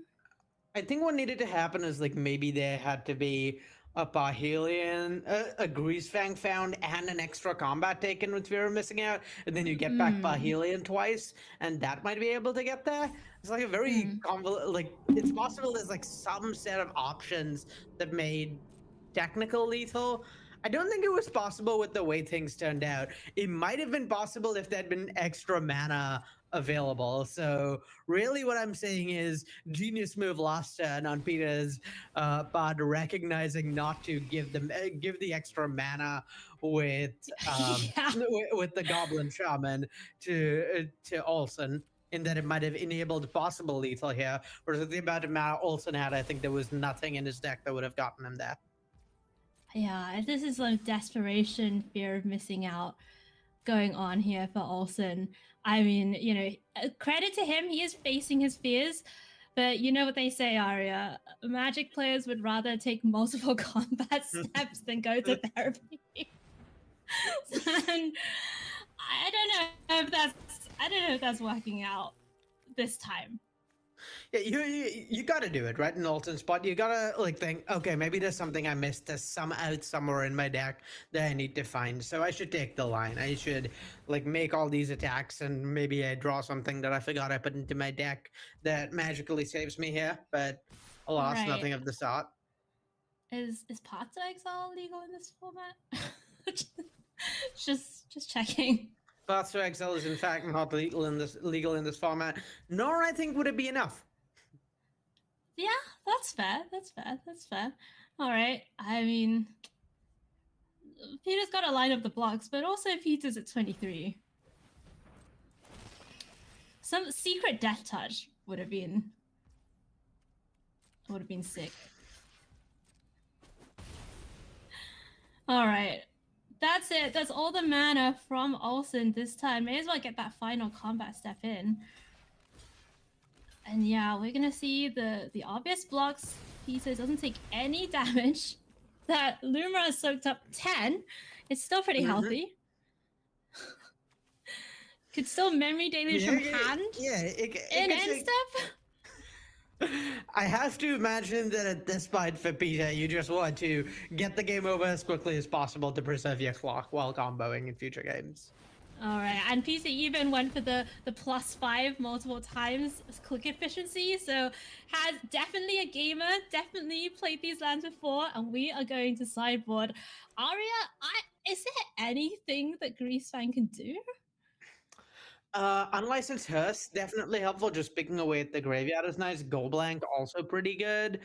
I think what needed to happen is like maybe there had to be a Parhelion, a Grease Fang found, and an extra combat taken with fear of missing out, and then you get back Parhelion twice, and that might be able to get there. It's like a very like it's possible there's like some set of options that made technical lethal. I don't think it was possible with the way things turned out. It might have been possible if there'd been extra mana available. So really what I'm saying is genius move last turn on Peter's part, recognizing not to give them give the extra mana with with the Goblin Shaman to Olsen, in that it might have enabled possible lethal here. Whereas with the amount of mana Olsen had, I think there was nothing in his deck that would have gotten him there. Yeah, this is like desperation, fear of missing out going on here for Olsen. I mean, you know, credit to him, he is facing his fears, but you know what they say, Arya, Magic players would rather take multiple combat steps than go to therapy. And I don't know if that's working out this time. Yeah, you gotta do it, right? In Olsen's spot, you gotta like think, okay, maybe there's something I missed. There's some out somewhere in my deck that I need to find. So I should take the line. I should like make all these attacks, and maybe I draw something that I forgot I put into my deck that magically saves me here. But alas, Right. nothing of the sort. Is Path to Exile legal in this format? just checking. Path to Exile is in fact not legal in this format, nor I think would it be enough. Yeah, that's fair. That's fair. All right. I mean, Peter's got to line up the blocks, but also Peter's at 23. Some secret death touch would have been sick. All right. That's it. That's all the mana from Olsen this time. May as well get that final combat step in. And yeah, we're gonna see the obvious blocks. Peter doesn't take any damage. That Lumra has soaked up 10. It's still pretty healthy. Could still memory deluge from hand. Yeah, in end step. I have to imagine that at this point for Peter, you just want to get the game over as quickly as possible to preserve your clock while comboing in future games. All right, and Peter even went for the +5 multiple times click efficiency, so has definitely a gamer, definitely played these lands before, and we are going to sideboard. Arya, is there anything that Grease Fang can do? Unlicensed Hearse, definitely helpful. Just picking away at the graveyard is nice. Go Blank, also pretty good.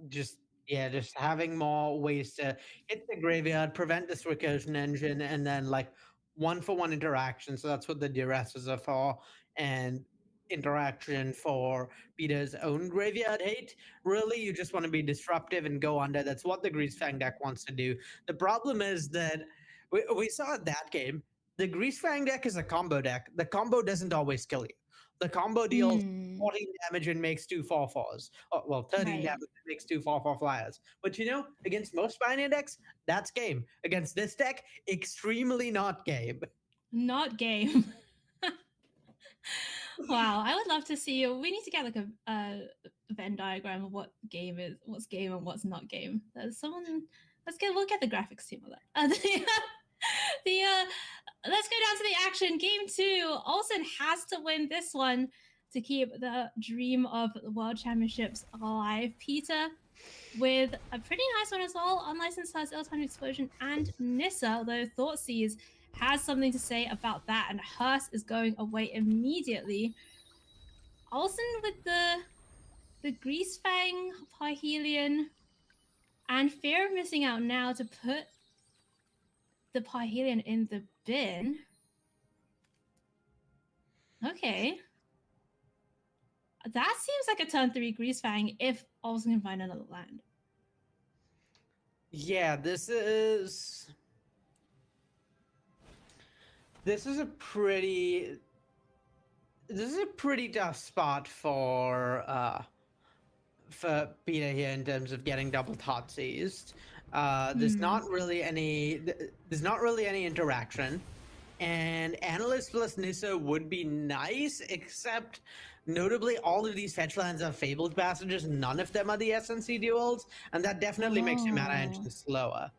Just having more ways to hit the graveyard, prevent this recursion engine, and then like one-for-one interaction. So that's what the duresses are for, and interaction for Peter's own graveyard hate. Really, you just want to be disruptive and go under. That's what the Grease Fang deck wants to do. The problem is that we saw that game. The Grease Fang deck is a combo deck. The combo doesn't always kill you. The combo deals Hmm. 14 damage and makes 2 4/4s. Oh, well, 13 Right. damage and makes 2 4/4 flyers. But against most Pioneer decks, that's game. Against this deck, extremely not game. Not game. Wow, I would love to see. We need to get like a Venn diagram of what game is, what's game and what's not game. There's someone. We'll get the graphics team on that. Let's go down to the action. Game 2. Olsen has to win this one to keep the dream of the World Championships alive. Peter with a pretty nice one as well. Unlicensed has Ill-Timed Explosion and Nissa, although Thoughtseizes has something to say about that, and Hearst is going away immediately. Olsen with the Greasefang, Parhelion, and fear of missing out now to put the Parhelion in the bin. Okay. That seems like a turn 3 Greasefang if Olsen can find another land. Yeah, this is a pretty tough spot for Peter here in terms of getting double tot seized. There's not really any interaction, and Analyst plus Nissa would be nice, except notably all of these fetch lands are Fabled Passages. None of them are the SNC duels, and that definitely makes your mana engine slower.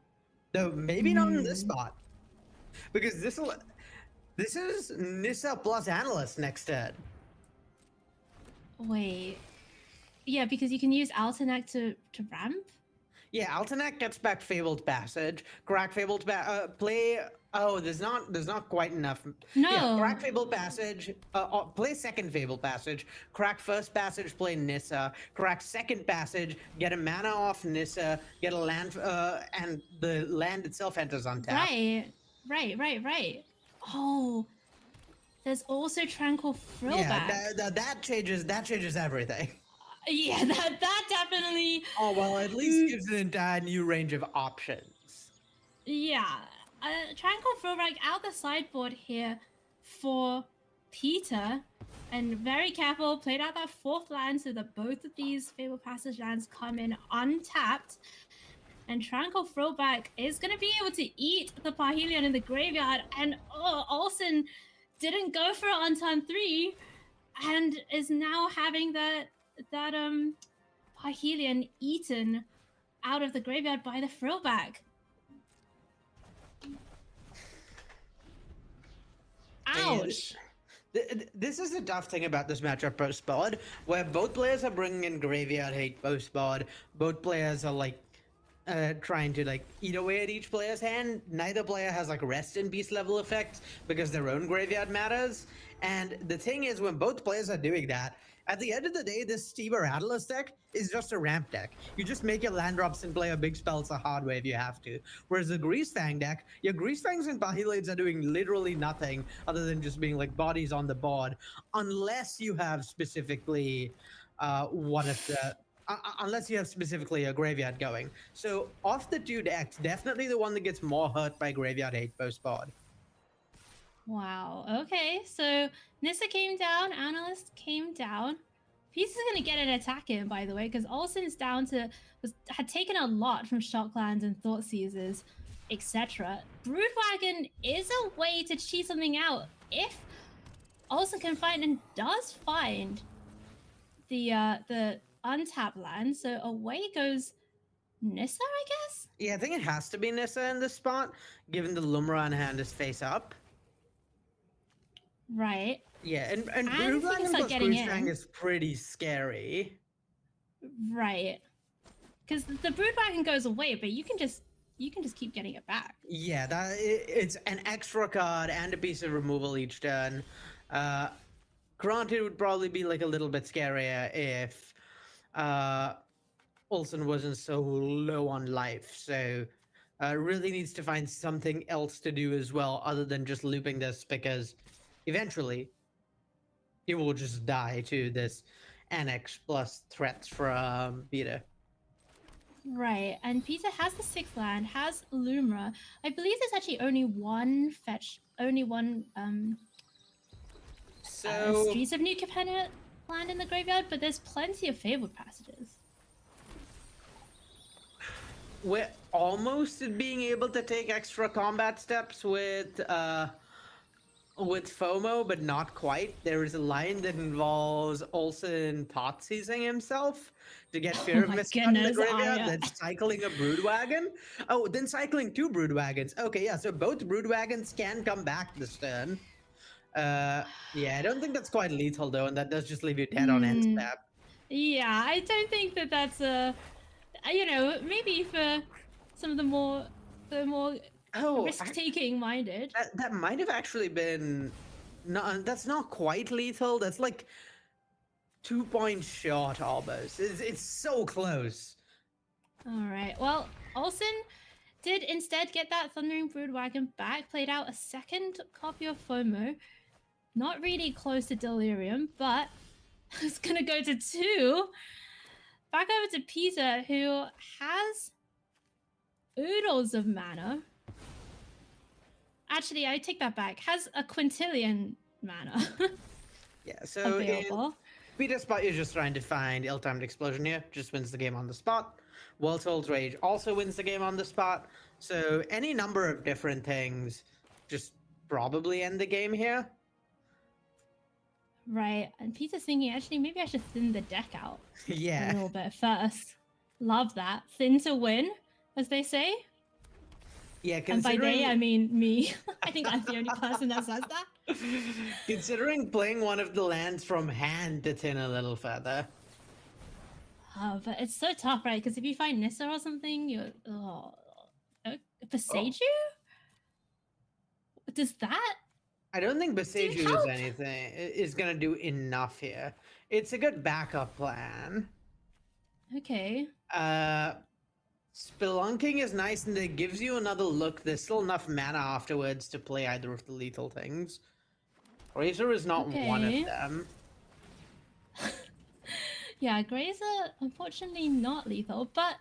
Though maybe not in this spot, because this is Nissa plus Analyst next turn. Wait. Yeah, because you can use Altenac to ramp? Yeah, Altenac gets back Fabled Passage. Crack Fabled play. Oh, there's not quite enough. No. Yeah, crack Fabled Passage. Play second Fabled Passage. Crack first passage. Play Nissa. Crack second passage. Get a mana off Nissa. Get a land, and the land itself enters on tap. Right. Oh, there's also Tranquil Thrillback. Yeah, that changes everything. Yeah, that definitely. Oh well, at least gives an entire new range of options. Yeah, Tranquil Throwback out the sideboard here for Peter, and very careful, played out that 4th land so that both of these Fabled Passage lands come in untapped. And Tranquil Throwback is going to be able to eat the Parhelion in the graveyard, and Olsen didn't go for it on turn 3, and is now having that Parhelion eaten out of the graveyard by the Throwback. Ouch. This is the tough thing about this matchup post-board, where both players are bringing in graveyard hate post-board. Both players are trying to eat away at each player's hand. Neither player has rest in peace level effects because their own graveyard matters. And the thing is, when both players are doing that, at the end of the day, this Steamer Atlas deck is just a ramp deck. You just make your land drops and play a big spell to hard way if you have to. Whereas the Greasefang deck, your Greasefangs and Parhelions are doing literally nothing other than just being bodies on the board, unless you have specifically unless you have specifically a graveyard going. So off the 2 decks, definitely the one that gets more hurt by graveyard hate post-board. Wow. Okay, so Nissa came down, Analyst came down. Peace is gonna get an attack in, by the way, because Olsen's down to had taken a lot from Shocklands and Thoughtseizes, etc. Broodwagon is a way to cheat something out if Olsen can find and does find the untapped land. So away goes Nissa, I guess? Yeah, I think it has to be Nissa in this spot, given the Lumra on hand is face up. Right. Yeah, and if we Broodwagon can start plus getting Greasefang in. is pretty scary. Right. Because the Broodwagon goes away, but you can just keep getting it back. Yeah, it's an extra card and a piece of removal each turn. Granted, it would probably be a little bit scarier if Olsen wasn't so low on life. So really needs to find something else to do as well, other than just looping this, because eventually he will just die to this Annex plus threats from Peter. Right, and Peter has the 6th land, has Lumra. I believe there's actually only one So Streets of New Capenna land in the graveyard, but there's plenty of Fabled Passages. we're almost at being able to take extra combat steps with FOMO, but not quite. There is a line that involves Olsen pot seizing himself to get Fear of my Missing Out in the goodness, graveyard, Arya. then cycling a Brood Wagon. Oh, then cycling 2 Brood Wagons. Okay, yeah, so both Brood Wagons can come back this turn. Yeah, I don't think that's quite lethal though, and that does just leave you dead on end step. Yeah, I don't think that that's a, you know, maybe for some of the more risk-taking minded. That might have actually been, no, that's not quite lethal. That's like 2 points short almost. It's so close. All right. Well, Olsen did instead get that Thundering Brood Wagon back, played out a second copy of FOMO. Not really close to Delirium, but it's gonna go to 2. Back over to Peter, who has oodles of mana. Actually, I take that back. Has a quintillion mana. Yeah, so available. Peter's spot is just trying to find ill-timed explosion here. Just wins the game on the spot. World Soul's Rage also wins the game on the spot. So any number of different things just probably end the game here. Right, and Peter's thinking, actually, maybe I should thin the deck out Yeah. a little bit first. Love that. Thin to win, as they say. Yeah, And by they, considering I mean me. I think I'm the only person that says that. considering playing one of the lands from hand to thin a little further. Oh, but it's so tough, right? Because if you find Nissa or something, you're... Oh, Beseiju? Does that... I don't think Beseiju help? is anything is gonna do enough here. It's a good backup plan. Okay. Spelunking is nice and it gives you another look. There's still enough mana afterwards to play either of the lethal things. Razor is not one Okay. of them. Yeah, Grazer, unfortunately not lethal, but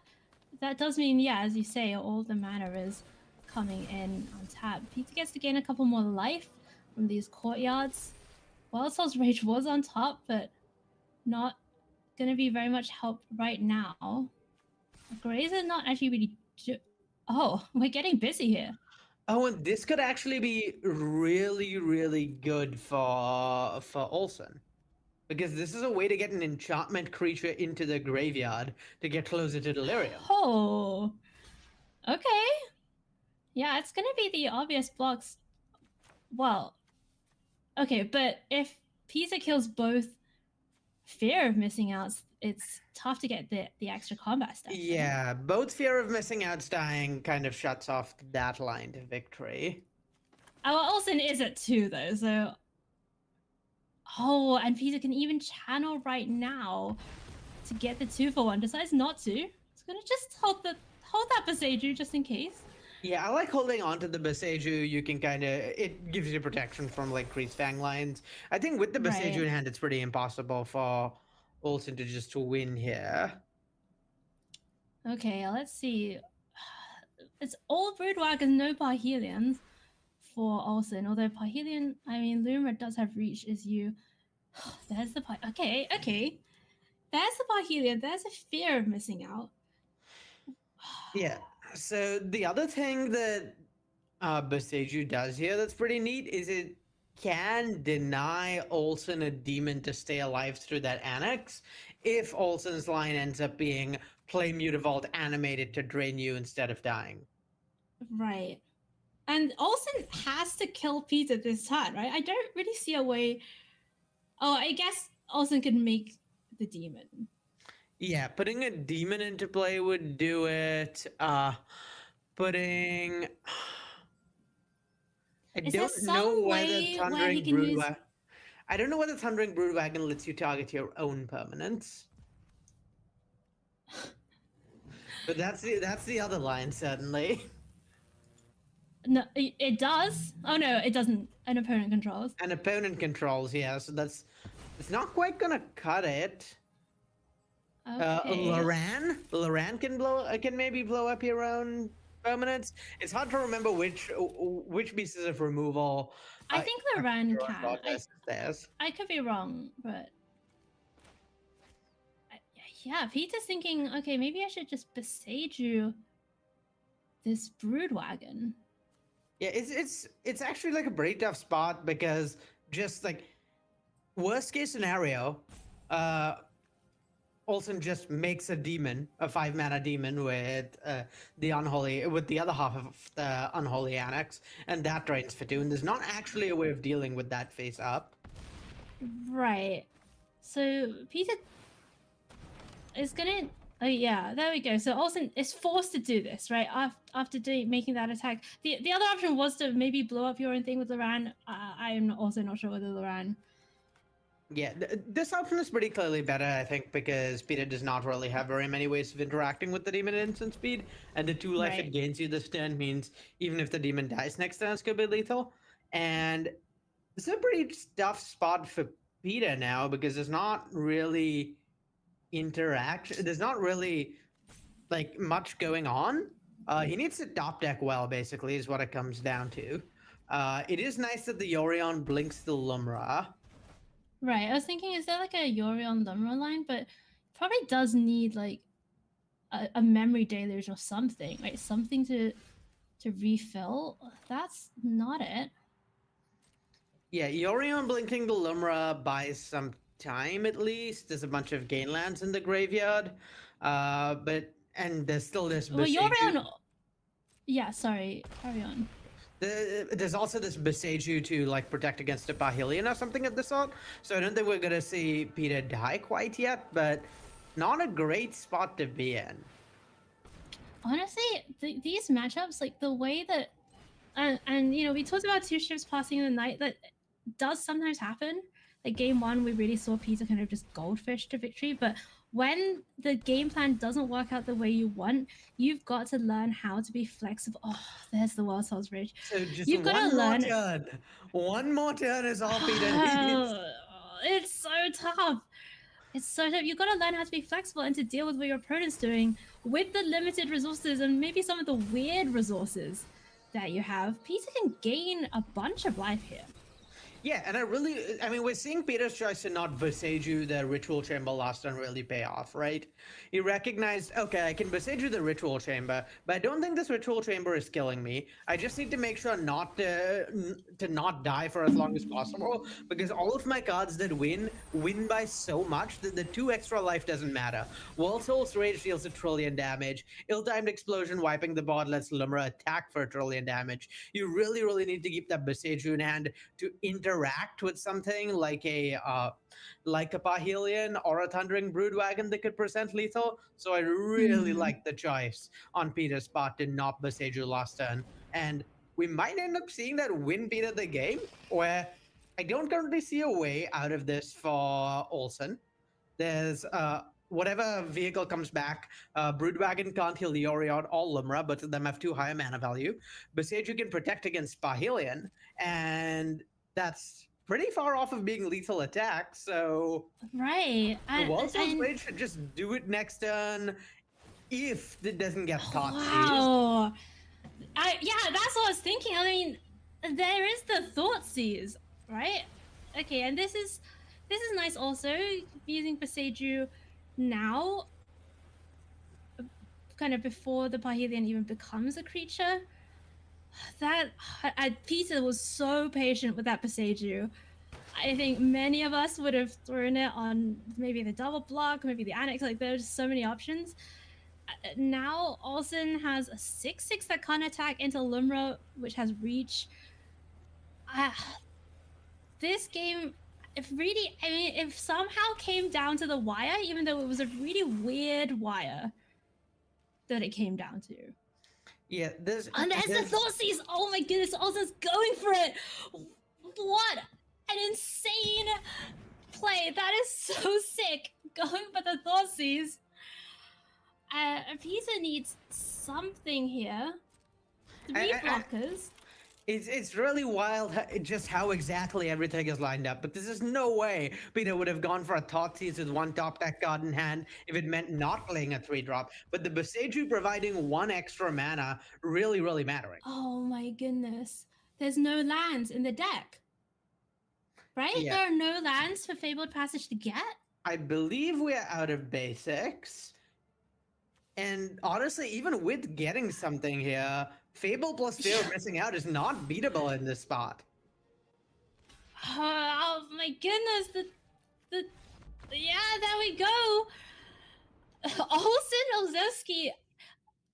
that does mean, yeah, as you say, all the mana is coming in on tap. Peter gets to gain a couple more life from these courtyards. Wild Soul's Rage was on top, but not gonna be very much help right now. Grazer not actually really... Oh, we're getting busy here. Oh, and this could actually be really, really good for Olsen. Because this is a way to get an enchantment creature into the graveyard to get closer to Delirium. Oh, okay. Yeah, it's gonna be the obvious blocks. Well, okay, but if Pisa kills both Fear of Missing Out, it's tough to get the extra combat stuff. Yeah, both Fear of Missing Out's dying kind of shuts off that line to victory. Our Olsen is at 2 though, so... Oh, and Peter can even channel right now to get the 2-for-1. Decides not to. It's gonna just hold that Beseiju just in case. Yeah, I like holding on to the Beseiju. You can kind of... It gives you protection from, like, Crease Fang lines. I think with the Beseiju Right. in hand, it's pretty impossible for Olsen to just win here. Okay, let's see. It's all Broodwagon, no Parhelions for Olsen. Although Parhelion, I mean, Luma does have reach as you. There's the okay. There's the Parhelion. There's a Fear of Missing Out. Yeah. So the other thing that Beseiju does here that's pretty neat is it can deny Olsen a demon to stay alive through that annex if Olsen's line ends up being play Mutavault animated to drain you instead of dying. Right. And Olsen has to kill Peter this turn, right? I don't really see a way. Oh, I guess Olsen could make the demon. Yeah, putting a demon into play would do it. Putting. I Is there don't know some whether way where Thundering he can use- Broodwagon. I don't know whether Thundering Broodwagon lets you target your own permanents. But that's the other line, certainly. No, it does. Oh no, it doesn't. An opponent controls. An opponent controls, yeah. So it's not quite gonna cut it. Okay. Loran can maybe blow up your own permanents. It's hard to remember which pieces of removal. I think Loran Loran can. Broadcast is theirs. I could be wrong, but yeah, Peter's thinking, okay, maybe I should just Besage this Broodwagon. Yeah, it's actually like a pretty tough spot because just like worst case scenario, Olsen just makes a demon, a 5-mana demon with the other half of the Unholy Annex, and that drains for 2. And there's not actually a way of dealing with that face up. Right. So Peter is gonna. Oh yeah, there we go. So Olsen is forced to do this, right? After making that attack. The other option was to maybe blow up your own thing with Loran. I'm also not sure whether Loran. Yeah, this option is pretty clearly better, I think, because Peter does not really have very many ways of interacting with the demon at instant speed, and the 2 life Right. it gains you this turn means even if the demon dies next turn, it's going to be lethal. And this is a pretty tough spot for Peter now because there's not really interaction. There's not really like much going on. He needs to top deck well, basically, is what it comes down to. It is nice that the Yorion blinks the Lumra. Right. I was thinking, is there like a Yorion Lumra line? But probably does need like a memory deluge or something, right? Something to refill. That's not it. Yeah, Yorion blinking the Lumra buys some time at least. There's a bunch of Gainlands in the graveyard. And there's still this Well, Beseiju. Yorion. Yeah, sorry. Carry on. There's also this Beseiju to like protect against a Parhelion or something of the sort. So I don't think we're gonna see Peter die quite yet, but not a great spot to be in. Honestly, these matchups, like the way that, and you know, we talked about 2 ships passing in the night. That does sometimes happen. Like game 1, we really saw Peter kind of just goldfish to victory. But when the game plan doesn't work out the way you want, you've got to learn how to be flexible. Oh, there's the World Souls Bridge. So just you've got to learn. One more turn is all Peter needs. It's so tough. It's so tough. You've got to learn how to be flexible and to deal with what your opponent's doing with the limited resources and maybe some of the weird resources that you have. Peter can gain a bunch of life here. Yeah, and I mean, we're seeing Peter's choice to not Beseiju the Ritual Chamber last turn really pay off, right? He recognized, okay, I can Beseiju the Ritual Chamber, but I don't think this Ritual Chamber is killing me. I just need to make sure not to not die for as long as possible, because all of my cards that win by so much that the 2 extra life doesn't matter. World Soul's Rage deals 1 trillion damage. Ill-timed Explosion wiping the board lets Lumra attack for 1 trillion damage. You really, really need to keep that Beseiju in hand to interact with something like a Parhelion or a Thundering Broodwagon that could present lethal. So I really like the choice on Peter's spot to not Beseiju last turn. And we might end up seeing that win Peter the game, where I don't currently see a way out of this for Olsen. There's whatever vehicle comes back, Broodwagon can't heal the Yorion or Lumra, both of them have 2 higher mana value. Beseiju can protect against Parhelion, and that's pretty far off of being lethal attack, so... Right. The World Soul's Rage should just do it next turn if it doesn't get caught. Wow. Yeah, that's what I was thinking. I mean, there is the Thought Seize, right? Okay, and this is nice also, using Beseiju now, kind of before the Parhelion even becomes a creature. That Peter was so patient with that Beseiju. I think many of us would have thrown it on maybe the double block, maybe the annex. Like there's so many options. Now Olsen has a 6/6 that can't attack into Lumra, which has reach. This game, if somehow came down to the wire, even though it was a really weird wire that it came down to. Yeah, there's the Thought Seize. Oh my goodness, Olsen's going for it. What an insane play. That is so sick. Going for the Thought Seize. Peter needs something here. 3 blockers. It's really wild just how exactly everything is lined up. But this is no way Peter would have gone for a Thoughtseize with one top deck card in hand if it meant not playing a 3-drop. But the Boseiju providing one extra mana really mattering. Oh my goodness. There's no lands in the deck. Right? Yeah. There are no lands for Fabled Passage to get? I believe we're out of basics. And honestly, even with getting something here, Fable plus Fear of Missing Out is not beatable in this spot. Oh my goodness, yeah, there we go. Olsen Olszewski,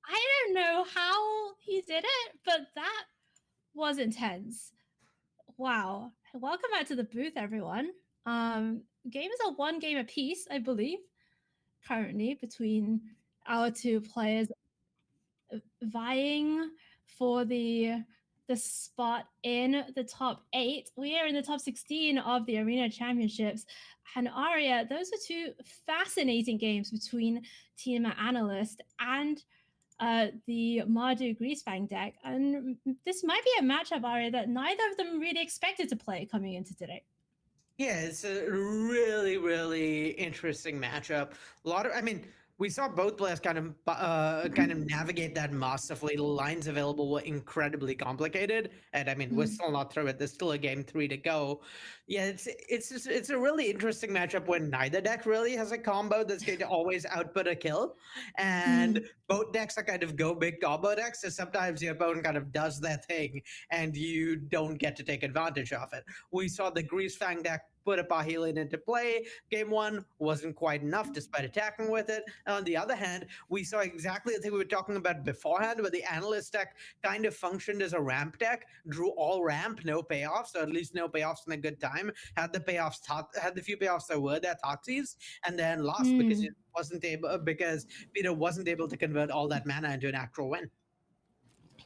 I don't know how he did it, but that was intense. Wow. Welcome back to the booth, everyone. Games are 1 game apiece, I believe, currently between our two players vying for the spot in the top 8. We are in the top 16 of the Arena Championships. And Aria, those are 2 fascinating games between Team Analyst and the Mardu Greasefang deck. And this might be a matchup, Aria, that neither of them really expected to play coming into today. Yeah, it's a really interesting matchup. A lot of, I mean, we saw both players kind of navigate that masterfully. The lines available were incredibly complicated, and I mean, we're still not through it. There's still a game 3 to go. Yeah, it's a really interesting matchup when neither deck really has a combo that's going to always output a kill, and both decks are kind of go big combo decks. So sometimes your opponent kind of does their thing, and you don't get to take advantage of it. We saw the Greasefang deck put a Parhelion into play. Game 1 wasn't quite enough despite attacking with it. And on the other hand, we saw exactly the thing we were talking about beforehand, where the Analyst deck kind of functioned as a ramp deck, drew all ramp, no payoffs, or at least no payoffs in a good time, had the few payoffs that were there, Thoughtseize, and then lost because Peter wasn't able to convert all that mana into an actual win.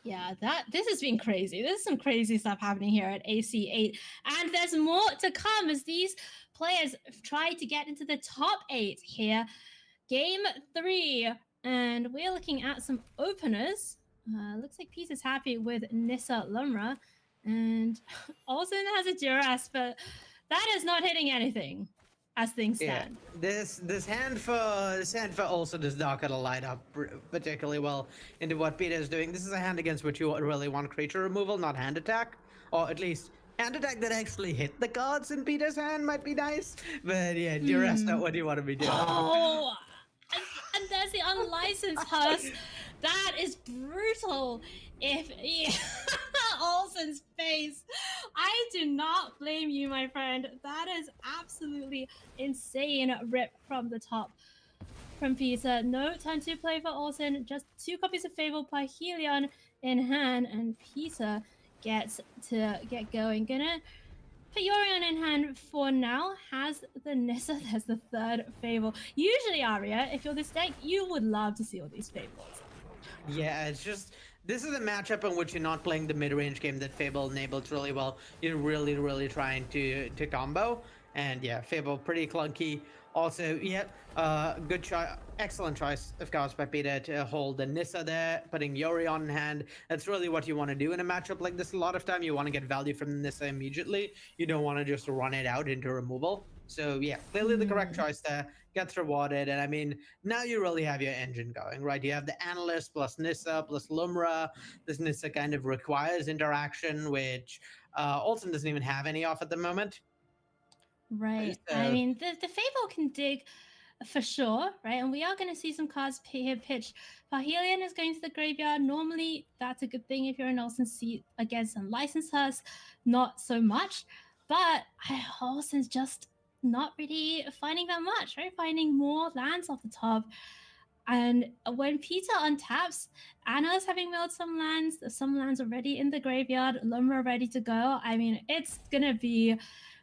Yeah, this has been crazy. There's some crazy stuff happening here at AC8. And there's more to come as these players try to get into the top 8 here. Game 3. And we're looking at some openers. Looks like Peter's happy with Nissa Lumra. And Olsen has a Duress, but that is not hitting anything as things stand. Yeah, this hand for Olsen is not going to line up particularly well into what Peter is doing. This is a hand against which you really want creature removal, not hand attack, or at least hand attack that actually hit the cards in Peter's hand might be nice. But yeah, Duress not what you want to be doing. Oh, and there's the unlicensed Husk. That is brutal. Olsen's face. I do not blame you, my friend. That is absolutely insane. Rip from the top from Peter. No turn to play for Olsen. Just 2 copies of Fabled Parhelion in hand, and Peter gets to get going. Gonna put Yorion in hand for now. Has the Nissa. There's the 3rd Fable. Usually, Aria, if you're this deck, you would love to see all these Fables. Yeah, it's just, this is a matchup in which you're not playing the mid-range game that Fable enables really well. You're really trying to combo. And yeah, Fable pretty clunky. Also, yeah, good choice, excellent choice, of course, by Peter to hold the Nissa there, putting Yorion in hand. That's really what you want to do in a matchup like this. A lot of time you want to get value from the Nissa immediately. You don't want to just run it out into removal. So yeah, clearly the correct choice there. Gets rewarded, and I mean, now you really have your engine going, right? You have the Analyst plus Nissa plus Lumra. This Nissa kind of requires interaction, which Olsen doesn't even have any of at the moment. Right. I mean, the Fable can dig for sure, right? And we are going to see some cards here pitched. Parhelion is going to the graveyard. Normally, that's a good thing if you're an Olsen seat against unlicensed Husk. Not so much, but Olsen's just not really finding that much, right? Finding more lands off the top. And when Peter untaps, Anna's having milled some lands already in the graveyard, Lumra ready to go. I mean, it's gonna be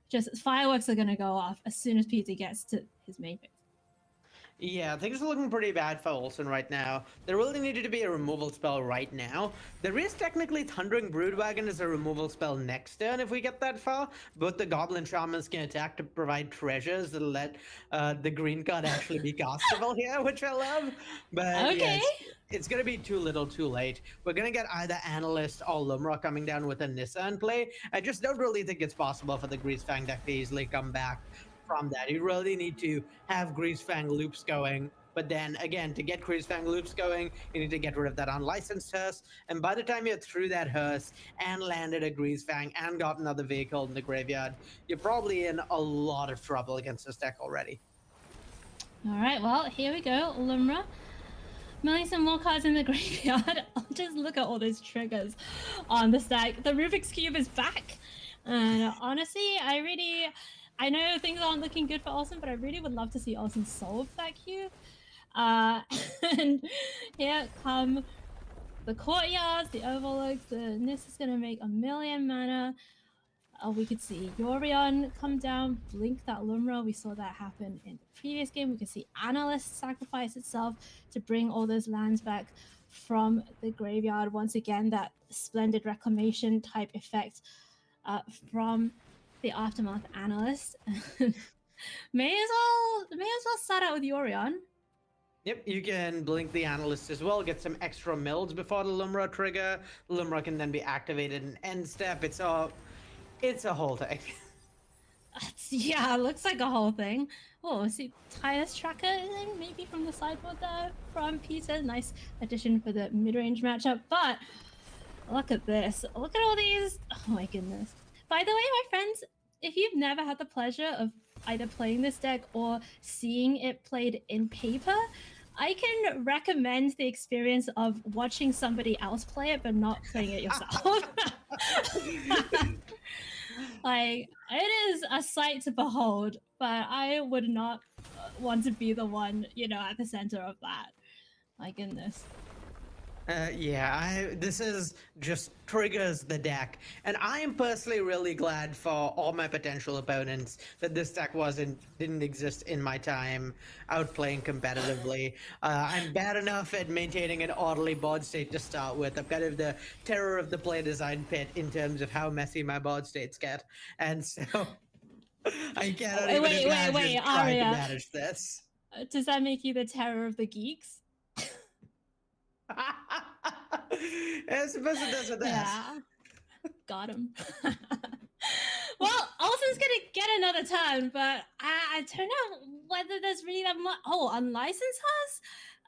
just fireworks are gonna go off as soon as Peter gets to his main phase. Yeah, things are looking pretty bad for Olsen right now. There really needed to be a removal spell right now. There is technically Thundering Broodwagon as a removal spell next turn if we get that far, but the Goblin Shamans can attack to provide treasures that'll let the green card actually be castable here, which I love. But Okay. yes, it's going to be too little too late. We're going to get either Analyst or Lumra coming down with a Nissa in play. I just don't really think it's possible for the Greasefang deck to easily come back from that. You really need to have Greasefang loops going. But then again, to get Greasefang loops going, you need to get rid of that unlicensed hearse. And by the time you're through that hearse and landed a Greasefang and got another vehicle in the graveyard, you're probably in a lot of trouble against this deck already. All right, well, here we go. Lumra. Milling some more cards in the graveyard. I'll just look at all those triggers on the stack. The Rubik's Cube is back. And honestly, I know things aren't looking good for Olsen, but I really would love to see Olsen solve that cube. And here come the courtyards, the overlooks. The Nis is going to make 1,000,000 mana. We could see Yorion come down, blink that Lumra. We saw that happen in the previous game. We could see Analyst sacrifice itself to bring all those lands back from the graveyard. Once again, that splendid reclamation type effect from the Aftermath Analyst. may as well start out with Yorion. Yep, you can blink the Analyst as well, get some extra mills before the Lumra trigger. The Lumra can then be activated in end step. It's a whole thing. Yeah, looks like a whole thing. Oh, see Titus Tracker maybe from the sideboard there from Peter. Nice addition for the mid-range matchup. But look at this. Look at all these. Oh my goodness. By the way, my friends, if you've never had the pleasure of either playing this deck or seeing it played in paper, I can recommend the experience of watching somebody else play it but not playing it yourself. Like, it is a sight to behold, but I would not want to be the one, at the center of that. My goodness. This is just triggers the deck, and I am personally really glad for all my potential opponents that this deck didn't exist in my time out playing competitively. I'm bad enough at maintaining an orderly board state to start with. I'm kind of the terror of the play design pit in terms of how messy my board states get, and so I cannot even imagine trying to manage this. Does that make you the terror of the geeks? I suppose it does with that. Yeah. Got him. Well, Olsen's gonna get another turn, but I don't know whether there's really that much. Oh, unlicensed Hearse?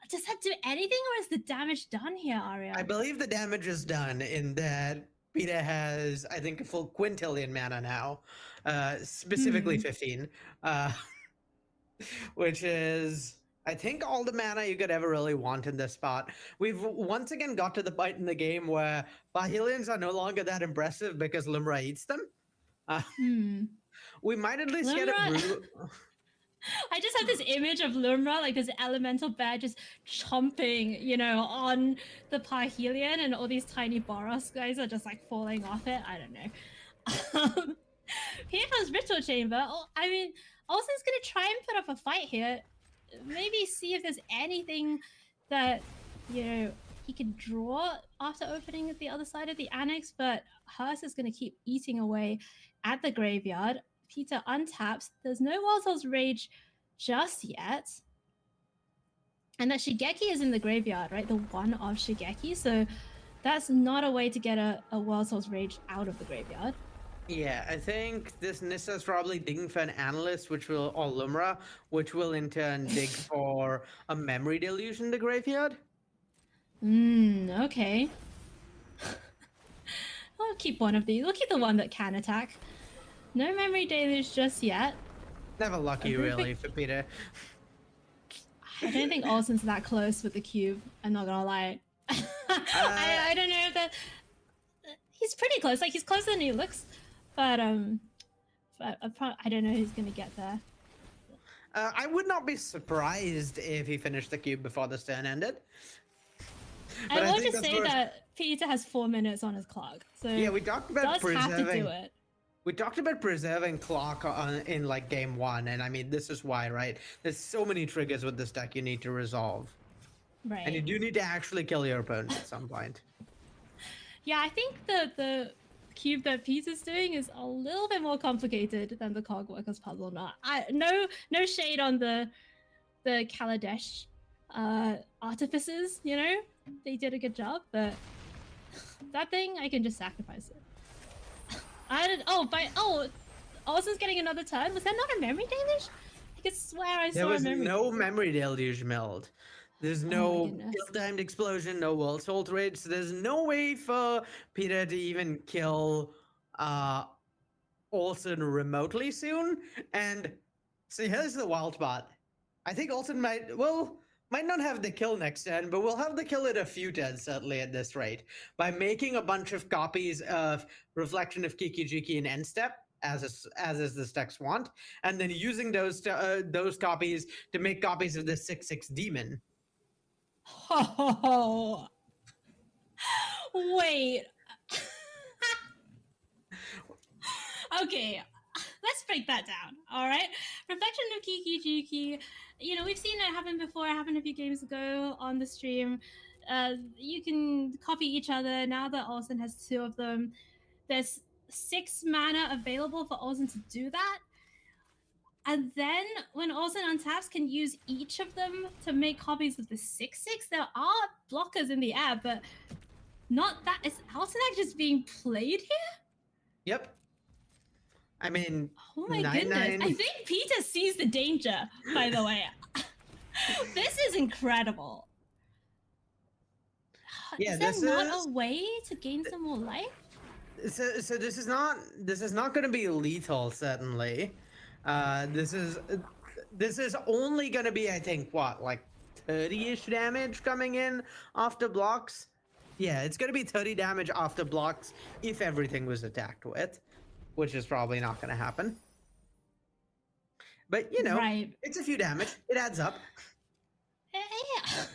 Does that do anything, or is the damage done here, Aria? I believe the damage is done in that Peter has, I think, a full quintillion mana now, specifically 15, which is, I think, all the mana you could ever really want in this spot. We've once again got to the point in the game where Bahilians are no longer that impressive because Lumra eats them. We might at least get a I just have this image of Lumra, like this elemental bear just chomping, on the Parhelion, and all these tiny Boros guys are just like falling off it. I don't know. Here comes Ritual Chamber. I mean, Olsen's gonna try and put up a fight here. Maybe see if there's anything that, he can draw after opening the other side of the annex, but Hearse is gonna keep eating away at the graveyard. Peter untaps. There's no Wild Soul's Rage just yet. And that Shigeki is in the graveyard, right? The one of Shigeki. So that's not a way to get a Wild Soul's Rage out of the graveyard. Yeah, I think this Nissa is probably digging for an Analyst, or Lumra, which will in turn dig for a Memory Deluge in the graveyard. Okay. I'll keep one of these. We'll keep the one that can attack. No Memory Deluge just yet. Never lucky, really, for Peter. I don't think Olsen's that close with the cube. I'm not gonna lie. I don't know that he's pretty close. Like, he's closer than he looks, but I don't know who's gonna get there. I would not be surprised if he finished the cube before this turn ended. I will just say that Peter has 4 minutes on his clock, so yeah, we talked about does have to do preserving. it. We talked about preserving clock in like game 1, and I mean this is why, right? There's so many triggers with this deck you need to resolve. Right. And you do need to actually kill your opponent at some point. Yeah, I think the cube that Peter's doing is a little bit more complicated than the Cogworkers puzzle. No shade on the Kaladesh artificers, you know? They did a good job, but that thing, I can just sacrifice it. Olsen's getting another turn. Was that not a memory deluge? I could swear I saw There was a memory no deluge. memory deluge meld. There's no ill-timed explosion, no world salt rage. So there's no way for Peter to even kill Olsen remotely soon. And so here's the wild part. I think Olsen might not have the kill next turn, but we'll have the kill at a few turns, certainly at this rate, by making a bunch of copies of Reflection of Kiki-Jiki and End Step, as is the deck's want, and then using those copies to make copies of the 6/6 demon. Oh, wait. Okay, let's break that down. All right, Reflection of Kiki-Jiki. You know, we've seen it happen before. It happened a few games ago on the stream. You can copy each other. Now that Olsen has 2 of them, there's 6 mana available for Olsen to do that. And then when Olsen untaps, can use each of them to make copies of the 6/6. There are blockers in the air, but not that. Is Altenac just being played here? Yep. I mean, Oh my goodness. I think Peter sees the danger, by the way. This is incredible. Yeah, is there not a way to gain some more life? So this is not going to be lethal, certainly. This is only going to be, I think, what, like 30-ish damage coming in after blocks? Yeah, it's going to be 30 damage after blocks if everything was attacked with, which is probably not going to happen. But, you know, it's a few damage. It adds up.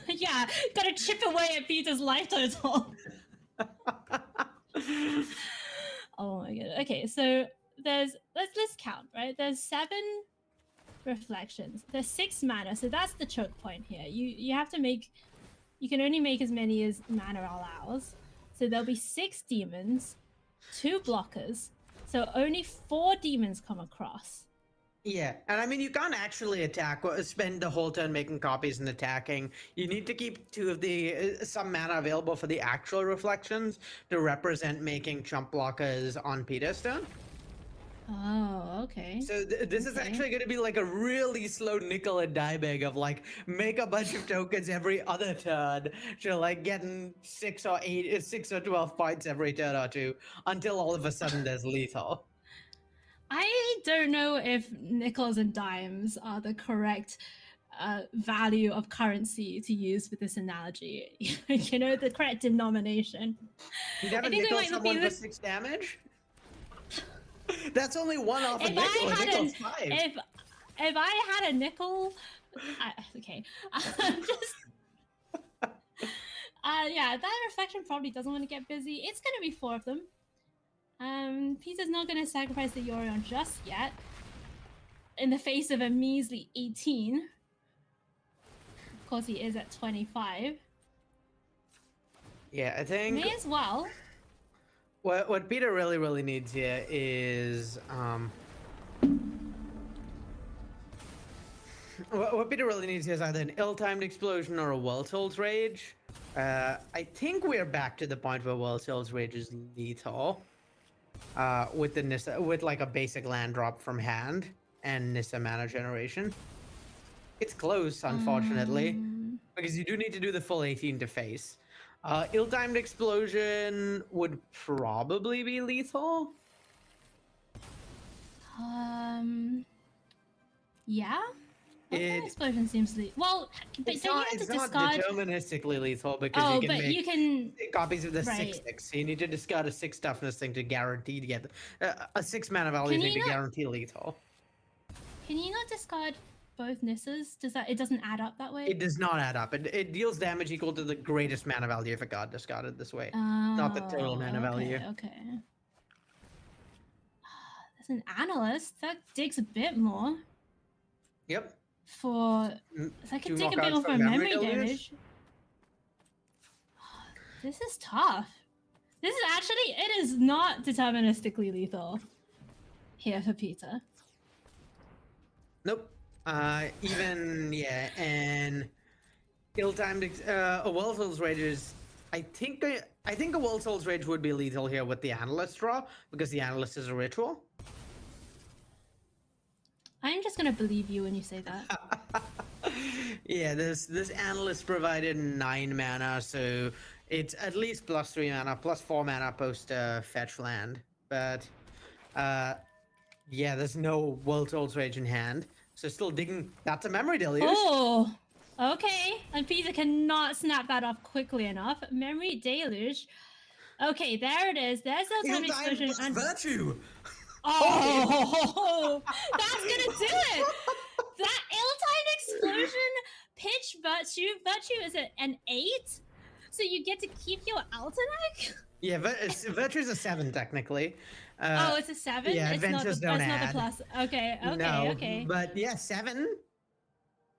Yeah, gotta chip away at Peter's life total. Oh my god. Okay, so let's count, right? There's 7 reflections. There's 6 mana, so that's the choke point here. You have to make, you can only make as many as mana allows. So there'll be 6 demons, 2 blockers. So only 4 demons come across. Yeah, and I mean, you can't actually spend the whole turn making copies and attacking. You need to keep 2 of the some mana available for the actual reflections to represent making chump blockers on Peter's turn. Oh, okay. So this is actually going to be like a really slow nickel and diming of like make a bunch of tokens every other turn to like getting 6 or 12 points every turn or 2 until all of a sudden there's lethal. I don't know if nickels and dimes are the correct value of currency to use with this analogy. You know, the correct denomination. You never nickel someone for 6 damage? That's only 1 off a nickel. Nickel's 5. If I had a nickel, okay. Yeah, that reflection probably doesn't want to get busy. It's gonna be 4 of them. Peter's not going to sacrifice the Yorion just yet. In the face of a measly 18. Of course, he is at 25. Yeah, I think... May as well. What Peter really needs here is... What Peter really needs here is either an ill-timed explosion or a World Souls Rage. I think we're back to the point where World Souls Rage is lethal. With the Nissa, with like a basic land drop from hand and Nissa mana generation. It's close, unfortunately, because you do need to do the full 18 to face. Ill-timed explosion would probably be lethal. Yeah. Explosion seems lethal. Well, but don't you have to discard? Not deterministically lethal because you can make copies of the right. 6/6. So you need to discard a 6 toughness thing to guarantee to get a 6 mana value thing to guarantee lethal. Can you not discard both Nissas? It doesn't add up that way? It does not add up. It deals damage equal to the greatest mana value if a god discarded this way, not the total mana value. Okay. as an analyst, that digs a bit more. Yep. For I could take a bit more for memory damage. This is tough. This is actually, it is not deterministically lethal here for Peter. Nope. Yeah, and ill-timed a World Soul's Rage is. I think a World Soul's Rage would be lethal here with the Analyst draw because the Analyst is a ritual. I'm just gonna believe you when you say that. Yeah, this Analyst provided 9 mana, so it's at least +3 mana, +4 mana post fetch land. But yeah, there's no World Soul's Rage in hand, so still digging. That's a Memory Deluge. Oh, okay. And Peter cannot snap that off quickly enough. Memory Deluge. Okay, there it is. There's no time explosion and Virtue. Oh, that's gonna do it. That ill-timed explosion pitch virtue is an 8, so you get to keep your Altanach. Yeah, Virtue is a 7 technically. Oh, it's a 7. Yeah, it's adventures not don't the add. plus. Okay, No, okay. but yeah, 7.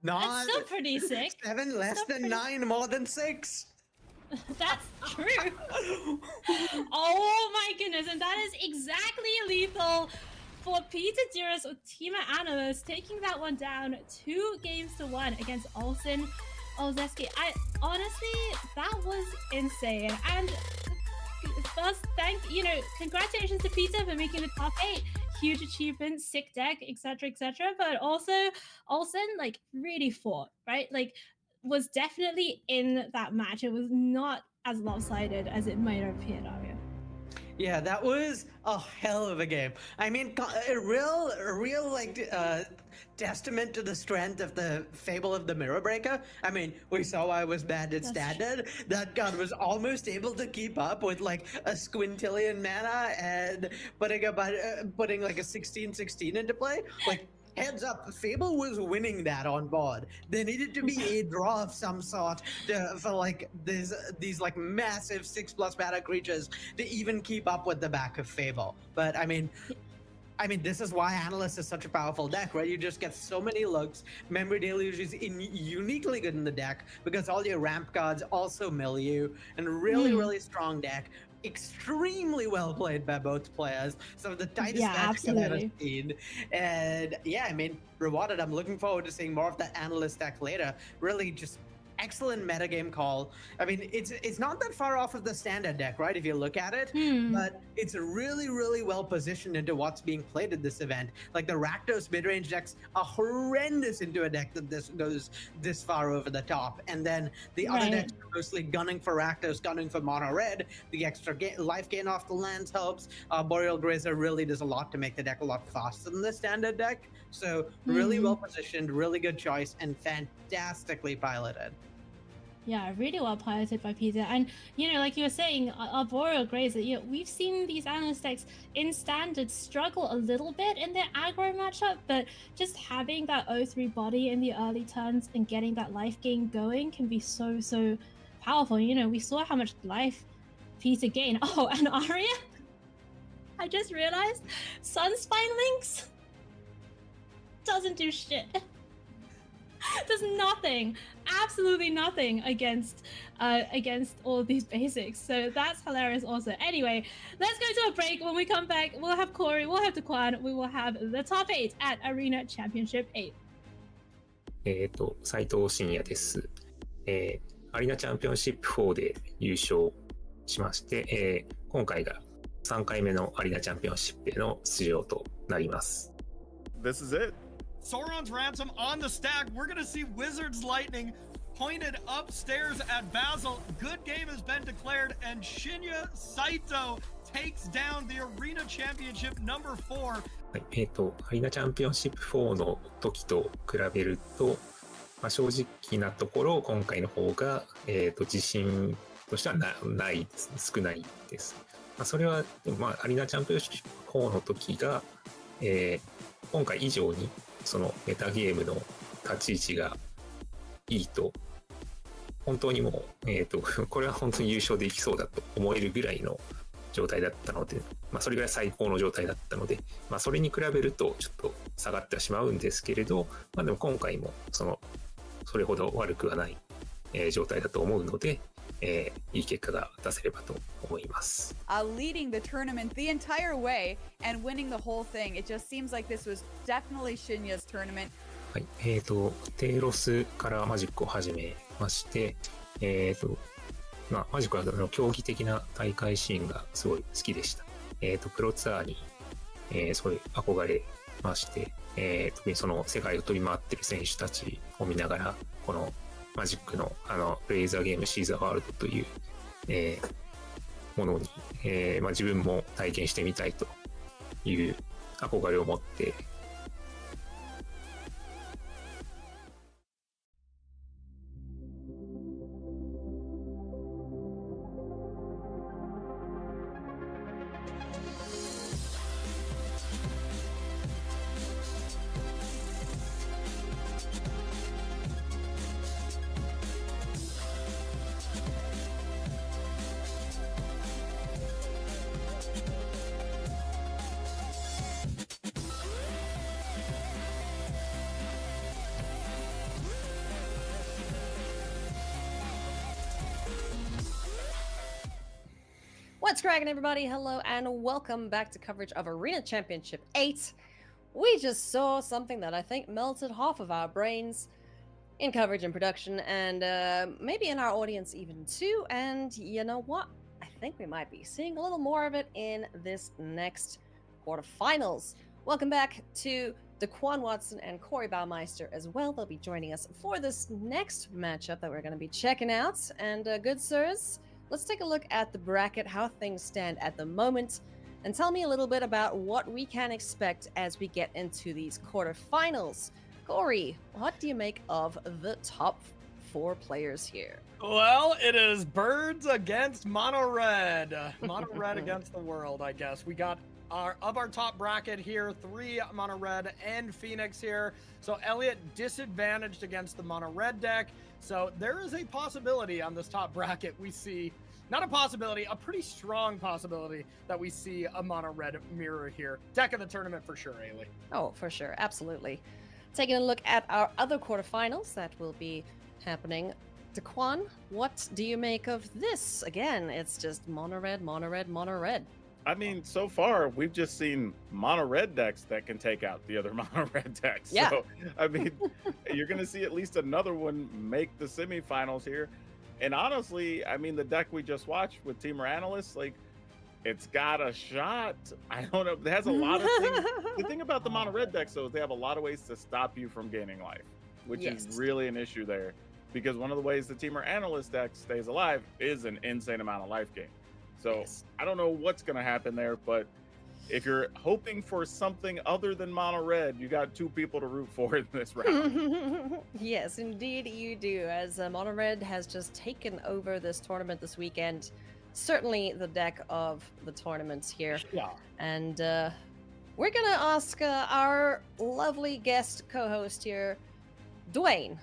Not That's still pretty sick. 7 less Still than pretty- 9, more than 6. That's true. Oh my goodness, and that is exactly lethal for Peter Duras Ultima Analyst, taking that one down 2-1 against Olsen Olzeski. Honestly, that was insane. And first, congratulations to Peter for making the top 8. Huge achievement, sick deck, etc., etc. But also, Olsen really fought, right? Was definitely in that match. It was not as lopsided as it might have appeared, Arya. Yeah, that was a hell of a game. I mean, a real testament to the strength of the Fable of the Mirror Breaker. I mean, we saw I was bad at Standard. That god was almost able to keep up with a squintillion mana and putting a 16/16 into play. Heads up, Fable was winning that on board. There needed to be a draw of some sort for these massive 6+ mana creatures to even keep up with the back of Fable. But I mean, this is why Analyst is such a powerful deck, right? You just get so many looks. Memory Deluge is uniquely good in the deck because all your ramp cards also mill you, and really strong deck. Extremely well played by both players. Some of the tightest matches I've ever seen. And yeah, I mean, rewarded. I'm looking forward to seeing more of that Analyst deck later. Really just excellent metagame call. I mean, it's not that far off of the Standard deck, right? If you look at it, but it's really well positioned into what's being played at this event. The Rakdos midrange decks are horrendous into a deck that goes this far over the top, and then the other decks are mostly gunning for Rakdos, gunning for mono red. The extra life gain off the lands helps. Boreal Grazer really does a lot to make the deck a lot faster than the Standard deck. So really well positioned, really good choice, and fantastically piloted. Yeah, really well piloted by Peter. And, like you were saying, Arboreal Grazer, we've seen these Analyst decks in Standard struggle a little bit in their aggro matchup, but just having that 0-3 body in the early turns and getting that life gain going can be so powerful. We saw how much life Peter gained. Oh, and Arya? I just realized Sunspine Links doesn't do shit. Does nothing, absolutely nothing against all of these basics. So that's hilarious also. Anyway, let's go to a break. When we come back, we'll have Corey, we'll have Daquan, we will have the top 8 at Arena Championship 8. 斉藤真也です。アリーナチャンピオンシップ4で優勝しまして、今回が3回目のアリーナチャンピオンシップへの出場となります。This is it. Sauron's Ransom on the stack. We're going to see Wizard's Lightning pointed upstairs at Basil. Good game has been declared, and Shinya Saito takes down the Arena Championship number 4. はい、アリーナチャンピオンシップ4の時と比べると、正直なところ今回の方が、自信としてはないですね、少ないです。それは、アリーナチャンピオンシップ4の時が、今回以上にそのメタゲームの立ち位置がいいと、本当にもう、これは本当に優勝できそうだと思えるぐらいの状態だったので、それぐらい最高の状態だったので、それに比べるとちょっと下がってはしまうんですけれど、でも今回もそれほど悪くはない、状態だと思うので、いい結果が出せればと思います。Leading the tournament the entire way and winning the whole thing. It just seems like this was definitely Shinya's tournament. はい、テイロスからマジックを始めまして、マジックは競技的な大会シーンがすごい好きでした。プロツアーに、すごい憧れまして、特にその世界を飛び回ってる選手たちを見ながら、このマジックのプレイザーゲームシーザーワールドという、ものに、自分も体験してみたいという憧れを持って、What's cracking, everybody? Hello and welcome back to coverage of Arena Championship 8. We just saw something that I think melted half of our brains in coverage and production, and maybe in our audience even too. And you know what? I think we might be seeing a little more of it in this next quarterfinals. Welcome back to Daquan Watson and Corey Baumeister as well. They'll be joining us for this next matchup that we're going to be checking out. And good sirs, let's take a look at the bracket, how things stand at the moment, and tell me a little bit about what we can expect as we get into these quarterfinals. Corey, what do you make of the top 4 players here? Well, it is Birds against Mono Red. Mono Red against the world, I guess. We got our top bracket here, 3 Mono Red and Phoenix here. So Elliot disadvantaged against the Mono Red deck. So there is a possibility on this top bracket we see, not a possibility, a pretty strong possibility that we see a Mono Red mirror here. Deck of the tournament for sure, Ailey. Oh, for sure. Absolutely. Taking a look at our other quarterfinals that will be happening. Daquan, what do you make of this? Again, it's just Mono Red, Mono Red, Mono Red. I mean, so far we've just seen mono red decks that can take out the other mono red decks. Yeah. So, I mean, you're going to see at least another one make the semifinals here. And honestly, I mean, the deck we just watched with Teamer Analysts, like, it's got a shot. I don't know. It has a lot of things. The thing about the mono red decks, though, is they have a lot of ways to stop you from gaining life, which is really an issue there. Because one of the ways the Teamer Analyst deck stays alive is an insane amount of life gain. So I don't know what's going to happen there, but if you're hoping for something other than mono red, you got 2 people to root for in this round. Yes, indeed you do, as Mono Red has just taken over this tournament this weekend. Certainly the deck of the tournaments here. Yeah. And we're going to ask our lovely guest co-host here, Dwayne,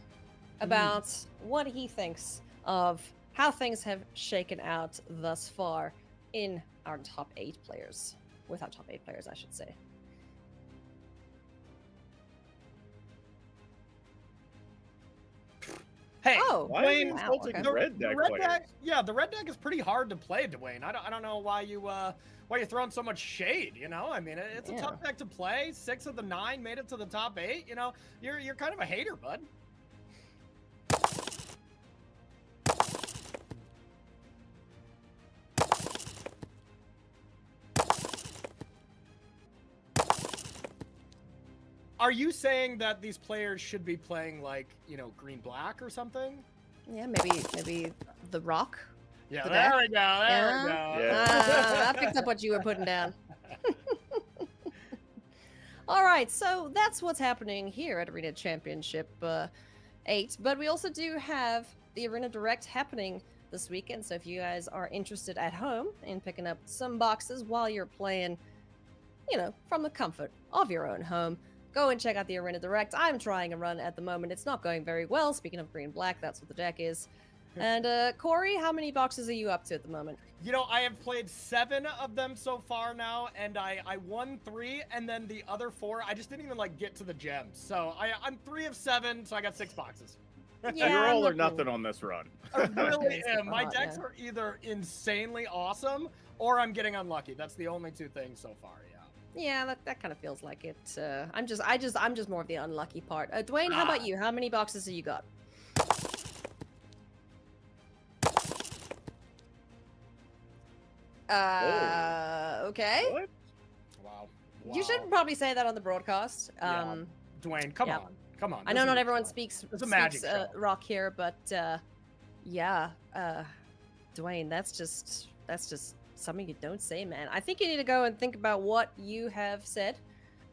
about what he thinks of how things have shaken out thus far in our top 8 players. With our top 8 players, I should say. Hey, oh, Dwayne, wow, okay. the red deck, yeah, the red deck is pretty hard to play, Dwayne. I don't know why you're throwing so much shade. You know, I mean, it's a tough deck to play. 6 of the 9 made it to the top 8. You know, you're kind of a hater, bud. Are you saying that these players should be playing like, you know, green black or something? Yeah, maybe the Rock. Yeah, the there deck. we go. There we go. Yeah. I picked up what you were putting down. All right, so that's what's happening here at Arena Championship 8. But we also do have the Arena Direct happening this weekend. So if you guys are interested at home in picking up some boxes while you're playing, you know, from the comfort of your own home, go and check out the Arena Direct. I'm trying a run at the moment. It's not going very well. Speaking of green-black, that's what the deck is. And Corey, how many boxes are you up to at the moment? You know, I have played 7 of them so far now, and I won 3, and then the other 4, I just didn't even like get to the gems. So I'm 3 of 7, so I got 6 boxes. So you're all or nothing on this run. I really am. My lot, decks yeah. are either insanely awesome or I'm getting unlucky. That's the only 2 things so far. Yeah. Yeah, that kind of feels like it. I'm just more of the unlucky part. Dwayne, how about you? How many boxes have you got? Okay. What? Wow. You should probably say that on the broadcast. Yeah. Dwayne, come yeah. on. Come on. I know not everyone speaks It's a magic show. rock here, but yeah, Dwayne, that's just something you don't say, man. I think you need to go and think about what you have said,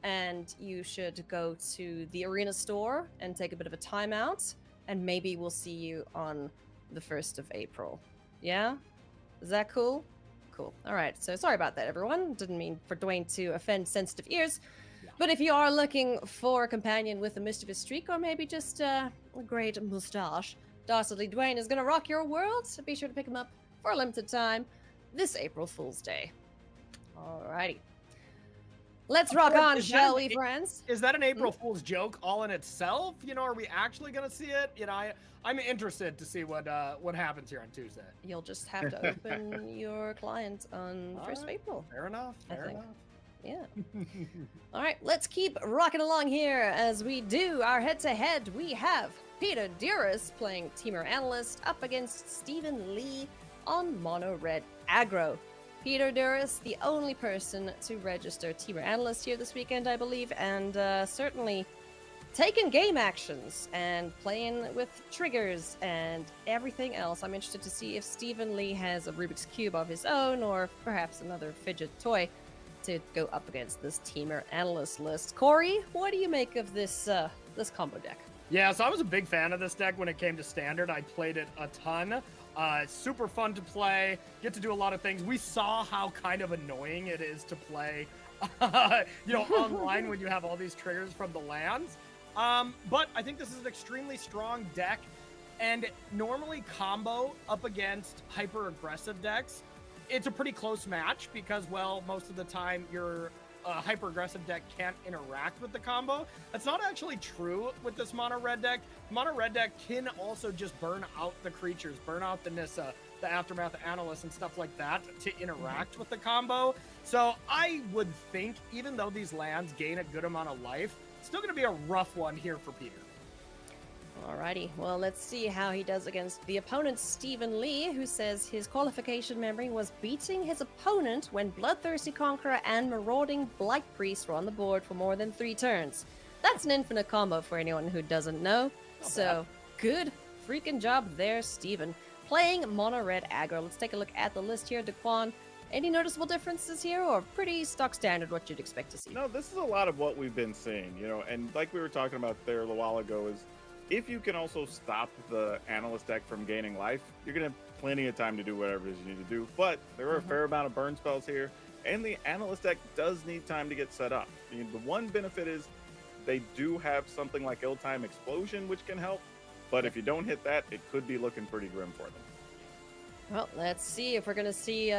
and you should go to the arena store and take a bit of a timeout, and maybe we'll see you on the 1st of April. Yeah? Is that cool? Cool. All right. So sorry about that, everyone. Didn't mean for Dwayne to offend sensitive ears. But if you are looking for a companion with a mischievous streak, or maybe just a great mustache, Dastardly Dwayne is going to rock your world, so be sure to pick him up for a limited time this April Fool's Day. Alrighty. Let's rock on, shall we, friends? Is that an April Fool's joke all in itself? You know, are we actually going to see it? You know, I'm interested to see what happens here on Tuesday. You'll just have to open your client on the 1st of April. Fair enough. Fair enough. Yeah. All right, let's keep rocking along here as we do our head-to-head. We have Peter Duras playing Teamer Analyst up against Stephen Lee on Mono Red Aggro. Peter Duras, the only person to register Teamer Analyst here this weekend, I believe, and certainly taking game actions and playing with triggers and everything else. I'm interested to see if Stephen Lee has a Rubik's Cube of his own, or perhaps another fidget toy to go up against this Teamer Analyst list. Corey, what do you make of this this combo deck? Yeah, so I was a big fan of this deck when it came to Standard. I played it a ton. Super fun to play. Get to do a lot of things. We saw how kind of annoying it is to play, online when you have all these triggers from the lands. But I think this is an extremely strong deck, and normally combo up against hyper aggressive decks, it's a pretty close match because, well, most of the time your hyper aggressive deck can't interact with the combo. That's not actually true with this mono red deck. Mono red deck can also just burn out the creatures, burn out the Nissa, the Aftermath Analyst, and stuff like that to interact with the combo. So I would think, even though these lands gain a good amount of life, it's still going to be a rough one here for Peter. Alrighty, well, let's see how he does against the opponent, Stephen Lee, who says his qualification memory was beating his opponent when Bloodthirsty Conqueror and Marauding Blight Priest were on the board for more than 3 turns. That's an infinite combo for anyone who doesn't know. So, good freaking job there, Stephen. Playing Mono Red Aggro. Let's take a look at the list here, Daquan. Any noticeable differences here, or pretty stock standard what you'd expect to see? No, this is a lot of what we've been seeing, and like we were talking about there a little while ago, is if you can also stop the Analyst deck from gaining life, you're going to have plenty of time to do whatever it is you need to do. But there are a fair amount of burn spells here, and the Analyst deck does need time to get set up. The one benefit is they do have something like Ill-Time Explosion, which can help. But if you don't hit that, it could be looking pretty grim for them. Well, let's see if we're going to see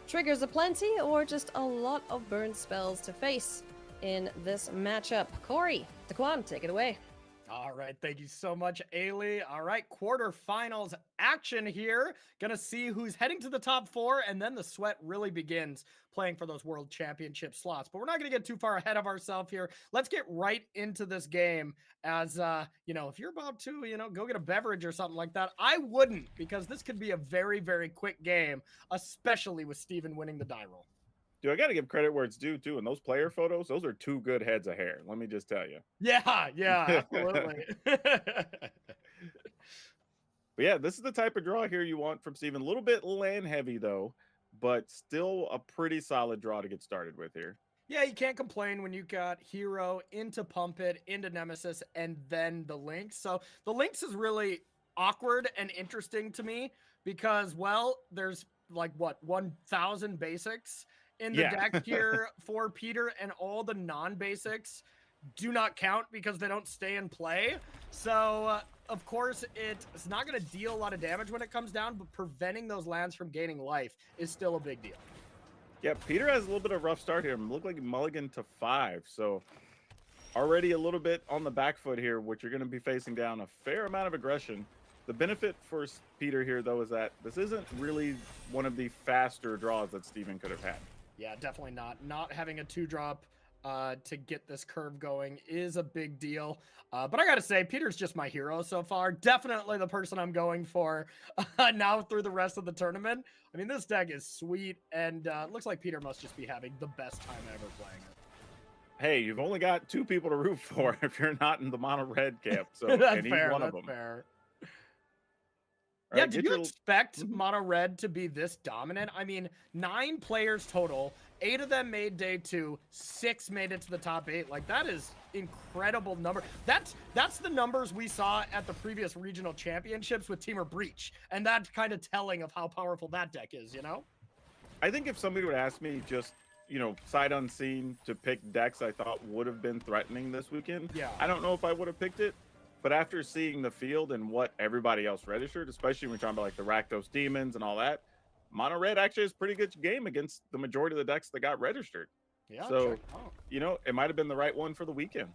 triggers aplenty or just a lot of burn spells to face in this matchup. Corey, Daquan, take it away. All right, thank you so much, Ailey. All right, quarterfinals action here. Gonna see who's heading to the top 4, and then the sweat really begins playing for those world championship slots. But we're not gonna get too far ahead of ourselves here. Let's get right into this game. As if you're about to, go get a beverage or something like that, I wouldn't, because this could be a very, very quick game, especially with Steven winning the die roll. Dude, I got to give credit where it's due, too. And those player photos, those are 2 good heads of hair. Let me just tell you. Yeah, absolutely. But yeah, this is the type of draw here you want from Steven. A little bit land heavy, though, but still a pretty solid draw to get started with here. Yeah, you can't complain when you got Hero into Pump It, into Nemesis, and then the Lynx. So the Lynx is really awkward and interesting to me because, well, there's like, 1,000 basics in the deck here for Peter, and all the non-basics do not count because they don't stay in play. So of course, it's not going to deal a lot of damage when it comes down, but preventing those lands from gaining life is still a big deal. Yeah, Peter has a little bit of a rough start here. Look like mulligan to 5, so already a little bit on the back foot here, which you're going to be facing down a fair amount of aggression. The benefit for Peter here, though, is that this isn't really one of the faster draws that Steven could have had. Yeah, definitely not. Not having a 2-drop to get this curve going is a big deal. But I got to say, Peter's just my hero so far. Definitely the person I'm going for now through the rest of the tournament. I mean, this deck is sweet, and looks like Peter must just be having the best time ever playing it. Hey, you've only got 2 people to root for if you're not in the mono red camp. So That's and he's fair. one That's of them. fair. All Yeah, right, did get you your- expect mono red to be this dominant? I mean, 9 players total, 8 of them made day 2, 6 made it to the top 8. Like, that is incredible number. That's the numbers we saw at the previous regional championships with Teamer Breach, and that's kind of telling of how powerful that deck is, you know? I think if somebody would ask me just, sight unseen to pick decks I thought would have been threatening this weekend, Yeah. I don't know if I would have picked it. But after seeing the field and what everybody else registered, especially when we're talking about like the Rakdos Demons and all that, mono red actually is a pretty good game against the majority of the decks that got registered. Yeah, So, check it out. it might have been the right one for the weekend.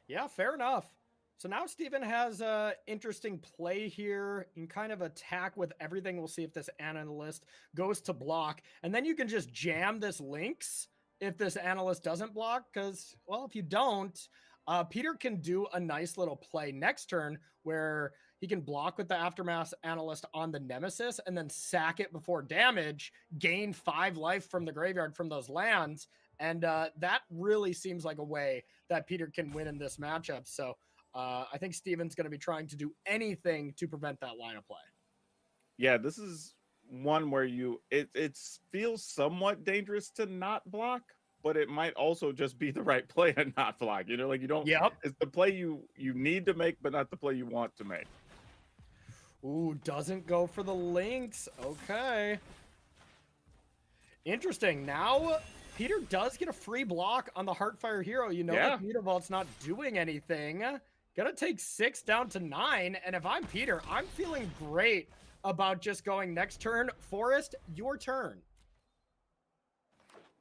Yeah, fair enough. So now Steven has a interesting play here. You can kind of attack with everything. We'll see if this analyst goes to block. And then you can just jam this Lynx if this analyst doesn't block. Because, well, if you don't, Peter can do a nice little play next turn where he can block with the Aftermath Analyst on the Nemesis and then sack it before damage, gain 5 life from the graveyard from those lands. And that really seems like a way that Peter can win in this matchup. So I think Steven's going to be trying to do anything to prevent that line of play. Yeah, this is one where it feels somewhat dangerous to not block, but it might also just be the right play and not block. You don't. Yep. It's the play you need to make, but not the play you want to make. Ooh, doesn't go for the Lynx. Okay. Interesting. Now, Peter does get a free block on the Heartfire Hero. Yeah. The Meter Vault's not doing anything. Gonna take 6 down to 9. And if I'm Peter, I'm feeling great about just going next turn. Forest, your turn.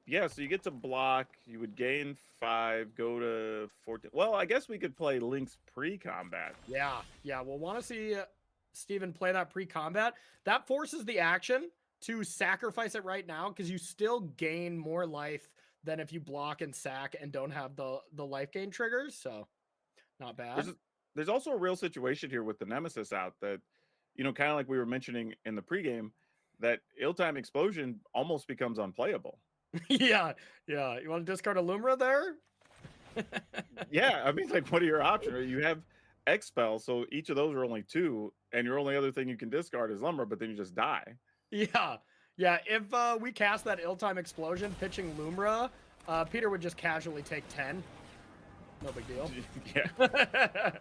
Yeah, so you get to block. You would gain 5, go to 14. Well, I guess we could play Lynx pre-combat. Yeah, we'll want to see Steven play that pre-combat. That forces the action to sacrifice it right now because you still gain more life than if you block and sack and don't have the life gain triggers. So, not bad. There's also a real situation here with the Nemesis out that, kind of like we were mentioning in the pregame, that ill-time explosion almost becomes unplayable. yeah. You want to discard a Lumra there? Yeah, I mean, like, what are your options? You have Expel, so each of those are only 2, and your only other thing you can discard is Lumra, but then you just die. Yeah. If we cast that ill-time explosion pitching Lumra, Peter would just casually take 10. No big deal. Yeah.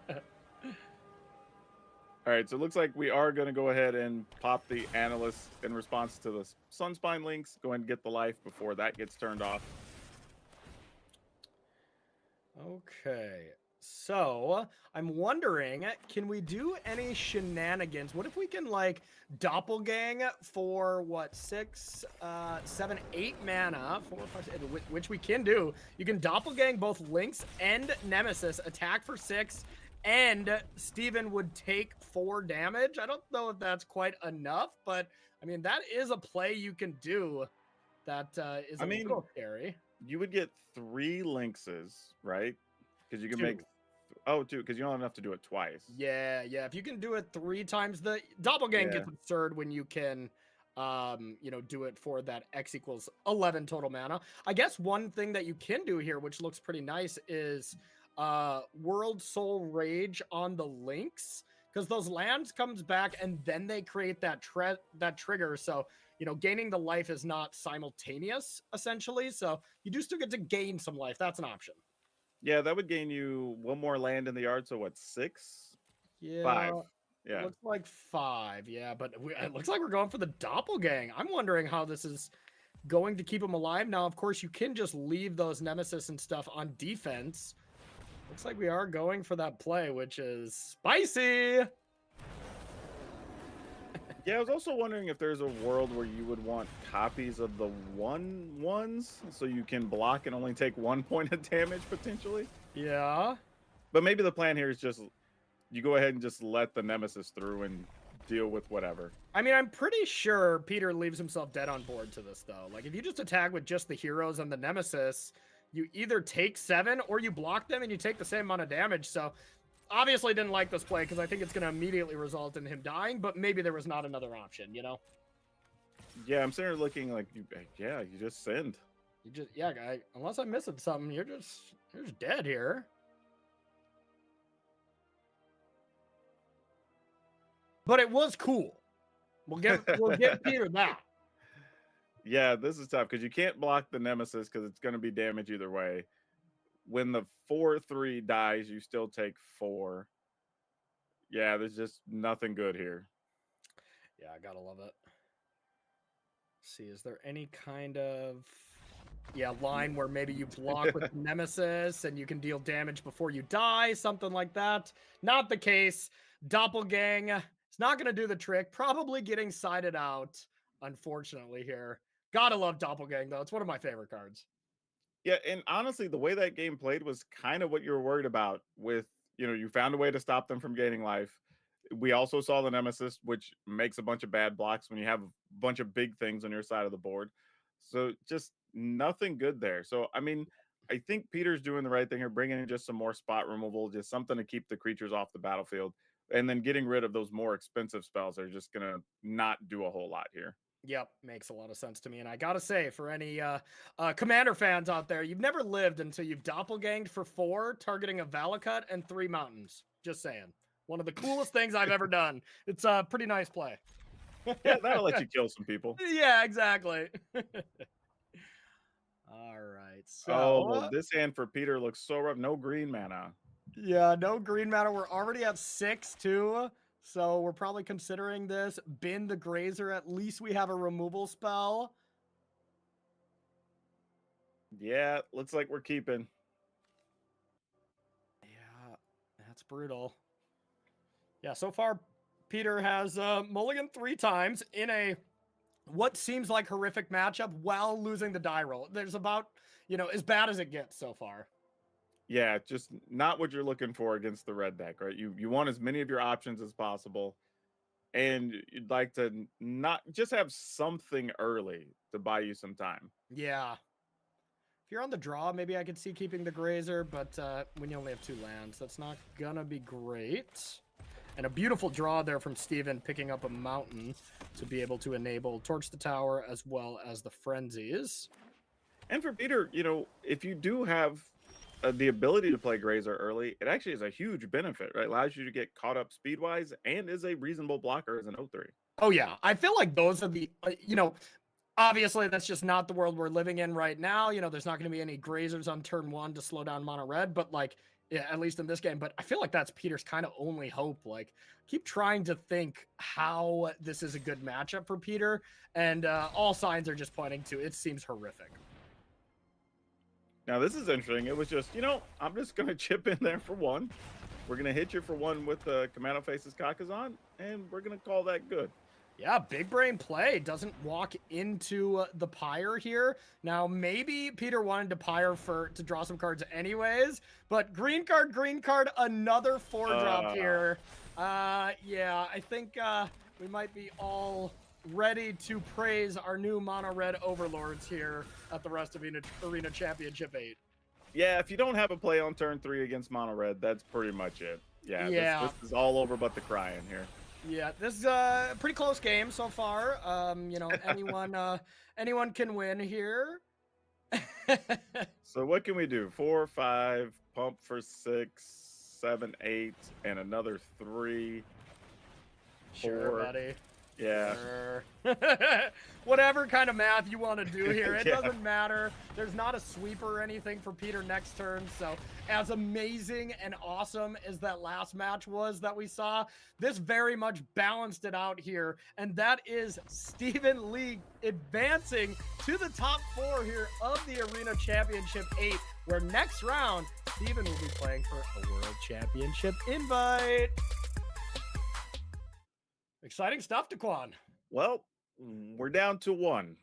All right, so it looks like we are going to go ahead and pop the Analyst in response to the Sunspine Lynx. Go ahead and get the life before that gets turned off. Okay, so I'm wondering, can we do any shenanigans? What if we can doppelgang for 6, 7, 8 mana, 4, 5, 6, which we can do. You can doppelgang both Lynx and Nemesis, attack for 6, and Steven would take 4 damage. I don't know if that's quite enough, but I mean, that is a play you can do that is a little scary. You would get 3 Lynxes, right? Because you can 2. make... 2, because you don't have enough to do it twice. Yeah. If you can do it 3 times, the doppelgang gets absurd when you can, do it for that X equals 11 total mana. I guess one thing that you can do here, which looks pretty nice, is World Soul Rage on the Lynx, because those lands comes back and then they create that trigger. So, gaining the life is not simultaneous, essentially. So you do still get to gain some life. That's an option. Yeah, that would gain you 1 more land in the yard. So what, 6? Yeah. 5. Yeah. Looks like 5. Yeah, but it looks like we're going for the doppelgang. I'm wondering how this is going to keep him alive. Now, of course, you can just leave those Nemesis and stuff on defense. Looks like we are going for that play, which is spicy. Yeah, I was also wondering if there's a world where you would want copies of the 1/1s so you can block and only take 1 point of damage potentially. Yeah. But maybe the plan here is just you go ahead and just let the Nemesis through and deal with whatever. I mean, I'm pretty sure Peter leaves himself dead on board to this, though. Like, if you just attack with just the heroes and the Nemesis, you either take 7 or you block them and you take the same amount of damage. So, obviously didn't like this play because I think it's going to immediately result in him dying, but maybe there was not another option, you know? Yeah, I'm sitting here looking like, you just send. You just, yeah, guy, unless I'm missing something, you're just dead here. But it was cool. We'll give Peter that. Yeah, this is tough because you can't block the Nemesis because it's going to be damage either way. When the 4/3 dies, you still take 4. Yeah, there's just nothing good here. Yeah, I gotta love it. See, is there any kind of line where maybe you block with the Nemesis and you can deal damage before you die, something like that? Not the case. Doppelgang is not gonna do the trick. Probably getting sided out, unfortunately here. Gotta love Doppelgang though. It's one of my favorite cards. Yeah, and honestly, the way that game played was kind of what you were worried about with, you found a way to stop them from gaining life. We also saw the Nemesis, which makes a bunch of bad blocks when you have a bunch of big things on your side of the board. So just nothing good there. So, I mean, I think Peter's doing the right thing here, bringing in just some more spot removal, just something to keep the creatures off the battlefield, and then getting rid of those more expensive spells that are just going to not do a whole lot here. Yep, makes a lot of sense to me. And I gotta say, for any Commander fans out there, you've never lived until you've doppelganged for 4, targeting a Valakut and 3 mountains. Just saying. One of the coolest things I've ever done. It's a pretty nice play. Yeah, that'll let you kill some people. Yeah, exactly. All right. So, Oh, this hand for Peter looks so rough. No green mana. yeah, no green mana. We're already at 6 too. So we're probably considering this. Bin the Grazer. At least we have a removal spell. Yeah, looks like we're keeping. Yeah, that's brutal. Yeah, so far, Peter has mulligan 3 times in a what seems like horrific matchup while losing the die roll. There's about, as bad as it gets so far. Yeah, just not what you're looking for against the red deck, right? You want as many of your options as possible, and you'd like to not just have something early to buy you some time. Yeah. If you're on the draw, maybe I could see keeping the Grazer, but when you only have 2 lands, that's not gonna be great. And a beautiful draw there from Steven, picking up a mountain to be able to enable Torch the Tower as well as the Frenzies. And for Peter, if you do have the ability to play Grazer early, it actually is a huge benefit, right? Allows you to get caught up speed-wise and is a reasonable blocker as an 0/3. Oh, yeah. I feel like those are the, obviously that's just not the world we're living in right now. There's not going to be any Grazers on turn 1 to slow down mono red, but yeah, at least in this game. But I feel like that's Peter's kind of only hope. Keep trying to think how this is a good matchup for Peter, and all signs are just pointing to it seems horrific. Now, this is interesting. It was just, I'm just going to chip in there for 1. We're going to hit you for 1 with the Commando Faces Kakazan, and we're going to call that good. Yeah, big brain play. Doesn't walk into the Pyre here. Now, maybe Peter wanted to Pyre to draw some cards anyways, but green card, another 4-drop here. Yeah, I think we might be all ready to praise our new mono red overlords here at the rest of Arena Championship 8. Yeah, if you don't have a play on turn 3 against mono red, that's pretty much it. Yeah. This is all over but the crying here. Yeah, this is a pretty close game so far. Anyone can win here. So what can we do? 4, 5, pump for 6, 7, 8, and another 3. Sure, 4. buddy. Yeah. Sure. Whatever kind of math you want to do here, it doesn't matter. There's not a sweeper or anything for Peter next turn. So as amazing and awesome as that last match was that we saw, this very much balanced it out here. And that is Stephen Lee advancing to the top 4 here of the Arena Championship 8, where next round, Steven will be playing for a World Championship invite. Exciting stuff, Daquan. Well, we're down to one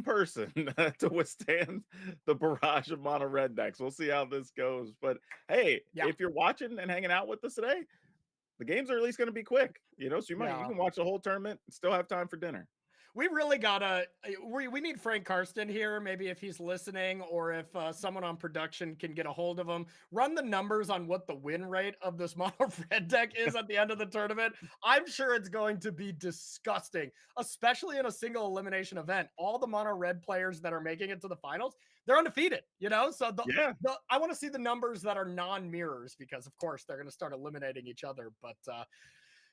person to withstand the barrage of mono red decks. We'll see how this goes. But hey, if you're watching and hanging out with us today, the games are at least going to be quick, you know, so you can watch the whole tournament and still have time for dinner. We really gotta. We need Frank Karsten here. Maybe if he's listening, or if someone on production can get a hold of him, run the numbers on what the win rate of this mono red deck is at the end of the tournament. I'm sure it's going to be disgusting, especially in a single elimination event. All the mono red players that are making it to the finals, they're undefeated. You know, so I want to see the numbers that are non-mirrors, because of course they're going to start eliminating each other. But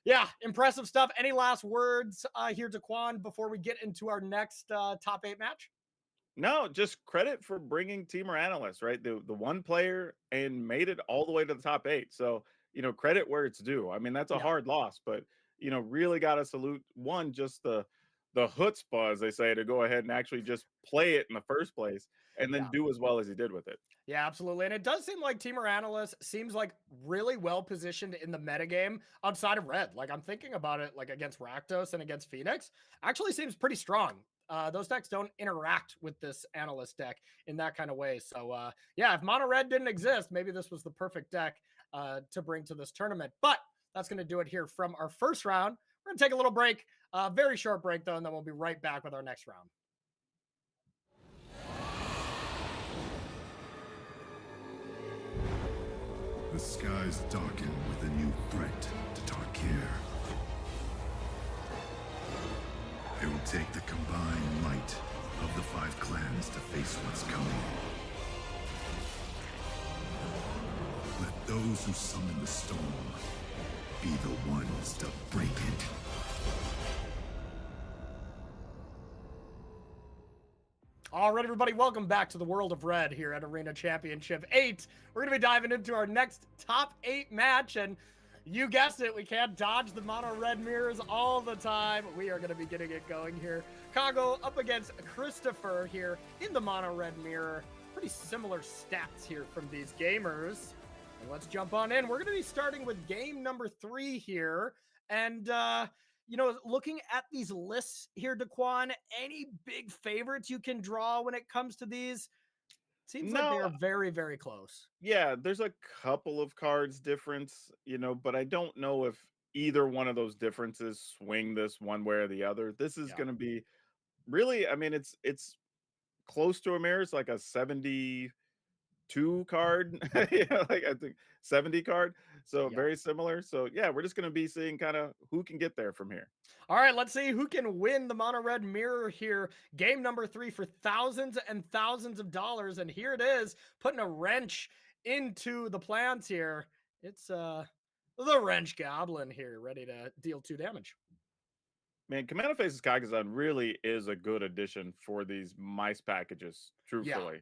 yeah, impressive stuff. Any last words here, Daquan, before we get into our next top 8 match? No, just credit for bringing Teamer Analyst, right? The one player and made it all the way to the top 8. So, you know, credit where it's due. I mean, that's a hard loss, but, you know, really got to salute just the chutzpah, as they say, to go ahead and actually just play it in the first place and then do as well as he did with it. Yeah, absolutely. And it does seem like Teamer Analyst seems like really well positioned in the metagame outside of red. Like, I'm thinking about it, like against Rakdos and against Phoenix, actually seems pretty strong. Those decks don't interact with this Analyst deck in that kind of way. So yeah, if mono red didn't exist, maybe this was the perfect deck to bring to this tournament. But that's going to do it here from our first round. We're going to take a little break, very short break though, and then we'll be right back with our next round. The skies darken with a new threat to Tarkir. It will take the combined might of the 5 clans to face what's coming. Let those who summon the storm be the ones to break it. All right, everybody, welcome back to the World of Red here at Arena Championship 8. We're going to be diving into our next top 8 match, and you guessed it, we can't dodge the mono red mirrors all the time. We are going to be getting it going here. Kago up against Christopher here in the mono red mirror. Pretty similar stats here from these gamers. And let's jump on in. We're going to be starting with game number 3 here. And, you know, looking at these lists here, Daquan, any big favorites you can draw when it comes to these? Seems like they're very, very close. Yeah, there's a couple of cards difference, you know, but I don't know if either one of those differences swing this one way or the other. This is going to be really, I mean, it's close to a mirror. It's like a 72 card, yeah, like I think 70 card. So very similar. So yeah, we're just going to be seeing kind of who can get there from here. All right, let's see who can win the mono red mirror here. Game number 3 for thousands and thousands of dollars. And here it is, putting a wrench into the plans here. It's the wrench goblin here, ready to deal 2 damage. Man, Commando Faces Kagazan really is a good addition for these mice packages, truthfully.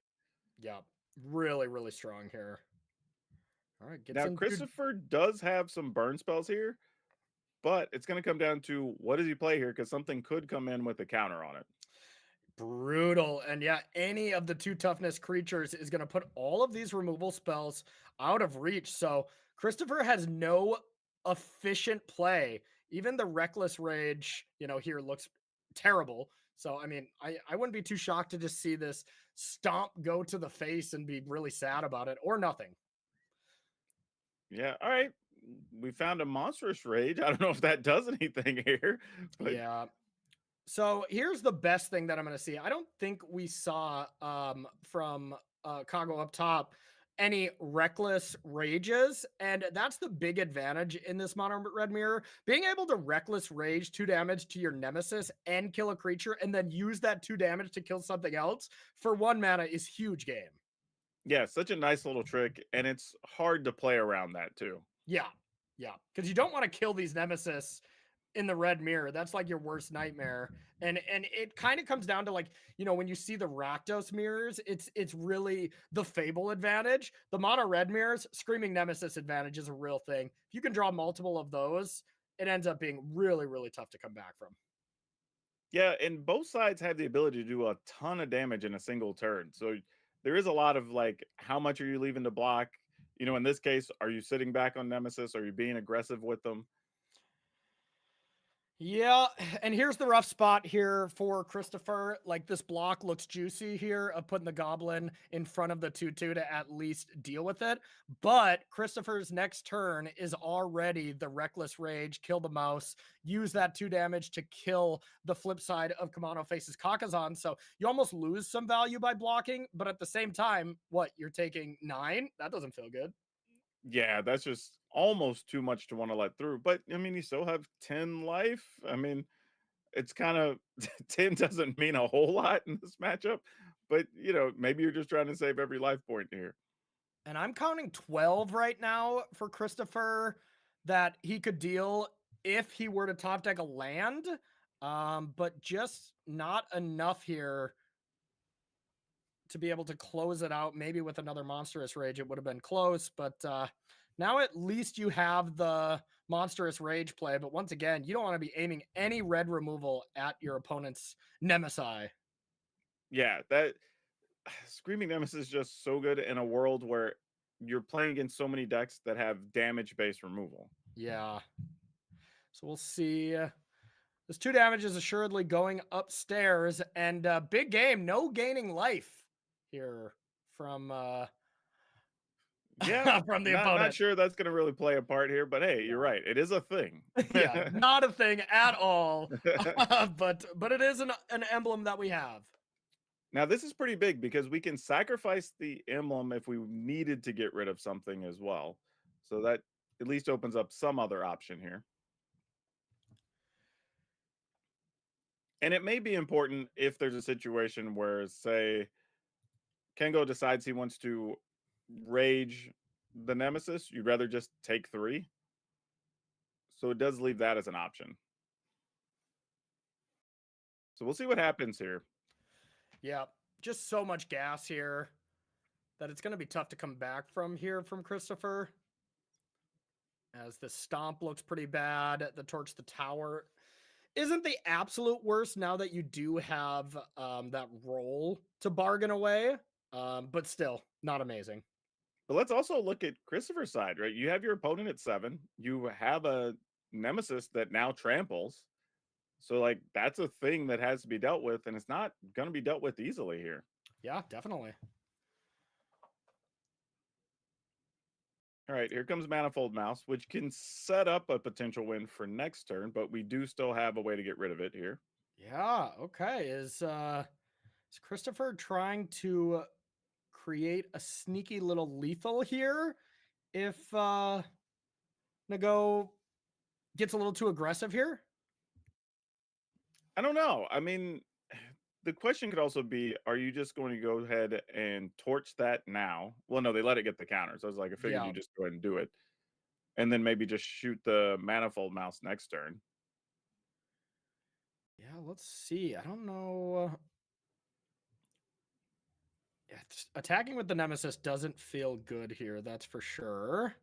Yeah. Really, really strong here. All right, now Christopher does have some burn spells here, but it's going to come down to what does he play here, because something could come in with a counter on it. Brutal. And yeah, any of the 2 toughness creatures is going to put all of these removal spells out of reach. So Christopher has no efficient play. Even the Reckless Rage, you know, here looks terrible. So, I mean, I wouldn't be too shocked to just see this stomp go to the face and be really sad about it, or nothing. Yeah, all right. We found a Monstrous Rage. I don't know if that does anything here. But yeah. So here's the best thing that I'm going to see. I don't think we saw from Kago up top any Reckless Rages, and that's the big advantage in this mono red mirror. Being able to Reckless Rage 2 damage to your nemesis and kill a creature, and then use that 2 damage to kill something else for 1 mana is huge game. Yeah, such a nice little trick, and it's hard to play around that too. Yeah, because you don't want to kill these nemesis in the red mirror. That's like your worst nightmare. And it kind of comes down to, like, you know, when you see the Rakdos mirrors, it's really the Fable advantage. The mono red mirrors, Screaming Nemesis advantage is a real thing. If you can draw multiple of those, it ends up being really, really tough to come back from. Yeah, and both sides have the ability to do a ton of damage in a single turn. So there is a lot of, like, how much are you leaving to block? You know, in this case, are you sitting back on Nemesis? Are you being aggressive with them? Yeah, and here's the rough spot here for Christopher. Like, this block looks juicy here of putting the Goblin in front of the 2/2 to at least deal with it. But Christopher's next turn is already the Reckless Rage, kill the mouse, use that 2 damage to kill the flip side of Kamano Face's Kakazan. So you almost lose some value by blocking, but at the same time, what, you're taking 9? That doesn't feel good. Yeah, that's just almost too much to want to let through. But I mean, you still have 10 life. I mean, it's kind of 10 doesn't mean a whole lot in this matchup, but you know, maybe you're just trying to save every life point here. And I'm counting 12 right now for Christopher that he could deal if he were to top deck a land, but just not enough here to be able to close it out. Maybe with another Monstrous Rage, it would have been close, but now at least you have the Monstrous Rage play. But once again, you don't want to be aiming any red removal at your opponent's Nemesis. Yeah, that Screaming Nemesis is just so good in a world where you're playing against so many decks that have damage based removal. Yeah. So we'll see. This 2 damage is assuredly going upstairs, and big game, no gaining life here from Yeah, from the not opponent. sure that's gonna really play a part here, but hey, you're right. It is a thing. Yeah, not a thing at all. but it is an emblem that we have. Now this is pretty big because we can sacrifice the emblem if we needed to get rid of something as well. So that at least opens up some other option here. And it may be important if there's a situation where, say, Kengo decides he wants to rage the Nemesis. You'd rather just take 3. So it does leave that as an option. So we'll see what happens here. Yeah, just so much gas here that it's going to be tough to come back from here from Christopher. As the stomp looks pretty bad, the torch the tower isn't the absolute worst now that you do have that roll to bargain away, but still not amazing. But let's also look at Christopher's side, right? You have your opponent at 7. You have a Nemesis that now tramples. So, like, that's a thing that has to be dealt with, and it's not going to be dealt with easily here. Yeah, definitely. All right, here comes Manifold Mouse, which can set up a potential win for next turn, but we do still have a way to get rid of it here. Yeah, okay. Is Christopher trying to create a sneaky little lethal here if Nago gets a little too aggressive here? I don't know. I mean, the question could also be, are you just going to go ahead and torch that now? Well, no, they let it get the counter. So I was like, I figured Yeah. you just go ahead and do it. And then maybe just shoot the Manifold Mouse next turn. Yeah, let's see. I don't know. Attacking with the Nemesis doesn't feel good here, that's for sure.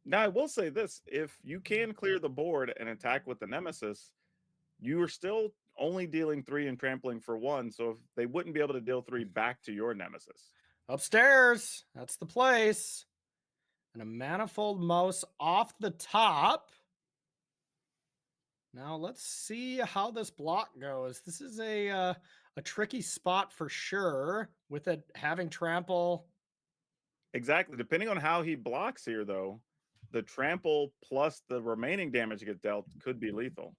Now, I will say this, if you can clear the board and attack with the Nemesis, you are still only dealing 3 and trampling for 1. So if they wouldn't be able to deal 3 back to your Nemesis. Upstairs, that's the place. And a Manifold Mouse off the top. Now let's see how this block goes. This is a tricky spot for sure, with it having trample. Exactly. Depending on how he blocks here, though, the trample plus the remaining damage to get dealt could be lethal.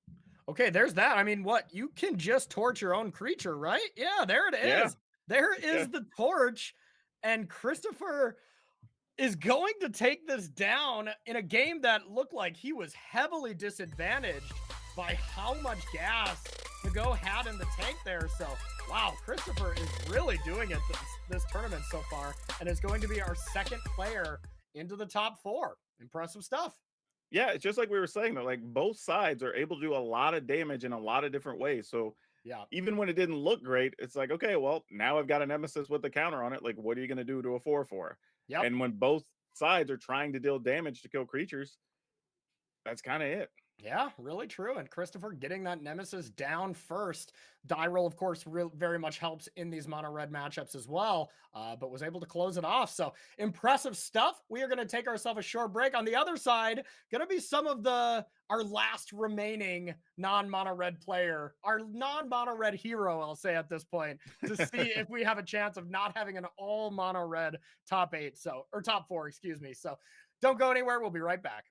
Okay, there's that. I mean, what? You can just torch your own creature, right? Yeah, there it is. Yeah. There is the torch. And Christopher is going to take this down in a game that looked like he was heavily disadvantaged by how much gas Nago had in the tank there. So, wow, Christopher is really doing it this tournament so far, and is going to be our second player into the top 4. Impressive stuff. Yeah, it's just like we were saying, that like both sides are able to do a lot of damage in a lot of different ways. So yeah, even when it didn't look great, it's like, okay, well, now I've got a Nemesis with the counter on it. Like, what are you going to do to a 4/4? Yep. And when both sides are trying to deal damage to kill creatures, that's kind of it. Yeah, really true. And Christopher getting that Nemesis down first. Die roll, of course, very much helps in these mono red matchups as well, but was able to close it off. So impressive stuff. We are going to take ourselves a short break. On the other side, going to be some of our last remaining non-mono red player, our non-mono red hero, I'll say at this point, to see if we have a chance of not having an all mono red top 8. Or top 4, excuse me. So don't go anywhere. We'll be right back.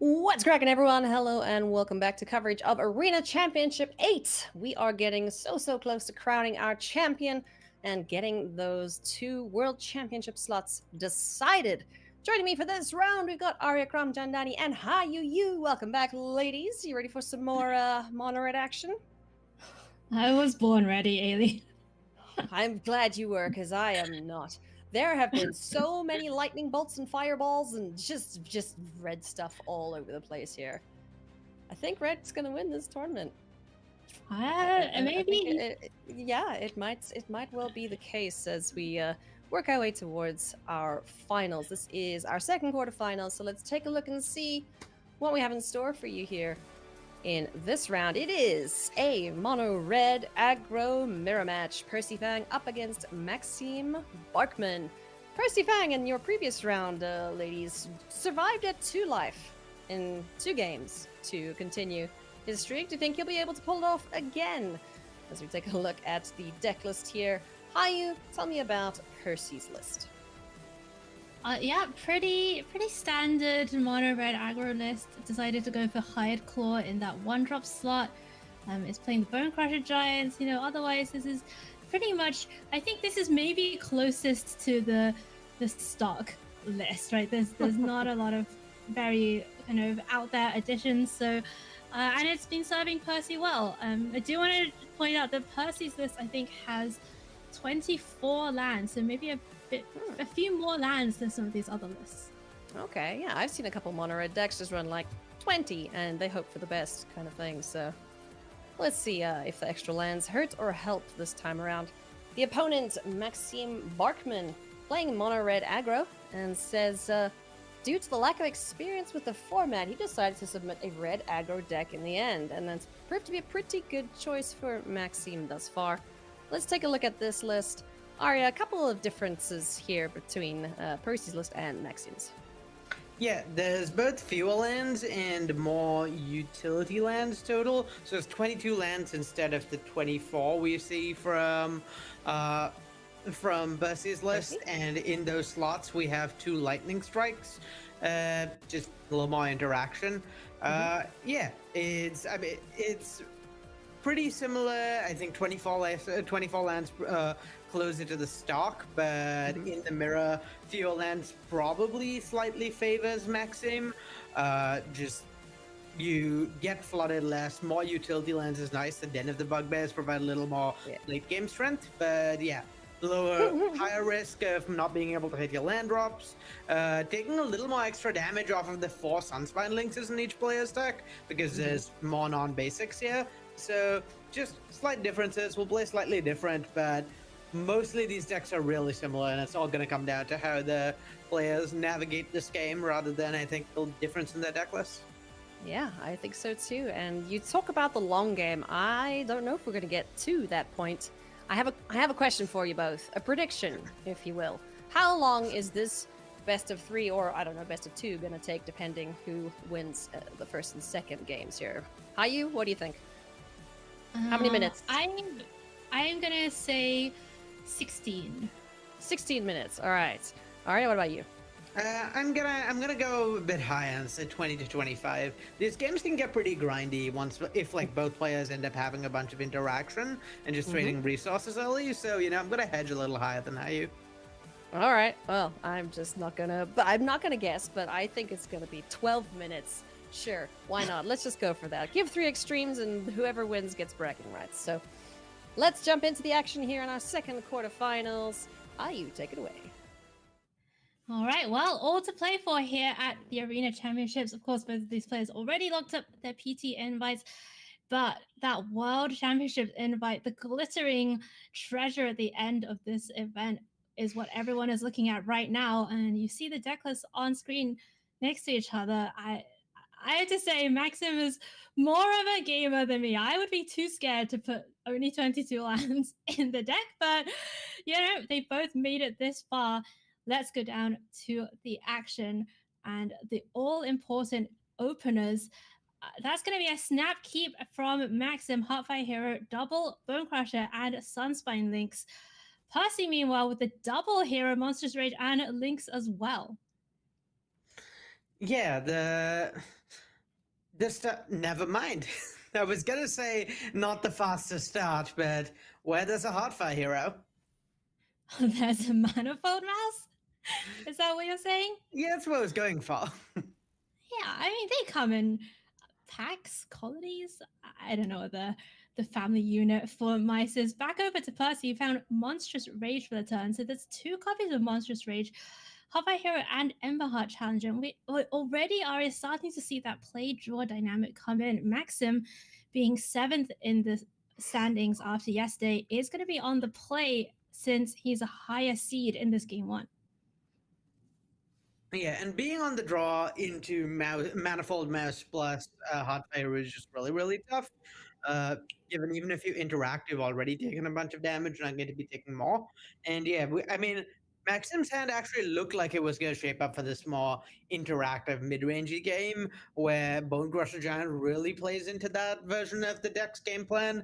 What's cracking, everyone? Hello and welcome back to coverage of Arena Championship 8. We are getting so close to crowning our champion and getting those 2 World Championship slots decided. Joining me for this round, we've got Arya Kram Jandani and Hayu Yu. Welcome back, ladies. You ready for some more mono red action? I was born ready, Ailey. I'm glad you were, because I am not. There have been so many lightning bolts and fireballs and just red stuff all over the place here. I think red's gonna win this tournament. I think Maybe. yeah, it might well be the case as we work our way towards our finals. This is our second quarterfinals, so let's take a look and see what we have in store for you here in this round. It is a mono red aggro mirror match. Percy Fang up against Maxime Barkman. Percy Fang, in your previous round, ladies, survived at 2 life in 2 games to continue his streak. Do you think he'll be able to pull it off again? As we take a look at the deck list here. Hayu, tell me about Percy's list. Yeah, pretty standard mono red aggro list. Decided to go for Hired Claw in that 1-drop slot. It's playing the Bone Crusher Giants. You know, otherwise this is pretty much. I think this is maybe closest to the stock list, right? There's not a lot of very kind of out there additions. So, and it's been serving Percy well. I do want to point out that Percy's list I think has 24 lands, so maybe a few more lands than some of these other lists. Okay, yeah, I've seen a couple mono red decks just run like 20 and they hope for the best kind of thing. So let's see if the extra lands hurt or help this time around. The opponent, Maxime Barkman, playing mono red aggro, and says due to the lack of experience with the format, he decided to submit a red aggro deck in the end, and that's proved to be a pretty good choice for Maxime thus far. Let's take a look at this list. Arya, a couple of differences here between Percy's list and Maxime's. Yeah, there's both fewer lands and more utility lands total. So it's 22 lands instead of the 24 we see from Percy's list. And in those slots, we have 2 lightning strikes. Just a little more interaction. Yeah, it's pretty similar. I think 24 lands closer to the stock, but in the mirror, fewer lands probably slightly favors Maxim. Just you get flooded less. More utility lands is nice. The Den of the Bugbears provide a little more late game strength, but yeah, higher risk of not being able to hit your land drops. Taking a little more extra damage off of the 4 Sunspine Lynxes in each player's deck because there's more non-basics here. So just slight differences. We'll play slightly different, but mostly these decks are really similar, and it's all going to come down to how the players navigate this game rather than, I think, the difference in their deck list. Yeah, I think so too. And you talk about the long game. I don't know if we're going to get to that point. I have a question for you both. A prediction, if you will. How long is this best of 3 or, I don't know, best of 2 going to take depending who wins the first and second games here? Hayu, what do you think? How many minutes? I am gonna say 16. 16 minutes. All right. All right. What about you? I'm gonna go a bit higher and say 20 to 25. These games can get pretty grindy if like both players end up having a bunch of interaction and just trading resources early. So I'm gonna hedge a little higher than you. All right. Well, I'm not gonna guess, but I think it's gonna be 12 minutes. Sure, why not? Let's just go for that. Give 3 extremes, and whoever wins gets bragging rights. So let's jump into the action here in our second quarterfinals. Ayu, take it away. All right, well, all to play for here at the Arena Championships. Of course, both of these players already locked up their PT invites, but that World Championships invite, the glittering treasure at the end of this event, is what everyone is looking at right now. And you see the deck lists on screen next to each other. I have to say, Maxim is more of a gamer than me. I would be too scared to put only 22 lands in the deck, but they both made it this far. Let's go down to the action and the all-important openers. That's going to be a Snap Keep from Maxim, Heartfire Hero, double Bone Crusher, and Sunspine Lynx. Percy, meanwhile, with the double Hero, Monstrous Rage, and Lynx as well. Yeah, never mind. I was gonna say not the fastest start, but where there's a Heartfire Hero, there's a Manifold Mouse? Is that what you're saying? Yeah, that's what I was going for. Yeah, I mean, they come in packs, colonies. I don't know what the the family unit for Mices. Back over to Percy, who found Monstrous Rage for the turn. So there's 2 copies of Monstrous Rage, Hotfire Hero and Emberheart Challenger. And we already are starting to see that play draw dynamic come in. Maxim, being 7th in the standings after yesterday, is going to be on the play since he's a higher seed in this game 1. Yeah, and being on the draw into Manifold Mouse plus Hot Fire is just really, really tough. Given even if you interact, you've already taken a bunch of damage, and I'm going to be taking more. And yeah, I mean, Maxim's hand actually looked like it was going to shape up for this more interactive mid-rangey game where Bone Crusher Giant really plays into that version of the deck's game plan,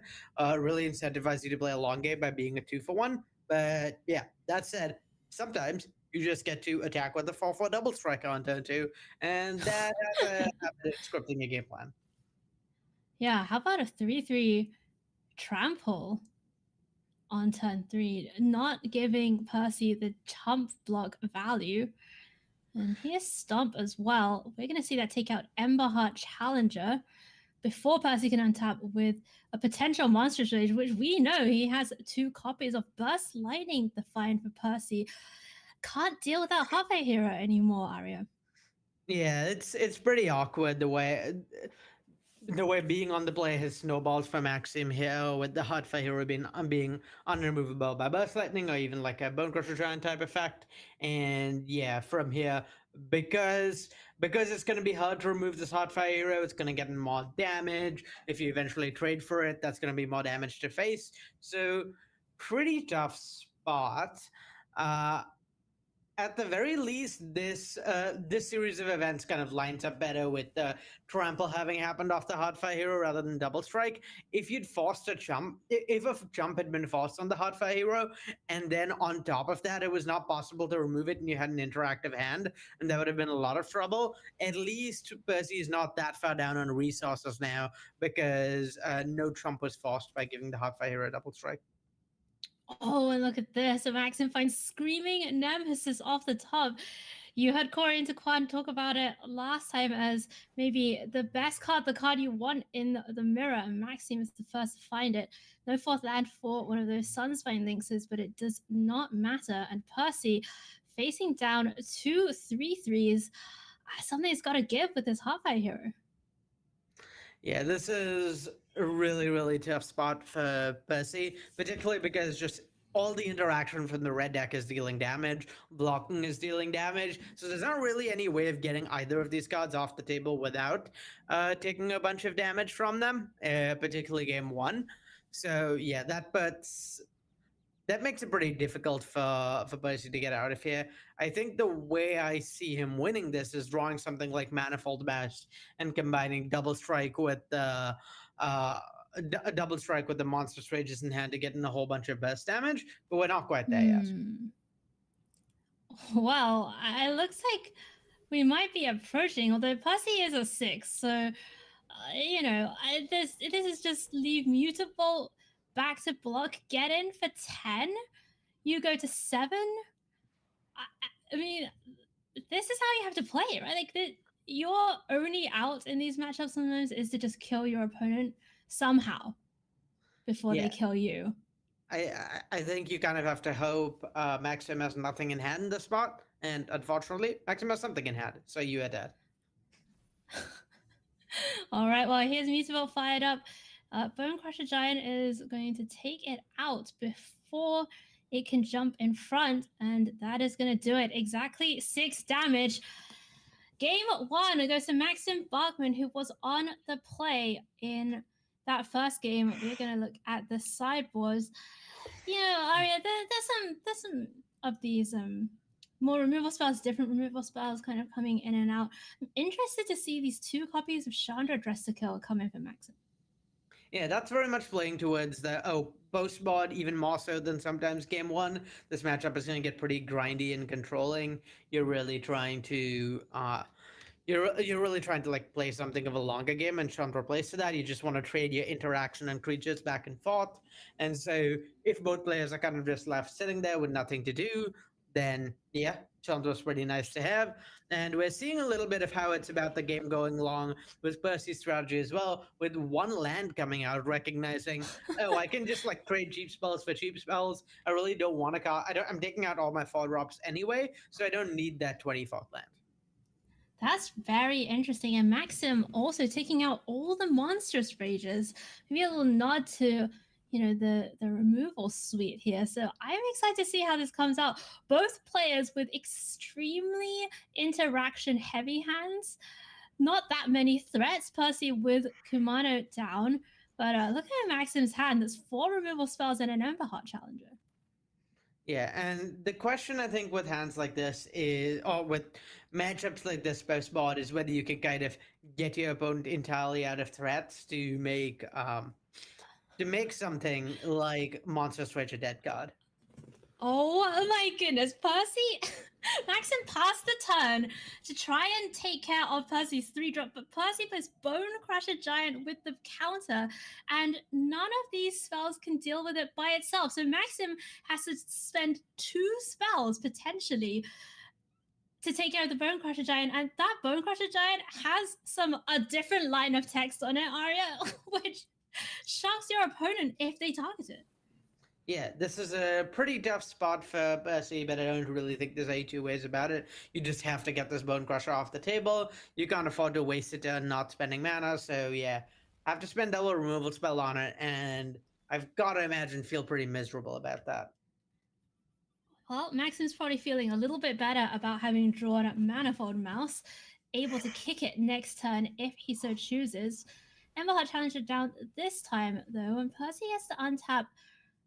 really incentivizes you to play a long game by being a 2-for-1. But yeah, that said, sometimes you just get to attack with the 4/4 double strike on turn 2, and that has a habit of scripting a game plan. Yeah, how about a 3/3 trample on turn 3, not giving Percy the chump block value. And here's Stomp as well. We're going to see that take out Emberheart Challenger before Percy can untap with a potential Monstrous Rage, which we know he has 2 copies of. Burst Lightning, the find for Percy. Can't deal with that Hotfire Hero anymore, Arya. Yeah, it's pretty awkward the way being on the play has snowballed for Maxim here with the Hot Fire Hero being unremovable by Burst Lightning or even like a Bone Crusher Giant type effect. And yeah, from here, because it's going to be hard to remove this Hot Fire Hero, it's going to get more damage. If you eventually trade for it, that's going to be more damage to face. So pretty tough spot. At the very least, this series of events kind of lines up better with the trample having happened off the Hotfire Hero rather than double strike. If you'd forced a jump, if a jump had been forced on the Hotfire Hero, and then on top of that, it was not possible to remove it, and you had an interactive hand, and that would have been a lot of trouble. At least Percy is not that far down on resources now because no trump was forced by giving the Hotfire Hero a double strike. Oh, and look at this. So Maxim finds Screaming Nemesis off the top. You heard Corey and Taquan talk about it last time as maybe the best card, the card you want in the mirror, and Maxim is the first to find it. No 4th land for one of those Sunspine Lynxes, but it does not matter. And Percy facing down 2 3/3s. Something's got to give with this Hotfire Hero. Yeah, this is a really, really tough spot for Percy, particularly because just all the interaction from the red deck is dealing damage, blocking is dealing damage, so there's not really any way of getting either of these cards off the table without taking a bunch of damage from them, particularly game 1. So yeah, that makes it pretty difficult for Percy to get out of here. I think the way I see him winning this is drawing something like Manifold Bash and combining Double Strike with the a double strike with the Monstrous Rages in hand to get in a whole bunch of burst damage, but we're not quite there yet. Well, it looks like we might be approaching, although Percy is a 6, so you know, this is just leave Mutable back to block, get in for 10, you go to 7. I mean, this is how you have to play it, right? Like, your only out in these matchups sometimes is to just kill your opponent somehow before they kill you. I think you kind of have to hope Maxim has nothing in hand in this spot, and unfortunately, Maxim has something in hand, so you are dead. All right, well, here's Mutable fired up. Bone Crusher Giant is going to take it out before it can jump in front, and that is going to do it. Exactly 6 damage. Game 1 goes to Maxim Bachman, who was on the play in that first game. We're going to look at the sideboards. You know, Arya, there's some of these more removal spells, different removal spells kind of coming in and out. I'm interested to see these 2 copies of Chandra Dress to Kill come in for Maxim. Yeah, that's very much playing towards the post mod, even more so than sometimes game 1. This matchup is going to get pretty grindy and controlling. You're really trying to you're really trying to like play something of a longer game, and Chandra plays to that. You just want to trade your interaction and creatures back and forth. And so if both players are kind of just left sitting there with nothing to do, then yeah, Chandra's pretty nice to have. And we're seeing a little bit of how it's about the game going along with Percy's strategy as well, with one land coming out, recognizing, oh, I can just like trade cheap spells for cheap spells. I really don't want to I'm taking out all my 4-drops anyway, so I don't need that 24th land. That's very interesting. And Maxim also taking out all the monstrous rages. Maybe a little nod to, the removal suite here. So I'm excited to see how this comes out. Both players with extremely interaction heavy hands. Not that many threats. Percy with Kumano down. But look at Maxim's hand. There's 4 removal spells and an Emberheart Challenger. Yeah, and the question I think with hands like this is, or with matchups like this post board, is whether you can kind of get your opponent entirely out of threats to make something like Monster Switch a dead card. Oh my goodness, Percy! Maxim passed the turn to try and take care of Percy's 3-drop, but Percy plays Bone Crusher Giant with the counter, and none of these spells can deal with it by itself. So Maxim has to spend 2 spells potentially to take care of the Bone Crusher Giant, and that Bone Crusher Giant has a different line of text on it, Arya, which shocks your opponent if they target it. Yeah, this is a pretty tough spot for Percy, but I don't really think there's any two ways about it. You just have to get this Bone Crusher off the table. You can't afford to waste it on not spending mana, so yeah. I have to spend double removal spell on it, and I've got to imagine feel pretty miserable about that. Well, Maxim's probably feeling a little bit better about having drawn Manifold Mouse, able to kick it next turn if he so chooses. Emberheart Challenger down this time, though, and Percy has to untap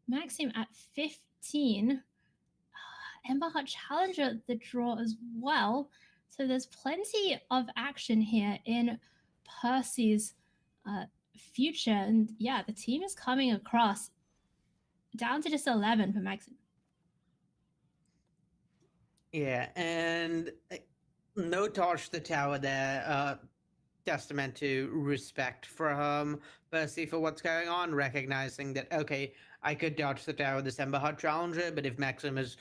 Maxim at 15. Emberheart Challenger the draw as well. So there's plenty of action here in Percy's future. And yeah, the team is coming across down to just 11 for Maxim. Yeah, and no Torch the Tower there. Testament to respect from Percy for what's going on, recognizing that, okay, I could dodge the tower with this Emberheart Challenger, but if Maxim is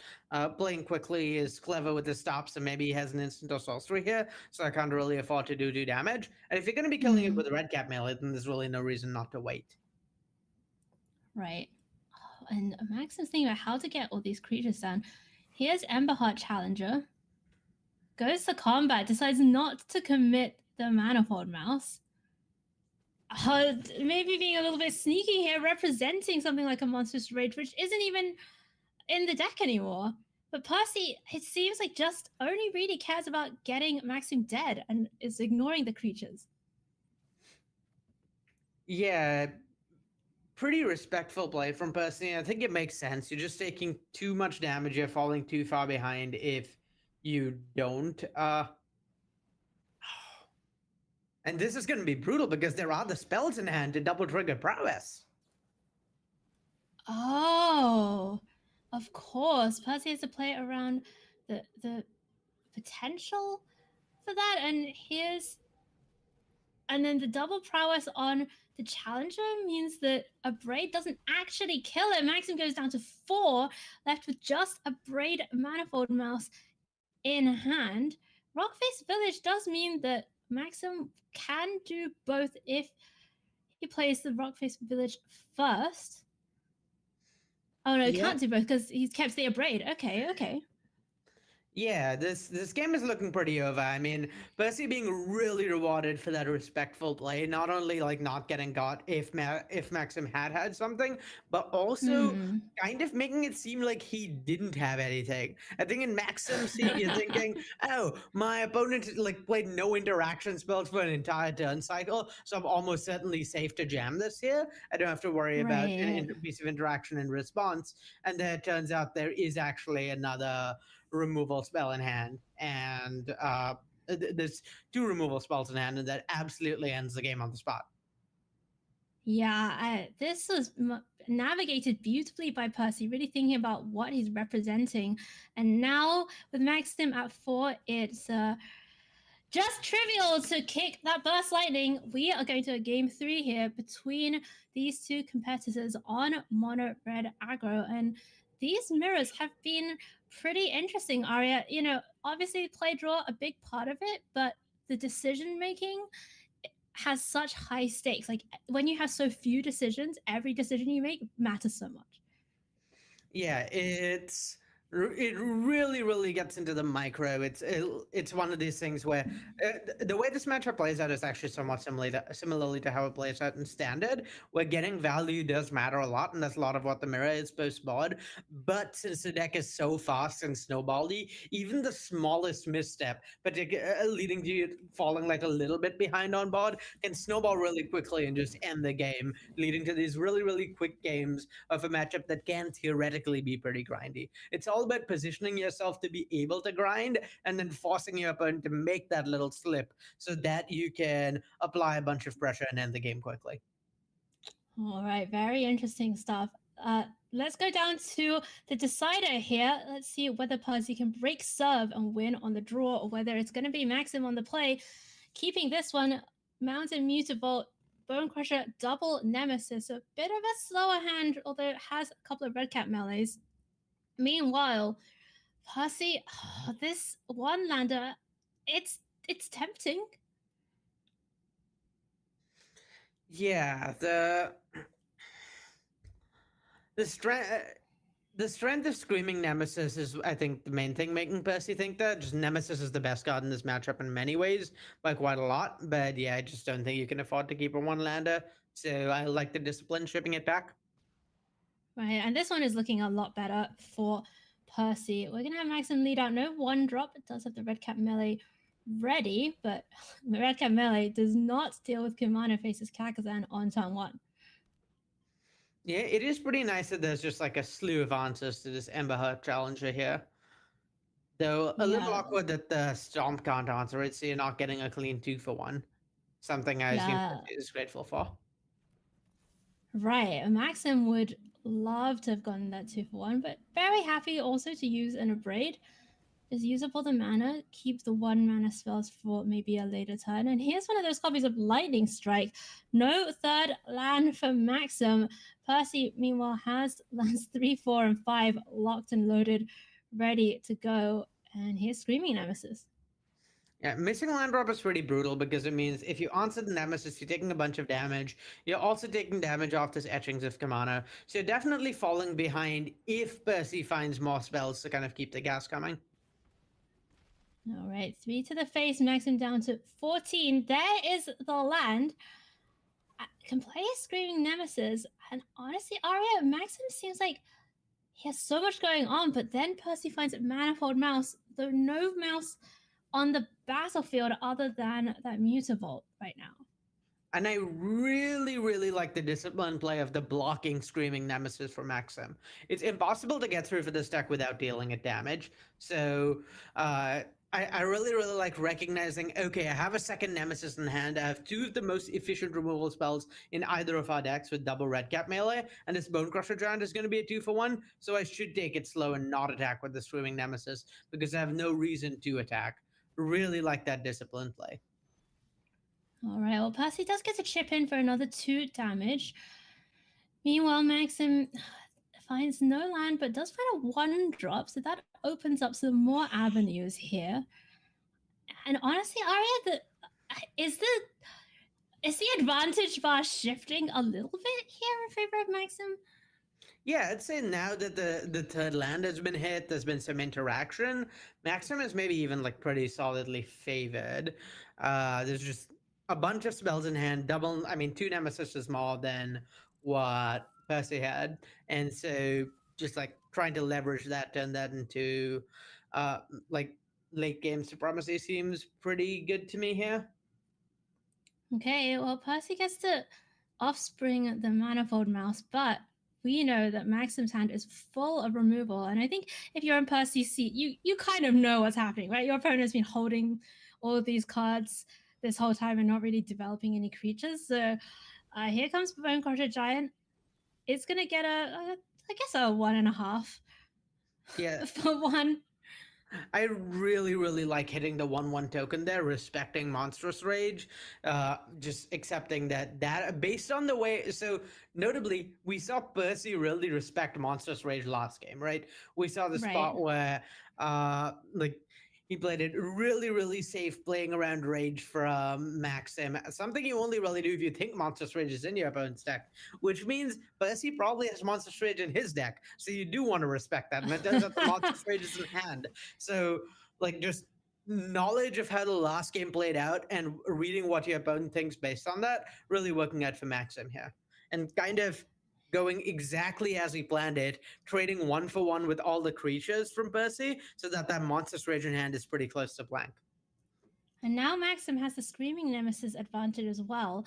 playing quickly, is clever with his stops, and maybe he has an instant or sorcery here, so I can't really afford to do damage. And if you're going to be killing it with a red cap melee, then there's really no reason not to wait. Right. Oh, and Maxim's thinking about how to get all these creatures down. Here's Emberheart Challenger. Goes to combat, decides not to commit the Manifold Mouse. Maybe being a little bit sneaky here, representing something like a Monstrous Rage, which isn't even in the deck anymore. But Percy, it seems like just only really cares about getting Maxim dead and is ignoring the creatures. Yeah, pretty respectful play from Percy. I think it makes sense. You're just taking too much damage. You're falling too far behind if you don't. And this is going to be brutal because there are the spells in hand to double trigger prowess. Oh, of course. Percy has to play around the potential for that. And then the double prowess on the challenger means that a braid doesn't actually kill it. Maxim goes down to 4, left with just a braid Manifold Mouse in hand. Rockface Village does mean that Maxim can do both if he plays the Rockface Village first. Oh no, he can't do both because he's kept the Abrade. Okay. Yeah, this game is looking pretty over. I mean, Percy being really rewarded for that respectful play, not only like not getting got if Maxim had something, but also kind of making it seem like he didn't have anything. I think in Maxim's seat, you're thinking, oh, my opponent like played no interaction spells for an entire turn cycle, so I'm almost certainly safe to jam this here. I don't have to worry about a piece of interaction and response. And then it turns out there is actually another removal spell in hand, and there's 2 removal spells in hand, and that absolutely ends the game on the spot. Yeah, this was navigated beautifully by Percy, really thinking about what he's representing. And now with Maxim at 4, it's just trivial to kick that Burst Lightning. We are going to a game 3 here between these 2 competitors on mono red aggro, and these mirrors have been pretty interesting, Arya. You know, obviously play draw a big part of it, but the decision making has such high stakes. Like when you have so few decisions, every decision you make matters so much. Yeah, it really gets into the micro. It's one of these things where the way this matchup plays out is actually somewhat similarly to how it plays out in standard, where getting value does matter a lot, and that's a lot of what the mirror is post mod. But since the deck is so fast and snowbally, even the smallest misstep, leading to you falling like a little bit behind on board, can snowball really quickly and just end the game, leading to these really quick games of a matchup that can theoretically be pretty grindy. It's all about positioning yourself to be able to grind and then forcing your opponent to make that little slip so that you can apply a bunch of pressure and end the game quickly. All right, very interesting stuff. Let's go down to the decider here. Let's see whether Percy can break serve and win on the draw, or whether it's going to be Maxim on the play. Keeping this one, Mountain Mutavault, Bone Crusher, double Nemesis. A bit of a slower hand, although it has a couple of Red Cap melees. Meanwhile, Percy, this one lander, it's tempting. Yeah, the strength of Screaming Nemesis is, I think, the main thing making Percy think that. Just Nemesis is the best card in this matchup in many ways, by quite a lot. But yeah, I just don't think you can afford to keep a one-lander. So I like the discipline shipping it back. Right, and this one is looking a lot better for Percy. We're going to have Maxim lead out. No one drop. It does have the Red Cap melee ready, but the Red Cap melee does not deal with Kumano faces Kakazan on turn 1. Yeah, it is pretty nice that there's just like a slew of answers to this Ember Heart Challenger here. Though a little awkward that the Stomp can't answer it, so you're not getting a clean 2-for-1. Something I assume Percy is grateful for. Right, Maxim would love to have gotten that 2-for-1, but very happy also to use an Abrade. Just use up all the mana, keep the 1 mana spells for maybe a later turn. And here's one of those copies of Lightning Strike. No third land for Maxim. Percy, meanwhile, has lands 3, 4, and 5 locked and loaded, ready to go. And here's Screaming Nemesis. Yeah, missing land drop is pretty brutal because it means if you answer the Nemesis, you're taking a bunch of damage. You're also taking damage off this Etchings of Kamano. So you're definitely falling behind if Percy finds more spells to kind of keep the gas coming. All right, 3 to the face, Maxim down to 14. There is the land. I can play a Screaming Nemesis, and honestly, Arya, Maxim seems like he has so much going on, but then Percy finds Manifold Mouse, though no mouse on the battlefield other than that Mutavault right now. And I really like the discipline play of the blocking Screaming Nemesis for Maxim. It's impossible to get through for this deck without dealing it damage. So I really like recognizing, okay, I have a second Nemesis in hand. I have 2 of the most efficient removal spells in either of our decks with double Red Cap melee, and this Bone Crusher Giant is going to be a 2-for-1, so I should take it slow and not attack with the Screaming Nemesis because I have no reason to attack. Really like that discipline play. All right, well, Percy does get to chip in for another 2 damage. Meanwhile, Maxim finds no land, but does find a 1 drop, so that opens up some more avenues here. And honestly, Arya, is the advantage bar shifting a little bit here in favor of Maxim? Yeah, I'd say now that the third land has been hit, there's been some interaction. Maxim is maybe even like pretty solidly favored. There's just a bunch of spells in hand. 2 Nemesis is more than what Percy had, and so just like trying to leverage that, turn that into like late game supremacy seems pretty good to me here. Okay, well, Percy gets to offspring the Manifold Mouse, but we know that Maxim's hand is full of removal. And I think if you're in Percy's seat, you kind of know what's happening, right? Your opponent has been holding all of these cards this whole time and not really developing any creatures. So here comes Bone Crusher Giant. It's going to get I guess a 1.5. Yeah. For 1. I really, really like hitting the 1/1 token there, respecting Monstrous Rage, just accepting that based on the way. So notably, we saw Percy really respect Monstrous Rage last game, right? We saw the spot Right. where, like he played it really, really safe, playing around Rage from Maxim. Something you only really do if you think Monstrous Rage is in your opponent's deck, which means Percy probably has Monstrous Rage in his deck. So you do want to respect that. And it turns out the Monstrous Rage is in hand. So, like, just knowledge of how the last game played out and reading what your opponent thinks based on that, really working out for Maxim here. And kind of going exactly as he planned it, trading 1-for-1 with all the creatures from Percy, so that Monstrous Rage in hand is pretty close to blank. And now Maxim has the Screaming Nemesis advantage as well.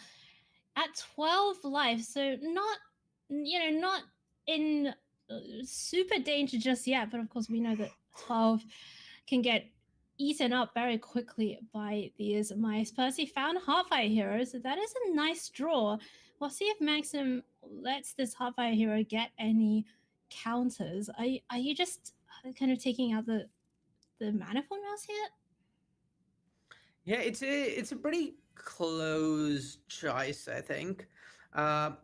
At 12 life, so not, not in super danger just yet, but of course we know that 12 can get eaten up very quickly by these mice. Percy found Heartfire Hero, so that is a nice draw. We'll see if Maxim lets this Heartfire Hero get any counters. Are you just kind of taking out the Manifold Mouse here? Yeah, it's a pretty close choice, I think. I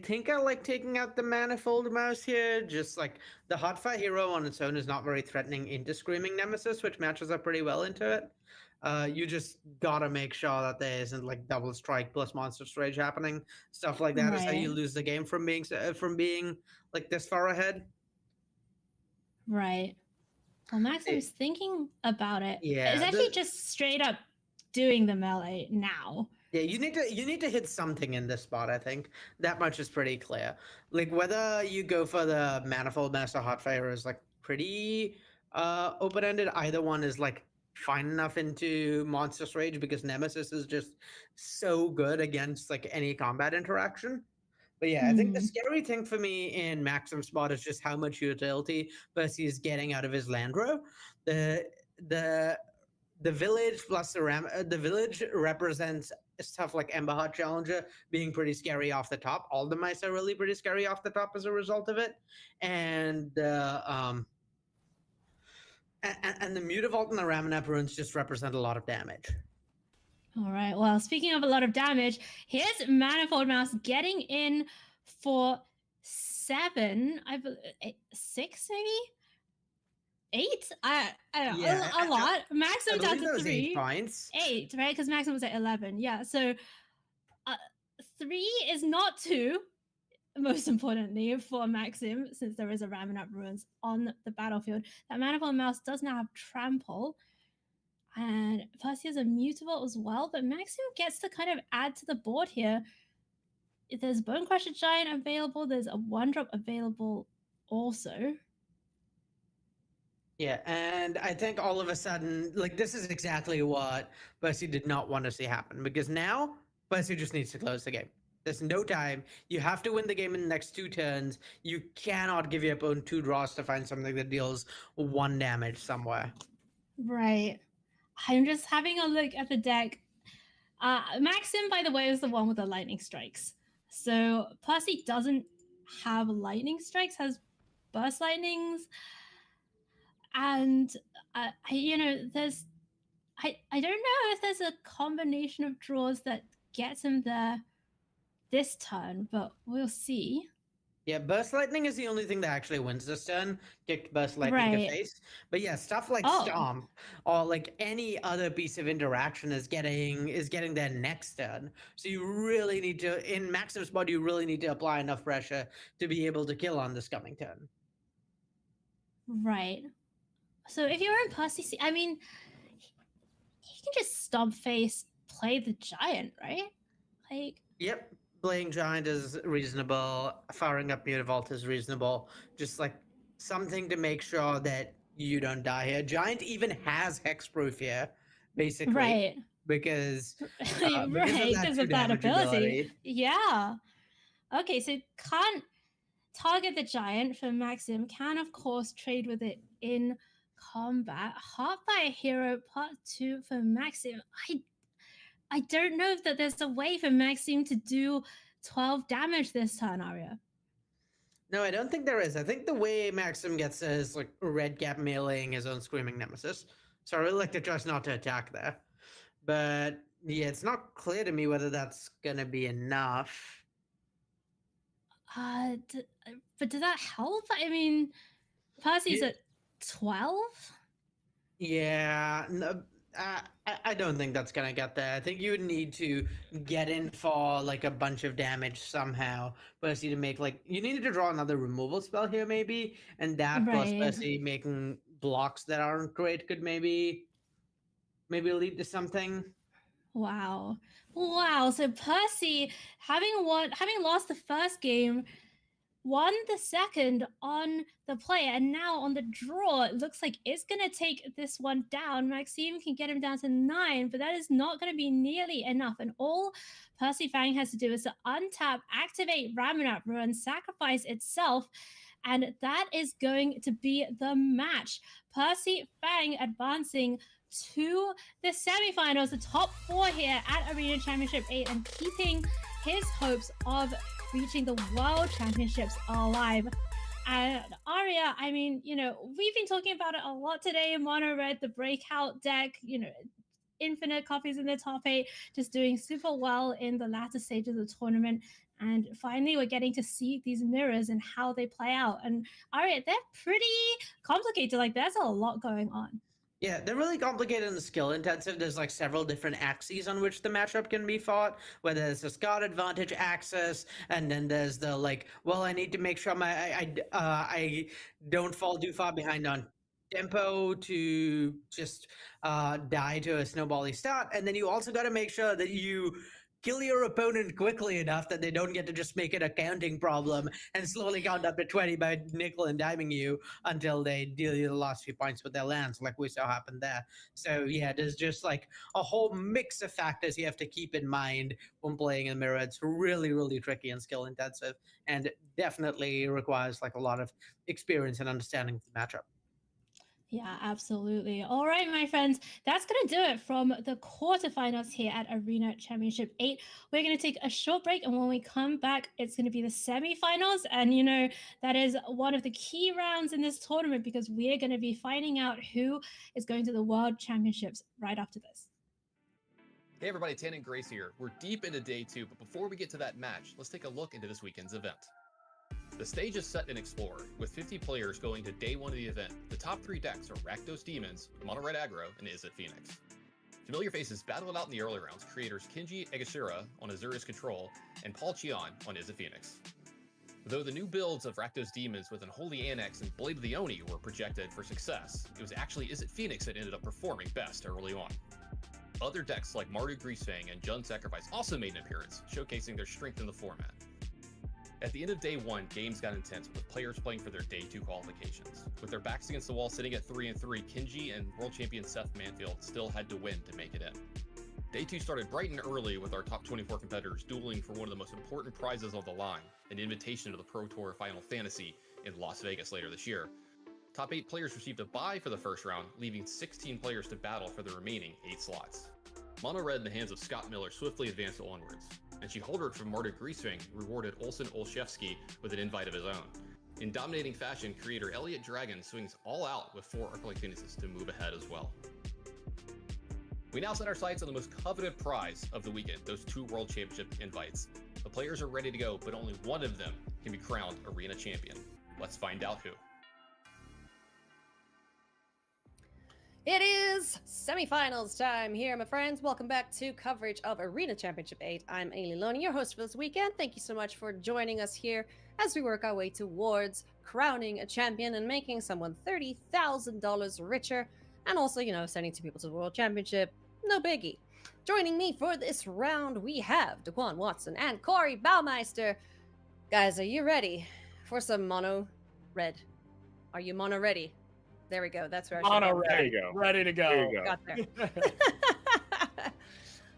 think I like taking out the Manifold Mouse here. Just like the Hotfire Hero on its own is not very threatening into Screaming Nemesis, which matches up pretty well into it. You just gotta make sure that there isn't like double strike plus Monstrous Rage happening. Stuff like that is how you Right. lose the game from being like this far ahead. Right. Well, Maxim's thinking about it. Yeah, It's actually just straight up doing the melee now. Yeah, you need to hit something in this spot. I think that much is pretty clear. Like whether you go for the Manifold Master Hotfire is like pretty open ended. Either one is like fine enough into Monstrous Rage because Nemesis is just so good against like any combat interaction. But yeah, I think the scary thing for me in Maxim's spot is just how much utility Percy is getting out of his land row. The the village plus the village represents stuff like Emberheart Challenger being pretty scary off the top. All the mice are really pretty scary off the top as a result of it, and the Mutavault and the Ramanap runes just represent a lot of damage. All right. Well, speaking of a lot of damage, here's Manifold Mouse getting in for 7, 6 maybe. 8? I don't know. Yeah, a lot. Maxim I down believe to that was 3. 8 points. 8, right? Because Maxim was at 11. Yeah. So 3 is not 2. Most importantly for Maxim, since there is a Ramanap Ruins on the battlefield, that Manifold Mouse does now have Trample. And Percy has a Mutavault as well, but Maxim gets to kind of add to the board here. There's Bonecrusher Giant available, there's a 1-drop available also. Yeah, and I think all of a sudden, like, this is exactly what Percy did not want to see happen, because now Percy just needs to close the game. There's no time. You have to win the game in the next 2 turns. You cannot give your opponent 2 draws to find something that deals 1 damage somewhere. Right. I'm just having a look at the deck. Maxim, by the way, is the one with the lightning strikes. So Percy doesn't have lightning strikes, has burst lightnings. And I don't know if there's a combination of draws that gets him there this turn, but we'll see. Yeah, Burst Lightning is the only thing that actually wins this turn. Kicked Burst Lightning Right. to face. But yeah, stuff like Oh. Stomp or like any other piece of interaction is getting there next turn. So you really need to, in Maxim's spot, you really need to apply enough pressure to be able to kill on this coming turn. Right. So if you're in Percy, I mean, he can just stomp face, play the giant, right? Like. Yep. Playing Giant is reasonable. Firing up Mutavault is reasonable. Just like something to make sure that you don't die here. Giant even has Hexproof here, basically. Right. Because, Because of that ability. Yeah. Okay, so can't target the giant for Maxim. Can, of course, trade with it in combat. Heartfire Hero Part 2 for Maxim. I don't know if that there's a way for Maxim to do 12 damage this turn, Arya. No, I don't think there is. I think the way Maxim gets is like red cap meleeing his own screaming nemesis. So I really like the choice not to attack there. But yeah, it's not clear to me whether that's gonna be enough. But did that help? I mean, Percy's Yeah. at 12. Yeah, no, I don't think that's gonna get there. I think you would need to get in for like a bunch of damage somehow. Percy to make like you needed to draw another removal spell here maybe, and that plus Right. Percy making blocks that aren't great could maybe lead to something. Wow. Wow. So Percy, having lost the first game, won the second on the play, and now on the draw, it looks like it's gonna take this one down. Maxime can get him down to 9, but that is not gonna be nearly enough. And all Percy Fang has to do is to untap, activate Ramunap and sacrifice itself. And that is going to be the match. Percy Fang advancing to the semifinals, the top 4 here at Arena Championship 8, and keeping his hopes of reaching the World Championships alive. And Arya, I mean, we've been talking about it a lot today in Mono Red, the breakout deck, infinite copies in the top 8, just doing super well in the latter stages of the tournament. And finally, we're getting to see these mirrors and how they play out. And Arya, they're pretty complicated. Like, there's a lot going on. Yeah, they're really complicated and skill intensive. There's like several different axes on which the matchup can be fought, where there's the Scott advantage axis, and then there's the like, well, I need to make sure I don't fall too far behind on tempo to just die to a snowbally start, and then you also got to make sure that you kill your opponent quickly enough that they don't get to just make it a counting problem and slowly count up to 20 by nickel and diming you until they deal you the last few points with their lands, like we saw happen there. So yeah, there's just like a whole mix of factors you have to keep in mind when playing in Mirror. It's really, really tricky and skill intensive, and definitely requires like a lot of experience and understanding of the matchup. Yeah, absolutely. All right, my friends, that's going to do it from the quarterfinals here at Arena Championship 8. We're going to take a short break, and when we come back, it's going to be the semifinals. And, that is one of the key rounds in this tournament because we're going to be finding out who is going to the World Championships right after this. Hey everybody, Tan and Grace here. We're deep into day 2, but before we get to that match, let's take a look into this weekend's event. The stage is set in Explorer, with 50 players going to day 1 of the event. The top 3 decks are Rakdos Demons, Mono Red Aggro, and Izzet Phoenix. Familiar faces battle it out in the early rounds, creators Kenji Egashira on Azura's Control, and Paul Cheon on Izzet Phoenix. Though the new builds of Rakdos Demons with Unholy Annex and Blade of the Oni were projected for success, it was actually Izzet Phoenix that ended up performing best early on. Other decks like Mardu Greasefang and Jund Sacrifice also made an appearance, showcasing their strength in the format. At the end of day 1, games got intense, with players playing for their day 2 qualifications. With their backs against the wall sitting at 3-3, Kenji and world champion Seth Manfield still had to win to make it in. Day 2 started bright and early with our top 24 competitors dueling for one of the most important prizes on the line, an invitation to the Pro Tour Final Fantasy in Las Vegas later this year. Top 8 players received a bye for the first round, leaving 16 players to battle for the remaining 8 slots. Mono Red in the hands of Scott Miller swiftly advanced onwards, and she holdered from Mardu Greasefang rewarded Olsen Olszewski with an invite of his own. In dominating fashion, creator Elliot Dragon swings all out with 4 Arclight Phoenixes to move ahead as well. We now set our sights on the most coveted prize of the weekend, those 2 World Championship invites. The players are ready to go, but only one of them can be crowned Arena Champion. Let's find out who. It is semifinals time here, my friends. Welcome back to coverage of Arena Championship 8. I'm Ailey Loney, your host for this weekend. Thank you so much for joining us here as we work our way towards crowning a champion and making someone $30,000 richer, and also, sending 2 people to the World Championship. No biggie. Joining me for this round, we have Daquan Watson and Corey Baumeister. Guys, are you ready for some mono red? Are you mono ready? There we go. That's where I should Mono go. ready. There you go. Ready to go. There you go. Got there.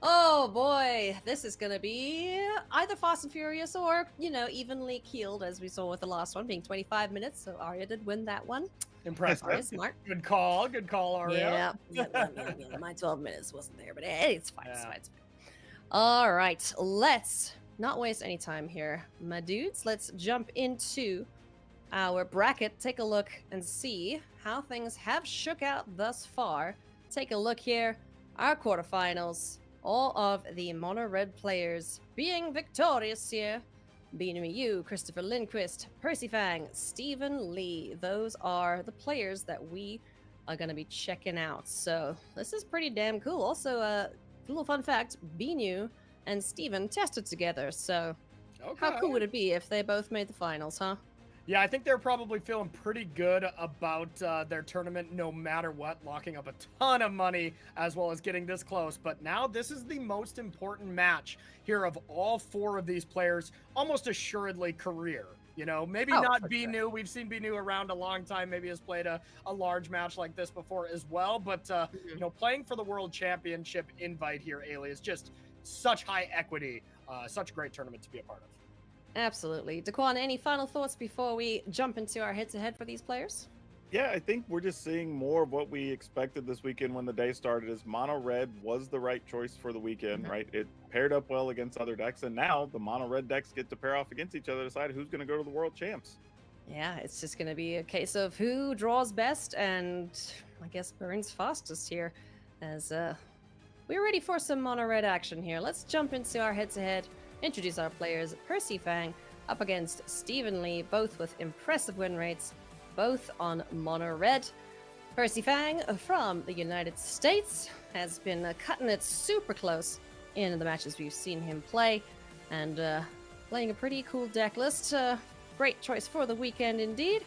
Oh boy, this is gonna be either fast and furious or, evenly keeled, as we saw with the last one being 25 minutes. So Arya did win that one. Impressive. Very smart. Good call, Arya. Yeah. My 12 minutes wasn't there, but hey, it's fine. It's fine. It's fine. All right, let's not waste any time here, my dudes. Let's jump into our bracket, take a look and see how things have shook out thus far. Take a look here. Our quarterfinals. All of the mono red players being victorious here. Binu, Christopher Lindquist, Percy Fang, Stephen Lee. Those are the players that we are going to be checking out. So this is pretty damn cool. Also, a little fun fact, Binu and Stephen tested together. So how cool would it be if they both made the finals, huh? Yeah, I think they're probably feeling pretty good about their tournament no matter what, locking up a ton of money as well as getting this close. But now this is the most important match here of all four of these players, almost assuredly career. You know, maybe not Binu. Sure. We've seen Binu around a long time, maybe has played a large match like this before as well. But, you know, playing for the World Championship invite here, Ailey, is just such high equity, such a great tournament to be a part of. Absolutely. Daquan, any final thoughts before we jump into our head-to-head for these players? Yeah, I think we're just seeing more of what we expected this weekend when the day started. Is mono red was the right choice for the weekend, right? It paired up well against other decks, and now the mono red decks get to pair off against each other to decide who's going to go to the world champs. Yeah, it's just going to be a case of who draws best and I guess burns fastest here, as we're ready for some mono red action here. Let's jump into our head-to-head. Introduce our players. Percy Fang up against Stephen Lee, both with impressive win rates, both on mono red. Percy Fang from the United States has been cutting it super close in the matches we've seen him play, and playing a pretty cool deck list. Great choice for the weekend indeed.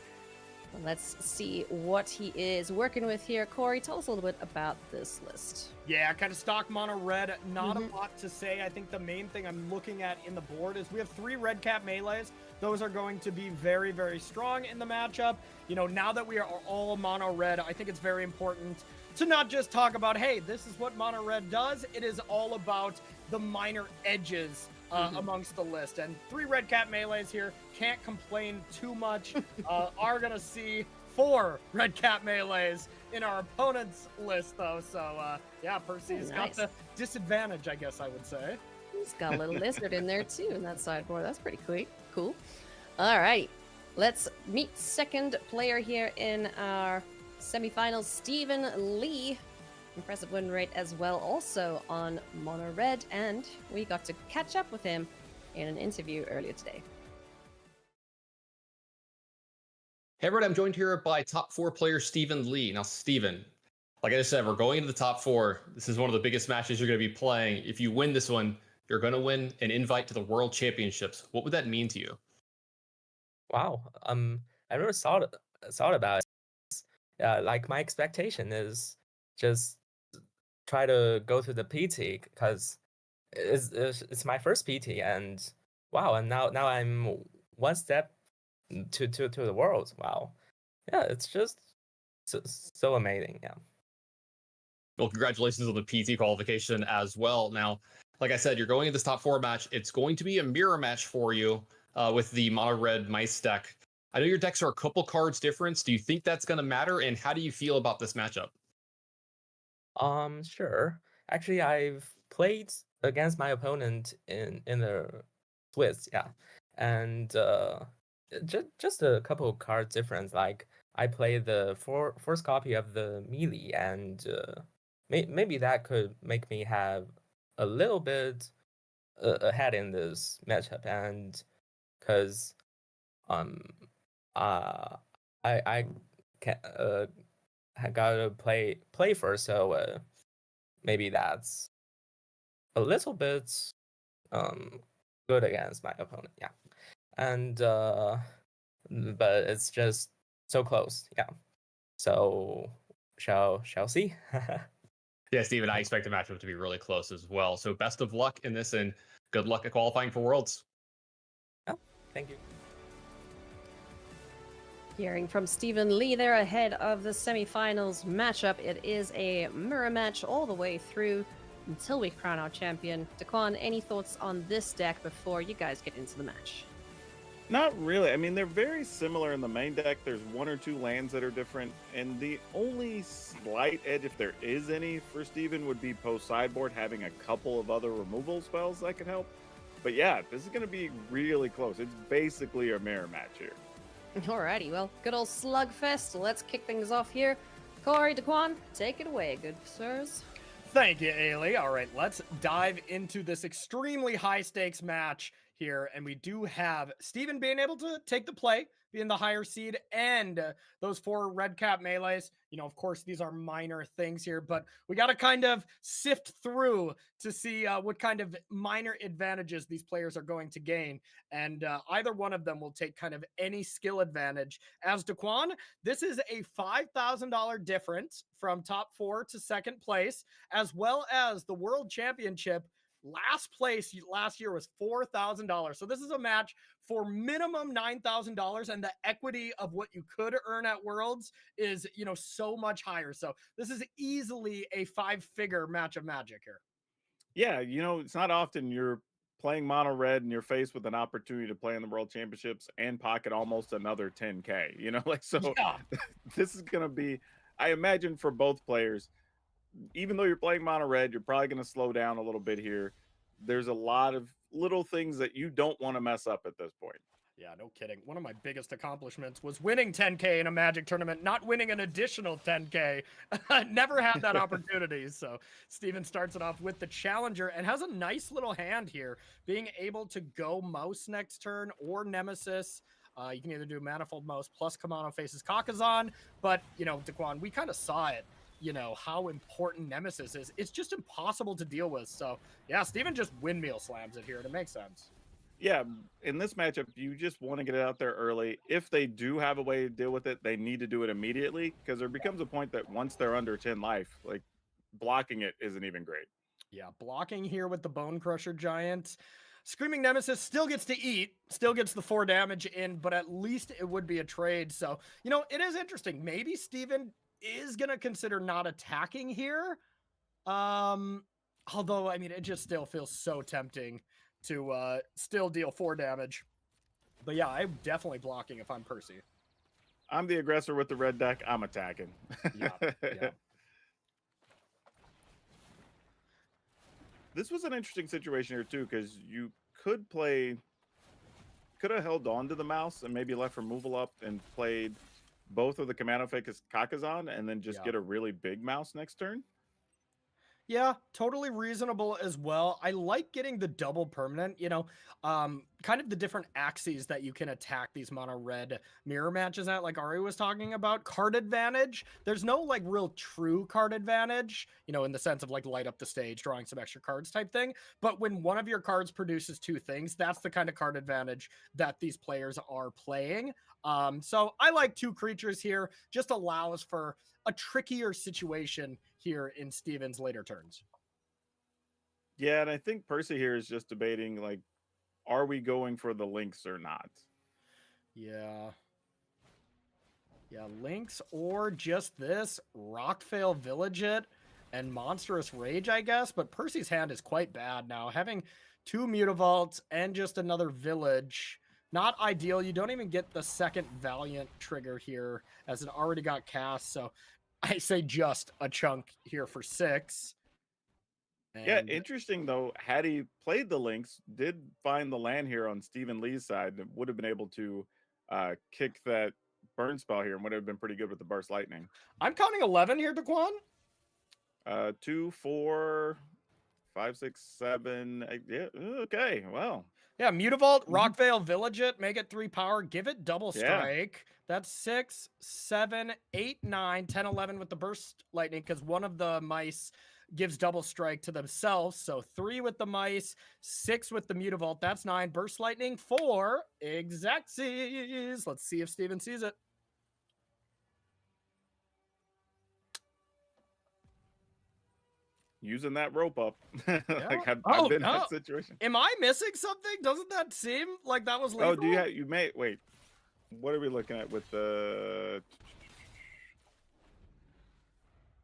Let's see what he is working with here. Corey, tell us a little bit about this list. Yeah, kind of stock mono red. Not a lot to say. I think the main thing I'm looking at in the board is we have 3 red cap melees. Those are going to be very, very strong in the matchup. You know, now that we are all mono red, I think it's very important to not just talk about, hey, this is what mono red does. It is all about the minor edges amongst the list. And 3 red cap melees here, can't complain too much. Are gonna see 4 red cap melees in our opponent's list though. So yeah, Percy's got the disadvantage, I guess I would say. He's got a little lizard in there too in that sideboard. That's pretty cool. All right, let's meet second player here in our semifinals, Stephen Lee. Impressive win rate as well, also on mono red, and we got to catch up with him in an interview earlier today. Hey everyone, I'm joined here by top 4 player Stephen Lee. Now Stephen, like I just said, we're going into the top 4. This is one of the biggest matches you're going to be playing. If you win this one, you're going to win an invite to the World Championships. What would that mean to you? Wow, I never thought about it. Like my expectation is just try to go to the PT because it's my first PT, and wow, and now I'm one step to the world. Wow, yeah, it's just so amazing. Yeah. Well, congratulations on the PT qualification as well. Now, like I said, you're going into this top 4 match. It's going to be a mirror match for you with the mono red mice deck. I know your decks are a couple cards difference. Do you think that's going to matter? And how do you feel about this matchup? Sure. Actually, I've played against my opponent in the Swiss, yeah, and just a couple of cards difference. Like I played the first copy of the melee, and maybe that could make me have a little bit ahead in this matchup, and because I can I gotta play first, so maybe that's a little bit good against my opponent, yeah. And but it's just so close, yeah. So shall see. Yeah, Steven, I expect the matchup to be really close as well. So best of luck in this, and good luck at qualifying for Worlds. Oh, thank you. Hearing from Stephen Lee there ahead of the semifinals matchup. It is a mirror match all the way through until we crown our champion. Daquan, any thoughts on this deck before you guys get into the match? Not really. I mean, they're very similar in the main deck. There's 1 or 2 lands that are different, and the only slight edge, if there is any, for Steven would be post sideboard having a couple of other removal spells that could help. But yeah, this is going to be really close. It's basically a mirror match here. Alrighty, well, good old slugfest. Let's kick things off here. Corey, Daquan, take it away, good sirs. Thank you, Ailey. All right, let's dive into this extremely high stakes match here. And we do have Steven being able to take the play, being the higher seed, and those 4 red cap melees. You know, of course, these are minor things here, but we got to kind of sift through to see what kind of minor advantages these players are going to gain. And either one of them will take kind of any skill advantage. As Daquan, this is a $5,000 difference from top 4 to second place, as well as the World Championship. Last place last year was $4,000. So this is a match for minimum $9,000, and the equity of what you could earn at Worlds is, you know, so much higher. So this is easily a 5-figure match of Magic here. Yeah, you know, it's not often you're playing mono red and you're faced with an opportunity to play in the World Championships and pocket almost another 10K. You know, like, so Yeah. this is going to be, I imagine, for both players, even though you're playing mono red, you're probably going to slow down a little bit here. There's a lot of little things that you don't want to mess up at this point. Yeah, no kidding. One of my biggest accomplishments was winning 10K in a Magic tournament, not winning an additional 10K. Never had that opportunity. So Steven starts it off with the Challenger and has a nice little hand here, being able to go Mouse next turn or Nemesis. You can either do Manifold Mouse plus Kamano faces Kakazan, but, you know, Daquan, we kind of saw it, you know, how important Nemesis is. It's just impossible to deal with. So, yeah, Steven just windmill slams it here, and it makes sense. Yeah, in this matchup, you just want to get it out there early. If they do have a way to deal with it, they need to do it immediately, because there becomes a point that once they're under 10 life, like, blocking it isn't even great. Yeah, blocking here with the Bone Crusher Giant. Screaming Nemesis still gets to eat, still gets the 4 damage in, but at least it would be a trade. So, you know, it is interesting. Maybe Steven is going to consider not attacking here. Although, I mean, it just still feels so tempting to still deal 4 damage. But yeah, I'm definitely blocking if I'm Percy. I'm the aggressor with the red deck. I'm attacking. Yeah. This was an interesting situation here too, because you could have held on to the mouse and maybe left removal up and played both of the Commando Fake Kakazan and then just get a really big mouse next turn. Yeah, totally reasonable as well. I like getting the double permanent, you know, kind of the different axes that you can attack these mono red mirror matches at, like Ari was talking about. Card advantage. There's no like real true card advantage, you know, in the sense of like light up the stage, drawing some extra cards type thing. But when one of your cards produces 2 things, that's the kind of card advantage that these players are playing. So I like 2 creatures here, just allows for a trickier situation here in Steven's later turns. Yeah, and I think Percy here is just debating, like, are we going for the links or not? Yeah. Yeah, links or just this Rockfail Village it and Monstrous Rage, I guess. But Percy's hand is quite bad now. Having 2 Mutavaults and just another Village, not ideal. You don't even get the second Valiant trigger here, as it already got cast. So I say just a chunk here for 6. Yeah, interesting though. Had he played the links, did find the land here on Stephen Lee's side, that would have been able to kick that burn spell here and would have been pretty good with the burst lightning. I'm counting 11 here, Daquan. 2, 4, 5, 6, 7, 8. Yeah, okay. Well. Yeah, Mutavault, Rockvale, Village it, make it 3 power, give it double Yeah. strike. That's 6, 7, 8, 9, 10, 11 with the burst lightning, because one of the mice gives double strike to themselves. So 3 with the mice, 6 with the Mutavault. That's 9. Burst lightning, 4 Exaxes. Let's see if Steven sees it. Using that rope up. Like, Yeah. I've Oh, been in no. that situation. Am I missing something? Doesn't that seem like that was lethal? Oh, do you have, you may, wait. What are we looking at with the...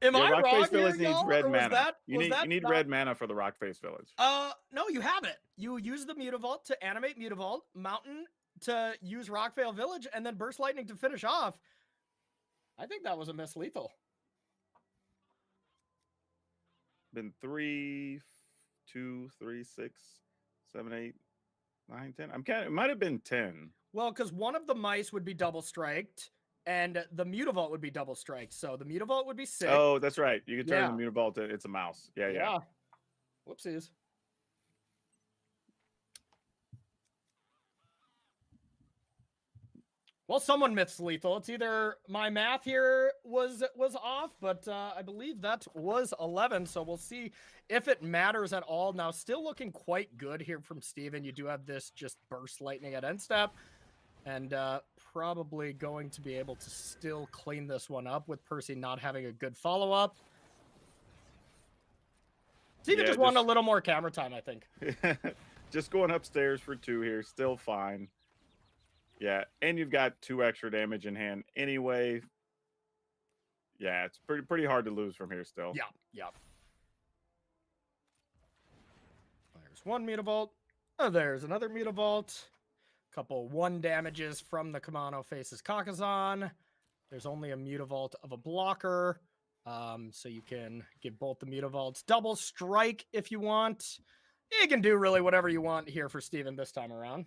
Am I Rock wrong Face Village here, needs y'all, red or was mana. that- you was need, that you need not- red mana for the Rock Face Village. No, you have it. You use the Mutavault to animate Mutavault, Mountain to use Rockvale Village, and then Burst Lightning to finish off. I think that was a miss lethal. Been 3, 2, 3, 6, 7, 8, 9, 10. I'm counting. It might have been 10. Well, because one of the mice would be double striked, and the Mutavault would be double striked. So the Mutavault would be 6. Oh, that's right. You can turn Yeah. the Mutavault to it's a mouse. Yeah, yeah. Yeah. Whoopsies. Well, someone missed lethal. It's either my math here was off, but I believe that was 11. So we'll see if it matters at all. Now, still looking quite good here from Steven. You do have this just burst lightning at end step, and probably going to be able to still clean this one up with Percy not having a good follow-up. Steven just wanted a little more camera time, I think. Just going upstairs for 2 here, still fine. Yeah, and you've got 2 extra damage in hand anyway. Yeah, it's pretty hard to lose from here still. Yeah, yeah. There's one Mutavault. Oh, there's another Mutavault. Couple 1 damages from the Kamano faces Kakazan. There's only a Mutavault of a blocker. So you can give both the Mutavaults double strike if you want. You can do really whatever you want here for Steven this time around.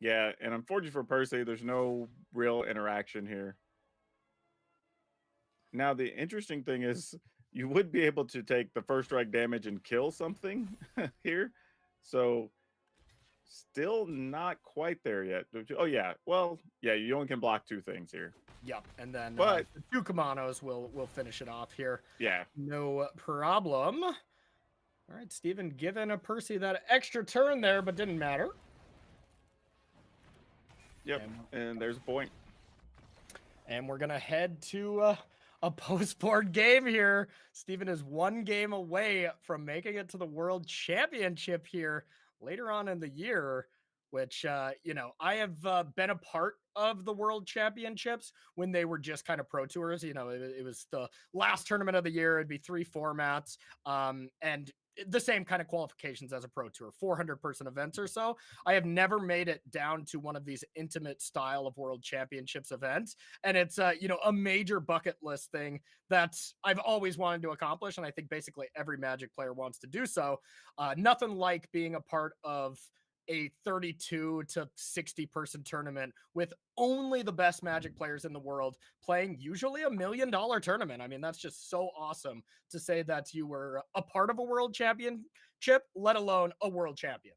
Yeah, and unfortunately for Percy, there's no real interaction here. Now, the interesting thing is you would be able to take the first strike damage and kill something here. So still not quite there yet. Oh, yeah. Well, yeah, you only can block 2 things here. Yep, and then but the 2 Kamanos will finish it off here. Yeah. No problem. All right, Steven giving a Percy that extra turn there, but didn't matter. Yep, and there's a point. And we're going to head to a post-board game here. Steven is 1 game away from making it to the World Championship here later on in the year, which, you know, I have been a part of the World Championships when they were just kind of pro tours. You know, it was the last tournament of the year. It'd be 3 formats. And the same kind of qualifications as a pro tour, 400-person events or so. I have never made it down to one of these intimate style of World Championships events. And it's, you know, a major bucket list thing that I've always wanted to accomplish. And I think basically every Magic player wants to do so. Nothing like being a part of a 32 to 60 person tournament with only the best Magic players in the world playing usually $1 million tournament. I mean, that's just so awesome to say that you were a part of a world championship, let alone a world champion.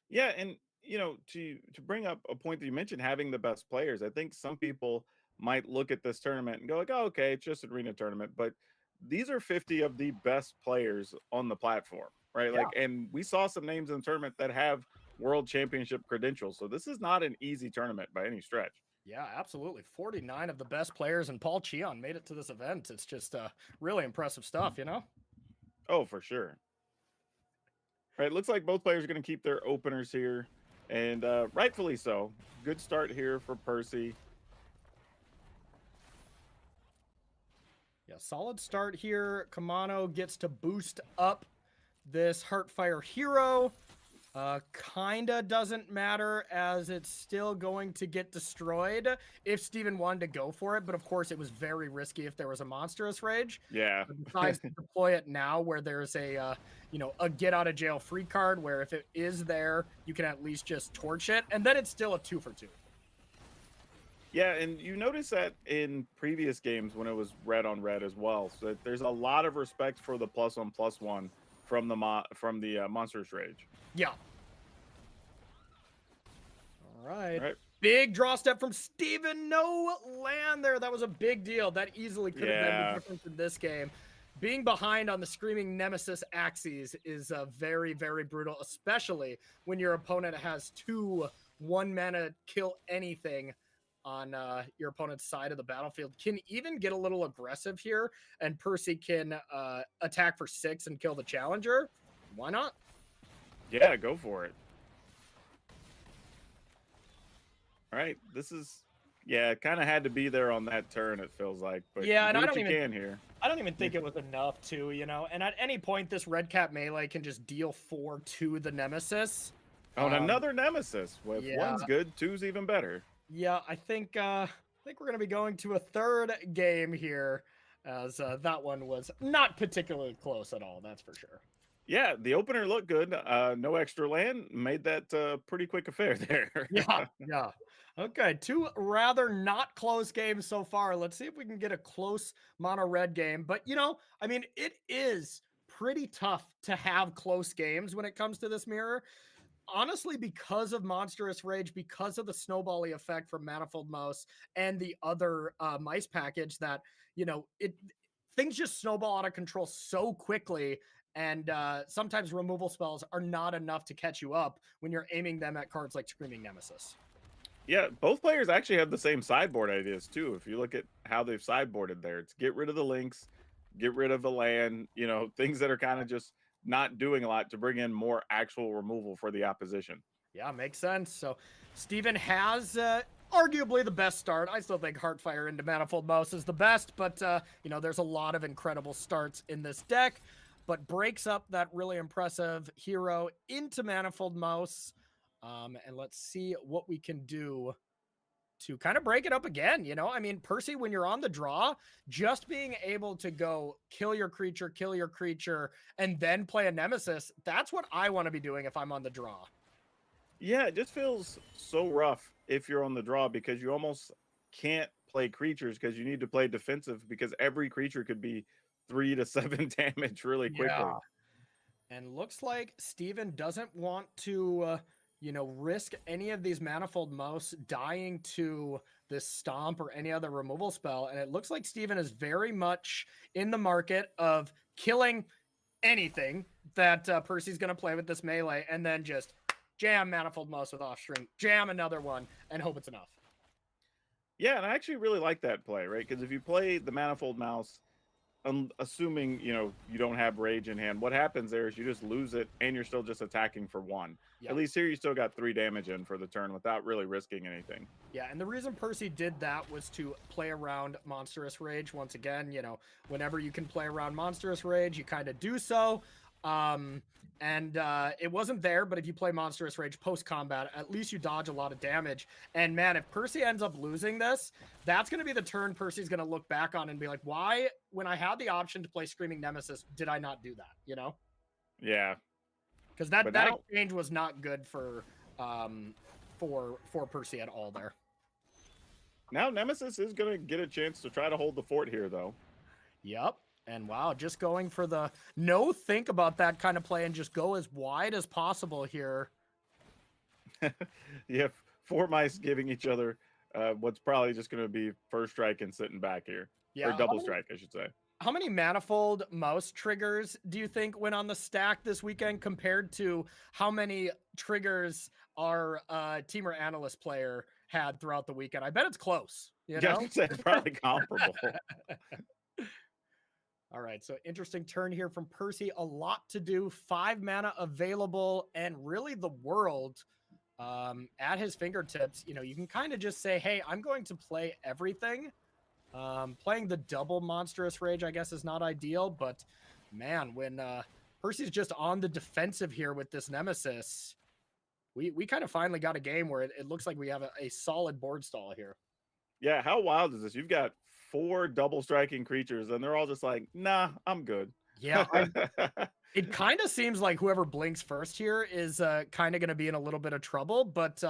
Yeah, and you know, to bring up a point that you mentioned, having the best players, I think some people might look at this tournament and go like, oh, okay, it's just an arena tournament, but these are 50 of the best players on the platform, right? Yeah. Like, and we saw some names in the tournament that have world championship credentials. So this is not an easy tournament by any stretch. Yeah, absolutely. 49 of the best players, and Paul Cheon made it to this event. It's just really impressive stuff, you know? Oh, for sure. All right, looks like both players are going to keep their openers here, and rightfully so. Good start here for Percy. Yeah, solid start here. Kamano gets to boost up this Heartfire hero. Kinda doesn't matter as it's still going to get destroyed if Steven wanted to go for it, but of course it was very risky if there was a monstrous rage. Yeah. Besides to deploy it now where there's a you know, a get out of jail free card where if it is there, you can at least just torch it, and then it's still a 2 for 2. Yeah, and you notice that in previous games when it was red on red as well. So there's a lot of respect for the +1/+1 from the monstrous rage. Yeah. All right. Big draw step from Steven. No land there. That was a big deal. That easily could have been the difference in this game. Being behind on the Screaming Nemesis axes is very, very brutal, especially when your opponent has 2 1-mana kill anything on your opponent's side of the battlefield. Can even get a little aggressive here, and Percy can attack for 6 and kill the challenger. Why not? Yeah, go for it. All right, this is, yeah, kind of had to be there on that turn, it feels like. But yeah, and I don't even think it was enough to, you know, and at any point this red cap melee can just deal 4 to the Nemesis. Oh, and another Nemesis. Well, if yeah. one's good, 2's even better. Yeah, I think we're going to be going to a 3rd game here, as that one was not particularly close at all, that's for sure. Yeah, the opener looked good. No extra land made that pretty quick affair there. Yeah, yeah. Okay, two rather not close games so far. Let's see if we can get a close mono red game. But I mean, it is pretty tough to have close games when it comes to this mirror. Honestly, because of Monstrous Rage, because of the snowbally effect from Manifold Mouse and the other mice package, that it things just snowball out of control so quickly. And sometimes removal spells are not enough to catch you up when you're aiming them at cards like Screaming Nemesis. Yeah, both players actually have the same sideboard ideas too. If you look at how they've sideboarded there, it's get rid of the links, get rid of the land, things that are kind of just not doing a lot to bring in more actual removal for the opposition. Yeah, makes sense. So Steven has arguably the best start. I still think Heartfire into Manifold Mouse is the best, but there's a lot of incredible starts in this deck, but breaks up that really impressive hero into Manifold Mouse. And let's see what we can do to kind of break it up again. I mean, Percy, when you're on the draw, just being able to go kill your creature, and then play a Nemesis, that's what I want to be doing if I'm on the draw. Yeah, it just feels so rough if you're on the draw because you almost can't play creatures because you need to play defensive because every creature could be 3 to 7 damage really quickly. Yeah. And looks like Steven doesn't want to, risk any of these Manifold Mouse dying to this Stomp or any other removal spell. And it looks like Steven is very much in the market of killing anything that Percy's going to play with this melee, and then just jam Manifold Mouse with Offstring, jam another one, and hope it's enough. Yeah, and I actually really like that play, right? Because if you play the Manifold Mouse, assuming you don't have Rage in hand, what happens there is you just lose it, and you're still just attacking for 1. Yeah. At least here you still got 3 damage in for the turn without really risking anything. Yeah, and the reason Percy did that was to play around Monstrous Rage. Once again, whenever you can play around Monstrous Rage, you kind of do so. It wasn't there, but if you play Monstrous Rage post-combat, at least you dodge a lot of damage. And man, if Percy ends up losing this, that's going to be the turn Percy's going to look back on and be like, why, when I had the option to play Screaming Nemesis, did I not do that, Yeah. Because that exchange was not good for Percy at all there. Now Nemesis is going to get a chance to try to hold the fort here, though. Yep. And wow, just going for the think about that kind of play and just go as wide as possible here. You have 4 mice giving each other what's probably just going to be first strike and sitting back here. Yeah, or double strike, I should say. How many Manifold Mouse triggers do you think went on the stack this weekend compared to how many triggers our Teamer Analyst player had throughout the weekend? I bet it's close. Yeah, it's probably comparable. All right, so interesting turn here from Percy. A lot to do. 5 mana available, and really the world at his fingertips. You can kind of just say, hey, I'm going to play everything. Playing the double Monstrous Rage, I guess, is not ideal, but man, when Percy's just on the defensive here with this Nemesis, we kind of finally got a game where it looks like we have a solid board stall here. Yeah, how wild is this? You've got 4 double striking creatures, and they're all just like, nah, I'm good. Yeah, it kind of seems like whoever blinks first here is kind of going to be in a little bit of trouble, but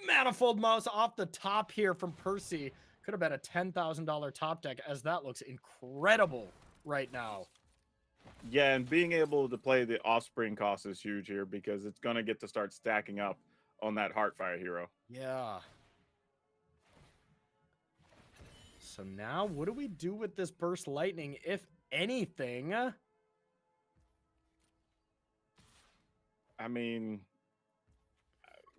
Manifold Mouse off the top here from Percy. Could have been a $10,000 top deck, as that looks incredible right now. Yeah, and being able to play the Offspring cost is huge here because it's going to get to start stacking up on that Heartfire hero. Yeah. So now what do we do with this Burst Lightning, if anything? I mean,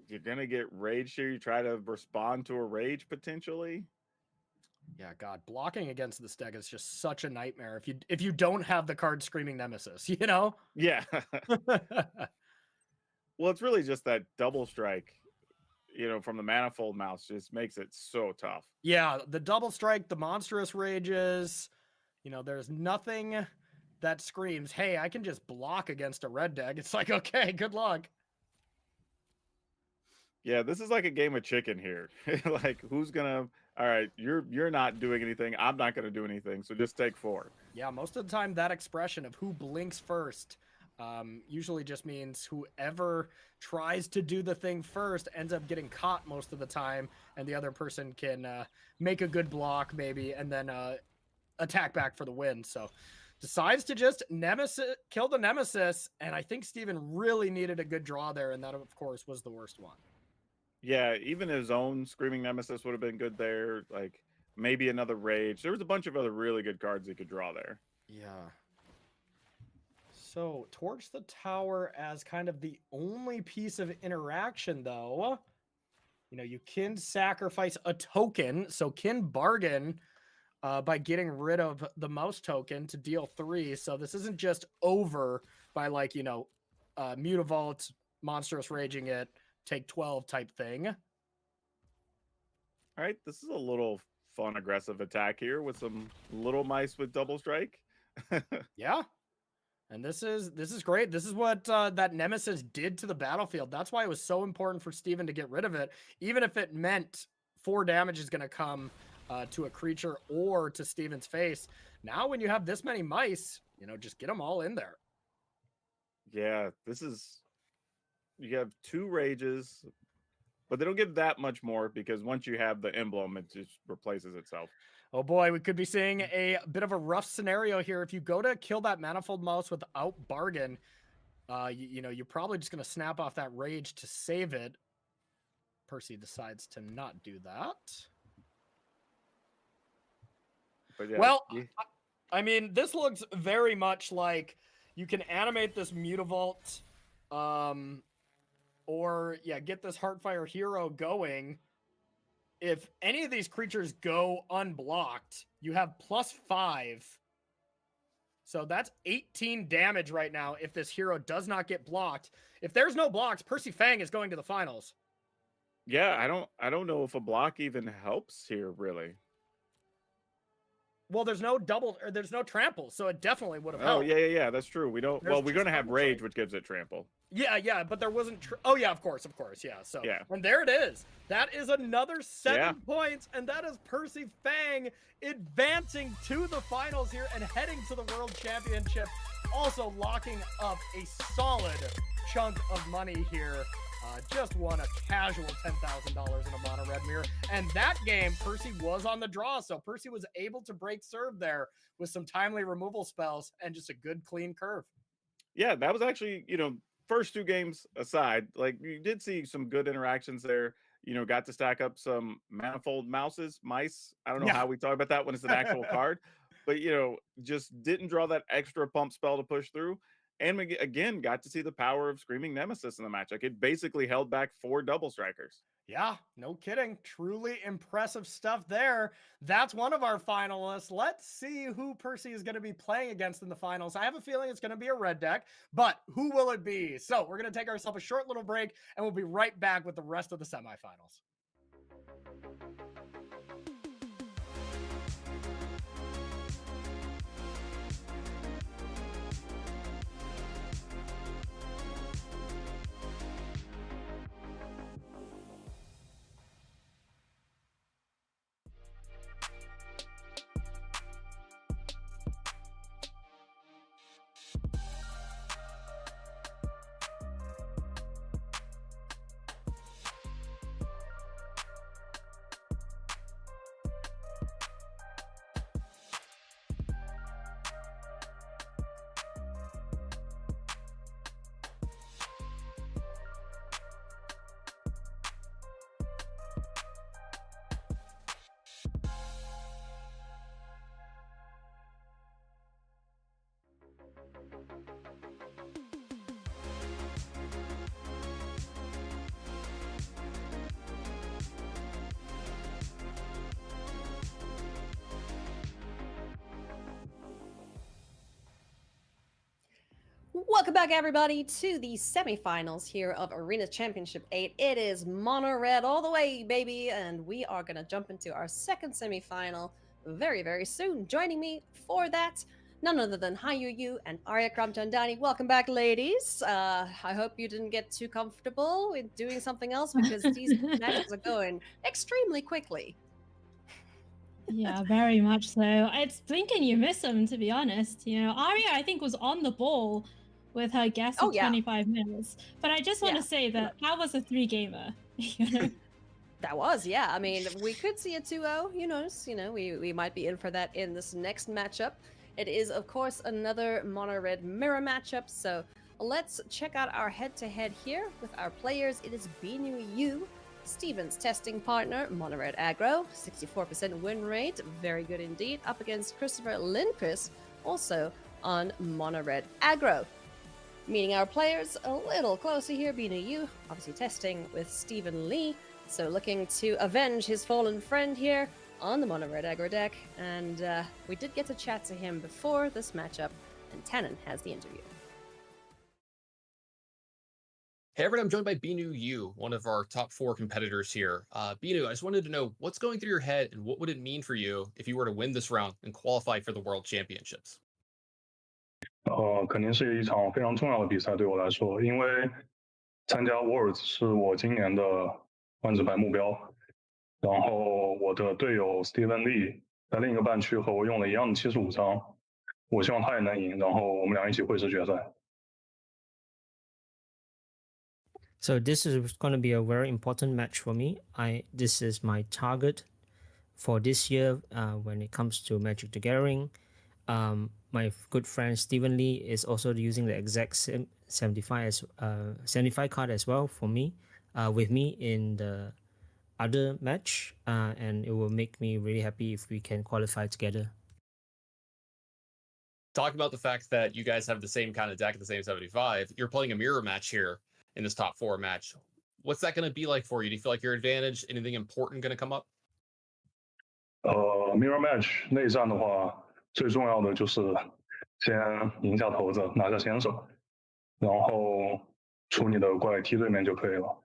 you're going to get Rage here. You try to respond to a Rage potentially. Yeah, God, blocking against this deck is just such a nightmare if you don't have the card Screaming Nemesis, Yeah. Well, it's really just that double strike, from the Manifold Mouse just makes it so tough. Yeah, the double strike, the Monstrous Rages, there's nothing that screams, hey, I can just block against a red deck. It's like, okay, good luck. Yeah, this is like a game of chicken here. Like, who's gonna? All right, you're not doing anything. I'm not gonna do anything. So just take 4. Yeah, most of the time that expression of who blinks first Usually just means whoever tries to do the thing first ends up getting caught most of the time, and the other person can make a good block maybe, and then attack back for the win. So decides to just kill the nemesis, and I think Steven really needed a good draw there, and that of course was the worst one. Yeah, even his own Screaming Nemesis would have been good there. Like maybe another Rage. There was a bunch of other really good cards he could draw there. Yeah. So Torch the Tower as kind of the only piece of interaction, though. You know, you can sacrifice a token, so can bargain by getting rid of the mouse token to deal 3. So this isn't just over by like, you know, Mutavault, Monstrous Raging it, take 12 type thing. All right, this is a little fun aggressive attack here with some little mice with double strike. Yeah. And this is great. This is what that Nemesis did to the battlefield. That's why it was so important for Steven to get rid of it, even if it meant 4 damage is going to come to a creature or to Steven's face. Now, when you have this many mice, you know, just get them all in there. Yeah, this is... You have 2 rages, but they don't give that much more because once you have the emblem, it just replaces itself. Oh boy, we could be seeing a bit of a rough scenario here. If you go to kill that Manifold Mouse without bargain, you know, you're probably just going to snap off that rage to save it. Percy decides to not do that. But yeah, well, I mean, this looks very much like you can animate this Mutavault, or yeah, get this Heartfire hero going. If any of these creatures go unblocked, you have +5. So that's 18 damage right now if this hero does not get blocked. If there's no blocks, Percy Fang is going to the finals. Yeah, I don't know if a block even helps here, really. Well, there's no trample, so it definitely would have Oh, helped. yeah, that's true. We don't... There's well, we're going to just have rage, which gives it trample. Yeah, but there wasn't... oh, yeah, of course, yeah. So, yeah. And there it is. That is another 7 points, and that is Percy Fang advancing to the finals here and heading to the World Championship, also locking up a solid chunk of money here. Just won a casual $10,000 in a mono red mirror. And that game, Percy was on the draw, so Percy was able to break serve there with some timely removal spells and just a good, clean curve. Yeah, that was actually, you know, first 2 games aside, like you did see some good interactions there. You know, got to stack up some Manifold mice. I don't know how we talk about that when it's an actual card, but you know, just didn't draw that extra pump spell to push through. And we again got to see the power of Screaming Nemesis in the match. Like it basically held back 4 double strikers. Yeah, no kidding. Truly impressive stuff there. That's one of our finalists. Let's see who Percy is going to be playing against in the finals. I have a feeling it's going to be a red deck, but who will it be? So we're going to take ourselves a short little break, and we'll be right back with the rest of the semifinals. Welcome back, everybody, to the semifinals here of Arena Championship 8. It is mono red all the way, baby, and we are going to jump into our second semifinal very, very soon. Joining me for that, none other than Hayuyu and Arya Kramchandani. Welcome back, ladies. I hope you didn't get too comfortable with doing something else because these matches are going extremely quickly. Yeah, very much so. It's blinking you miss them, to be honest. You know, Arya, I think, was on the ball with her guess Oh, of yeah. 25 minutes. But I just want to say that was a 3-gamer. You know? That was, yeah. I mean, we could see a 2-0. We might be in for that in this next matchup. It is, of course, another mono red mirror matchup. So let's check out our head-to-head here with our players. It is Binu Yu, Steven's testing partner, mono red aggro, 64% win rate, very good indeed, up against Christopher Lindquist, also on mono red aggro. Meeting our players a little closer here, Binu Yu, obviously testing with Stephen Lee. So looking to avenge his fallen friend here on the mono red aggro deck. And we did get to chat to him before this matchup, and Tannen has the interview. Hey everyone, I'm joined by Binu Yu, one of our top 4 competitors here. Binu, I just wanted to know what's going through your head and what would it mean for you if you were to win this round and qualify for the World Championships? 肯定是一场非常重要的比赛对我来说，因为参加 Worlds 是我今年的万智牌目标。然后我的队友 Steven Lee 在另一个半区和我用了一样的75张，我希望他也能赢，然后我们俩一起会师决赛。So this is going to be a very important match for me. This is my target for this year when it comes to Magic the Gathering. My good friend Stephen Lee is also using the exact 75 card as well for me, with me in the other match, and it will make me really happy if we can qualify together. Talking about the fact that you guys have the same kind of deck at the same 75, you're playing a mirror match here in this top 4 match. What's that going to be like for you? Do you feel like your advantage? Anything important going to come up? Mirror match 内战的话，最重要的就是先赢下头子，拿下先手，然后出你的怪踢对面就可以了。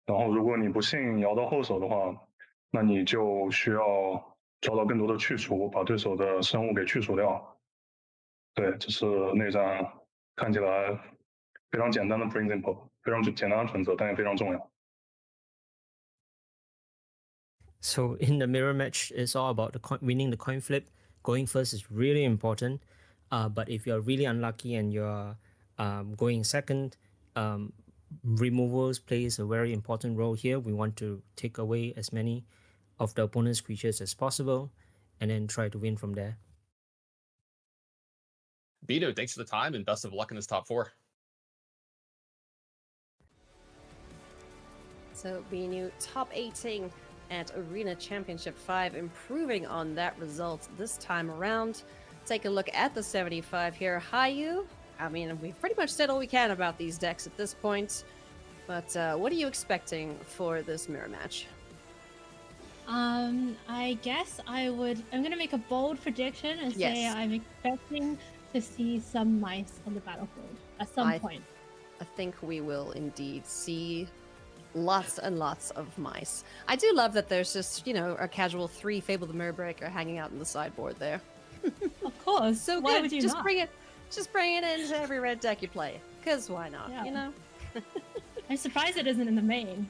然后如果你不幸摇到后手的话，那你就需要抓到更多的去除，把对手的生物给去除掉。对，这是内战看起来非常简单的 principle， 非常简单的准则，但也非常重要。So in the mirror match, it's all about winning the coin flip. Going first is really important. But if you're really unlucky and you're going second, removals plays a very important role here. We want to take away as many of the opponent's creatures as possible and then try to win from there. Bino, thanks for the time and best of luck in this top 4. So Binu top 18 at Arena Championship 5, improving on that result this time around. Take a look at the 75 here. Hayu, I mean, we've pretty much said all we can about these decks at this point, but what are you expecting for this mirror match? I guess I'm going to make a bold prediction and say I'm expecting to see some mice on the battlefield at some point. I think we will indeed see lots and lots of mice. I do love that there's just, a casual 3 Fable the Mirrorbreaker hanging out in the sideboard there. Of course. So why good. Would you just not? bring it into every red deck you play. Because why not, I'm surprised it isn't in the main.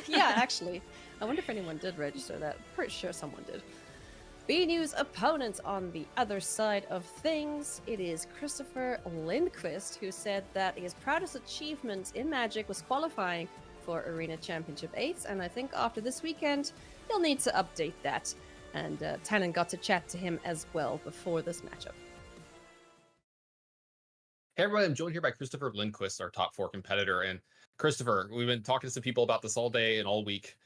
Yeah, actually. I wonder if anyone did register that. Pretty sure someone did. Binu's opponent on the other side of things, it is Christopher Lindquist, who said that his proudest achievement in Magic was qualifying for Arena Championship 8, and I think after this weekend, he'll need to update that. And Tannen got to chat to him as well before this matchup. Hey everyone, I'm joined here by Christopher Lindquist, our top 4 competitor. And Christopher, we've been talking to some people about this all day and all week.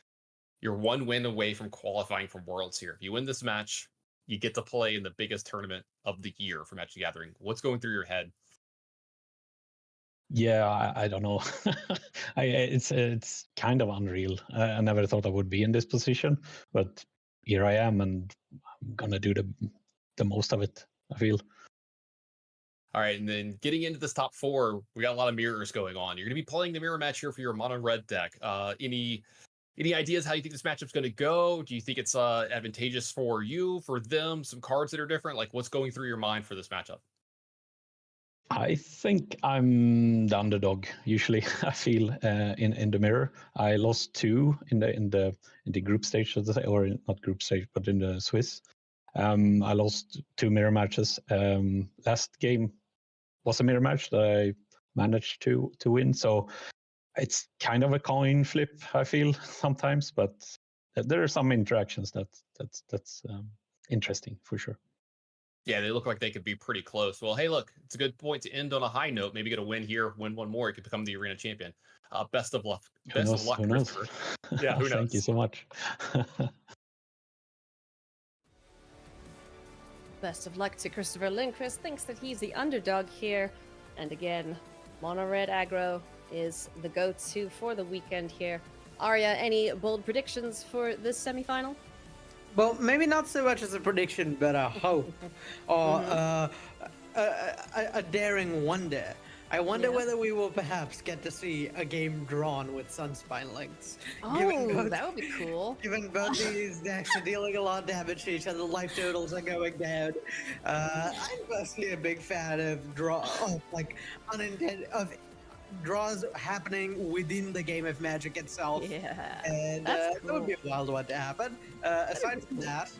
You're 1 win away from qualifying for Worlds here. If you win this match, you get to play in the biggest tournament of the year for Magic the Gathering. What's going through your head? Yeah, I don't know. It's kind of unreal. I never thought I would be in this position, but here I am, and I'm gonna do the most of it, I feel. All right, and then getting into this top 4, we got a lot of mirrors going on. You're going to be playing the mirror match here for your mono red deck. Any ideas how you think this matchup's going to go? Do you think it's advantageous for you, for them, some cards that are different? Like, what's going through your mind for this matchup? I think I'm the underdog. Usually, I feel in the mirror. I lost 2 in the group stage, or not group stage, but in the Swiss. I lost 2 mirror matches. Last game was a mirror match that I managed to win. So it's kind of a coin flip, I feel sometimes, but there are some interactions that's interesting for sure. Yeah, they look like they could be pretty close. Well, hey, look, it's a good point to end on a high note. Maybe get a win here, win one more, you could become the arena champion. Best of luck. Best of luck, Who knows? Christopher. Yeah, who knows? Thank you so much. Best of luck to Christopher Lindquist. Thinks that he's the underdog here. And again, Mono Red Aggro is the go-to for the weekend here. Arya, any bold predictions for this semifinal? Well, maybe not so much as a prediction, but a hope, or a daring wonder. I wonder whether we will perhaps get to see a game drawn with Sunspine Links. Oh, that would be cool. Given both these decks are dealing a lot of damage to each other, life totals are going down. I'm personally a big fan of draws happening within the game of Magic itself. Yeah, and that's that would be a wild one to happen. Aside from that,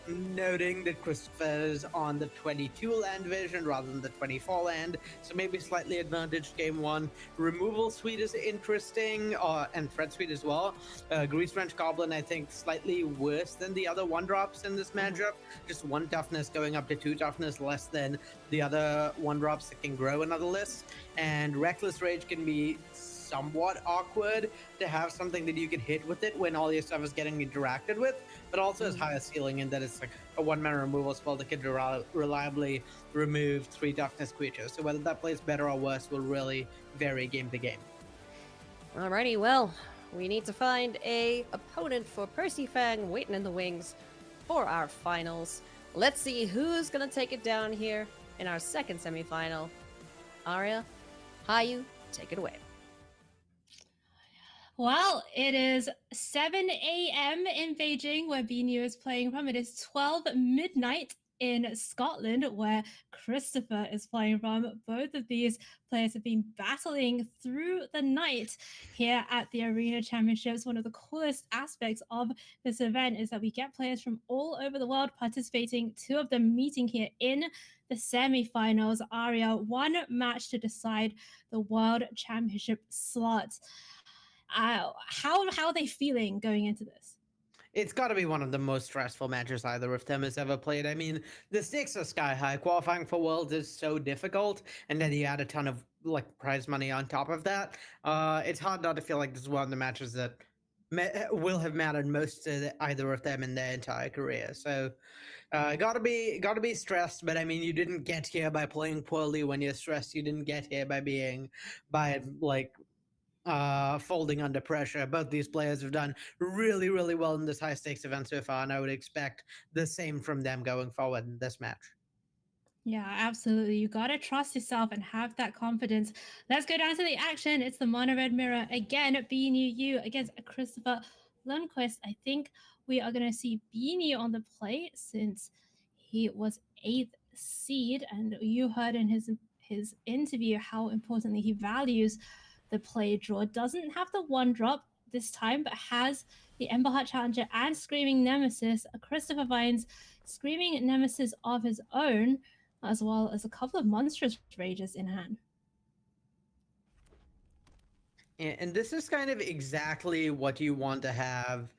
noting that Christopher's on the 22 land version rather than the 24 land, so maybe slightly advantaged game one. Removal suite is interesting, and threat suite as well. Grease Wrench Goblin, I think, slightly worse than the other one drops in this matchup. Just 1 toughness going up to 2 toughness, less than the other 1 drops that can grow another list. And Reckless Rage can be somewhat awkward to have something that you can hit with it when all your stuff is getting interacted with, but also has higher ceiling in that it's like a 1-mana removal spell that can reliably remove 3 toughness creatures. So whether that plays better or worse will really vary game to game. Alrighty, well, we need to find a opponent for Percy Fang waiting in the wings for our finals. Let's see who's gonna take it down here in our second semifinal. Arya, Hayu, take it away. Well, it is 7 a.m. in Beijing, where BNU is playing from. It is 12 midnight in Scotland, where Christopher is playing from. Both of these players have been battling through the night here at the Arena Championships. One of the coolest aspects of this event is that we get players from all over the world participating, 2 of them meeting here in the semifinals. Arya, 1 match to decide the World Championship slot. How are they feeling going into this? It's got to be one of the most stressful matches either of them has ever played. I mean, the stakes are sky high. Qualifying for Worlds is so difficult, and then you add a ton of prize money on top of that. It's hard not to feel like this is one of the matches that will have mattered most to either of them in their entire career. So, gotta be stressed. But I mean, you didn't get here by playing poorly. When you're stressed, you didn't get here by folding under pressure. Both these players have done really, really well in this high stakes event so far, and I would expect the same from them going forward in this match. Yeah, absolutely. You got to trust yourself and have that confidence. Let's go down to the action. It's the Mono Red Mirror again at BNU against Christopher Lundquist. I think we are going to see BNU on the plate since he was 8th seed, and you heard in his interview how importantly he values the play draw. Doesn't have the 1 drop this time, but has the Emberheart Challenger and Screaming Nemesis. Christopher Vine's Screaming Nemesis of his own, as well as a couple of Monstrous Rages in hand. And this is kind of exactly what you want to have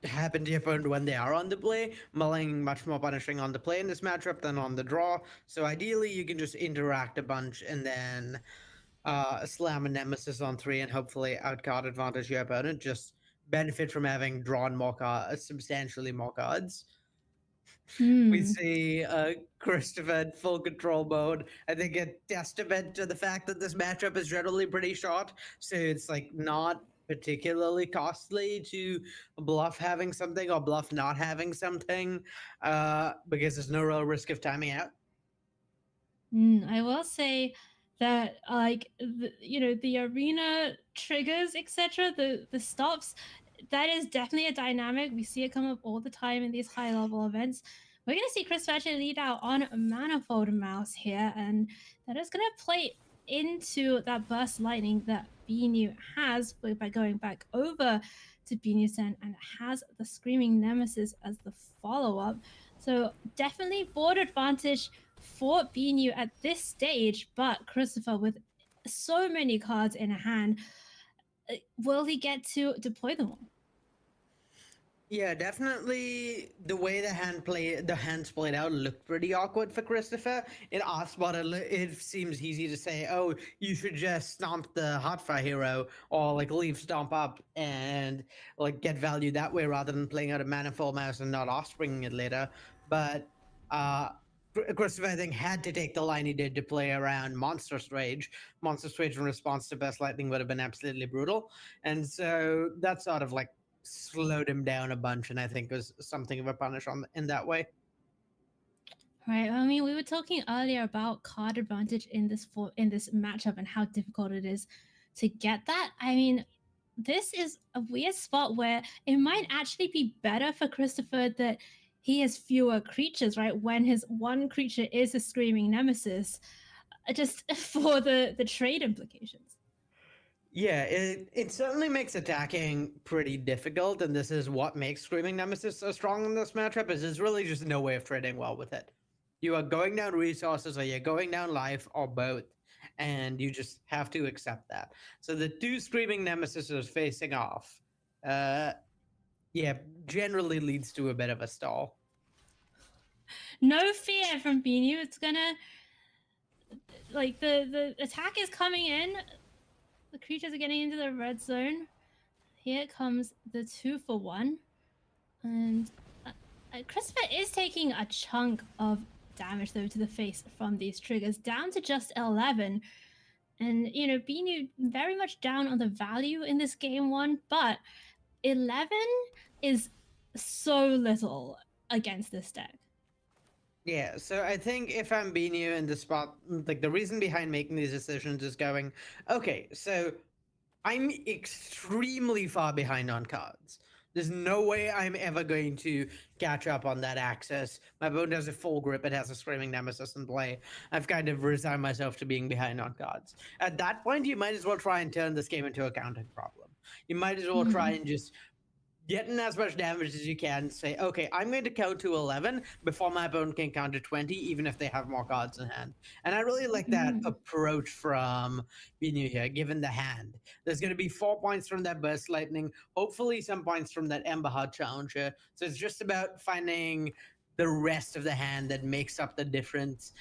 happen to your opponent when they are on the play. Mulling much more punishing on the play in this matchup than on the draw. So ideally, you can just interact a bunch and then slam a Nemesis on 3 and hopefully outcard advantage your opponent. Just benefit from having drawn more cards, substantially more cards. We see Christopher in full control mode. I think a testament to the fact that this matchup is generally pretty short, so it's not particularly costly to bluff having something or bluff not having something, because there's no real risk of timing out. I will say that the arena triggers, etc., the stops, that is definitely a dynamic. We see it come up all the time in these high level events. We're going to see Chris actually lead out on Manifold Mouse here, and that is going to play into that burst lightning that BNU has by going back over to BNU's end, and has the Screaming Nemesis as the follow-up. So definitely board advantage for BNU at this stage, but Christopher, with so many cards in hand, will he get to deploy them all? Yeah, definitely the way the hands played out looked pretty awkward for Christopher. In our spot, it seems easy to say, oh, you should just stomp the Hotfire hero or like leave stomp up and like get value that way rather than playing out a Manifold Mouse and not offspringing it later. But Christopher, I think, had to take the line he did to play around Monstrous Rage. Monstrous Rage in response to Burst Lightning would have been absolutely brutal. And so that sort of like slowed him down a bunch, and I think was something of a punish in that way. Right. I mean, we were talking earlier about card advantage in this matchup and how difficult it is to get that. I mean, this is a weird spot where it might actually be better for Christopher that he has fewer creatures, right? When his one creature is a Screaming Nemesis, just for the trade implications. Yeah, it certainly makes attacking pretty difficult, and this is what makes Screaming Nemesis so strong in this matchup, is there's really just no way of trading well with it. You are going down resources, or you're going down life, or both, and you just have to accept that. So the two Screaming Nemesis facing off, yeah, generally leads to a bit of a stall. No fear from BNU. It's gonna, like, the attack is coming in. The creatures are getting into the red zone. Here comes the 2-for-1. And Christopher is taking a chunk of damage, though, to the face from these triggers, down to just 11. And, you know, BNU very much down on the value in this game one, but 11 is so little against this deck. Yeah, so I think if I'm being you in the spot, like the reason behind making these decisions is going, okay, so I'm extremely far behind on cards. There's no way I'm ever going to catch up on that access. My opponent has a full grip, it has a Screaming Nemesis in play. I've kind of resigned myself to being behind on cards. At that point, you might as well try and turn this game into a counting problem. You might as well try and just getting as much damage as you can, say, okay, I'm going to count to 11 before my opponent can count to 20, even if they have more cards in hand. And I really like that approach from Binu here, given the hand. There's going to be 4 points from that Burst Lightning, hopefully some points from that Emberheart Challenger. So it's just about finding the rest of the hand that makes up the difference.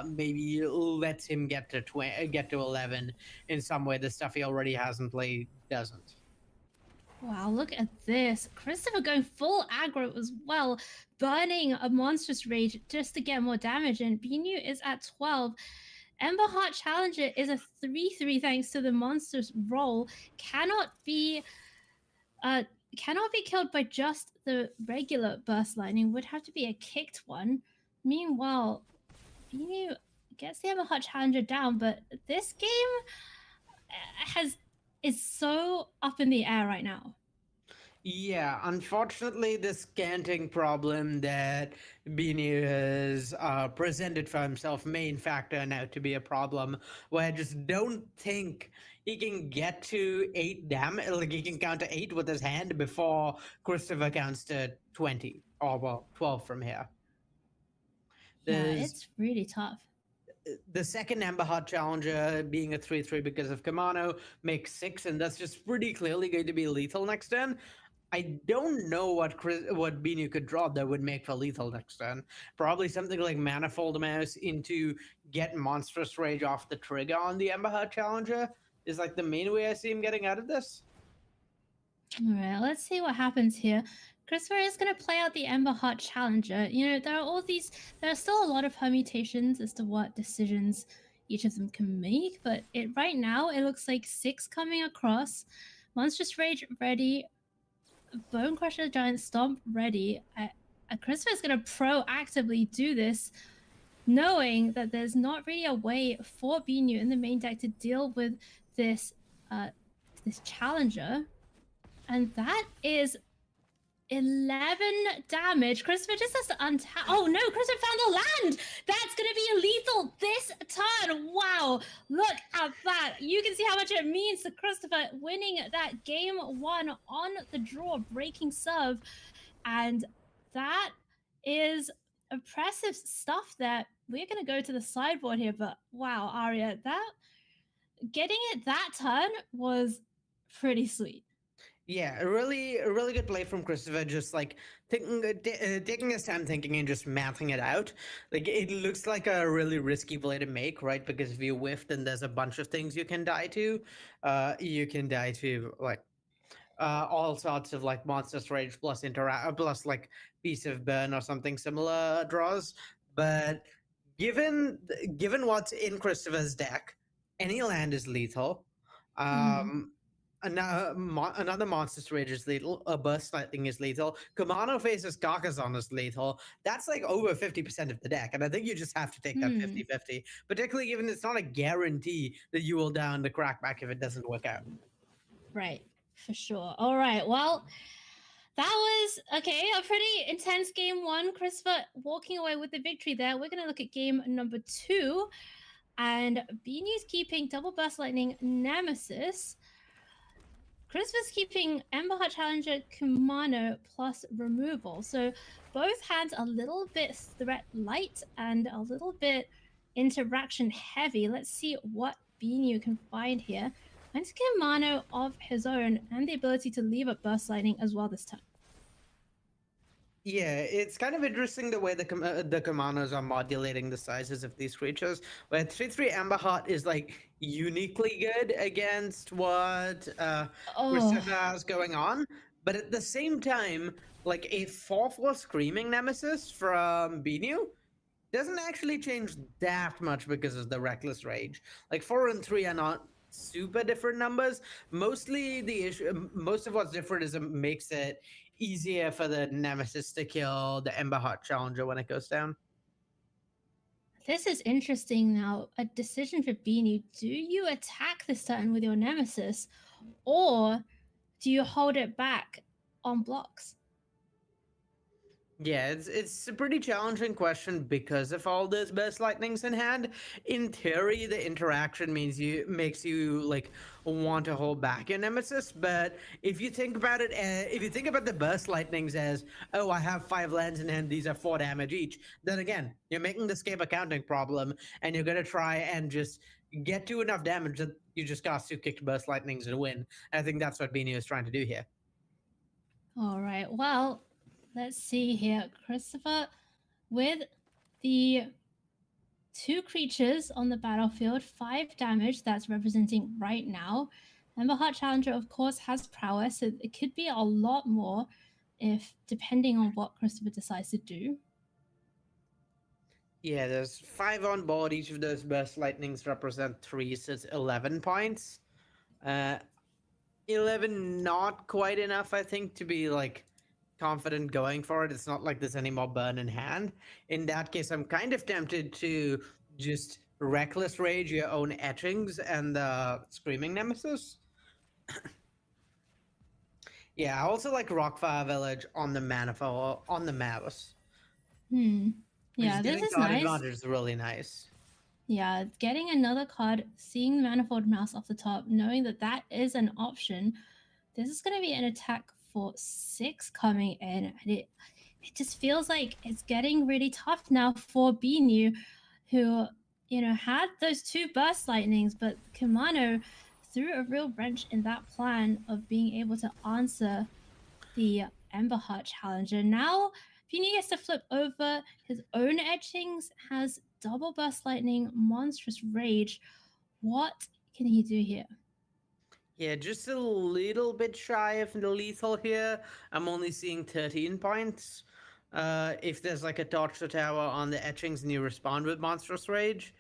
Maybe lets him get to 11 in some way. The stuff he already has in play doesn't. Wow, look at this. Christopher going full aggro as well, burning a Monstrous Rage just to get more damage, and BNU is at 12. Emberheart Challenger is a 3/3 thanks to the monstrous roll. Cannot be killed by just the regular Burst Lightning. Would have to be a kicked one. Meanwhile, BNU gets the Emberheart Challenger down, but this game is so up in the air right now. Yeah, unfortunately, the scanting problem that Binu has presented for himself may in fact turn out to be a problem where I just don't think he can get to 8 damage, like he can count to 8 with his hand before Christopher counts to 20, or well, 12 from here. Yeah, it's really tough. The second Emberheart Challenger being a 3/3 because of Kamano makes 6, and that's just pretty clearly going to be lethal next turn. I don't know what Binu could draw that would make for lethal next turn. Probably something like Manifold Mouse into get Monstrous Rage off the trigger on the Emberheart Challenger is like the main way I see him getting out of this. All right, let's see what happens here. Christopher is going to play out the Emberheart Challenger. You know, there are still a lot of permutations as to what decisions each of them can make, but right now it looks like 6 coming across. Monstrous Rage ready. Bone Crusher Giant Stomp ready. Christopher is going to proactively do this, knowing that there's not really a way for Binu in the main deck to deal with this challenger. And that is 11 damage. Christopher just has to untap. Oh no, Christopher found the land! That's going to be lethal this turn. Wow, look at that. You can see how much it means to Christopher winning that game 1 on the draw, breaking serve. And that is impressive stuff there. we're gonna go to the sideboard here, but wow, Arya, that getting it that turn was pretty sweet. Yeah, a really good play from Christopher. Just like taking his time thinking and just mathing it out. Like it looks like a really risky play to make, right? Because if you whiff, then there's a bunch of things you can die to. You can die to like all sorts of like monsters rage plus interact plus like piece of burn or something similar draws. But given what's in Christopher's deck, any land is lethal. Another monster's rage is lethal. A burst lightning is lethal. Kamano faces Carcassonne is lethal. That's like over 50% of the deck. And I think you just have to take that 50-50, particularly given it's not a guarantee that you will down the crackback if it doesn't work out. Right, for sure. All right, well, that was okay. A pretty intense game one. Christopher walking away with the victory there. We're gonna look at game number 2, and Beanie's keeping double burst lightning Nemesis. Christopher's keeping Emberheart Challenger Kumano plus removal. So both hands a little bit threat light and a little bit interaction heavy. Let's see what Beanie can find here. Finds Kumano of his own and the ability to leave a burst lightning as well this turn. Yeah, it's kind of interesting the way the commandos are modulating the sizes of these creatures. Where 3/3 Amberheart is like uniquely good against what Christopher has going on, but at the same time, like a 4/4 Screaming Nemesis from Binu doesn't actually change that much because of the Reckless Rage. Like 4 and 3 are not super different numbers. Mostly the issue, most of what's different is it makes it easier for the Nemesis to kill the Emberheart Challenger when it goes down. This is interesting now. A decision for Beanie. Do you attack this turn with your Nemesis, or do you hold it back on blocks? Yeah, it's a pretty challenging question because of all those burst lightnings in hand. In theory, the interaction makes you like want to hold back your Nemesis. But if you think about it, if you think about the burst lightnings as, oh, I have 5 lands in hand, these are 4 damage each, then again, you're making the escape accounting problem, and you're gonna try and just get to enough damage that you just cast 2 kicked burst lightnings and win. And I think that's what Beanie is trying to do here. All right. Well, let's see here. Christopher with the 2 creatures on the battlefield, 5 damage that's representing right now. Emberheart Challenger, of course, has prowess, so it could be a lot more if depending on what Christopher decides to do. Yeah, there's 5 on board. Each of those burst lightnings represent 3, so it's 11 points. 11 not quite enough, I think, to be like confident going for it. It's not like there's any more burn in hand. In that case, I'm kind of tempted to just reckless rage your own etchings and the Screaming Nemesis. Yeah, I also like Rockfire Village on the Manifold, on the mouse. Yeah, this is nice. Advantage is really nice. Yeah, getting another card, seeing the Manifold Mouse off the top, knowing that that is an option. This is going to be an attack for 6 coming in, and it just feels like it's getting really tough now for Binu, who had those 2 burst lightnings, but Kumano threw a real wrench in that plan of being able to answer the Emberheart Challenger. Now Binu gets to flip over his own etchings, has double burst lightning, monstrous rage. What can he do here? Yeah, just a little bit shy of the lethal here. I'm only seeing 13 points. If there's like a torture tower on the etchings and you respond with monstrous rage.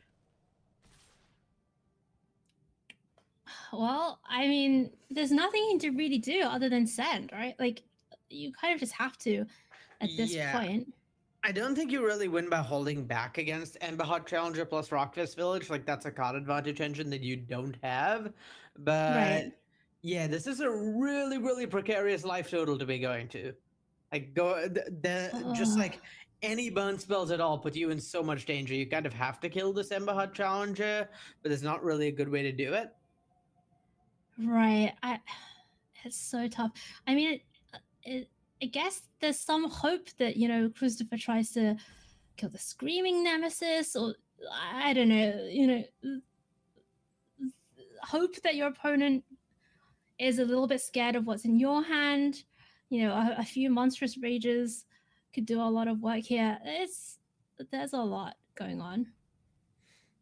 Well, I mean, there's nothing to really do other than send, right? Like, you kind of just have to at this point. I don't think you really win by holding back against Emberheart Challenger plus Rockfist Village. Like, that's a card advantage engine that you don't have. But yeah, this is a really, really precarious life total to be going to. Like, just like any burn spells at all put you in so much danger. You kind of have to kill this Emberheart Challenger, but there's not really a good way to do it. Right. It's so tough. I mean, I guess there's some hope that Christopher tries to kill the Screaming Nemesis, or I don't know, you know, hope that your opponent is a little bit scared of what's in your hand. You know, a few Monstrous Rages could do a lot of work here. There's a lot going on.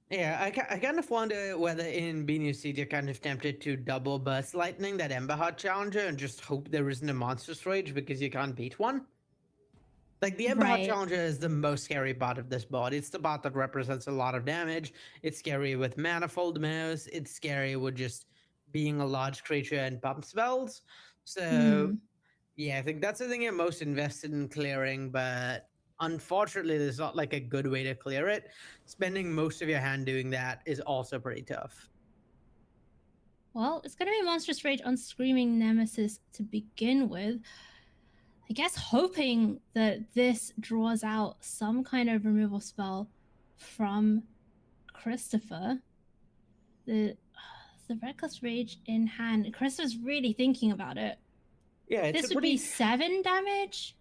Yeah, I kind of wonder whether in Binu Seed you're kind of tempted to double burst lightning that Ember Heart Challenger and just hope there isn't a Monstrous Rage because you can't beat one. Like, the Ember Heart Right. Challenger is the most scary part of this board. It's the part that represents a lot of damage. It's scary with Manifold Mouse. It's scary with just being a large creature and pump spells. So, yeah, I think that's the thing you're most invested in clearing, but unfortunately, there's not like a good way to clear it. Spending most of your hand doing that is also pretty tough. Well, it's going to be Monstrous Rage on Screaming Nemesis to begin with. I guess hoping that this draws out some kind of removal spell from Christopher. The Reckless Rage in hand. Christopher's really thinking about it. Yeah, it's this a would be pretty 7 damage.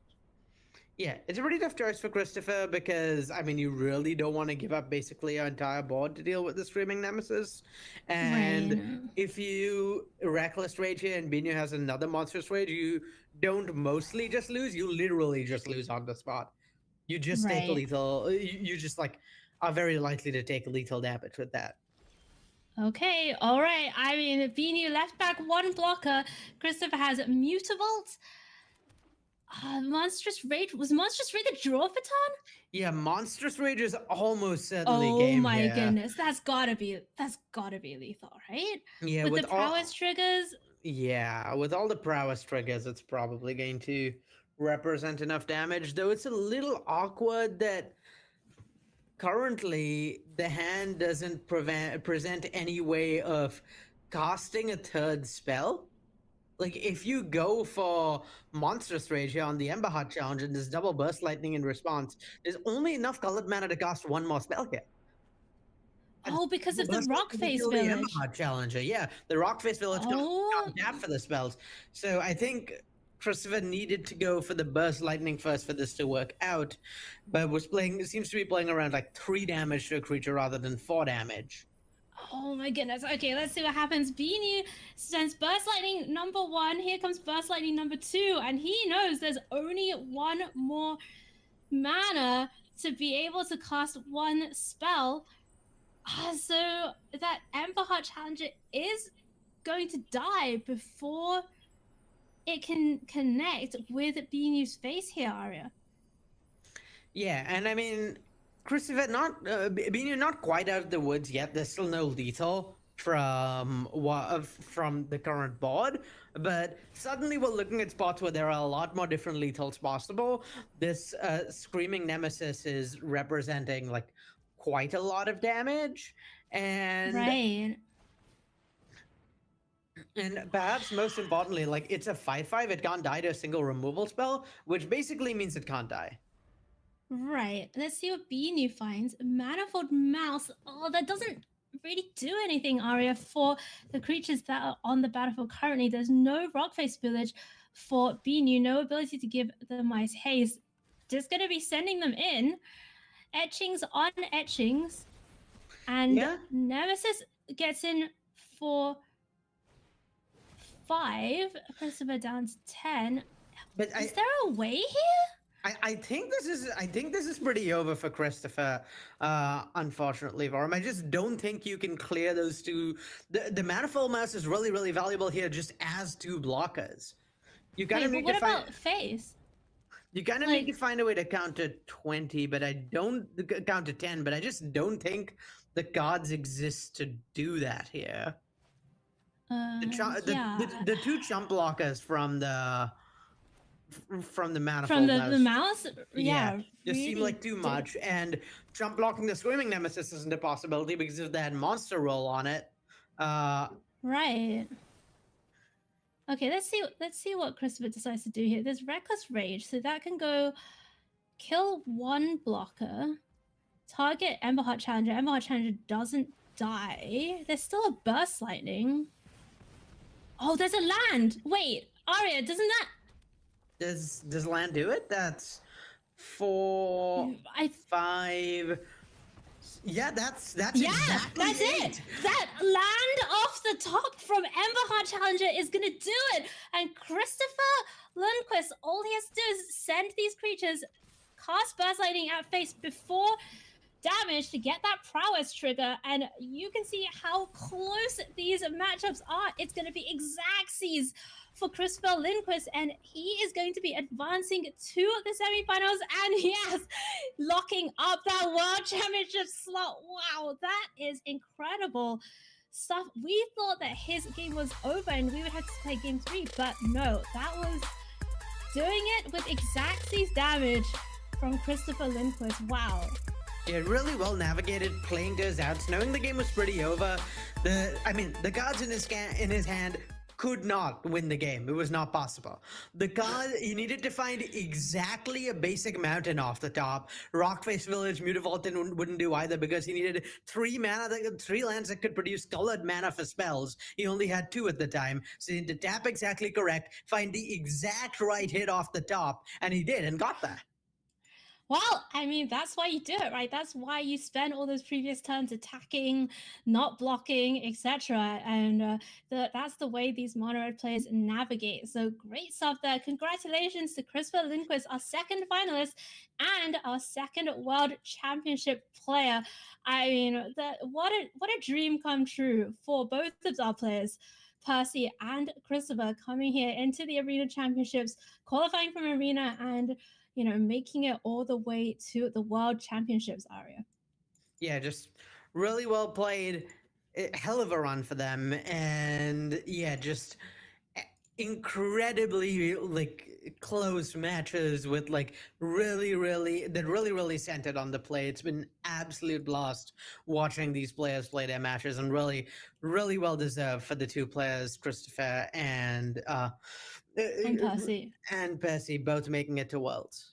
Yeah, it's a pretty tough choice for Christopher because, I mean, you really don't want to give up basically your entire board to deal with the Screaming Nemesis. And Right. if you Reckless Rage here and Binu has another Monstrous Rage, you don't mostly just lose, you literally just lose on the spot. You just take Right. lethal, you just like are very likely to take lethal damage with that. Okay, all right. I mean, Binu left back 1 blocker. Christopher has Mutavault. Monstrous Rage. Was Monstrous Rage the draw for turn? Yeah, Monstrous Rage is almost certainly Oh game my here. goodness. That's gotta be lethal, right? Yeah, with with the all- prowess triggers. Yeah, with all the prowess triggers, it's probably going to represent enough damage, though it's a little awkward that currently the hand doesn't present any way of casting a third spell. Like, if you go for Monstrous Rage here on the Ember Heart Challenge and this double burst lightning in response, there's only enough colored mana to cast one more spell here. Oh, because of the Burst rock lightning face will kill the Ember village. Heart Challenger. Yeah, the rock face village can't tap for the spells. So I think Christopher needed to go for the burst lightning first for this to work out, but seems to be playing around like 3 damage to a creature rather than 4 damage. Oh my goodness. Okay, let's see what happens. Binu sends Burst Lightning number 1. Here comes Burst Lightning number 2. And he knows there's only 1 more mana to be able to cast 1 spell. So that Ember Heart Challenger is going to die before it can connect with Binu's face here, Arya. Yeah, and I mean, Christopher, Binu not quite out of the woods yet. There's still no lethal from the current board, but suddenly we're looking at spots where there are a lot more different lethals possible. This Screaming Nemesis is representing like quite a lot of damage, and right. And perhaps most importantly, like, it's a 5/5. It can't die to a single removal spell, which basically means it can't die. Right. Let's see what Binu finds. Manifold Mouse. Oh, that doesn't really do anything, Arya, for the creatures that are on the battlefield currently. There's no Rockface Village for Binu, no ability to give the mice haste. Just going to be sending them in. Etchings on etchings. And Nemesis gets in for 5. Christopher down to 10. But is there a way here? I think this is pretty over for Christopher, unfortunately for him. I just don't think you can clear those two. The Manifold Mouse is really, really valuable here just as 2 blockers. You kind of need what to find about face? You kind of need to find a way to count to 20, but I don't count to 10, but I just don't think the cards exist to do that here. The 2 chump blockers from the Manifold Mouse. The mouse? Yeah. Just seem like too much. And jump blocking the Screaming Nemesis isn't a possibility because of that monster roll on it. Right. Okay, let's see what Christopher decides to do here. There's Reckless Rage, so that can go kill 1 blocker, target Ember Heart Challenger. Ember Heart Challenger doesn't die. There's still a Burst Lightning. Oh, there's a land. Wait, Arya, doesn't that... Does land do it? That's 4, I 5. Yeah, that's yeah, exactly that's it. That land off the top from Ember Heart Challenger is gonna do it. And Christopher Lundquist, all he has to do is send these creatures, cast Burst Lightning at face before damage to get that prowess trigger, and you can see how close these matchups are. It's going to be exactsies for Christopher Lindquist, and he is going to be advancing to the semifinals, and yes, locking up that world championship slot. Wow, that is incredible stuff. We thought that his game was over and we would have to play game 3, but no, that was doing it with exactsies damage from Christopher Lindquist. Wow. Yeah, really well navigated, playing those outs, knowing the game was pretty over. The cards in his hand could not win the game. It was not possible. The card, he needed to find exactly a basic mountain off the top. Rockface Village, Mutavault wouldn't do either because he needed 3 lands that could produce colored mana for spells. He only had 2 at the time, so he had to tap exactly correct, find the exact right hit off the top, and he did and got that. Well, I mean, that's why you do it, right? That's why you spend all those previous turns attacking, not blocking, etc. And that's the way these mono red players navigate. So great stuff there. Congratulations to Christopher Lindquist, our second finalist and our second World Championship player. I mean, what a dream come true for both of our players. Percy and Christopher coming here into the Arena Championships, qualifying from Arena, and making it all the way to the World Championships, Aria. Yeah, just really well played. Hell of a run for them, and yeah, just incredibly close matches with really centered on the play. It's been absolute blast watching these players play their matches, and really well deserved for the 2 players, Christopher and Percy, both making it to Worlds.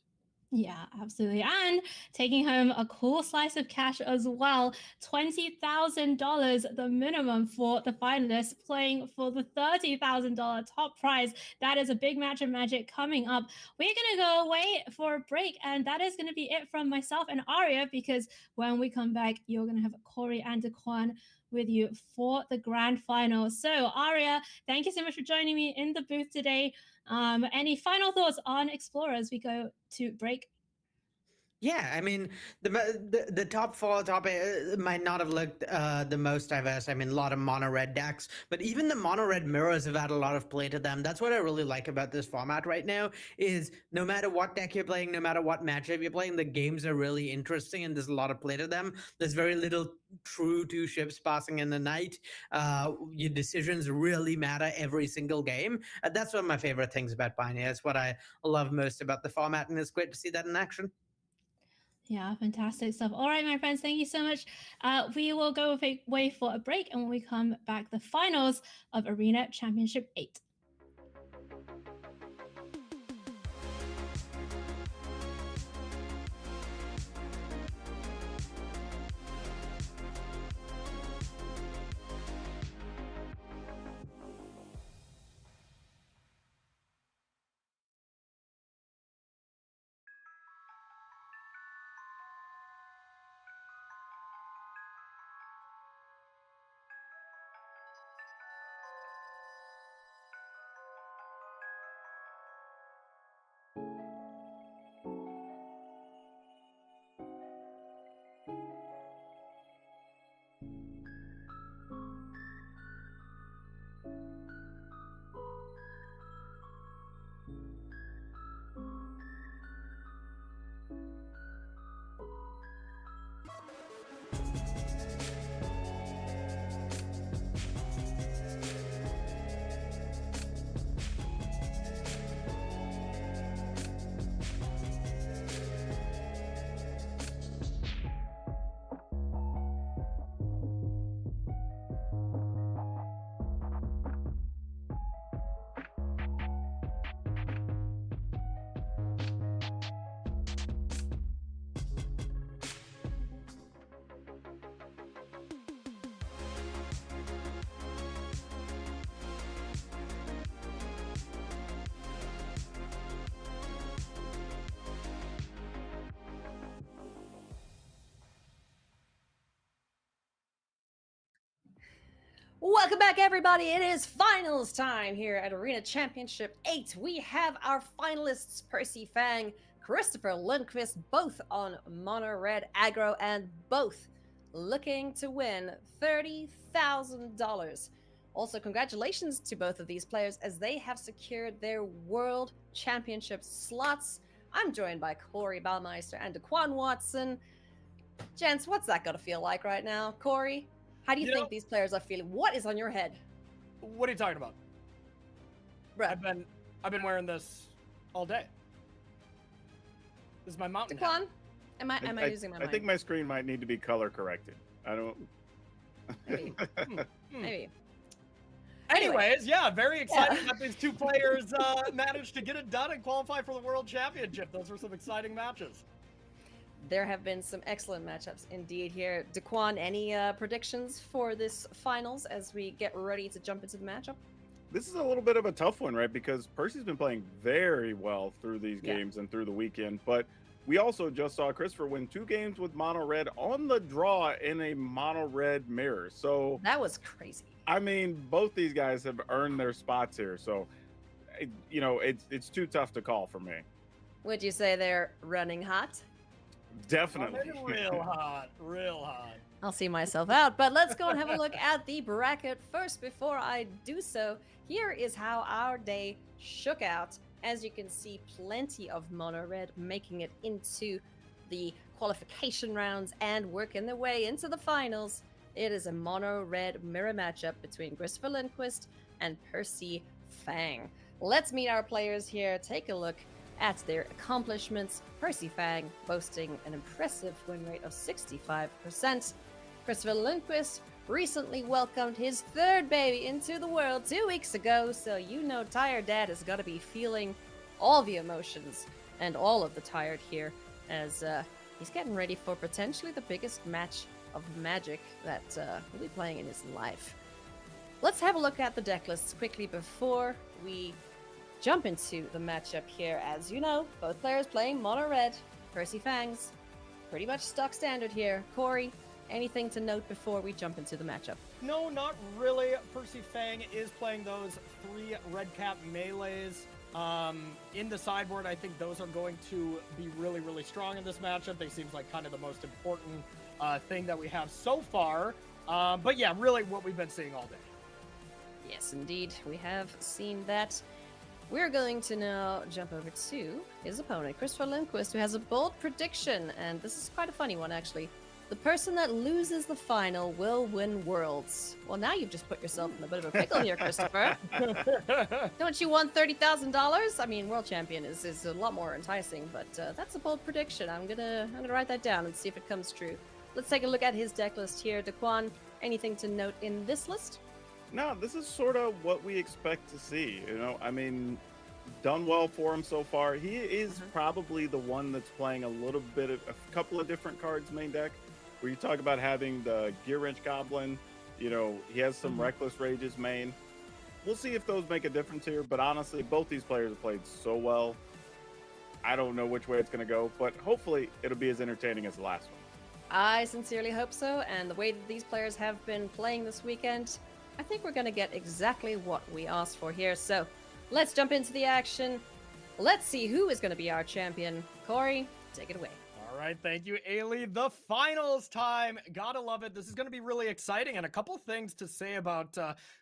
Yeah, absolutely. And taking home a cool slice of cash as well. $20,000, the minimum for the finalists, playing for the $30,000 top prize. That is a big match of Magic coming up. We're going to go away for a break, and that is going to be it from myself and Aria, because when we come back, you're going to have Corey and Daquan with you for the grand final. So, Aria, thank you so much for joining me in the booth today. Any final thoughts on Explorer as we go to break? Yeah, I mean, the top 4, top 8 might not have looked the most diverse. I mean, a lot of mono red decks, but even the mono red mirrors have had a lot of play to them. That's what I really like about this format right now, is no matter what deck you're playing, no matter what matchup you're playing, the games are really interesting and there's a lot of play to them. There's very little true 2 ships passing in the night. Your decisions really matter every single game. That's one of my favorite things about Pioneer. It's what I love most about the format, and it's great to see that in action. Yeah, fantastic stuff. All right, my friends, thank you so much. We will go away for a break, and when we come back, the finals of Arena Championship 8. Welcome back, everybody. It is finals time here at Arena Championship 8. We have our finalists, Percy Fang, Christopher Lundqvist, both on Mono Red Aggro, and both looking to win $30,000. Also, congratulations to both of these players as they have secured their World Championship slots. I'm joined by Corey Baumeister and Daquan Watson. Gents, what's that gonna feel like right now? Corey, how do you think these players are feeling? What is on your head? What are you talking about? Bruh. I've been wearing this all day. This is my mountain hat. Daquan, am I losing my mind? I think my screen might need to be color corrected. I don't. Maybe. Anyways, yeah, very excited that these two players managed to get it done and qualify for the World Championship. Those were some exciting matches. There have been some excellent matchups indeed here. Daquan, any predictions for this finals as we get ready to jump into the matchup? This is a little bit of a tough one, right? Because Percy's been playing very well through these games and through the weekend. But we also just saw Christopher win 2 games with mono red on the draw in a mono red mirror. So that was crazy. I mean, both these guys have earned their spots here. So, you know, it's too tough to call for me. Would you say they're running hot? Definitely. Real hot, real hot. I'll see myself out, but let's go and have a look at the bracket first. Before I do so, here is how our day shook out. As you can see, plenty of mono red making it into the qualification rounds and working their way into the finals. It is a mono red mirror matchup between Christopher Lundqvist and Percy Fang. Let's meet our players here. Take a look at their accomplishments. Percy Fang boasting an impressive win rate of 65%. Christopher Lundqvist recently welcomed his 3rd baby into the world 2 weeks ago, so you know Tired Dad is going to be feeling all the emotions and all of the tired here as he's getting ready for potentially the biggest match of Magic that he'll be playing in his life. Let's have a look at the deck lists quickly before we jump into the matchup here. As you know, both players playing mono red. Percy Fangs, pretty much stock standard here. Corey, anything to note before we jump into the matchup? No, not really. Percy Fang is playing those 3 red cap melees. In the sideboard, I think those are going to be really, really strong in this matchup. They seem like kind of the most important thing that we have so far. But yeah, really what we've been seeing all day. Yes, indeed. We have seen that. We're going to now jump over to his opponent, Christopher Lundqvist, who has a bold prediction, and this is quite a funny one, actually. The person that loses the final will win Worlds. Well, now you've just put yourself in a bit of a pickle here, Christopher. Don't you want $30,000? I mean, World Champion is a lot more enticing, but that's a bold prediction. I'm gonna write that down and see if it comes true. Let's take a look at his deck list here. Daquan, anything to note in this list? No, this is sort of what we expect to see. You know, I mean, done well for him so far. He is probably the one that's playing a little bit of a couple of different cards main deck. Where you talk about having the Gear Wrench Goblin, you know, he has some Reckless Rages main. We'll see if those make a difference here, but honestly, both these players have played so well. I don't know which way it's going to go, but hopefully it'll be as entertaining as the last one. I sincerely hope so, and the way that these players have been playing this weekend, I think we're going to get exactly what we asked for here. So let's jump into the action. Let's see who is going to be our champion. Corey, take it away. All right, thank you, Ailey. The finals time. Gotta love it. This is going to be really exciting, and a couple things to say about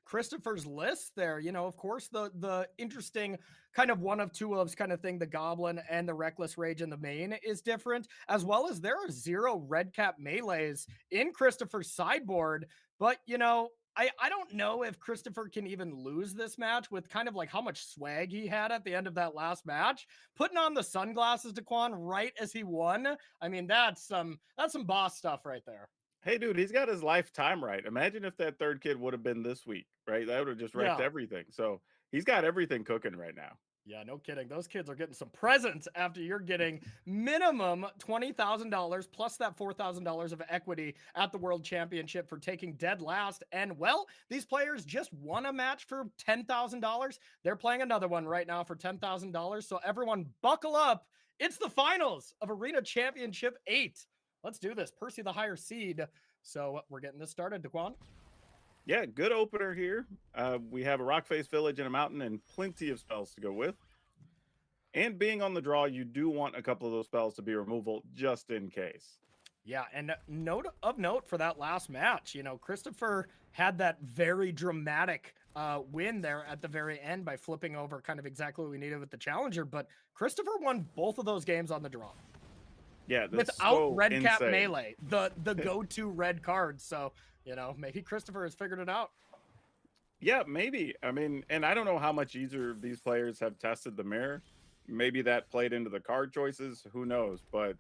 Christopher's list there. You know, of course, the interesting kind of one of two ofs kind of thing, the Goblin and the Reckless Rage in the main is different, as well as there are 0 red cap melees in Christopher's sideboard. But, you know, I don't know if Christopher can even lose this match with kind of like how much swag he had at the end of that last match. Putting on the sunglasses, Daquan, right as he won. I mean, that's some boss stuff right there. Hey, dude, he's got his lifetime right. Imagine if that 3rd kid would have been this week, right? That would have just wrecked everything. So he's got everything cooking right now. Yeah, no kidding. Those kids are getting some presents after you're getting minimum $20,000 plus that $4,000 of equity at the World Championship for taking dead last. And well, these players just won a match for $10,000. They're playing another one right now for $10,000. So everyone buckle up. It's the finals of Arena Championship 8. Let's do this. Percy the higher seed. So we're getting this started, Daquan. Yeah, good opener here. We have a rock face village and a mountain and plenty of spells to go with. And being on the draw, you do want a couple of those spells to be removal just in case. Yeah, and note for that last match, Christopher had that very dramatic win there at the very end by flipping over kind of exactly what we needed with the challenger. But Christopher won both of those games on the draw. Yeah, that's without so red cap insane. melee, the go-to red card. So maybe Christopher has figured it out. Yeah, maybe. I mean, and I don't know how much either of these players have tested the mirror. Maybe that played into the card choices. Who knows? But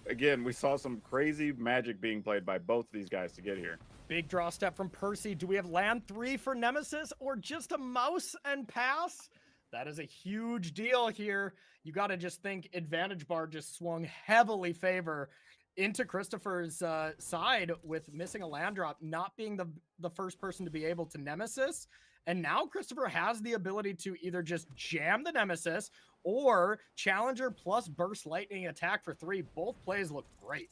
again, we saw some crazy magic being played by both of these guys to get here. Big draw step from Percy. Do we have land 3 for Nemesis or just a mouse and pass? That is a huge deal here. You got to just think advantage bar just swung heavily favor into Christopher's side with missing a land drop, not being the first person to be able to Nemesis. And now Christopher has the ability to either just jam the Nemesis or Challenger plus Burst Lightning attack for 3. Both plays look great.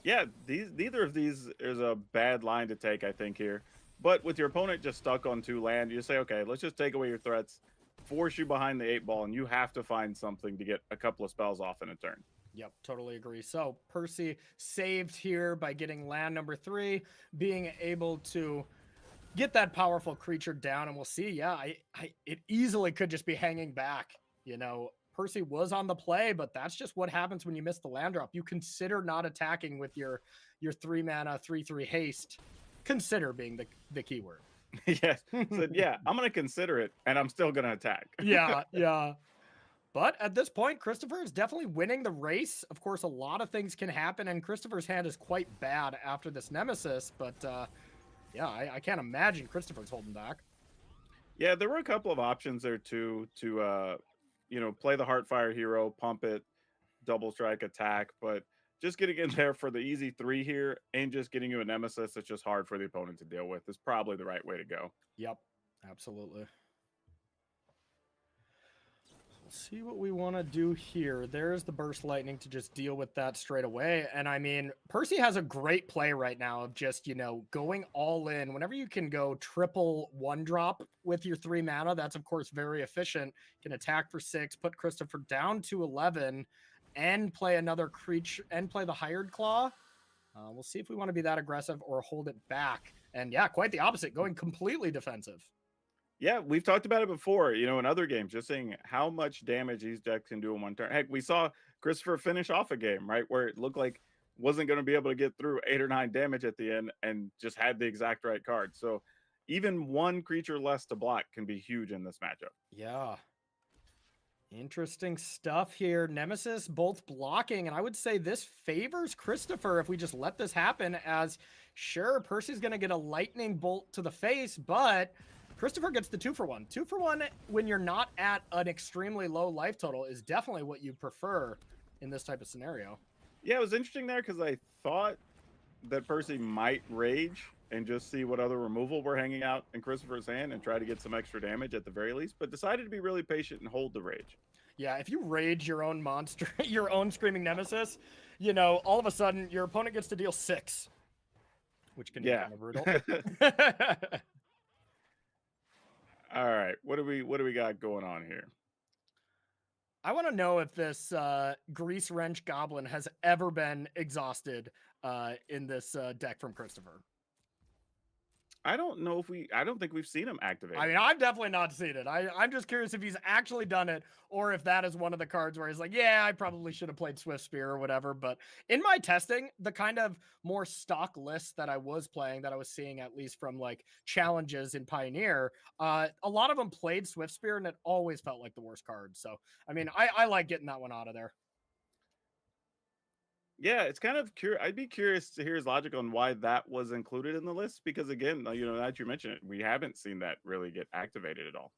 Yeah, neither of these is a bad line to take, I think, here. But with your opponent just stuck on 2 land, you say, okay, let's just take away your threats, force you behind the 8 ball, and you have to find something to get a couple of spells off in a turn. Yep, totally agree. So Percy saved here by getting land number 3, being able to get that powerful creature down, and we'll see. Yeah, it easily could just be hanging back. Percy was on the play, but that's just what happens when you miss the land drop. You consider not attacking with your 3 mana 3/3 haste. Consider being the keyword. Yes. So yeah, I'm gonna consider it, and I'm still gonna attack. Yeah. But at this point, Christopher is definitely winning the race. Of course, a lot of things can happen, and Christopher's hand is quite bad after this Nemesis. But yeah, I can't imagine Christopher's holding back. Yeah, there were a couple of options there too to play the Heartfire hero, pump it, double strike attack, but just getting in there for the easy 3 here and just getting you a Nemesis that's just hard for the opponent to deal with is probably the right way to go. Yep, absolutely. Let's see what we want to do here. There's the Burst Lightning to just deal with that straight away. And I mean, Percy has a great play right now of just, going all in. Whenever you can go triple 1-drop with your 3 mana, that's of course very efficient. Can attack for 6, put Christopher down to 11, and play another creature, and play the Hired Claw. We'll see if we want to be that aggressive or hold it back. And yeah, quite the opposite, going completely defensive. Yeah, we've talked about it before, in other games, just saying how much damage these decks can do in one turn. Heck, we saw Christopher finish off a game, right, where it looked like wasn't going to be able to get through 8 or 9 damage at the end and just had the exact right card. So even one creature less to block can be huge in this matchup. Yeah. Interesting stuff here. Nemesis both blocking, and I would say this favors Christopher if we just let this happen, as sure, Percy's going to get a lightning bolt to the face, but Christopher gets the 2-for-1. 2-for-1 when you're not at an extremely low life total is definitely what you prefer in this type of scenario. Yeah, it was interesting there because I thought that Percy might rage and just see what other removal were hanging out in Christopher's hand and try to get some extra damage at the very least, but decided to be really patient and hold the rage. Yeah, if you rage your own monster, your own Screaming Nemesis, all of a sudden your opponent gets to deal 6, which can be kind of brutal. All right, what do we got going on here? I want to know if this Grease Wrench Goblin has ever been exhausted in this deck from Christopher. I don't think we've seen him activate. I mean, I've definitely not seen it. I'm just curious if he's actually done it or if that is one of the cards where he's like, yeah, I probably should have played Swift Spear or whatever. But in my testing, the kind of more stock list that I was playing, that I was seeing at least from like challenges in Pioneer, a lot of them played Swift Spear and it always felt like the worst card. So, I mean, I like getting that one out of there. Yeah, it's kind of curious. I'd be curious to hear his logic on why that was included in the list, because again, now that you mentioned it, we haven't seen that really get activated at all.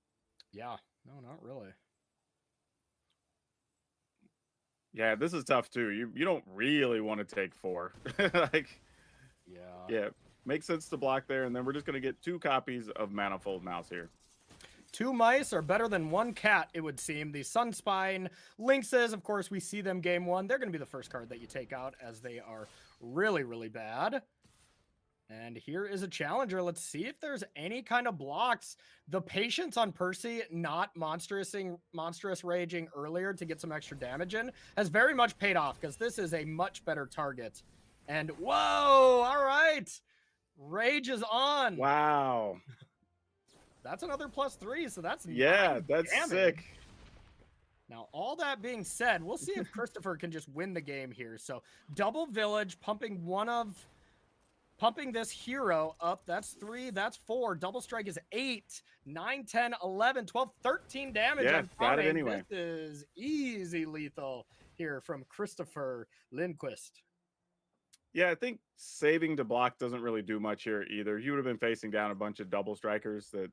Yeah, no, not really. Yeah, this is tough too. You don't really want to take 4. Yeah, makes sense to block there, and then we're just gonna get 2 copies of Manifold Mouse here. 2 mice are better than 1 cat, it would seem. The Sunspine Lynxes, of course, we see them game 1. They're going to be the first card that you take out, as they are really, really bad. And here is a challenger. Let's see if there's any kind of blocks. The patience on Percy not monstrous raging earlier to get some extra damage in has very much paid off, because this is a much better target. And whoa, all right. Rage is on. Wow. That's another +3, so that's Yeah, 9 that's damage. sick. Now, all that being said, we'll see if Christopher can just win the game here. So double village, pumping this hero up. That's 3, that's 4. Double strike is 8, 9, 10, 11, 12, 13 damage. Yeah, I'm got it counting. anyway. This is easy lethal here from Christopher Lindquist. Yeah, I think saving to block doesn't really do much here either. You would have been facing down a bunch of double strikers that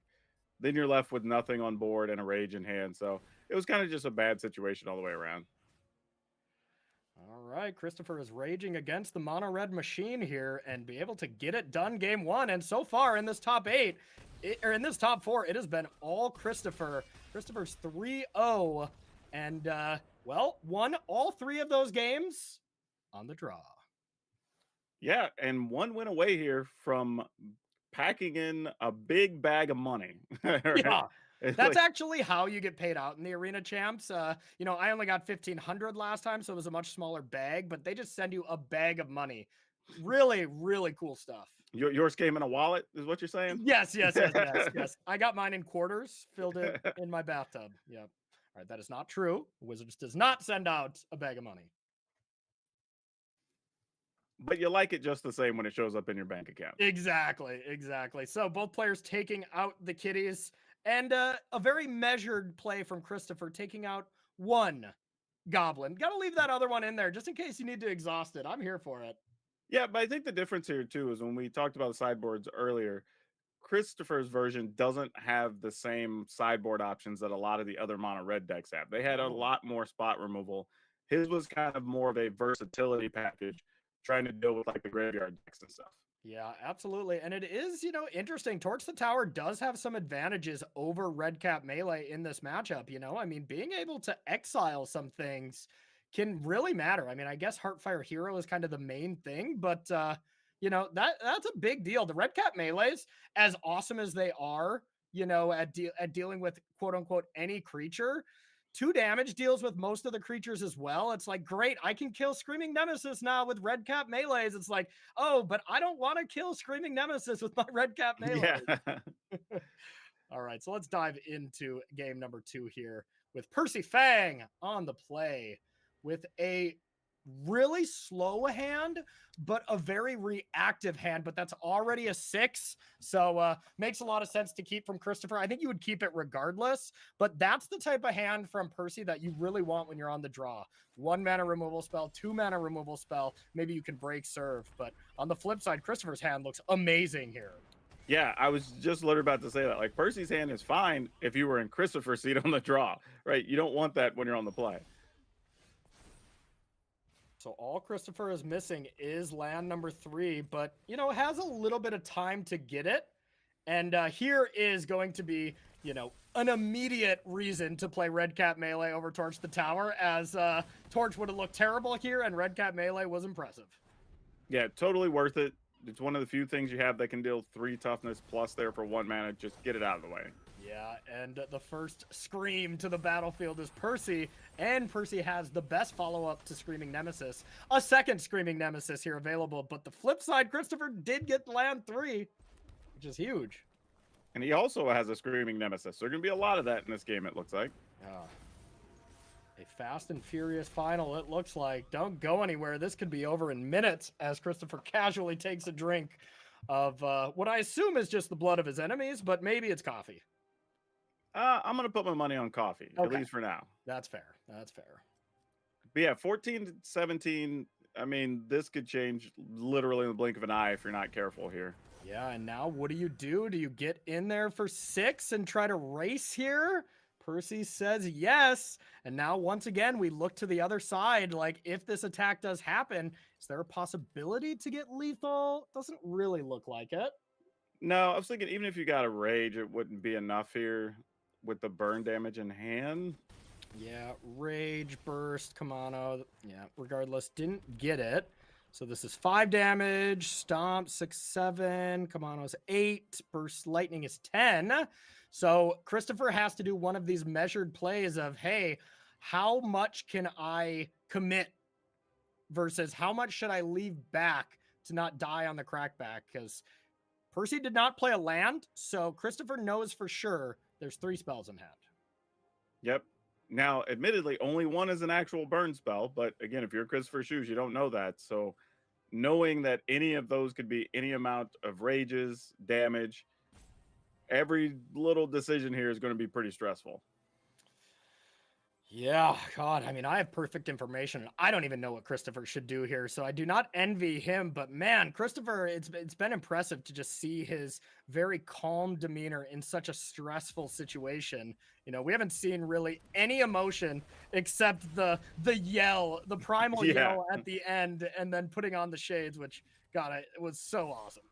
then you're left with nothing on board and a rage in hand. So it was kind of just a bad situation all the way around. All right, Christopher is raging against the mono red machine here and be able to get it done game 1. And so far in this top 8, or in this top 4, it has been all Christopher. Christopher's 3-0 and well, won all 3 of those games on the draw. Yeah, and one went away here from packing in a big bag of money. Right? Yeah. It's That's like- actually how you get paid out in the arena champs. You know, I only got 1,500 last time, so it was a much smaller bag, but they just send you a bag of money. Really, really cool stuff. Yours came in a wallet, is what you're saying? Yes. I got mine in quarters, filled it in my bathtub. Yep. All right, that is not true. Wizards does not send out a bag of money. But you like it just the same when it shows up in your bank account. Exactly. So both players taking out the kitties, and a very measured play from Christopher, taking out 1 goblin. Got to leave that other one in there just in case you need to exhaust it. I'm here for it. Yeah, but I think the difference here too is when we talked about the sideboards earlier, Christopher's version doesn't have the same sideboard options that a lot of the other mono red decks have. They had a lot more spot removal. His was kind of more of a versatility package, trying to deal with like the graveyard decks and stuff. Yeah, absolutely. And it is, you know, interesting. Torch the Tower does have some advantages over Red Cap Melee in this matchup. You know, I mean, being able to exile some things can really matter. I mean, I guess Heartfire Hero is kind of the main thing, but you know, that's a big deal. The Red Cap Melees, as awesome as they are, you know, at dealing with quote unquote any creature, 2 damage deals with most of the creatures as well. It's like, great, I can kill Screaming Nemesis now with Red Cap Melees. It's like, oh, but I don't want to kill Screaming Nemesis with my Red Cap Melee. Yeah. All right, so let's dive into game number 2 here with Percy Fang on the play with a really slow hand, but a very reactive hand, but that's already a 6. So makes a lot of sense to keep from Christopher. I think you would keep it regardless, but that's the type of hand from Percy that you really want when you're on the draw. 1 mana removal spell, 2 mana removal spell. Maybe you can break serve, but on the flip side, Christopher's hand looks amazing here. Yeah, I was just literally about to say that. Like, Percy's hand is fine if you were in Christopher's seat on the draw, right? You don't want that when you're on the play. So all Christopher is missing is land number 3, but, you know, has a little bit of time to get it. And here is going to be, you know, an immediate reason to play Red Cap Melee over Torch the Tower, as Torch would have looked terrible here and Red Cap Melee was impressive. Yeah, totally worth it. It's one of the few things you have that can deal 3 toughness plus there for 1 mana. Just get it out of the way. Yeah, and the first scream to the battlefield is Percy, and Percy has the best follow-up to Screaming Nemesis. A second Screaming Nemesis here available, but the flip side, Christopher did get land 3, which is huge. And he also has a Screaming Nemesis. So there's going to be a lot of that in this game, it looks like. A fast and furious final, it looks like. Don't go anywhere. This could be over in minutes as Christopher casually takes a drink of what I assume is just the blood of his enemies, but maybe it's coffee. I'm going to put my money on coffee, at least for now. That's fair. But yeah, 14 to 17, I mean, this could change literally in the blink of an eye if you're not careful here. Yeah, and now what do? Do you get in there for 6 and try to race here? Percy says yes. And now, once again, we look to the other side. Like, if this attack does happen, is there a possibility to get lethal? Doesn't really look like it. No, I was thinking even if you got a rage, it wouldn't be enough here with the burn damage in hand. Yeah, rage, burst, Kamano. Yeah, regardless, didn't get it. So this is 5 damage, Stomp 6, 7, Kamano's 8, Burst Lightning is 10. So Christopher has to do one of these measured plays of, hey, how much can I commit versus how much should I leave back to not die on the crackback? Because Percy did not play a land, so Christopher knows for sure there's 3 spells in hand. Yep. Now, admittedly, only one is an actual burn spell, but again, if you're Christopher Shoes, you don't know that. So knowing that any of those could be any amount of rages, damage, every little decision here is going to be pretty stressful. Yeah, God, I mean, I have perfect information. I don't even know what Christopher should do here, so I do not envy him. But man, Christopher, it's been impressive to just see his very calm demeanor in such a stressful situation. You know, we haven't seen really any emotion except the yell, the primal yell at the end, and then putting on the shades, which, God, it was so awesome.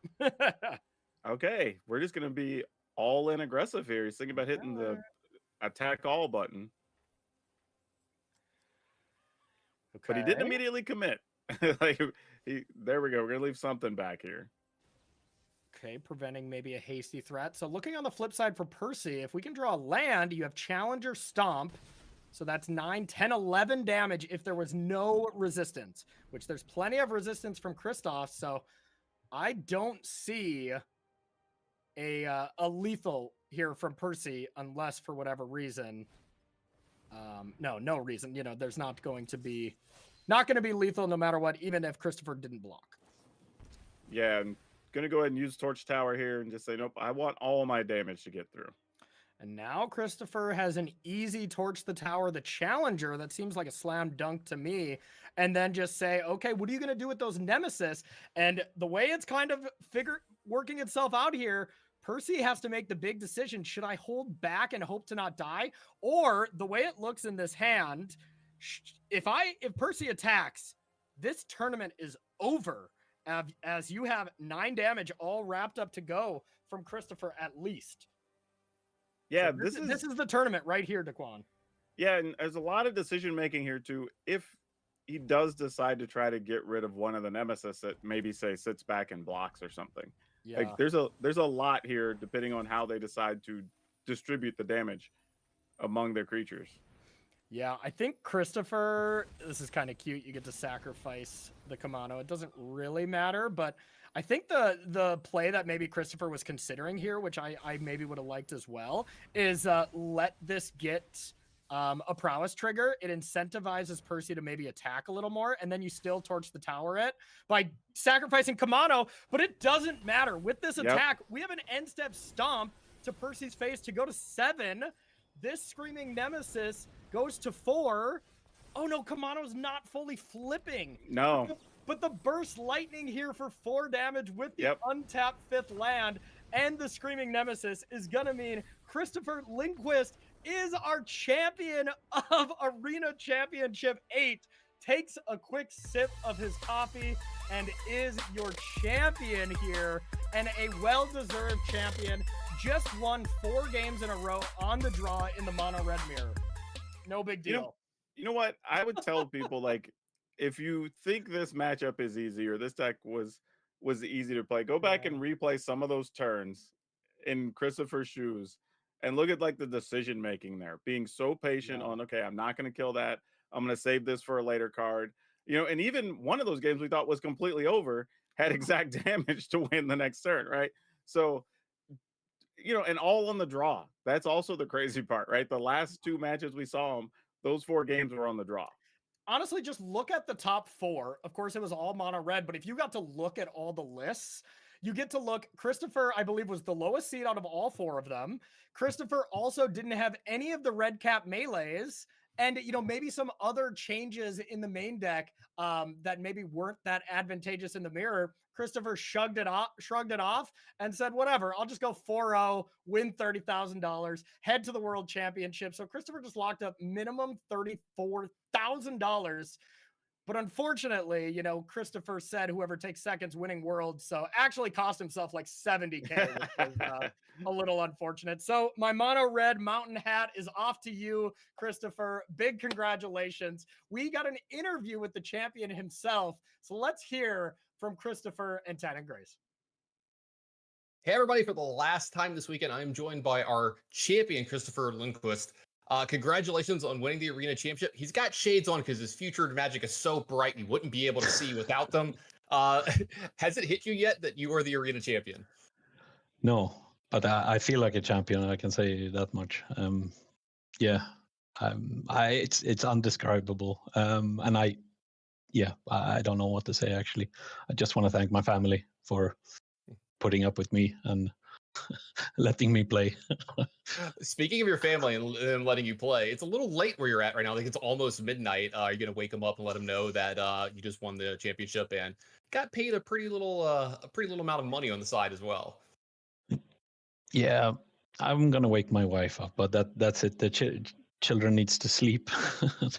Okay, we're just going to be all in aggressive here. He's thinking about hitting the attack all button. Okay. But he didn't immediately commit. There we go. We're going to leave something back here. Okay, preventing maybe a hasty threat. So looking on the flip side for Percy, if we can draw a land, you have Challenger Stomp. So that's 9, 10, 11 damage if there was no resistance, which there's plenty of resistance from Kristoff. So I don't see a lethal here from Percy unless for whatever reason. No reason. You know, there's not going to be lethal no matter what, even if Christopher didn't block. Yeah, I'm going to go ahead and use Torch Tower here and just say, nope, I want all my damage to get through. And now Christopher has an easy Torch the Tower, the Challenger. That seems like a slam dunk to me. And then just say, okay, what are you going to do with those Nemesis? And the way it's kind of working itself out here, Percy has to make the big decision. Should I hold back and hope to not die? Or the way it looks in this hand, if Percy attacks, this tournament is over, as you have 9 damage all wrapped up to go from Christopher at least. Yeah, so this is the tournament right here, Daquan. Yeah, and there's a lot of decision making here too. If he does decide to try to get rid of one of the Nemesis that maybe say sits back and blocks or something. Yeah. Like there's a lot here depending on how they decide to distribute the damage among their creatures. Yeah, I think Christopher, this is kind of cute. You get to sacrifice the Kamano. It doesn't really matter, but I think the play that maybe Christopher was considering here, which I maybe would have liked as well, is let this get a prowess trigger. It incentivizes Percy to maybe attack a little more, and then you still torch the tower it by sacrificing Kamano, but it doesn't matter. With this attack, we have an end step stomp to Percy's face to go to 7. This Screaming Nemesis goes to 4. Oh no, Kamano's not fully flipping. No. But the Burst Lightning here for 4 damage with the untapped 5th land and the Screaming Nemesis is going to mean Christopher Lindquist is our champion of Arena Championship 8. Takes a quick sip of his coffee and is your champion here, and a well-deserved champion. Just won 4 games in a row on the draw in the mono red mirror. No big deal. You know what? I would tell people, like, if you think this matchup is easy or this deck was easy to play, go back and replay some of those turns in Christopher's shoes and look at like the decision making there, being so patient on, okay, I'm not going to kill that. I'm going to save this for a later card. You know, and even one of those games we thought was completely over had exact damage to win the next turn, right? So, you know, and all on the draw. That's also the crazy part, right? The last 2 matches we saw him, those 4 games were on the draw. Honestly, just look at the top 4. Of course, it was all mono red, but if you got to look at all the lists, you get to look. Christopher, I believe, was the lowest seed out of all 4 of them. Christopher also didn't have any of the red cap melees. And, you know, maybe some other changes in the main deck that maybe weren't that advantageous in the mirror. Christopher shrugged it off and said, whatever, I'll just go 4-0, win $30,000, head to the World Championship. So Christopher just locked up minimum $34,000 But unfortunately, you know, Christopher said whoever takes second's winning world. So actually cost himself like 70K, which was a little unfortunate. So my mono red mountain hat is off to you, Christopher. Big congratulations. We got an interview with the champion himself. So let's hear from Christopher and Tan and Grace. Hey, everybody, for the last time this weekend, I'm joined by our champion, Christopher Lindquist. Congratulations on winning the Arena Championship. He's got shades on because his future in Magic is so bright you wouldn't be able to see without them. Has it hit you yet that you are the Arena Champion? No, but I feel like a champion. I can say that much. Yeah, it's undescribable. And I don't know what to say actually. I just want to thank my family for putting up with me and letting me play. Speaking of your family and letting you play, it's a little late where you're at right now. I think it's almost midnight. Are you going to wake them up and let them know that you just won the championship and got paid a pretty little amount of money on the side as well? Yeah, I'm gonna wake my wife up, but that's it. The children needs to sleep.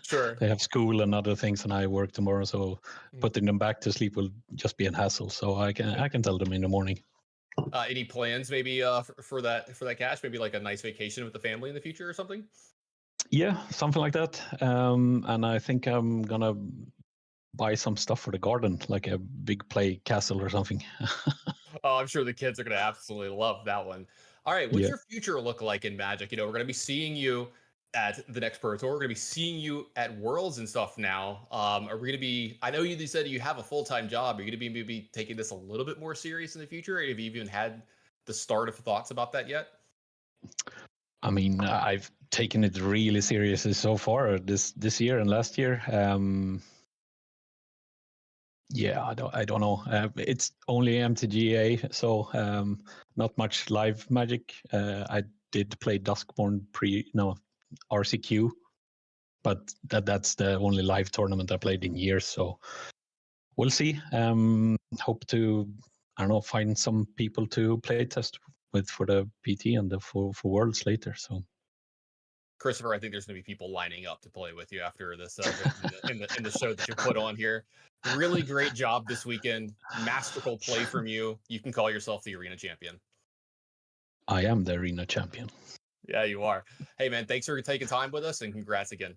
Sure. They have school and other things, and I work tomorrow, so putting them back to sleep will just be a hassle. So I can tell them in the morning. Any plans maybe for that cash? Maybe like a nice vacation with the family in the future or something? Yeah, something like that. And I think I'm gonna buy some stuff for the garden, like a big play castle or something. Oh, I'm sure the kids are going to absolutely love that one. All right, what's Yeah. your future look like in Magic? You know, we're going to be seeing you at the next Pro Tour. We're going to be seeing you at Worlds and stuff now. Are we going to be? I know you said you have a full-time job. Are you going to be maybe taking this a little bit more serious in the future? Have you even had the start of thoughts about that yet? I mean, I've taken it really seriously so far this year and last year. Yeah, I don't know. It's only MTGA, so not much live Magic. I did play Duskborn RCQ, but that's the only live tournament I played in years. So we'll see. Hope to find some people to play test with for the PT and for Worlds later. So. Christopher, I think there's going to be people lining up to play with you after this in the show that you put on here. Really great job this weekend. Masterful play from you. You can call yourself the Arena Champion. I am the Arena Champion. Yeah, you are. Hey, man, thanks for taking time with us and congrats again.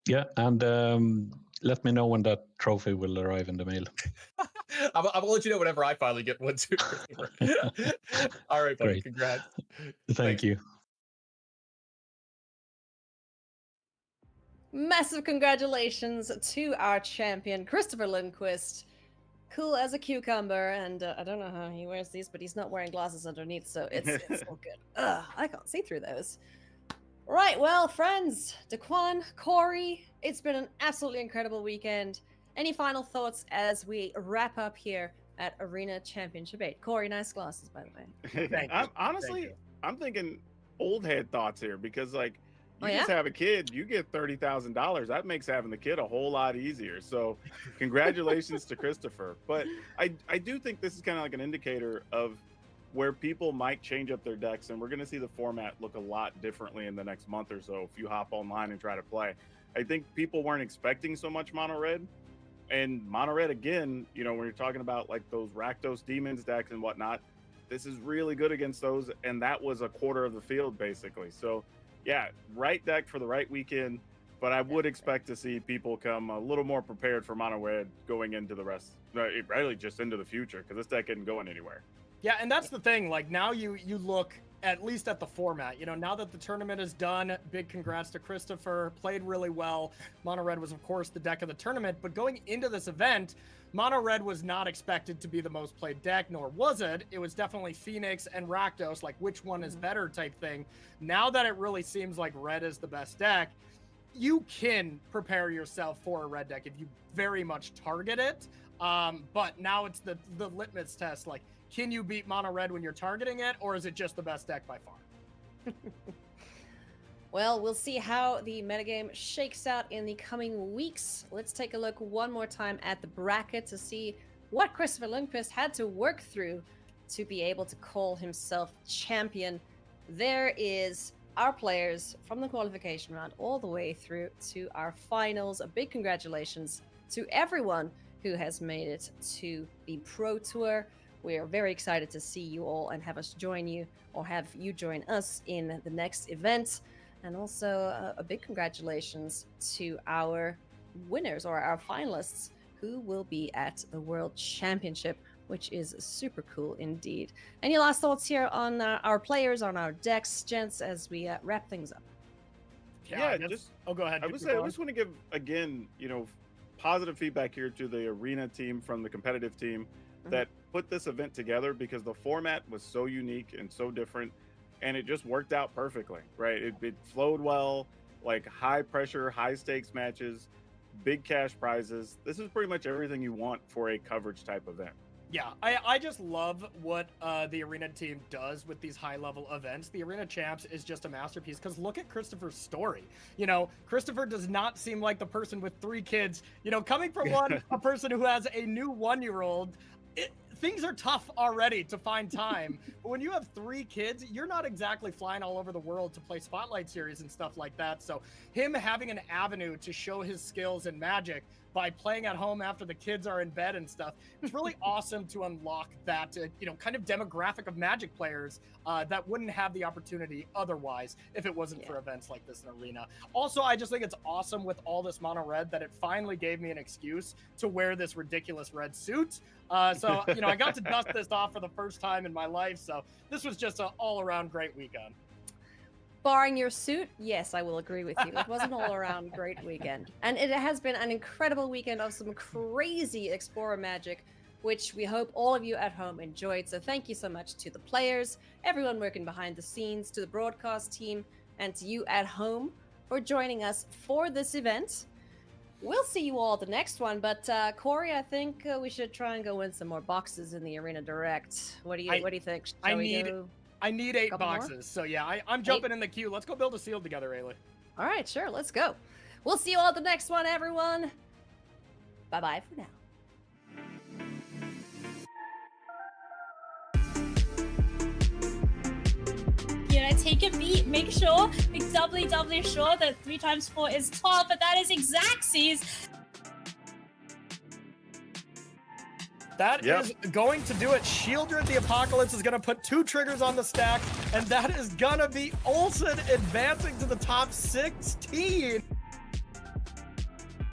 Yeah, and let me know when that trophy will arrive in the mail. I'll let you know whenever I finally get one too, Christopher. All right, buddy. Great. Congrats. Thank you. Massive congratulations to our champion, Christopher Lindquist. Cool as a cucumber, and I don't know how he wears these, but he's not wearing glasses underneath, so it's all good. Ugh, I can't see through those. Right, well, friends, Daquan, Corey, it's been an absolutely incredible weekend. Any final thoughts as we wrap up here at Arena Championship 8? Corey, nice glasses, by the way. I'm thinking old head thoughts here because, like, you Oh, just yeah? have a kid, you get $30,000. That makes having the kid a whole lot easier. So, congratulations to Christopher. But I do think this is kind of like an indicator of where people might change up their decks, and we're going to see the format look a lot differently in the next month or so if you hop online and try to play. I think people weren't expecting so much mono red, and mono red again, you know, when you're talking about like those Rakdos Demons decks and whatnot, this is really good against those, and that was a quarter of the field basically. So yeah, right deck for the right weekend, but I would expect to see people come a little more prepared for mono red going into the rest, really just into the future, because this deck isn't going anywhere. Yeah, and that's the thing. Like, now you look at least at the format. You know, now that the tournament is done, big congrats to Christopher. Played really well. Mono Red was, of course, the deck of the tournament. But going into this event, Mono Red was not expected to be the most played deck, nor was it. It was definitely Phoenix and Rakdos, like which one is better type thing. Now that it really seems like Red is the best deck, you can prepare yourself for a Red deck if you very much target it. But now it's the litmus test, like, can you beat Mono Red when you're targeting it, or is it just the best deck by far? Well, we'll see how the metagame shakes out in the coming weeks. Let's take a look one more time at the bracket to see what Christopher Lundqvist had to work through to be able to call himself champion. There is our players from the qualification round all the way through to our finals. A big congratulations to everyone who has made it to the Pro Tour. We are very excited to see you all and have us join you, or have you join us in the next event. And also a big congratulations to our winners, or our finalists, who will be at the World Championship, which is super cool indeed. Any last thoughts here on our players, on our decks, gents, as we wrap things up? Yeah, just go ahead. I would say I just want to give again, positive feedback here to the arena team from the competitive team that put this event together, because the format was so unique and so different, and it just worked out perfectly, right? It flowed well, like high pressure, high stakes matches, big cash prizes. This is pretty much everything you want for a coverage type event. Yeah, I just love what the Arena team does with these high-level events. The Arena Champs is just a masterpiece, because look at Christopher's story. Christopher does not seem like the person with 3 kids. Coming from a person who has a new 1-year-old, things are tough already to find time. But when you have 3 kids, you're not exactly flying all over the world to play Spotlight Series and stuff like that. So him having an avenue to show his skills in Magic by playing at home after the kids are in bed and stuff, it's really awesome to unlock that, kind of demographic of Magic players that wouldn't have the opportunity otherwise if it wasn't for events like this in Arena. Also, I just think it's awesome with all this mono red that it finally gave me an excuse to wear this ridiculous red suit. So, I got to dust this off for the first time in my life. So this was just an all-around great weekend. Barring your suit, yes, I will agree with you. It was an all-around great weekend. And it has been an incredible weekend of some crazy Explorer Magic, which we hope all of you at home enjoyed. So thank you so much to the players, everyone working behind the scenes, to the broadcast team, and to you at home for joining us for this event. We'll see you all at the next one, but Corey, I think we should try and go win some more boxes in the Arena Direct. What do you think? I need 8 couple more? boxes. So yeah, I'm jumping in the queue. Let's go build a seal together, Ayla. All right, sure, let's go. We'll see you all at the next one, everyone. Bye-bye for now. Take a beat, make sure, doubly sure that 3 times 4 is 12, but that is Xaxes. That is going to do it. Shieldred the Apocalypse is going to put 2 triggers on the stack, and that is going to be Olsen advancing to the top 16.